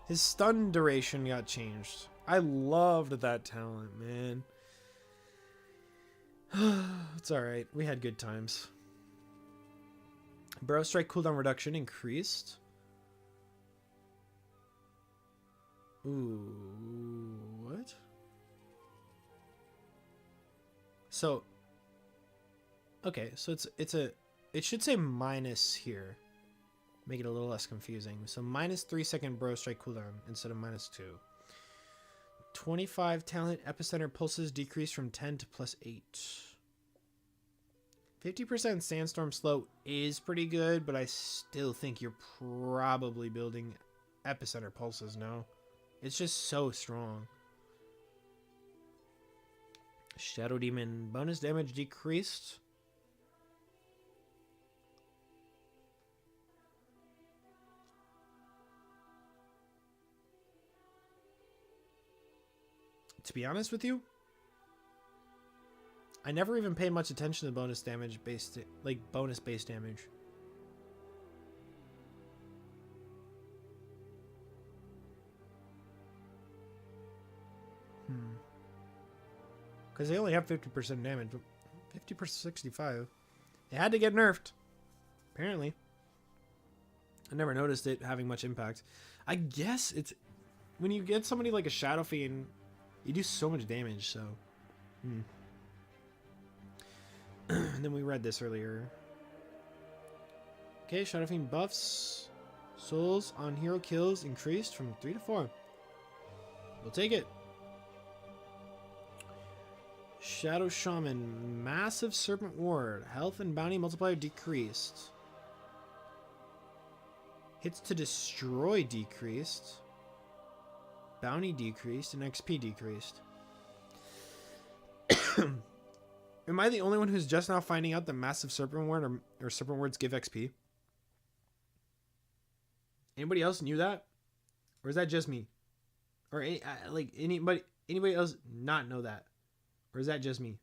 His stun duration got changed. I loved that talent, man. It's alright. We had good times. Burrow Strike cooldown reduction increased. Ooh, what? So, okay, so it should say minus here. Make it a little less confusing. So minus 3 second Burrow Strike cooldown instead of minus 2. 25 talent epicenter pulses decrease from 10 to +8. 50% sandstorm slow is pretty good, but I still think you're probably building epicenter pulses now. It's just so strong. Shadow Demon bonus damage decreased. To be honest with you, I never even paid much attention to bonus damage based, like bonus base damage. Because they only have 50% damage, but 50% 65. They had to get nerfed, apparently. I never noticed it having much impact. I guess it's when you get somebody like a Shadow Fiend, you do so much damage, so. And then we read this earlier. Okay, Shadow Fiend buffs. Souls on hero kills increased from 3 to 4. We'll take it. Shadow Shaman. Massive Serpent Ward. Health and bounty multiplier decreased. Hits to destroy decreased. Bounty decreased and XP decreased. Am I the only one who's just now finding out that Massive Serpent Ward or Serpent Wards give XP? Anybody else knew that? Or is that just me? Or like anybody else not know that? Or is that just me?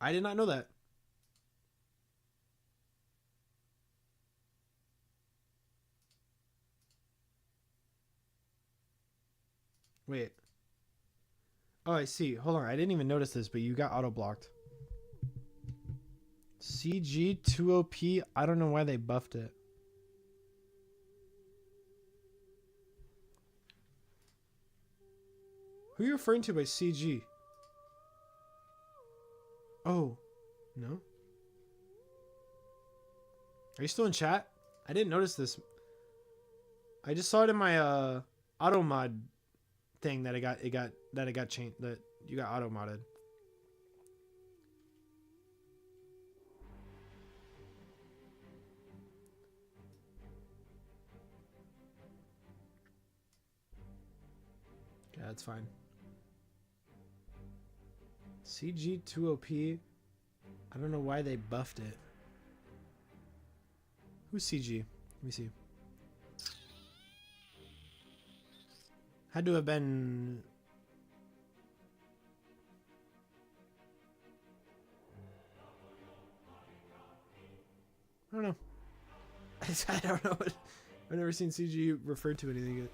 I did not know that. Wait. Oh, I see. Hold on. I didn't even notice this, but you got auto-blocked. CG 2OP. I don't know why they buffed it. Who are you referring to by CG? Oh. No? Are you still in chat? I didn't notice this. I just saw it in my auto mod thing that it got changed, that you got auto modded. Yeah, that's fine. CG 2OP. I don't know why they buffed it. Who's CG? Let me see. Had to have been... I don't know. I don't know. I've never seen CG referred to anything.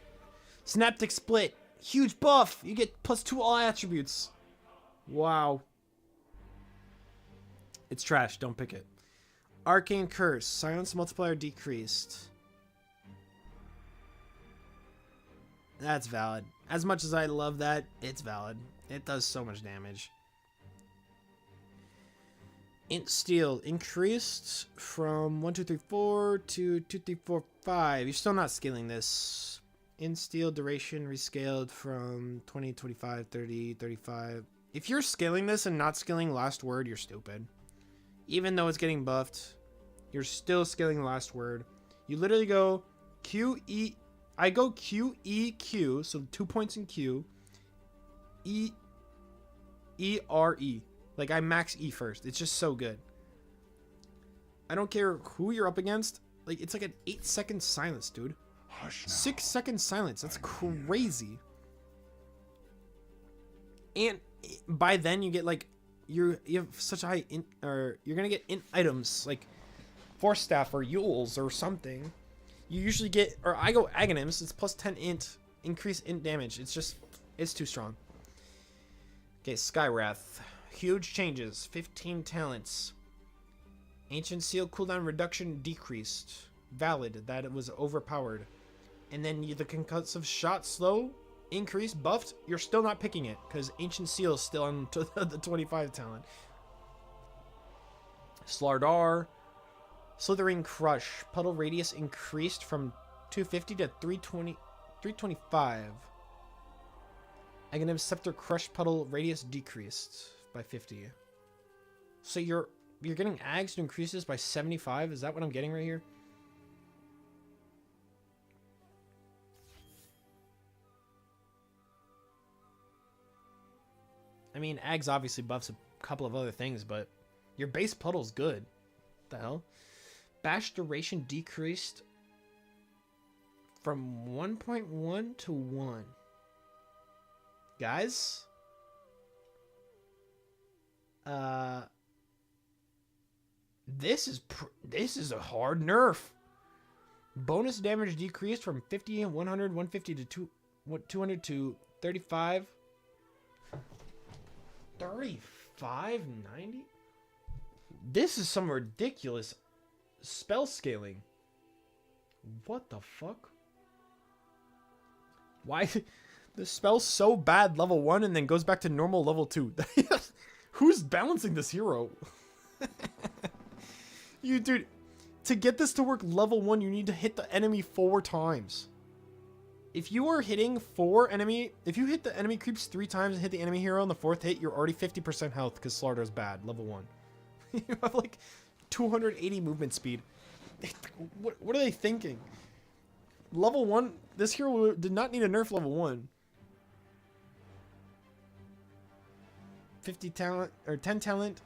Synaptic Split. Huge buff. You get +2 all attributes. Wow. It's trash. Don't pick it. Arcane Curse. Silence multiplier decreased. That's valid. As much as I love that, it's valid. It does so much damage. Int Steel increased from 1, 2, 3, 4 to 2, 3, 4, 5. You're still not scaling this. Int Steel duration rescaled from 20, 25, 30, 35. If you're scaling this and not scaling last word, you're stupid. Even though it's getting buffed, you're still scaling the last word. You literally go Q, E. I go Q, E, Q. So 2 points in Q. E, E, R, E. Like, I max E first. It's just so good. I don't care who you're up against. Like, it's like an 8-second silence, dude. 6-second silence. That's crazy. And by then you get like you have such a high int, or you're gonna get int items like Force Staff or Yules or something. You usually get, or I go Aghanims. It's +10 int, increase int damage. It's too strong. Okay, Skywrath. Huge changes. 15 talents. Ancient Seal cooldown reduction decreased. Valid. That it was overpowered. And then the concussive shot slow increase buffed. You're still not picking it because Ancient Seal is still on the 25 talent. Slardar. Slithering Crush. Puddle radius increased from 250 to 325. Aghanim Scepter Crush Puddle radius decreased by 50. So you're getting Ags to increase this by 75? Is that what I'm getting right here? I mean, Ags obviously buffs a couple of other things, but your base puddle's good. What the hell? Bash duration decreased from 1.1 to 1. Guys? This is a hard nerf. Bonus damage decreased from 50, 100, 150 to 200 to 35. 35, 90? This is some ridiculous spell scaling. What the fuck? Why? The spell's so bad level 1 and then goes back to normal level 2. Who's balancing this hero? You, dude, to get this to work level 1, you need to hit the enemy 4 times. If you are hitting if you hit the enemy creeps 3 times and hit the enemy hero on the 4th hit, you're already 50% health because Slardar is bad, level 1. You have like 280 movement speed. What are they thinking? Level 1, this hero did not need a nerf level 1. 50 talent, or 10 talent.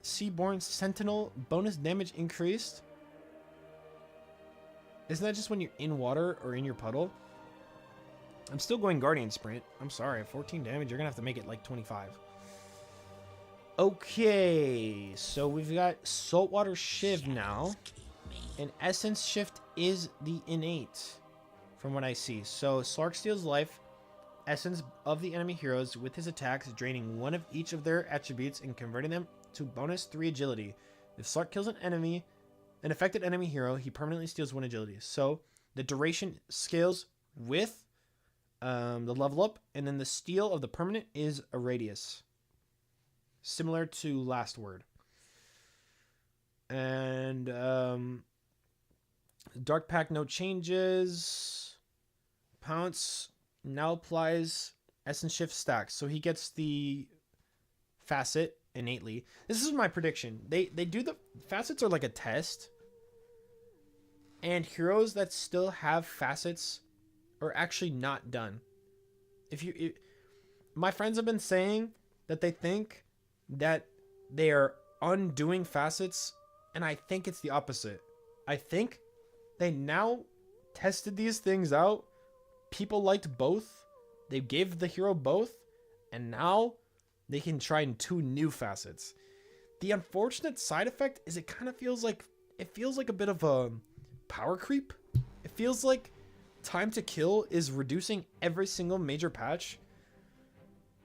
Seaborn Sentinel, bonus damage increased. Isn't that just when you're in water or in your puddle? I'm still going Guardian Sprint. I'm sorry, 14 damage. You're gonna have to make it like 25. Okay, so we've got Saltwater Shiv now. And Essence Shift is the innate, from what I see. So Slark Steals Life essence of the enemy heroes with his attacks, draining one of each of their attributes and converting them to bonus 3 agility. If Slark kills an affected enemy hero, he permanently steals 1 agility. So the duration scales with the level up, and then the steal of the permanent is a radius. Similar to Last Word. And Dark Pact, no changes. Pounce now applies Essence Shift stacks. So he gets the facet innately. This is my prediction. They do the facets are like a test. And heroes that still have facets are actually not done. My friends have been saying that they think that they are undoing facets, and I think it's the opposite. I think they now tested these things out. People liked both. They gave the hero both, and now they can try 2 new facets. The unfortunate side effect is it feels like a bit of a power creep. It feels like time to kill is reducing every single major patch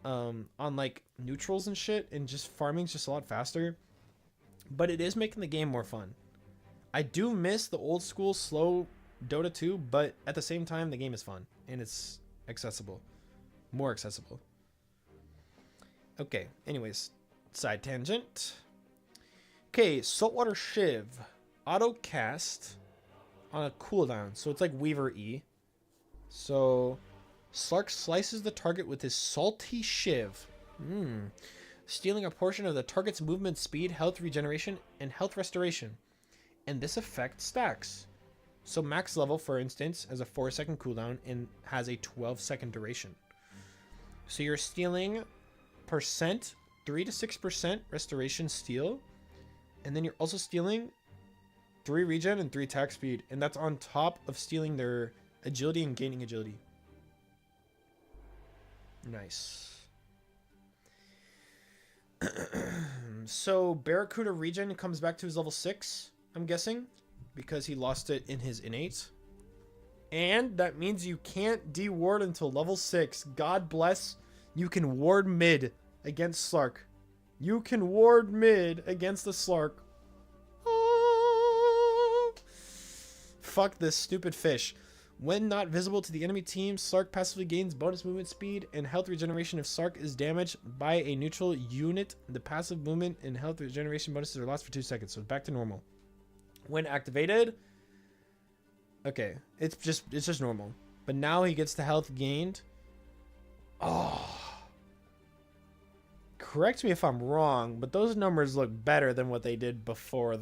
on like neutrals and shit, and just farming's just a lot faster. But it is making the game more fun. I do miss the old school slow Dota 2, but at the same time the game is fun and it's accessible. More accessible. Okay, anyways, side tangent. Okay, Saltwater Shiv. Auto cast on a cooldown. So it's like Weaver E. So Slark slices the target with his Salty Shiv. Stealing a portion of the target's movement speed, health regeneration, and health restoration. And this effect stacks. So max level, for instance, has a 4-second cooldown and has a 12-second duration. So you're stealing 3 to 6% restoration steal. And then you're also stealing 3 regen and 3 attack speed. And that's on top of stealing their agility and gaining agility. Nice. So Barracuda regen comes back to his level 6, I'm guessing, because he lost it in his innate. And that means you can't de-ward until level 6. God bless. You can ward mid against Slark. You can ward mid against the Slark. Oh. Fuck this stupid fish. When not visible to the enemy team, Slark passively gains bonus movement speed and health regeneration if Slark is damaged by a neutral unit. The passive movement and health regeneration bonuses are lost for 2 seconds, so it's back to normal. When activated, okay, it's just normal. But now he gets the health gained. Oh. Correct me if I'm wrong, but those numbers look better than what they did before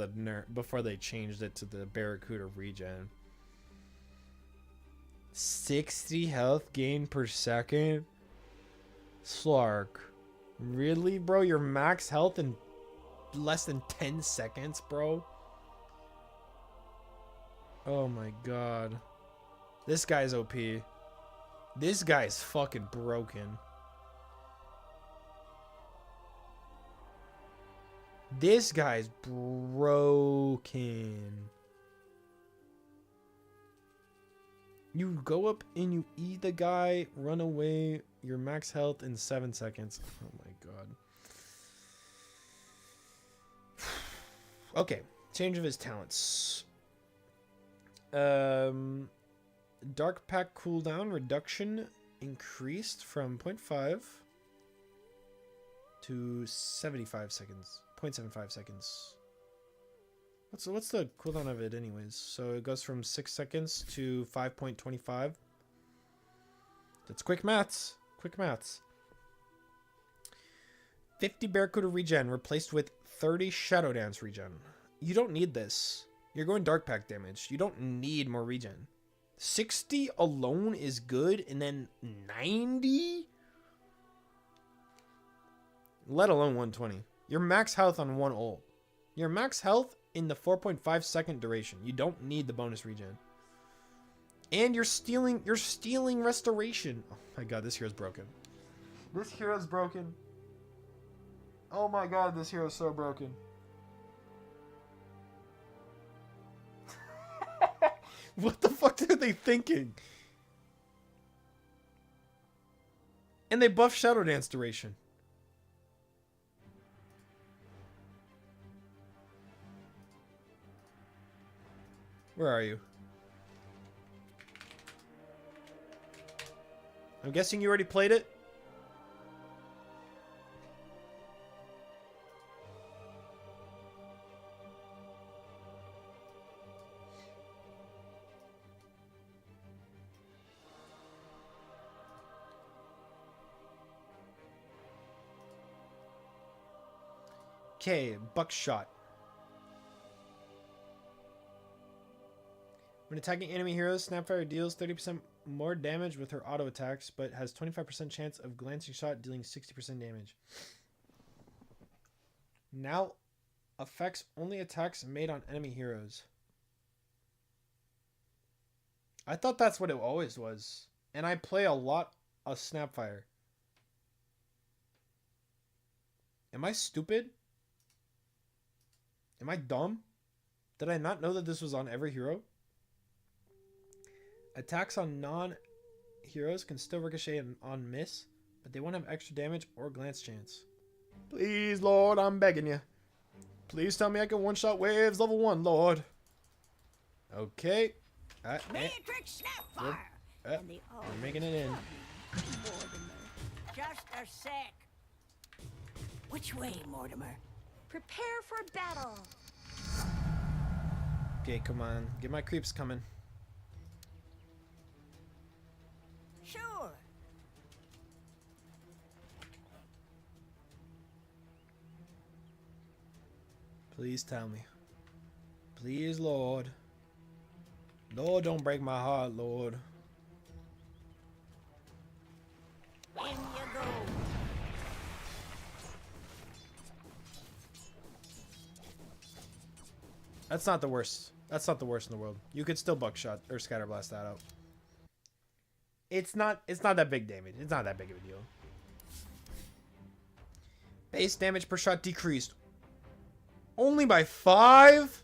before they changed it to the Barracuda regen. 60 health gain per second. Slark, really, bro? Your max health in less than 10 seconds, bro? Oh my god. This guy's OP. This guy's fucking broken. This guy's broken. You go up and you eat the guy, run away, your max health in 7 seconds. Oh my god. Okay, change of his talents. Dark Pact cooldown reduction increased from 0.5 to 75 seconds. 0.75 seconds. What's the cooldown of it anyways? So it goes from 6 seconds to 5.25. That's quick maths. Quick maths. 50 Barracuda regen replaced with 30 Shadow Dance regen. You don't need this. You're going Dark Pact damage. You don't need more regen. 60 alone is good, and then 90? Let alone 120. Your max health on 1 ult. Your max health in the 4.5 second duration. You don't need the bonus regen. And you're stealing restoration. Oh my god, this hero's broken. This hero's broken. Oh my god, this hero's so broken. What the fuck are they thinking? And they buff Shadow Dance duration. Where are you? I'm guessing you already played it? Okay, Buckshot. When attacking enemy heroes, Snapfire deals 30% more damage with her auto attacks, but has 25% chance of glancing shot dealing 60% damage. Now affects only attacks made on enemy heroes. I thought that's what it always was. And I play a lot of Snapfire. Am I stupid? Am I dumb? Did I not know that this was on every hero? Attacks on non-heroes can still ricochet on miss, but they won't have extra damage or glance chance. Please, Lord, I'm begging you. Please tell me I can one-shot waves level 1, Lord. Okay. Matrix Snapfire! And the We're making it in. Mortimer. Just a sec. Which way, Mortimer? Prepare for battle. Okay, come on. Get my creeps coming. Sure. Please tell me. Please, Lord. Lord, don't break my heart, Lord. In you go. That's not the worst. That's not the worst in the world. You could still buckshot or scatterblast that out. It's not that big damage. It's not that big of a deal. Base damage per shot decreased. Only by 5?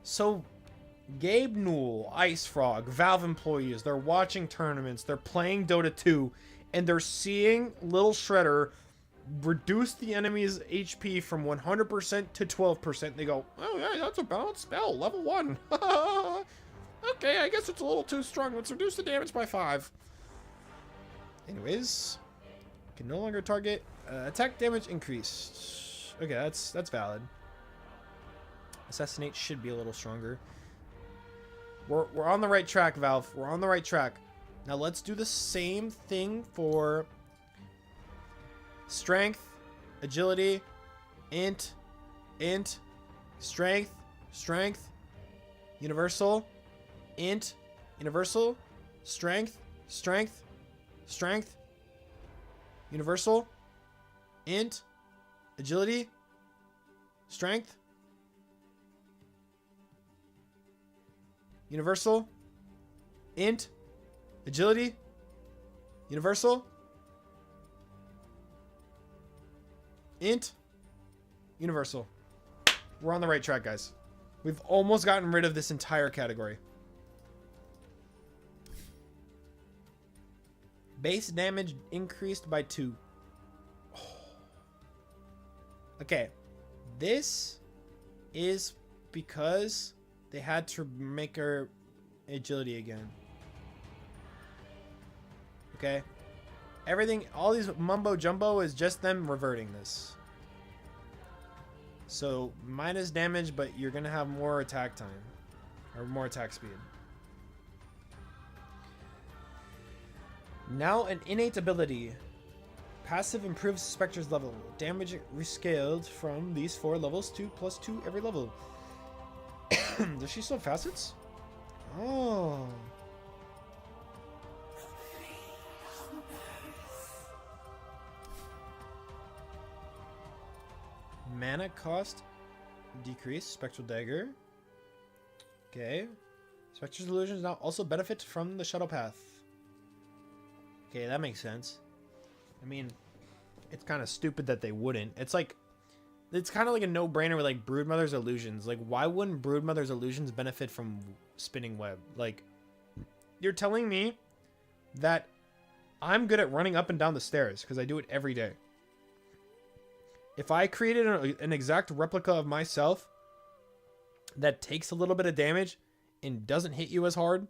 So, Gabe Newell, Ice Frog, Valve employees, they're watching tournaments, they're playing Dota 2, and they're seeing Little Shredder reduce the enemy's HP from 100% to 12%. They go, oh yeah, that's a balanced spell, level 1. Okay, I guess it's a little too strong. Let's reduce the damage by 5. Anyways, can no longer target. Attack damage increased. Okay, that's valid. Assassinate should be a little stronger. We're on the right track, Valve. We're on the right track. Now let's do the same thing for strength, agility, int, strength, universal, int, universal, strength, universal, int, agility, strength, universal, int, agility, universal, int, universal. We're on the right track, guys. We've almost gotten rid of this entire category. Base damage increased by 2. Okay. This is because they had to make her agility again. Okay. Everything, all these mumbo jumbo is just them reverting this. So minus damage, but you're gonna have more attack time or more attack speed. Now an innate ability. Passive improves Spectre's level. Damage rescaled from these 4 levels to +2 every level. Does she still have facets? Oh. Mana cost decrease. Spectral Dagger. Okay. Spectre's illusions now also benefit from the Shuttle Path. Okay, that makes sense. I mean, it's kind of stupid that they wouldn't. It's like, it's kind of like a no-brainer with like Broodmother's illusions. Like, why wouldn't Broodmother's illusions benefit from Spinning Web? Like, You're telling me that I'm good at running up and down the stairs because I do it every day. If I created an exact replica of myself that takes a little bit of damage and doesn't hit you as hard,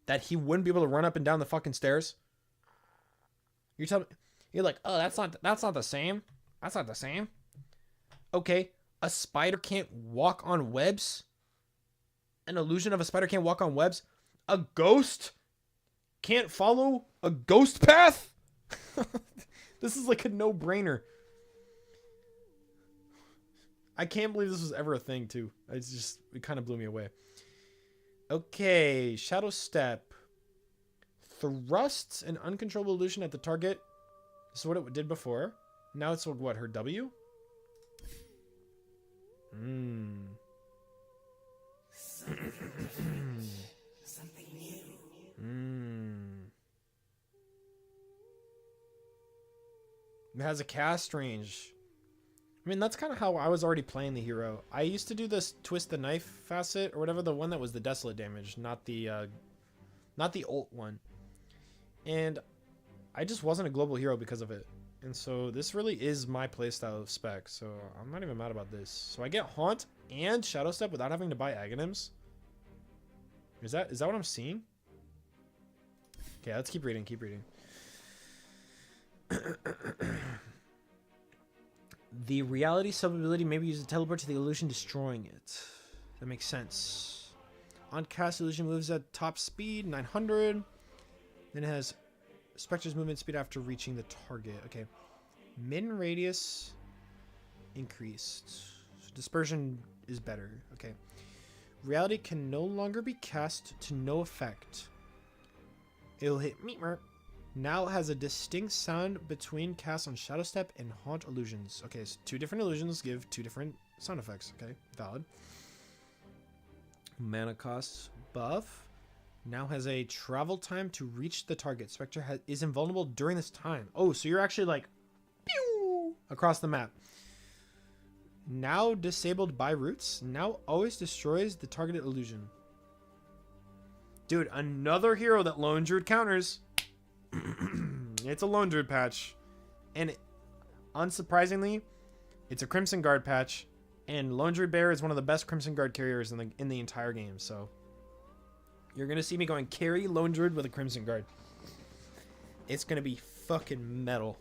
that he wouldn't be able to run up and down the fucking stairs. You're telling me, you're like, oh, that's not the same. That's not the same. Okay, a spider can't walk on webs. An illusion of a spider can't walk on webs. A ghost can't follow a ghost path. This is like a no-brainer. I can't believe this was ever a thing too. It kind of blew me away. Okay, Shadow Step. Thrusts an uncontrollable illusion at the target. This is what it did before. Now it's what, her W? Something new. It has a cast range. I mean, that's kind of how I was already playing the hero. I used to do this twist the knife facet or whatever, the one that was the desolate damage, not the ult one. And I just wasn't a global hero because of it. And so this really is my playstyle of spec. So I'm not even mad about this. So I get Haunt and Shadow Step without having to buy Aghanims. Is that what I'm seeing? Okay, let's keep reading. The reality sub-ability may be used to teleport to the illusion, destroying it. That makes sense. On cast, illusion moves at top speed, 900. Then it has Spectre's movement speed after reaching the target. Okay. Min radius increased. So dispersion is better. Okay. Reality can no longer be cast to no effect. It'll hit Meetmer. Now it has a distinct sound between cast on Shadow Step and Haunt illusions. Okay, so 2 different illusions give 2 different sound effects. Okay, valid. Mana cost buff. Now has a travel time to reach the target. Spectre is invulnerable during this time. Oh, so you're actually like pew, across the map. Now disabled by roots. Now always destroys the targeted illusion. Dude, another hero that Lone Druid counters. It's a Lone Druid patch. And unsurprisingly, it's a Crimson Guard patch. And Lone Druid Bear is one of the best Crimson Guard carriers in the entire game. So you're going to see me going carry Lone Druid with a Crimson Guard. It's going to be fucking metal.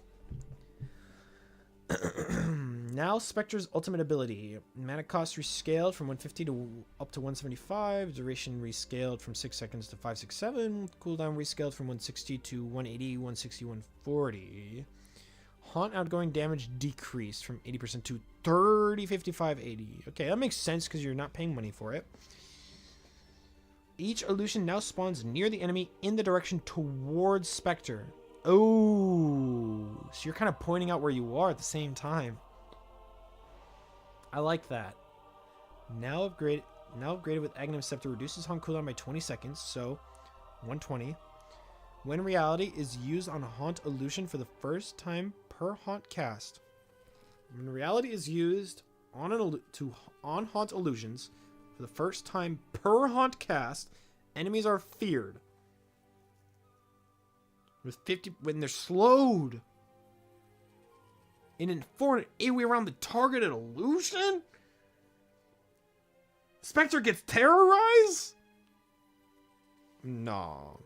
Now Spectre's ultimate ability. Mana cost rescaled from 150 to up to 175. Duration rescaled from 6 seconds to 567. Cooldown rescaled from 160 to 180, 160, 140. Haunt outgoing damage decreased from 80% to 30, 55, 80. Okay, that makes sense because you're not paying money for it. Each illusion now spawns near the enemy in the direction towards Spectre. Oh, so you're kind of pointing out where you are at the same time. I like that. Now upgraded with Aghanim Scepter reduces Haunt cooldown by 20 seconds, so 120. When reality is used on a Haunt illusion for the first time per Haunt cast. When reality is used on Haunt illusions for the first time per Haunt cast, enemies are feared. With 50 when they're slowed. In an 4 AoE around the targeted illusion? Spectre gets terrorized? Nah.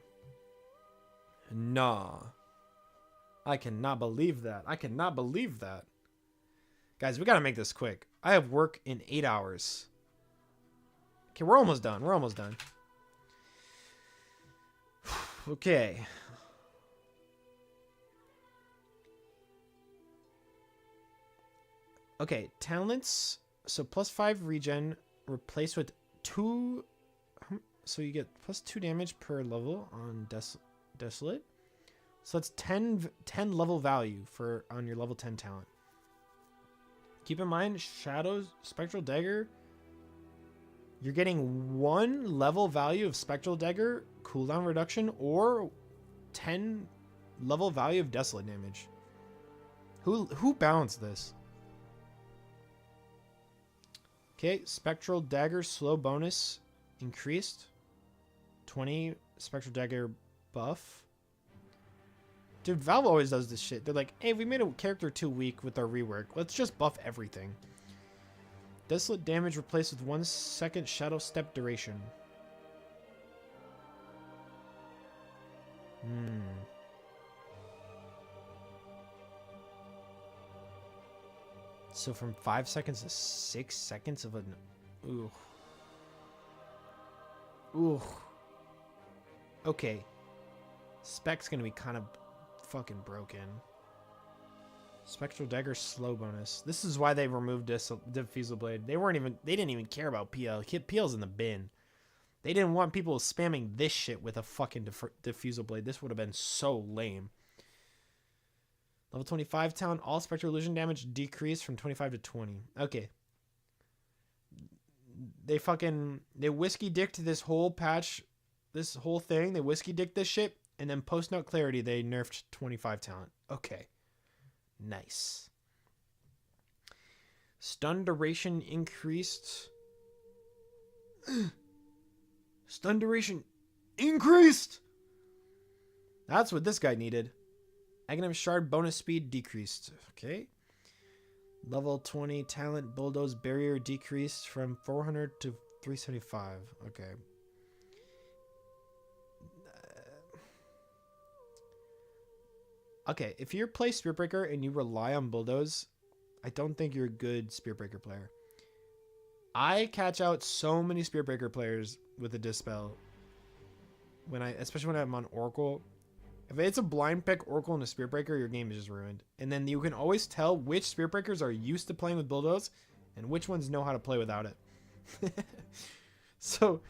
I cannot believe that. Guys, we gotta make this quick. I have work in 8 hours. Okay, we're almost done. Okay. Okay, talents. So +5 regen replaced with 2. So you get +2 damage per level on Desolate. So that's 10 level value on your level 10 talent. Keep in mind, Shadow's Spectral Dagger. You're getting 1 level value of Spectral Dagger cooldown reduction or 10 level value of Desolate damage. Who balanced this? Okay, Spectral Dagger slow bonus increased. 20 Spectral Dagger buff. Dude, Valve always does this shit. They're like, hey, we made a character too weak with our rework. Let's just buff everything. Desolate damage replaced with 1 second shadow step duration. So from 5 seconds to 6 seconds of an... Ooh. Ooh. Okay. Spec's gonna be kind of fucking broken. Spectral Dagger slow bonus. This is why they removed Diffusal Blade. They didn't even care about PL. PL's in the bin. They didn't want people spamming this shit with a fucking Diffusal Blade. This would have been so lame. Level 25 talent, all spectral illusion damage decreased from 25 to 20. Okay. They whiskey dicked this whole patch, this whole thing. They whiskey dicked this shit, and then post note clarity, they nerfed 25 talent. Okay. Nice. Stun duration increased. Stun duration increased! That's what this guy needed. Aghanim Shard bonus speed decreased. Okay. Level 20 talent bulldoze barrier decreased from 400 to 375. Okay. Okay, if you play Spirit Breaker and you rely on bulldoze, I don't think you're a good Spirit Breaker player. I catch out so many Spirit Breaker players with a Dispel. Especially when I'm on Oracle. If it's a blind pick Oracle and a Spirit Breaker, your game is just ruined. And then you can always tell which Spirit Breakers are used to playing with Bulldoze and which ones know how to play without it. So,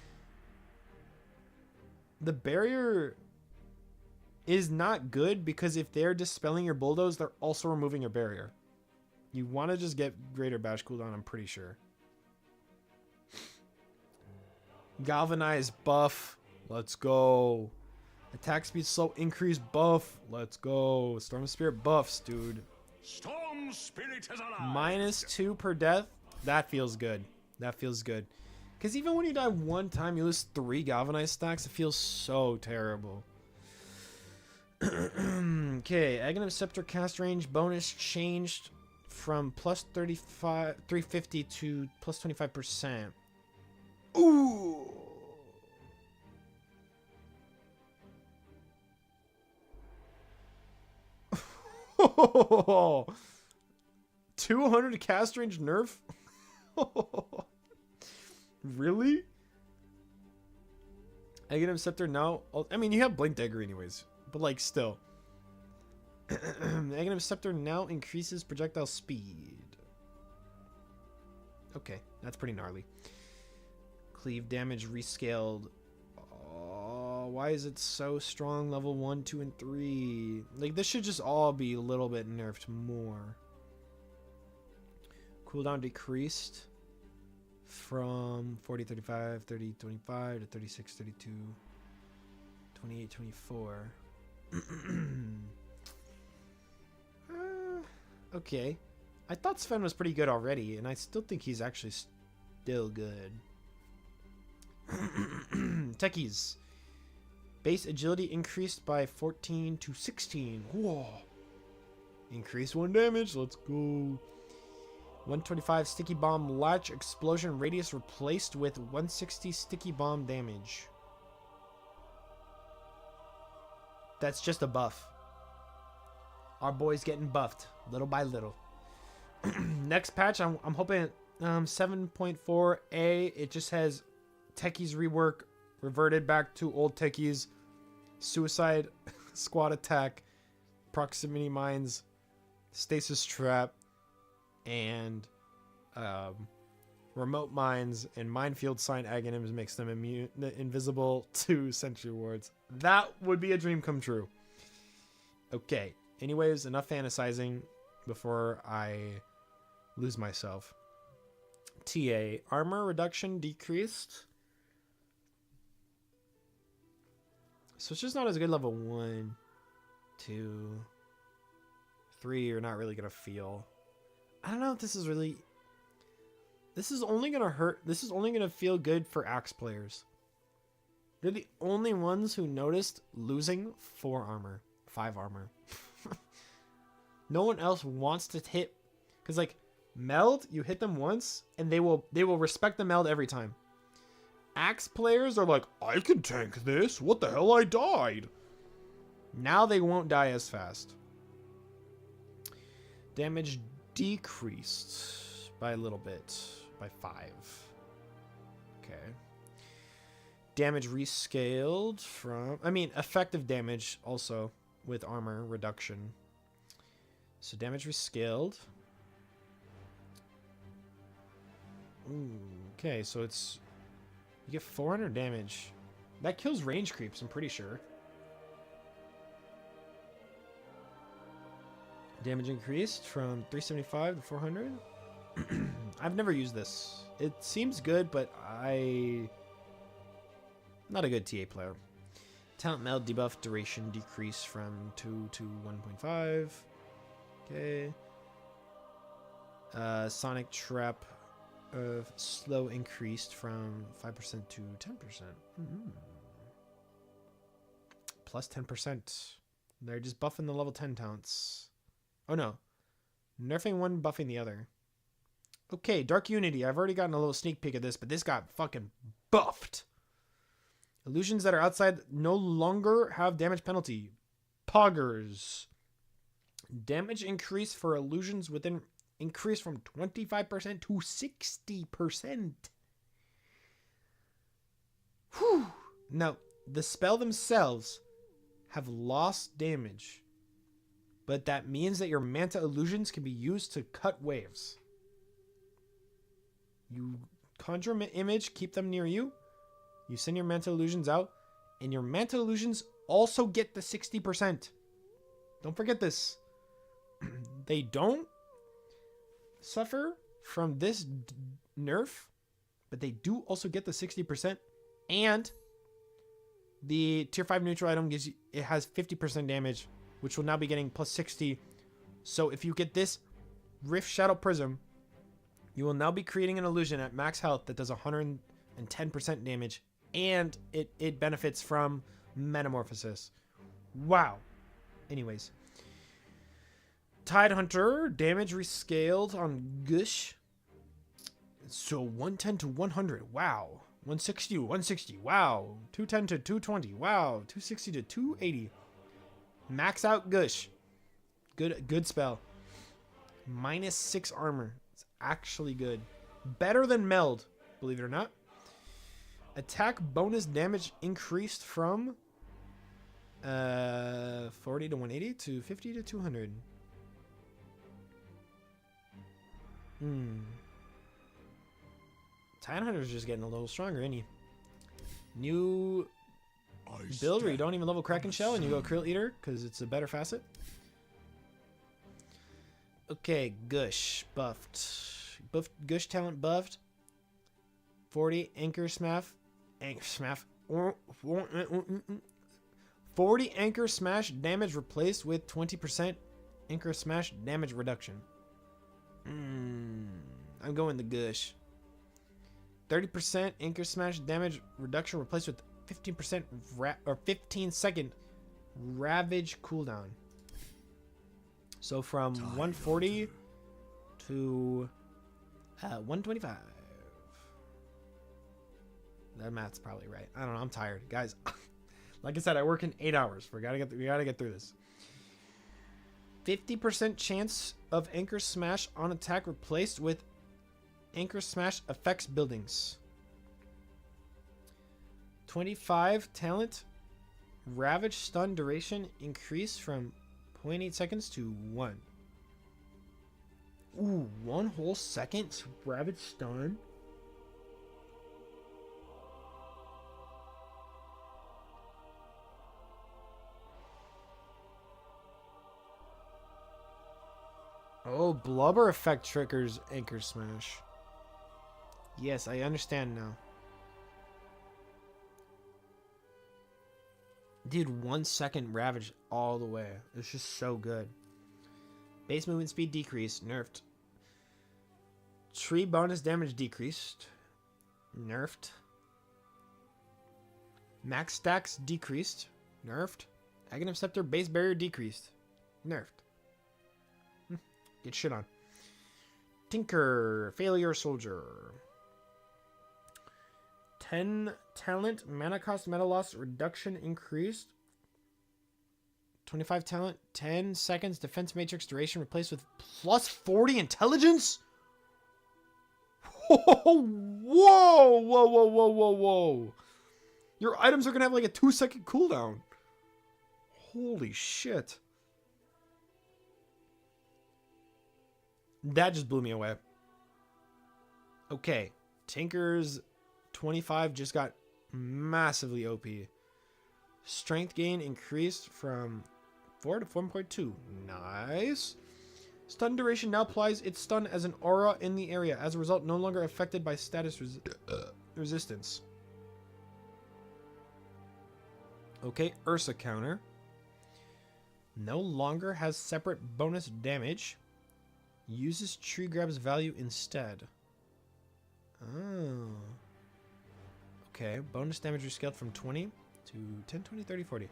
the barrier is not good because if they're dispelling your Bulldoze, they're also removing your barrier. You want to just get greater bash cooldown, I'm pretty sure. Galvanize buff. Let's go. Attack speed slow increase buff. Let's go. Storm Spirit buffs, dude. Storm Spirit is alive. -2 per death. That feels good. That feels good. Because even when you die one time, you lose 3 Galvanize stacks. It feels so terrible. Okay, Aghanim Scepter cast range bonus changed from plus 350 to plus 25%. Ooh. Oh, 200 cast range nerf? Really? Aghanim Scepter now. I mean, you have Blink Dagger anyways, but like still. Aghanim Scepter now increases projectile speed. Okay, that's pretty gnarly. Cleave damage rescaled. Oh, why is it so strong? Level 1, 2, and 3. Like, this should just all be a little bit nerfed more. Cooldown decreased from 40, 35, 30, 25 to 36, 32, 28, 24. Okay. I thought Sven was pretty good already, and I still think he's actually still good. Techies. Base agility increased by 14 to 16. Whoa. Increase 1 damage. Let's go. 125 sticky bomb latch explosion radius replaced with 160 sticky bomb damage. That's just a buff. Our boy's getting buffed little by little. Next patch, I'm hoping 7.4a. It just has Techies rework reverted back to old Techies, suicide squad attack, proximity mines, stasis trap, and remote mines and minefield sign Aghanims makes them invisible to sentry wards. That would be a dream come true. Okay. Anyways, enough fantasizing before I lose myself. TA. Armor reduction decreased. So it's just not as good level 1, 2, 3. You're not really going to feel. I don't know if this is really... This is only going to hurt. This is only going to feel good for Axe players. They're the only ones who noticed losing 4 armor, 5 armor. No one else wants to hit, because like meld, you hit them once and they will respect the meld every time. Axe players are like, I can tank this. What the hell? I died. Now they won't die as fast. Damage decreased by a little bit, by 5. Okay. Damage rescaled from, effective damage also with armor reduction. So damage rescaled. Ooh, okay, so it's, you get 400 damage. That kills range creeps, I'm pretty sure. Damage increased from 375 to 400. I've never used this. It seems good, but I'm not a good TA player. Talent meld debuff duration decreased from 2 to 1.5. Okay. Sonic trap of slow increased from 5% to 10%. Plus 10%. They're just buffing the level 10 talents. Oh no. Nerfing one, buffing the other. Okay, Dark Unity. I've already gotten a little sneak peek of this, but this got fucking buffed. Illusions that are outside no longer have damage penalty. Poggers. Damage increase for illusions within increase from 25% to 60%. Whew. Now, the spell themselves have lost damage, but that means that your Manta illusions can be used to cut waves. You conjure an image, keep them near you. You send your Manta illusions out, and your Manta illusions also get the 60%. Don't forget this. They don't suffer from this nerf, but they do also get the 60%, and the tier 5 neutral item gives you, it has 50% damage, which will now be getting plus 60. So if you get this Rift Shadow Prism, you will now be creating an illusion at max health that does 110% damage, and it benefits from Metamorphosis. Wow. Anyways. Tide Hunter, damage rescaled on Gush. So 110 to 100. Wow. 160 to 160. Wow. 210 to 220. Wow. 260 to 280. Max out Gush. Good spell. Minus 6 armor. It's actually good. Better than Meld, believe it or not. Attack bonus damage increased from 40 to 180 to 50 to 200. Tidehunter's just getting a little stronger, isn't he? New build where you don't even level Kraken Shell and you go Krill Eater because it's a better facet. Okay, Gush buffed. Gush talent buffed. 40 Anchor Smash. 40 Anchor Smash damage replaced with 20% Anchor Smash damage reduction. I'm going the Gush. 30% Anchor Smash damage reduction replaced with 15% 15-second Ravage cooldown. So from 140 to 125. That math's probably right. I don't know. I'm tired, guys. Like I said, I work in 8 hours. We gotta get through this. 50% chance of Anchor Smash on attack replaced with Anchor Smash affects buildings. 25 talent Ravage stun duration increased from 0.8 seconds to 1. Ooh, 1 whole second Ravage stun. Oh, Blubber effect triggers Anchor Smash. Yes, I understand now. Dude, 1 second Ravage all the way. It's just so good. Base movement speed decreased. Nerfed. Tree bonus damage decreased. Nerfed. Max stacks decreased. Nerfed. Aghanim Scepter base barrier decreased. Nerfed. Get shit on. Tinker. Failure Soldier. 10 talent. Mana cost, meta loss reduction increased. 25 talent. 10 seconds. Defense matrix duration replaced with plus 40 intelligence? Whoa, whoa, whoa, whoa, whoa, whoa, whoa. Your items are going to have like a 2-second cooldown. Holy shit. That just blew me away. Okay. Tinker's 25 just got massively OP. Strength gain increased from 4 to 4.2. Nice. Stun duration now applies its stun as an aura in the area. As a result, no longer affected by status resistance. Okay, Ursa counter. No longer has separate bonus damage. Uses tree grab's value instead. Oh. Okay, bonus damage rescaled from 20 to 10, 20, 30, 40.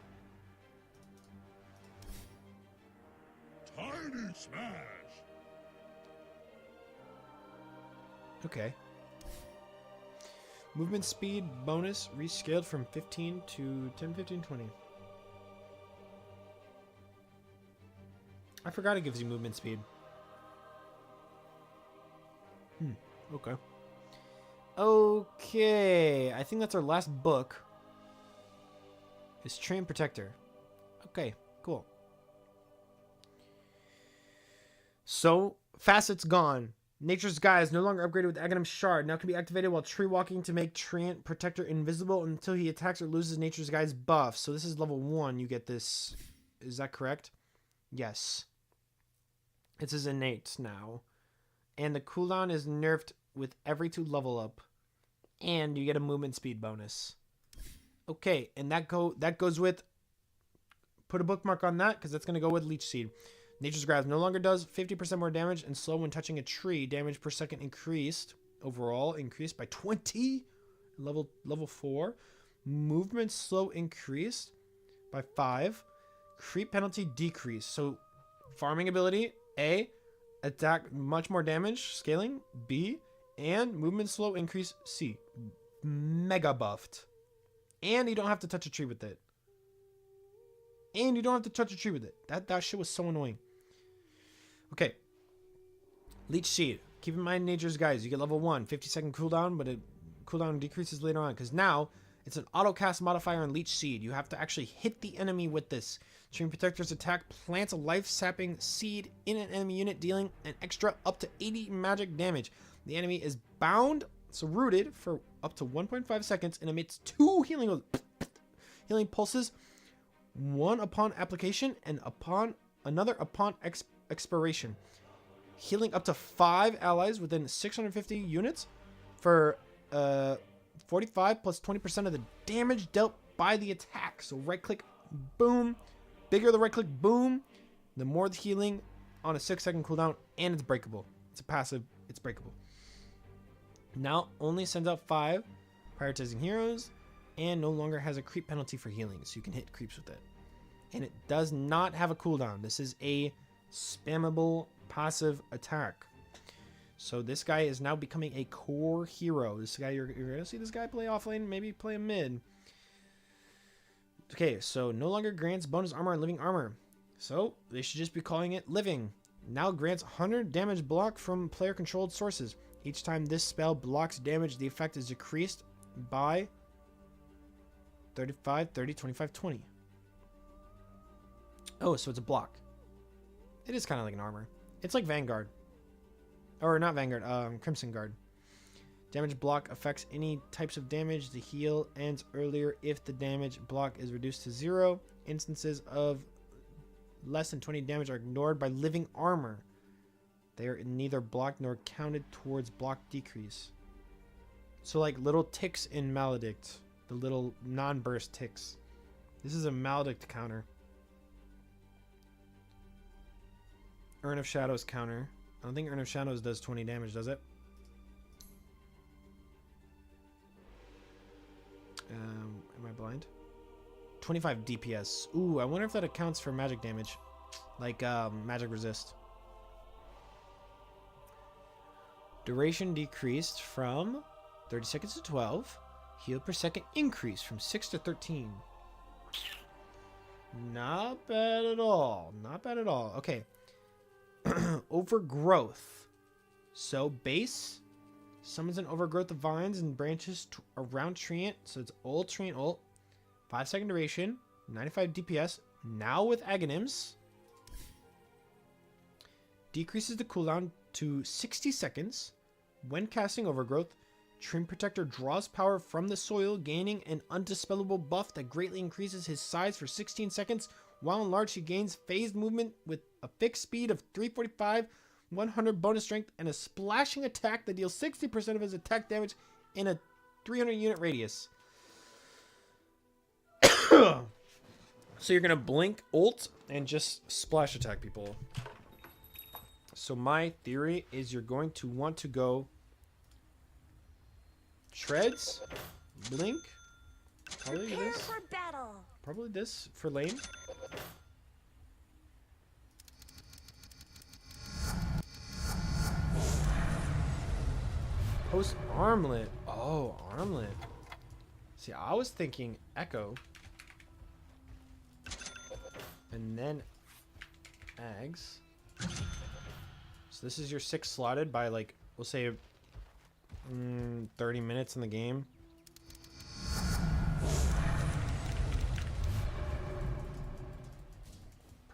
Tiny smash. Okay. Movement speed bonus rescaled from 15 to 10, 15, 20. I forgot it gives you movement speed. Okay. Okay. I think that's our last book. Is Train Protector. Okay, cool. So, Facet's gone. Nature's Guide is no longer upgraded with Aghanim Shard. Now can be activated while tree walking to make Treant Protector invisible until he attacks or loses Nature's Guide's buff. So this is level 1. You get this. Is that correct? Yes. It's his innate now. And the cooldown is nerfed with every 2 level up. And you get a movement speed bonus. Okay, and that goes with... Put a bookmark on that, because that's going to go with Leech Seed. Nature's Grasp no longer does 50% more damage and slow when touching a tree. Damage per second increased. Overall, increased by 20. Level 4. Movement slow increased by 5. Creep penalty decreased. So, farming ability, A. Attack much more damage, scaling, B. And movement slow increase, C. Mega buffed. And you don't have to touch a tree with it. And you don't have to touch a tree with it. That shit was so annoying. Okay. Leech Seed. Keep in mind Nature's Guides. You get level 1. 50-second cooldown, but it cooldown decreases later on. Because now, it's an auto-cast modifier on Leech Seed. You have to actually hit the enemy with this. Treant Protector's attack plants a life-sapping seed in an enemy unit, dealing an extra up to 80 magic damage. The enemy is bound, so rooted, for up to 1.5 seconds and emits 2 healing pulses. One upon application and another upon expiration. Healing up to 5 allies within 650 units for 45 plus 20% of the damage dealt by the attack. So right click, boom. Bigger the right click, boom. The more the healing on a 6-second cooldown, and it's breakable. It's a passive, it's breakable. Now only sends out 5, prioritizing heroes, and no longer has a creep penalty for healing, so you can hit creeps with it. And it does not have a cooldown. This is a spammable passive attack. So this guy is now becoming a core hero. This guy, you're gonna see this guy play offlane, maybe play a mid. Okay, so no longer grants bonus armor and living armor. So they should just be calling it living. Now grants 100 damage block from player controlled sources. Each time this spell blocks damage, the effect is decreased by 35, 30, 25, 20. Oh, so it's a block. It is kind of like an armor. It's like Vanguard. Or not Vanguard, Crimson Guard. Damage block affects any types of damage. The heal ends earlier if the damage block is reduced to 0. Instances of less than 20 damage are ignored by living armor. They are neither blocked nor counted towards block decrease. So like little ticks in Maledict. The little non-burst ticks. This is a Maledict counter. Urn of Shadows counter. I don't think Urn of Shadows does 20 damage, does it? Am I blind. 25 DPS. Ooh, I wonder if that accounts for magic damage. Like magic resist. Duration decreased from 30 seconds to 12. Heal per second increased from 6 to 13. Not bad at all. Not bad at all. Okay. Overgrowth. So base summons an overgrowth of vines and branches around treant. So it's old treant ult. 5-second duration. 95 DPS. Now with Aghanims. Decreases the cooldown to 60 seconds. When casting Overgrowth, Treant Protector draws power from the soil, gaining an undispellable buff that greatly increases his size for 16 seconds. While enlarged, he gains phased movement with a fixed speed of 345, 100 bonus strength, and a splashing attack that deals 60% of his attack damage in a 300 unit radius. So you're going to blink, ult, and just splash attack people. So my theory is you're going to want to go Treads, blink, probably Prepare this, for battle. probably this for lane. Post armlet. Oh, armlet. See, I was thinking Echo. And then Ags. So this is your 6 slotted by, like, we'll say 30 minutes in the game.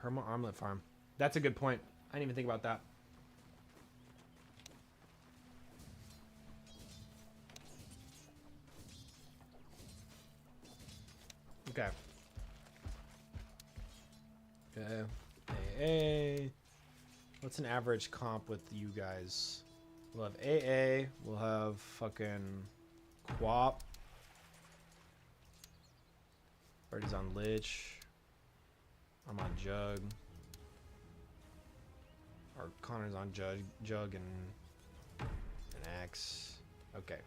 Perma armlet farm. That's a good point. I didn't even think about that. Okay. Okay. AA. What's an average comp with you guys? We'll have AA. We'll have fucking Quap. Birdie's on Lich. I'm on Jug. Or Connor's on Jug and Axe. Okay.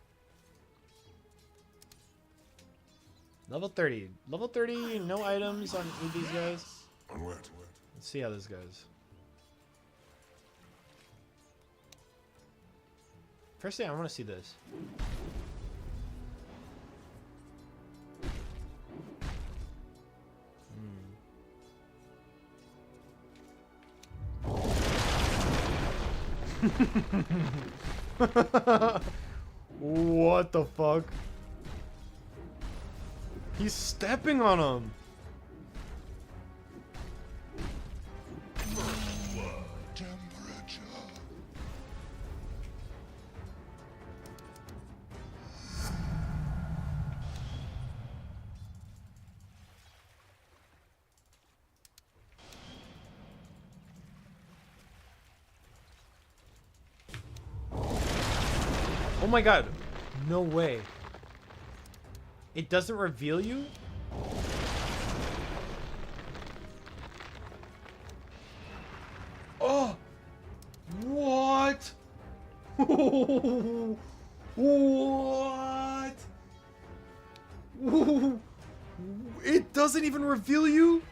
Level 30. Level 30, no items on any of these guys. Onward. Let's see how this goes. First thing, I want to see this. What the fuck? He's stepping on him. Oh my god. No way. It doesn't reveal you? Oh! What? What? It doesn't even reveal you?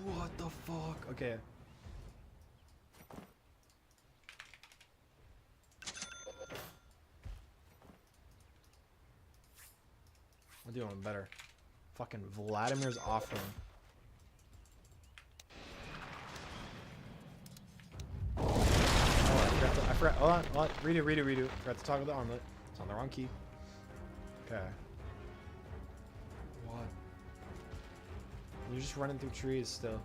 What the fuck? Okay. We're doing better. Fucking Vladimir's offering. Oh, I forgot. Hold on. Redo. Forgot to toggle the armlet. It's on the wrong key. Okay. What? You're just running through trees still.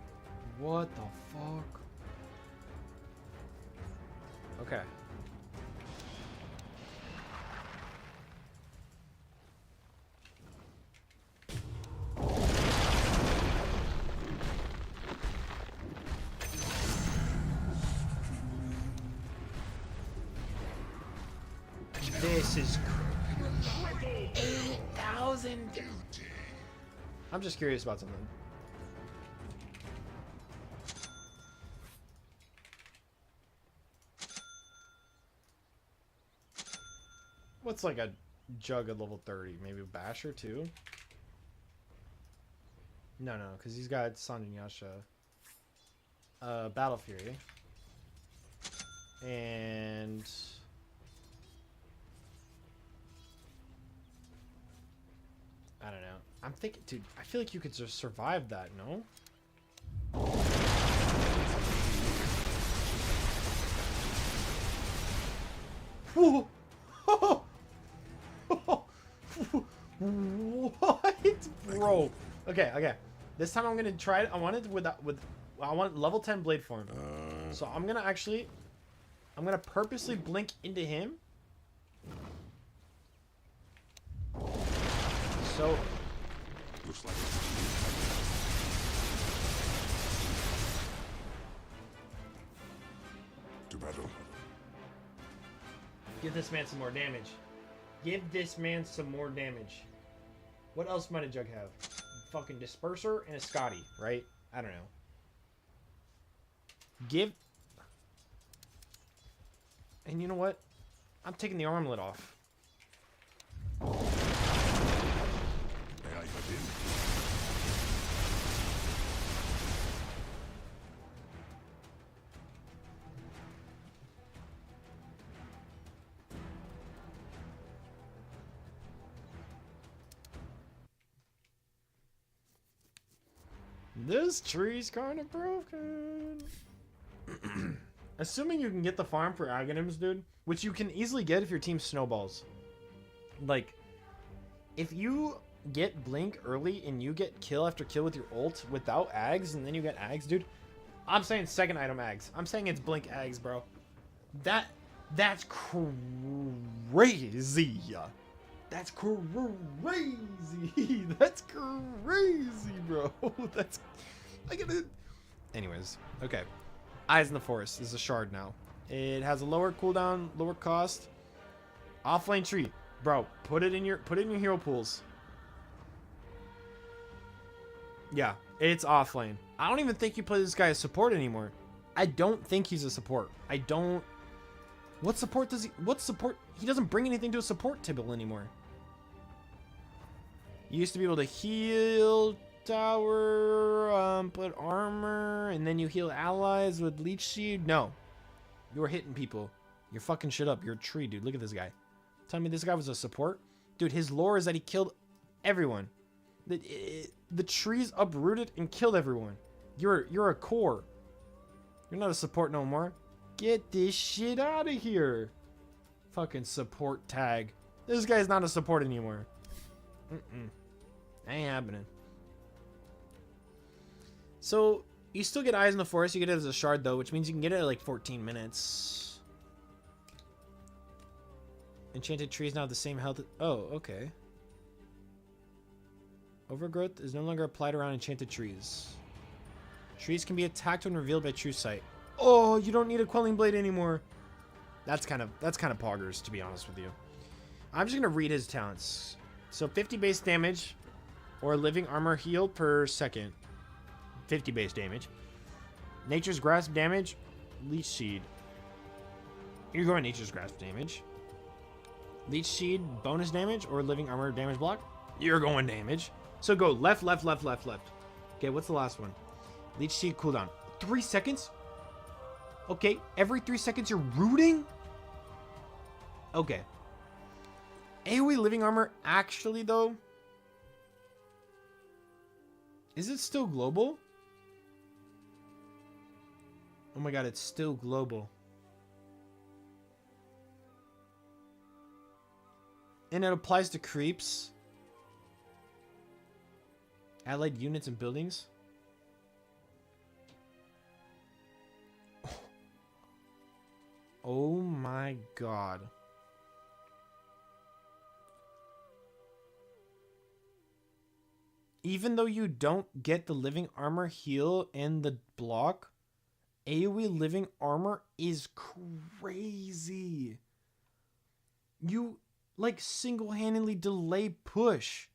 What the fuck? Okay. This is 8,000. I'm just curious about something. What's like a jug at level 30? Maybe Basher too? No, because he's got Sanjanyasha. Battle Fury. And... I don't know. I'm thinking, dude, I feel like you could just survive that, no? Whoa! What, bro? Okay. This time I'm gonna try it. I want it I want level 10 blade form. So I'm gonna purposely blink into him. So Looks like to battle. give this man some more damage. Give this man some more damage. What else might a jug have? Fucking disperser and a Scotty, right? I don't know. Give. And you know what? I'm taking the armlet off. May I cut in? This tree's kind of broken. Assuming you can get the farm for Aghanims, dude, which you can easily get if your team snowballs. Like, if you get Blink early and you get kill after kill with your ult without Ags, and then you get Ags, dude, I'm saying second item Ags. I'm saying it's Blink Ags, bro. That's crazy. That's crazy. That's crazy, bro. That's... I gotta... Anyways, okay. Eyes in the Forest is a shard now. It has a lower cooldown, lower cost. Offlane tree. Bro, put it in your hero pools. Yeah, it's offlane. I don't even think you play this guy as support anymore. I don't think he's a support. I don't... What support does he... What support... He doesn't bring anything to a support table anymore. You used to be able to heal tower, put armor, and then you heal allies with leech seed. No. You're hitting people. You're fucking shit up. You're a tree, dude. Look at this guy. Tell me this guy was a support? Dude, his lore is that he killed everyone. The trees uprooted and killed everyone. You're a core. You're not a support no more. Get this shit out of here. Fucking support tag. This guy's not a support anymore. Ain't happening. So, you still get Eyes in the Forest. You get it as a shard, though, which means you can get it at like 14 minutes. Enchanted trees now have the same health. Oh, okay. Overgrowth is no longer applied around enchanted trees. Trees can be attacked when revealed by true sight. Oh, you don't need a Quelling Blade anymore. That's kind of poggers, to be honest with you. I'm just gonna read his talents. So 50 base damage, or living armor heal per second. 50 base damage. Nature's Grasp damage, Leech Seed. You're going Nature's Grasp damage. Leech Seed bonus damage, or living armor damage block. You're going damage. So go left, left, left, left, left. Okay, what's the last one? Leech Seed cooldown. 3 seconds? Okay, every 3 seconds you're rooting? Okay. AoE living armor, actually, though... Is it still global? Oh my god, it's still global. And it applies to creeps. Allied units and buildings. Oh my god. Even though you don't get the living armor heal and the block, AoE living armor is crazy. like single-handedly delay push.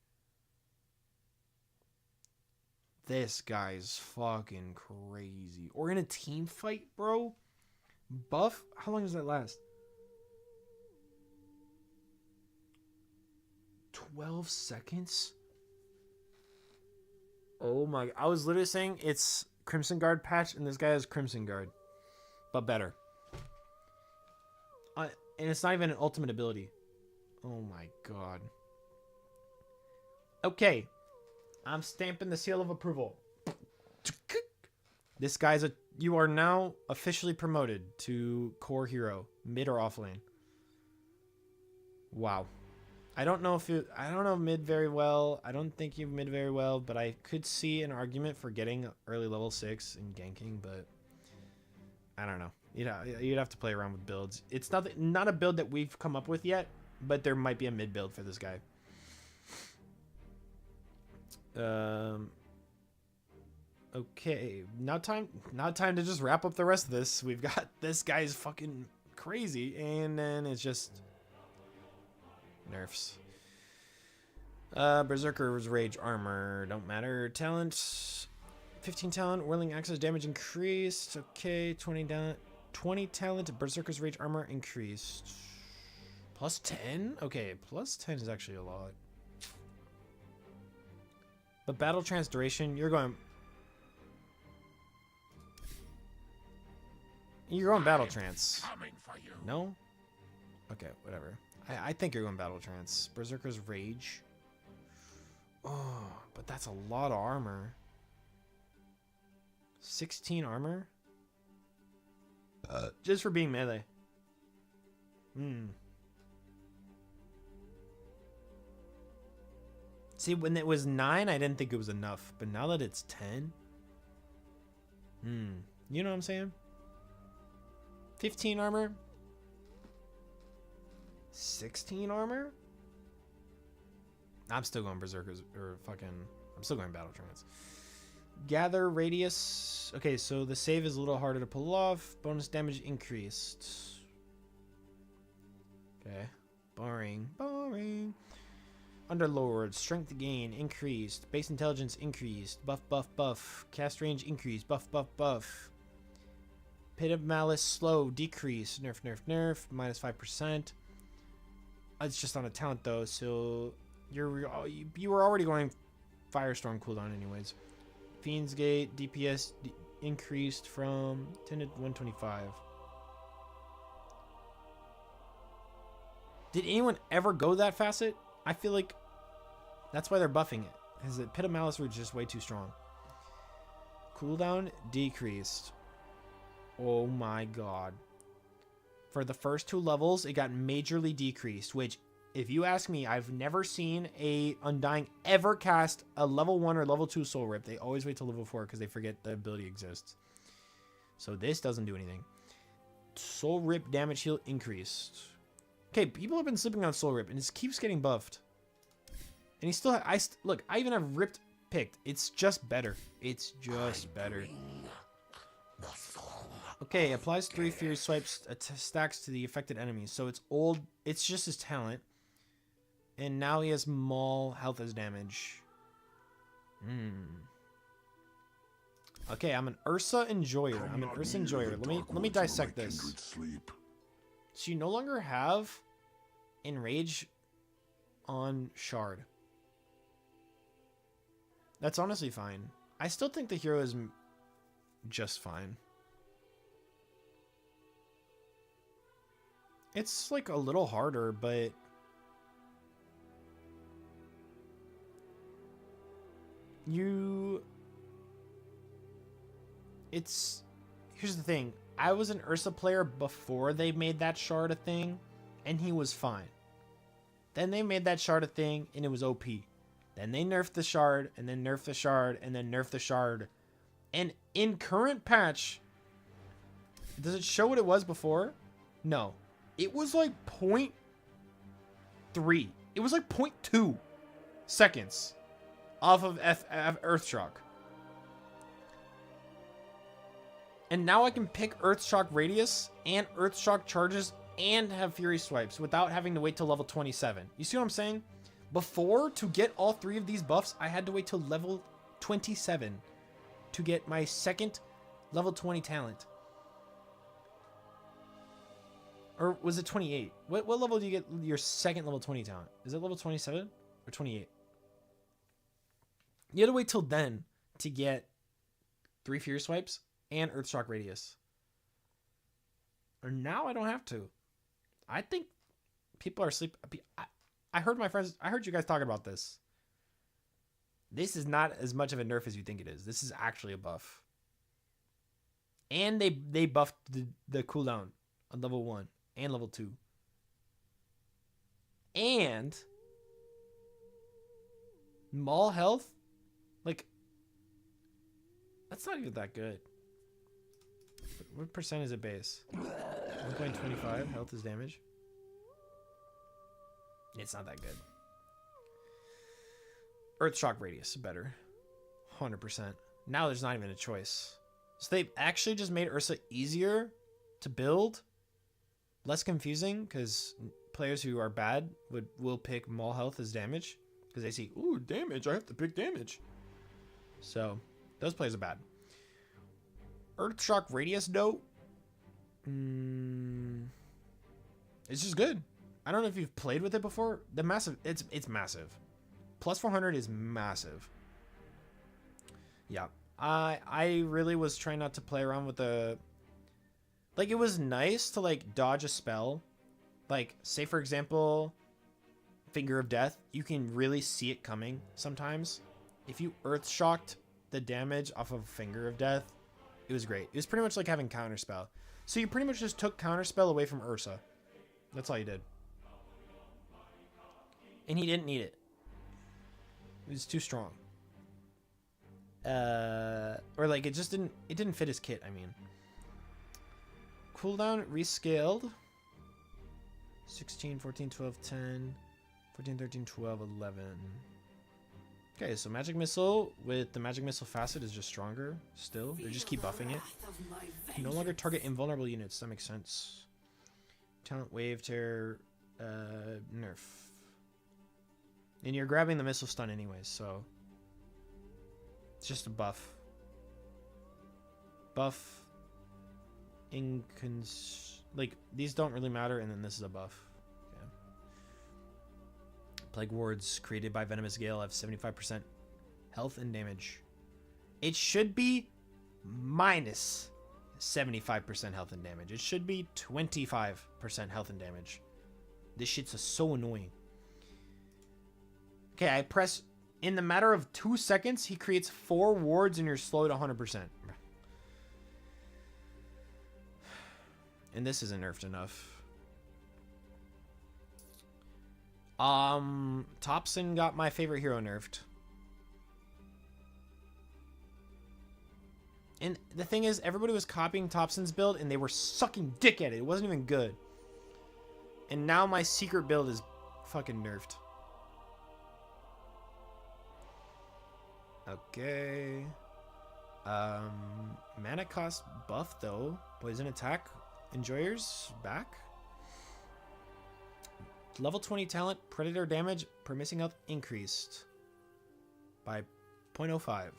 This guy's fucking crazy. Or in a team fight, bro. Buff? How long does that last? 12 seconds? Oh my... I was literally saying it's Crimson Guard patch, and this guy has Crimson Guard. But better. And it's not even an ultimate ability. Oh my god. Okay. I'm stamping the seal of approval. This guy's a... You are now officially promoted to core hero. Mid or off lane. Wow. I don't know mid very well. I don't think you mid very well, but I could see an argument for getting early level 6 and ganking, but I don't know. You'd have to play around with builds. It's not a build that we've come up with yet, but there might be a mid build for this guy. Okay, now time to just wrap up the rest of this. We've got this guy's fucking crazy, and then it's just nerfs. Berserker's Rage armor don't matter. Talent, 15 talent. Whirling access damage increased. Okay, 20 talent. Berserker's Rage armor increased. Plus 10. Okay, plus 10 is actually a lot. But battle trance duration, you're going battle trance. No? Okay, whatever. I think you're going battle trance. Berserker's Rage. Oh, but that's a lot of armor. 16 armor? Just for being melee. See, when it was 9, I didn't think it was enough. But now that it's 10... You know what I'm saying? 15 armor? 16 armor? I'm still going Berserkers, I'm still going Battle Trance. Gather radius. Okay, so the save is a little harder to pull off. Bonus damage increased. Okay. Boring. Underlord, strength gain increased. Base intelligence increased. Buff. Cast range increased. Buff. Pit of Malice slow decrease. Nerf. Minus 5%. It's just on a talent though, so you were already going Firestorm cooldown anyways. Fiend's Gate DPS increased from 10 to 125. Did anyone ever go that facet? I feel like that's why they're buffing it, because the Pit of Malice was just way too strong. Cooldown decreased. Oh my god. For the first 2 levels, it got majorly decreased, which, if you ask me, I've never seen a Undying ever cast a level 1 or level 2 Soul Rip. They always wait till level 4 because they forget the ability exists. So this doesn't do anything. Soul Rip damage heal increased. Okay, people have been sleeping on Soul Rip, and it keeps getting buffed. And he still... Look, I even have Ripped picked. It's just better. It's just better. Okay, applies 3 Fierce Swipes stacks to the affected enemies. So it's old. It's just his talent. And now he has Maul health as damage. Okay, I'm an Ursa Enjoyer. Let me dissect this. So you no longer have Enrage on Shard. That's honestly fine. I still think the hero is just fine. It's like a little harder, but here's the thing. I was an Ursa player before they made that shard a thing, and he was fine. Then they made that shard a thing, and it was OP. Then they nerfed the shard, and then nerfed the shard, and then nerfed the shard. And in current patch, does it show what it was before? No. It was like 0.3. It was like 0.2 seconds off of Earthshock. And now I can pick Earthshock radius and Earthshock charges and have Fury Swipes without having to wait till level 27. You see what I'm saying? Before, to get all 3 of these buffs, I had to wait till level 27 to get my second level 20 talent. Or was it 28? What level do you get your second level 20 talent? Is it level 27 or 28? You had to wait till then to get 3 Fury Swipes and Earthshock Radius. Or now I don't have to. I think people are sleeping. I heard my friends, I heard you guys talking about this. This is not as much of a nerf as you think it is. This is actually a buff. And they buffed the cooldown on level 1 and level 2. And Maul health, like, that's not even that good. What percent is it base? 1.25 health is damage. It's not that good. Earthshock Radius is better. 100%. Now there's not even a choice. So they actually just made Ursa easier to build. Less confusing, because players who are bad will pick Maul health as damage. Because they see, ooh, damage, I have to pick damage. So, those players are bad. Earthshock Radius, though, it's just good. I don't know if you've played with it before. The massive, it's massive. Plus 400 is massive. Yeah, I really was trying not to play around with the. Like, it was nice to like dodge a spell. Like, say for example, Finger of Death. You can really see it coming sometimes. If you Earth Shocked the damage off of Finger of Death, it was great. It was pretty much like having Counterspell. So you pretty much just took Counterspell away from Ursa. That's all you did. And he didn't need it. It was too strong. Or like it didn't fit his kit, I mean. Cooldown rescaled. 16, 14, 12, 10, 14, 13, 12, 11. Okay, so Magic Missile with the Magic Missile Facet is just stronger still. They just keep buffing it. No longer target invulnerable units. That makes sense. Talent Wave Tear nerf. And you're grabbing the Missile Stun anyways, so it's just a buff. Buff. Like, these don't really matter, and then this is a buff. Okay. Plague Wards created by Venomous Gale have 75% health and damage. It should be minus 75% health and damage. It should be 25% health and damage. This shit's so annoying. Okay, I press. In the matter of 2 seconds, he creates 4 wards and you're slowed 100%. And this isn't nerfed enough. Topson got my favorite hero nerfed. And the thing is, everybody was copying Topson's build and they were sucking dick at it. It wasn't even good. And now my secret build is fucking nerfed. Okay. Mana cost buff though. Poison attack. Enjoyers back. Level 20 talent. Predator damage per missing health increased by 0.05.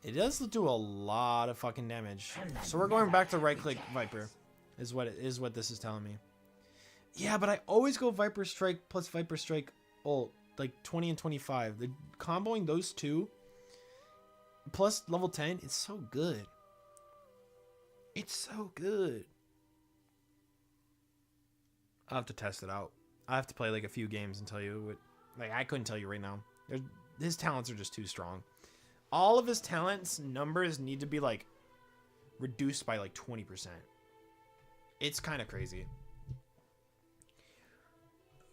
It does do a lot of fucking damage. So we're going back to right click Viper. Is what this is telling me. Yeah, but I always go Viper Strike plus Viper Strike ult, like 20 and 25. The comboing those two plus level 10, it's so good. It's so good. I'll have to test it out. I have to play like a few games and tell you what. Like, I couldn't tell you right now. His talents are just too strong. All of his talents numbers need to be like reduced by like 20%. It's kind of crazy.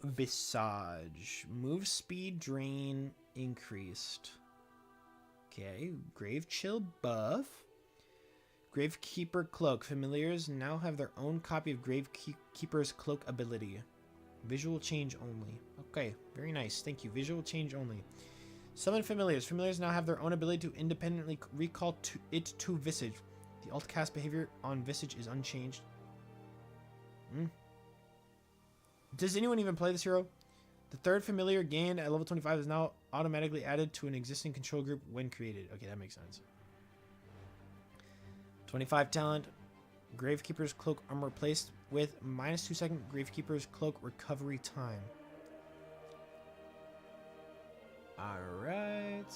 Visage. Move speed drain increased. Okay. Grave Chill buff. Gravekeeper Cloak. Familiars now have their own copy of Gravekeeper's Cloak ability. Visual change only. Okay. Very nice. Thank you. Visual change only. Summon familiars. Familiars now have their own ability to independently recall it to Visage. The alt cast behavior on Visage is unchanged. Does anyone even play this hero? The third familiar gained at level 25 is now automatically added to an existing control group when created. Okay, that makes sense. 25 talent. Gravekeeper's Cloak armor replaced with minus 2 second Gravekeeper's Cloak recovery time. Alright.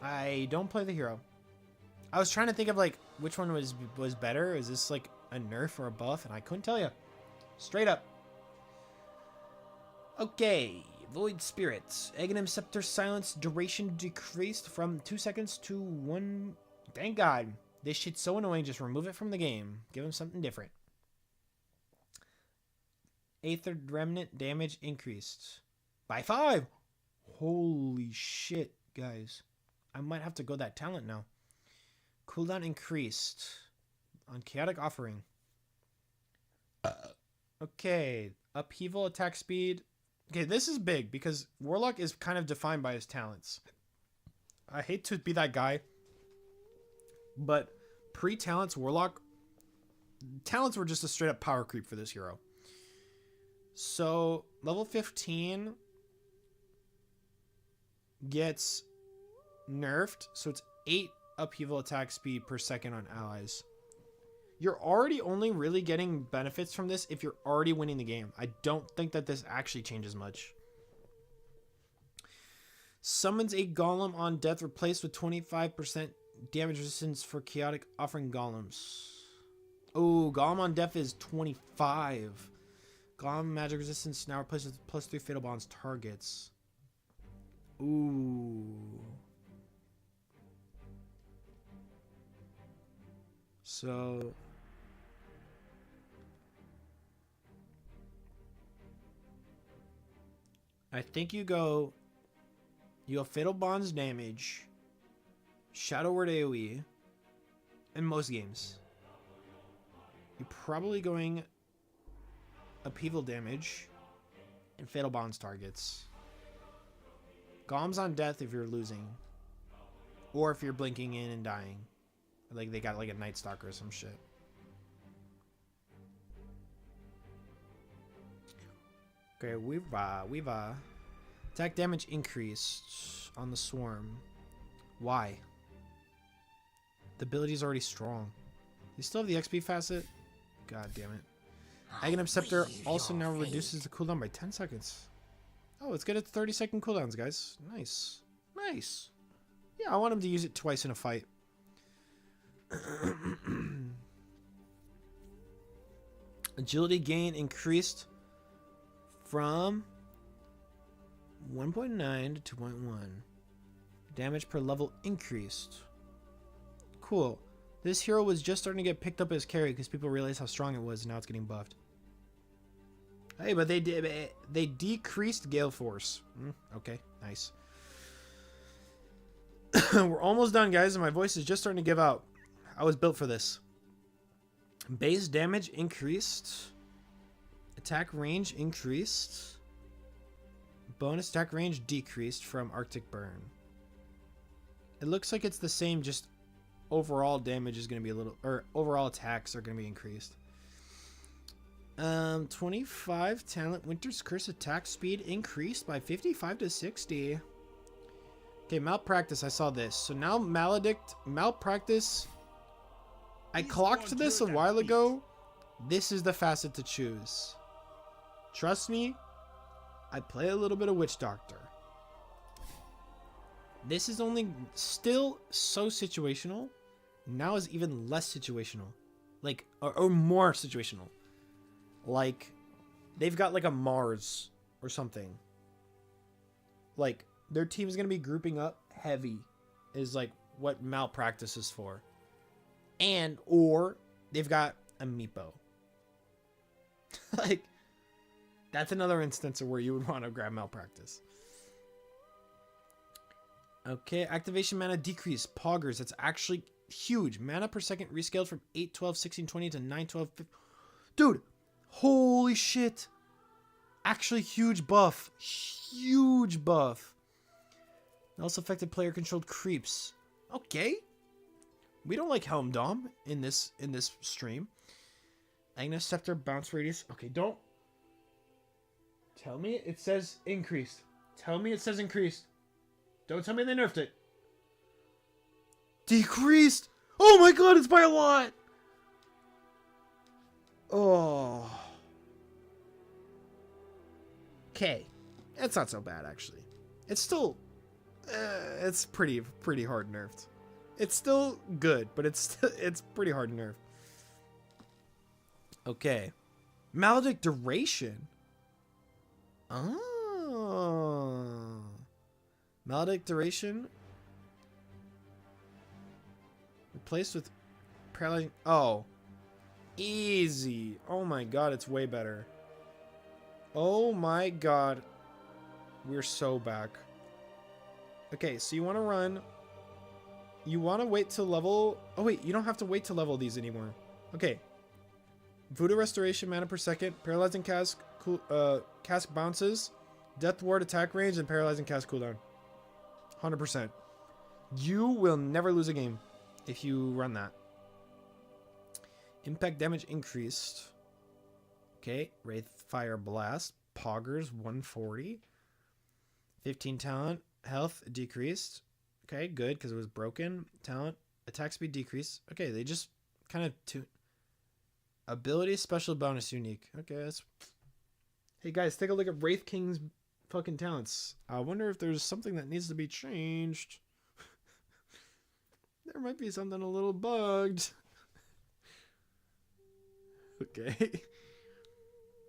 I don't play the hero. I was trying to think of like which one was better. Is this like a nerf or a buff? And I couldn't tell you. Straight up. Okay. Void Spirits. Aghanim Scepter silence duration decreased from 2 seconds to 1. Thank God. This shit's so annoying. Just remove it from the game. Give them something different. Aether Remnant damage increased by 5. Holy shit, guys. I might have to go that talent now. Cooldown increased on Chaotic Offering. Okay. Upheaval attack speed. Okay, this is big because Warlock is kind of defined by his talents. I hate to be that guy, but pre-talents Warlock, talents were just a straight up power creep for this hero. So level 15 gets nerfed, so it's 8 upheaval attack speed per second on allies. You're already only really getting benefits from this if you're already winning the game. I don't think that this actually changes much. Summons a golem on death replaced with 25% damage resistance for chaotic offering golems. Oh, golem on death is 25. Golem magic resistance now replaced with +3 fatal bonds targets. Ooh. So I think you go Fatal Bonds damage, Shadow Word AoE, in most games. You're probably going Upheaval damage and Fatal Bonds targets. Golems on death if you're losing. Or if you're blinking in and dying. Like they got like a Night Stalker or some shit. Okay, we've attack damage increased on the swarm. Why? The ability is already strong. You still have the XP facet? God damn it. Aghanim Scepter also now reduces the cooldown by 10 seconds. Oh, let's get it to 30-second cooldowns, guys. Nice. Nice. Yeah, I want him to use it twice in a fight. Agility gain increased from 1.9 to 2.1. Damage per level increased. Cool. This hero was just starting to get picked up as carry because people realized how strong it was, and now it's getting buffed. Hey, but they decreased Gale Force. Okay, nice. We're almost done, guys, and my voice is just starting to give out. I was built for this. Base damage increased. Attack range increased. Bonus attack range decreased from Arctic Burn. It looks like it's the same, just overall damage is going to be a little... Or overall attacks are going to be increased. 25 talent. Winter's Curse attack speed increased by 55 to 60. Okay, Malpractice. I saw this. So now Maledict, Malpractice... I clocked this a while ago. This is the facet to choose. Trust me, I play a little bit of Witch Doctor. This is only still so situational. Now is even less situational. Like, or more situational. Like, they've got like a Mars or something. Like, their team is going to be grouping up heavy is like what Malpractice is for. And, or they've got a Meepo. Like, that's another instance of where you would want to grab Malpractice. Okay, activation mana decrease. Poggers, that's actually huge. Mana per second rescaled from 8, 12, 16, 20 to 9, 12, 15. Dude, holy shit. Actually, huge buff. Huge buff. It also affected player-controlled creeps. Okay. We don't like Helm Dom in this stream. Agnes Scepter bounce radius. Okay, don't. Tell me it says increased. Tell me it says increased. Don't tell me they nerfed it. Decreased. Oh my god, it's by a lot. Oh. Okay. It's not so bad, actually. It's still... it's pretty hard nerfed. It's still good, but it's pretty hard nerfed. Okay. Maledict Duration. Oh. Maledict Duration. Replaced with paralyzing... Oh. Easy. Oh my god, it's way better. Oh my god. We're so back. Okay, so you want to run. You want to wait till level... Oh wait, you don't have to wait to level these anymore. Okay. Voodoo Restoration, mana per second, Paralyzing Cask, cask bounces, Death Ward attack range, and Paralyzing Cask cooldown. 100%. You will never lose a game if you run that. Impact damage increased. Okay, Wraith Fire Blast, Poggers 140. 15 talent, health decreased. Okay, good, because it was broken. Talent, attack speed decreased. Okay, they just kind of... Ability, special bonus, unique. Okay, that's... Hey guys, take a look at Wraith King's fucking talents. I wonder if there's something that needs to be changed. There might be something a little bugged. Okay.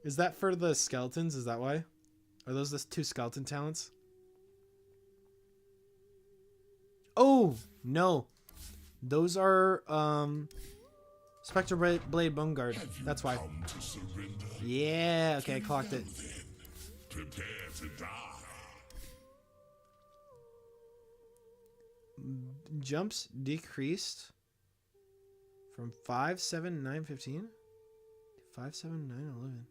Is that for the skeletons? Is that why? Are those the 2 skeleton talents? Oh, no. Those are, Spectre Blade Bone Guard. That's why. Yeah, okay, I clocked it. Prepare to die. Jumps decreased from 5, 7, 9, 15 to 5, 7, 9, 11.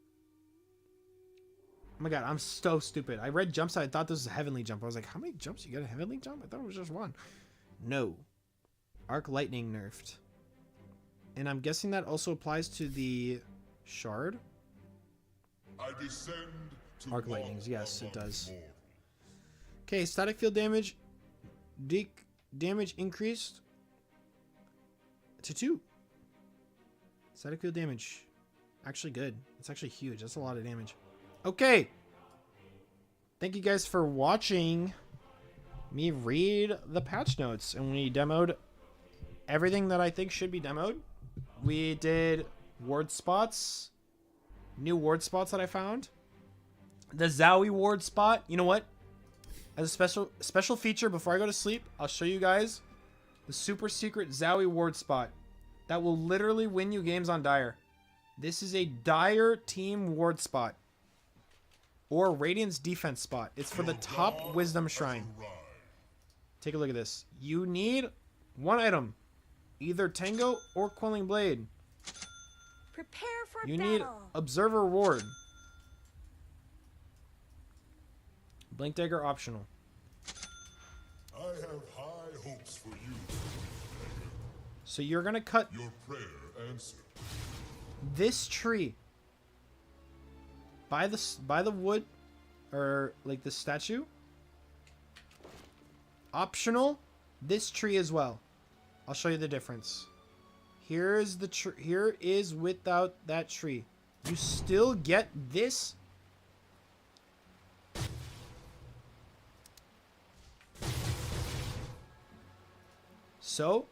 Oh my god, I'm so stupid. I read jumps, I thought this was a heavenly jump. I was like, how many jumps you got a heavenly jump? I thought it was just one. No. Arc Lightning nerfed. And I'm guessing that also applies to the shard. I descend to Arc Lightnings, yes, it does. Okay, static field damage. Damage increased to 2. Static field damage. Actually good. It's actually huge. That's a lot of damage. Okay. Thank you guys for watching me read the patch notes. And we demoed everything that I think should be demoed. We did ward spots. New ward spots that I found. The Zowie ward spot. You know what? As a special feature before I go to sleep, I'll show you guys the super secret Zowie ward spot. That will literally win you games on Dire. This is a Dire team ward spot. Or Radiant's defense spot. It's for the top Wisdom Shrine. Take a look at this. You need one item. Either Tango or Quelling Blade. Prepare for You battle. need Observer Ward. Blink Dagger optional. I have high hopes for you. So you're gonna cut Your prayer answered. this tree by the wood, or like the statue. Optional, this tree as well. I'll show you the difference. Here is the here is without that tree. You still get this. So,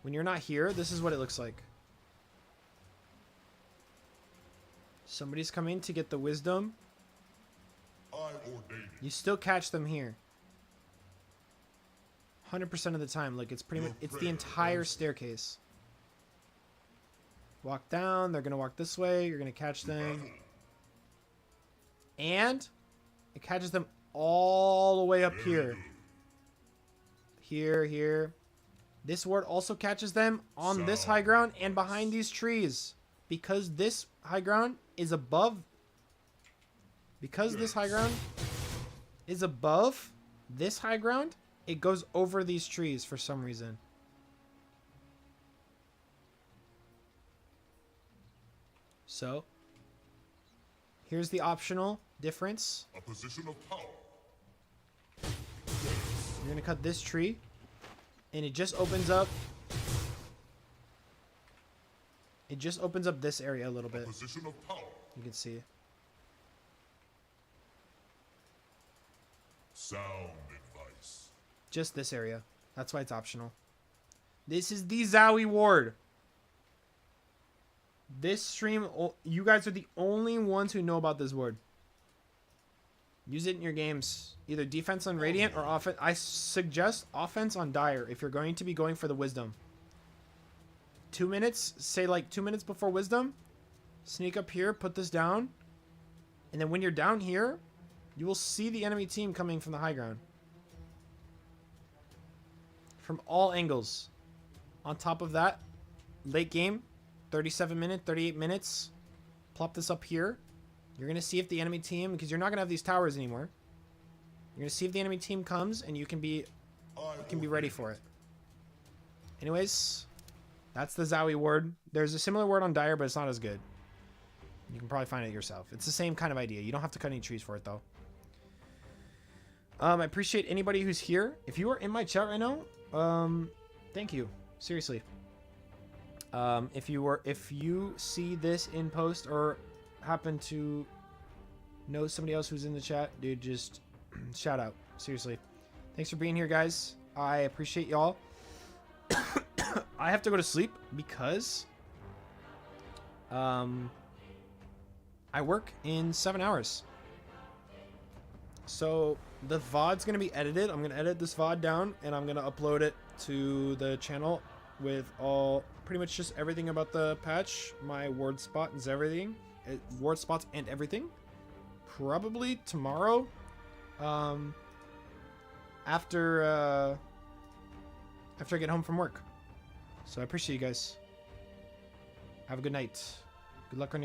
when you're not here, this is what it looks like. Somebody's coming to get the wisdom. I ordain it. You still catch them here. 100% of the time. Like, it's pretty much, it's the entire staircase. Walk down, they're gonna walk this way, you're gonna catch them. And it catches them all the way up here. Here. This ward also catches them on this high ground and behind these trees. because this high ground is above. Because this high ground is above this high ground, it goes over these trees for some reason. So, here's the optional difference. A position of power. You're going to cut this tree, and it just opens up. It just opens up this area a little bit. Position of power. You can see. Sound advice. Just this area. That's why it's optional. This is the Zowie ward. This stream, you guys are the only ones who know about this ward. Use it in your games. Either defense on Radiant or offense. I suggest offense on Dire if you're going to be going for the Wisdom. 2 minutes, say like 2 minutes before Wisdom. Sneak up here, put this down. And then when you're down here, you will see the enemy team coming from the high ground. From all angles. On top of that, late game, 37 minutes, 38 minutes. Plop this up here. You're going to see if the enemy team, because you're not going to have these towers anymore. You're going to see if the enemy team comes, and you can be ready for it. Anyways, that's the Zowie ward. There's a similar word on Dire, but it's not as good. You can probably find it yourself. It's the same kind of idea. You don't have to cut any trees for it, though. I appreciate anybody who's here. If you are in my chat right now, thank you. Seriously. If you see this in post or happen to know somebody else who's in the chat, dude, just shout out. Seriously. Thanks for being here, guys. I appreciate y'all. I have to go to sleep because I work in 7 hours. So the VOD's going to be edited. I'm going to edit this VOD down and I'm going to upload it to the channel with pretty much just everything about the patch, my ward spot and everything. Ward spots and everything. Probably tomorrow. After I get home from work. So I appreciate you guys. Have a good night. Good luck on your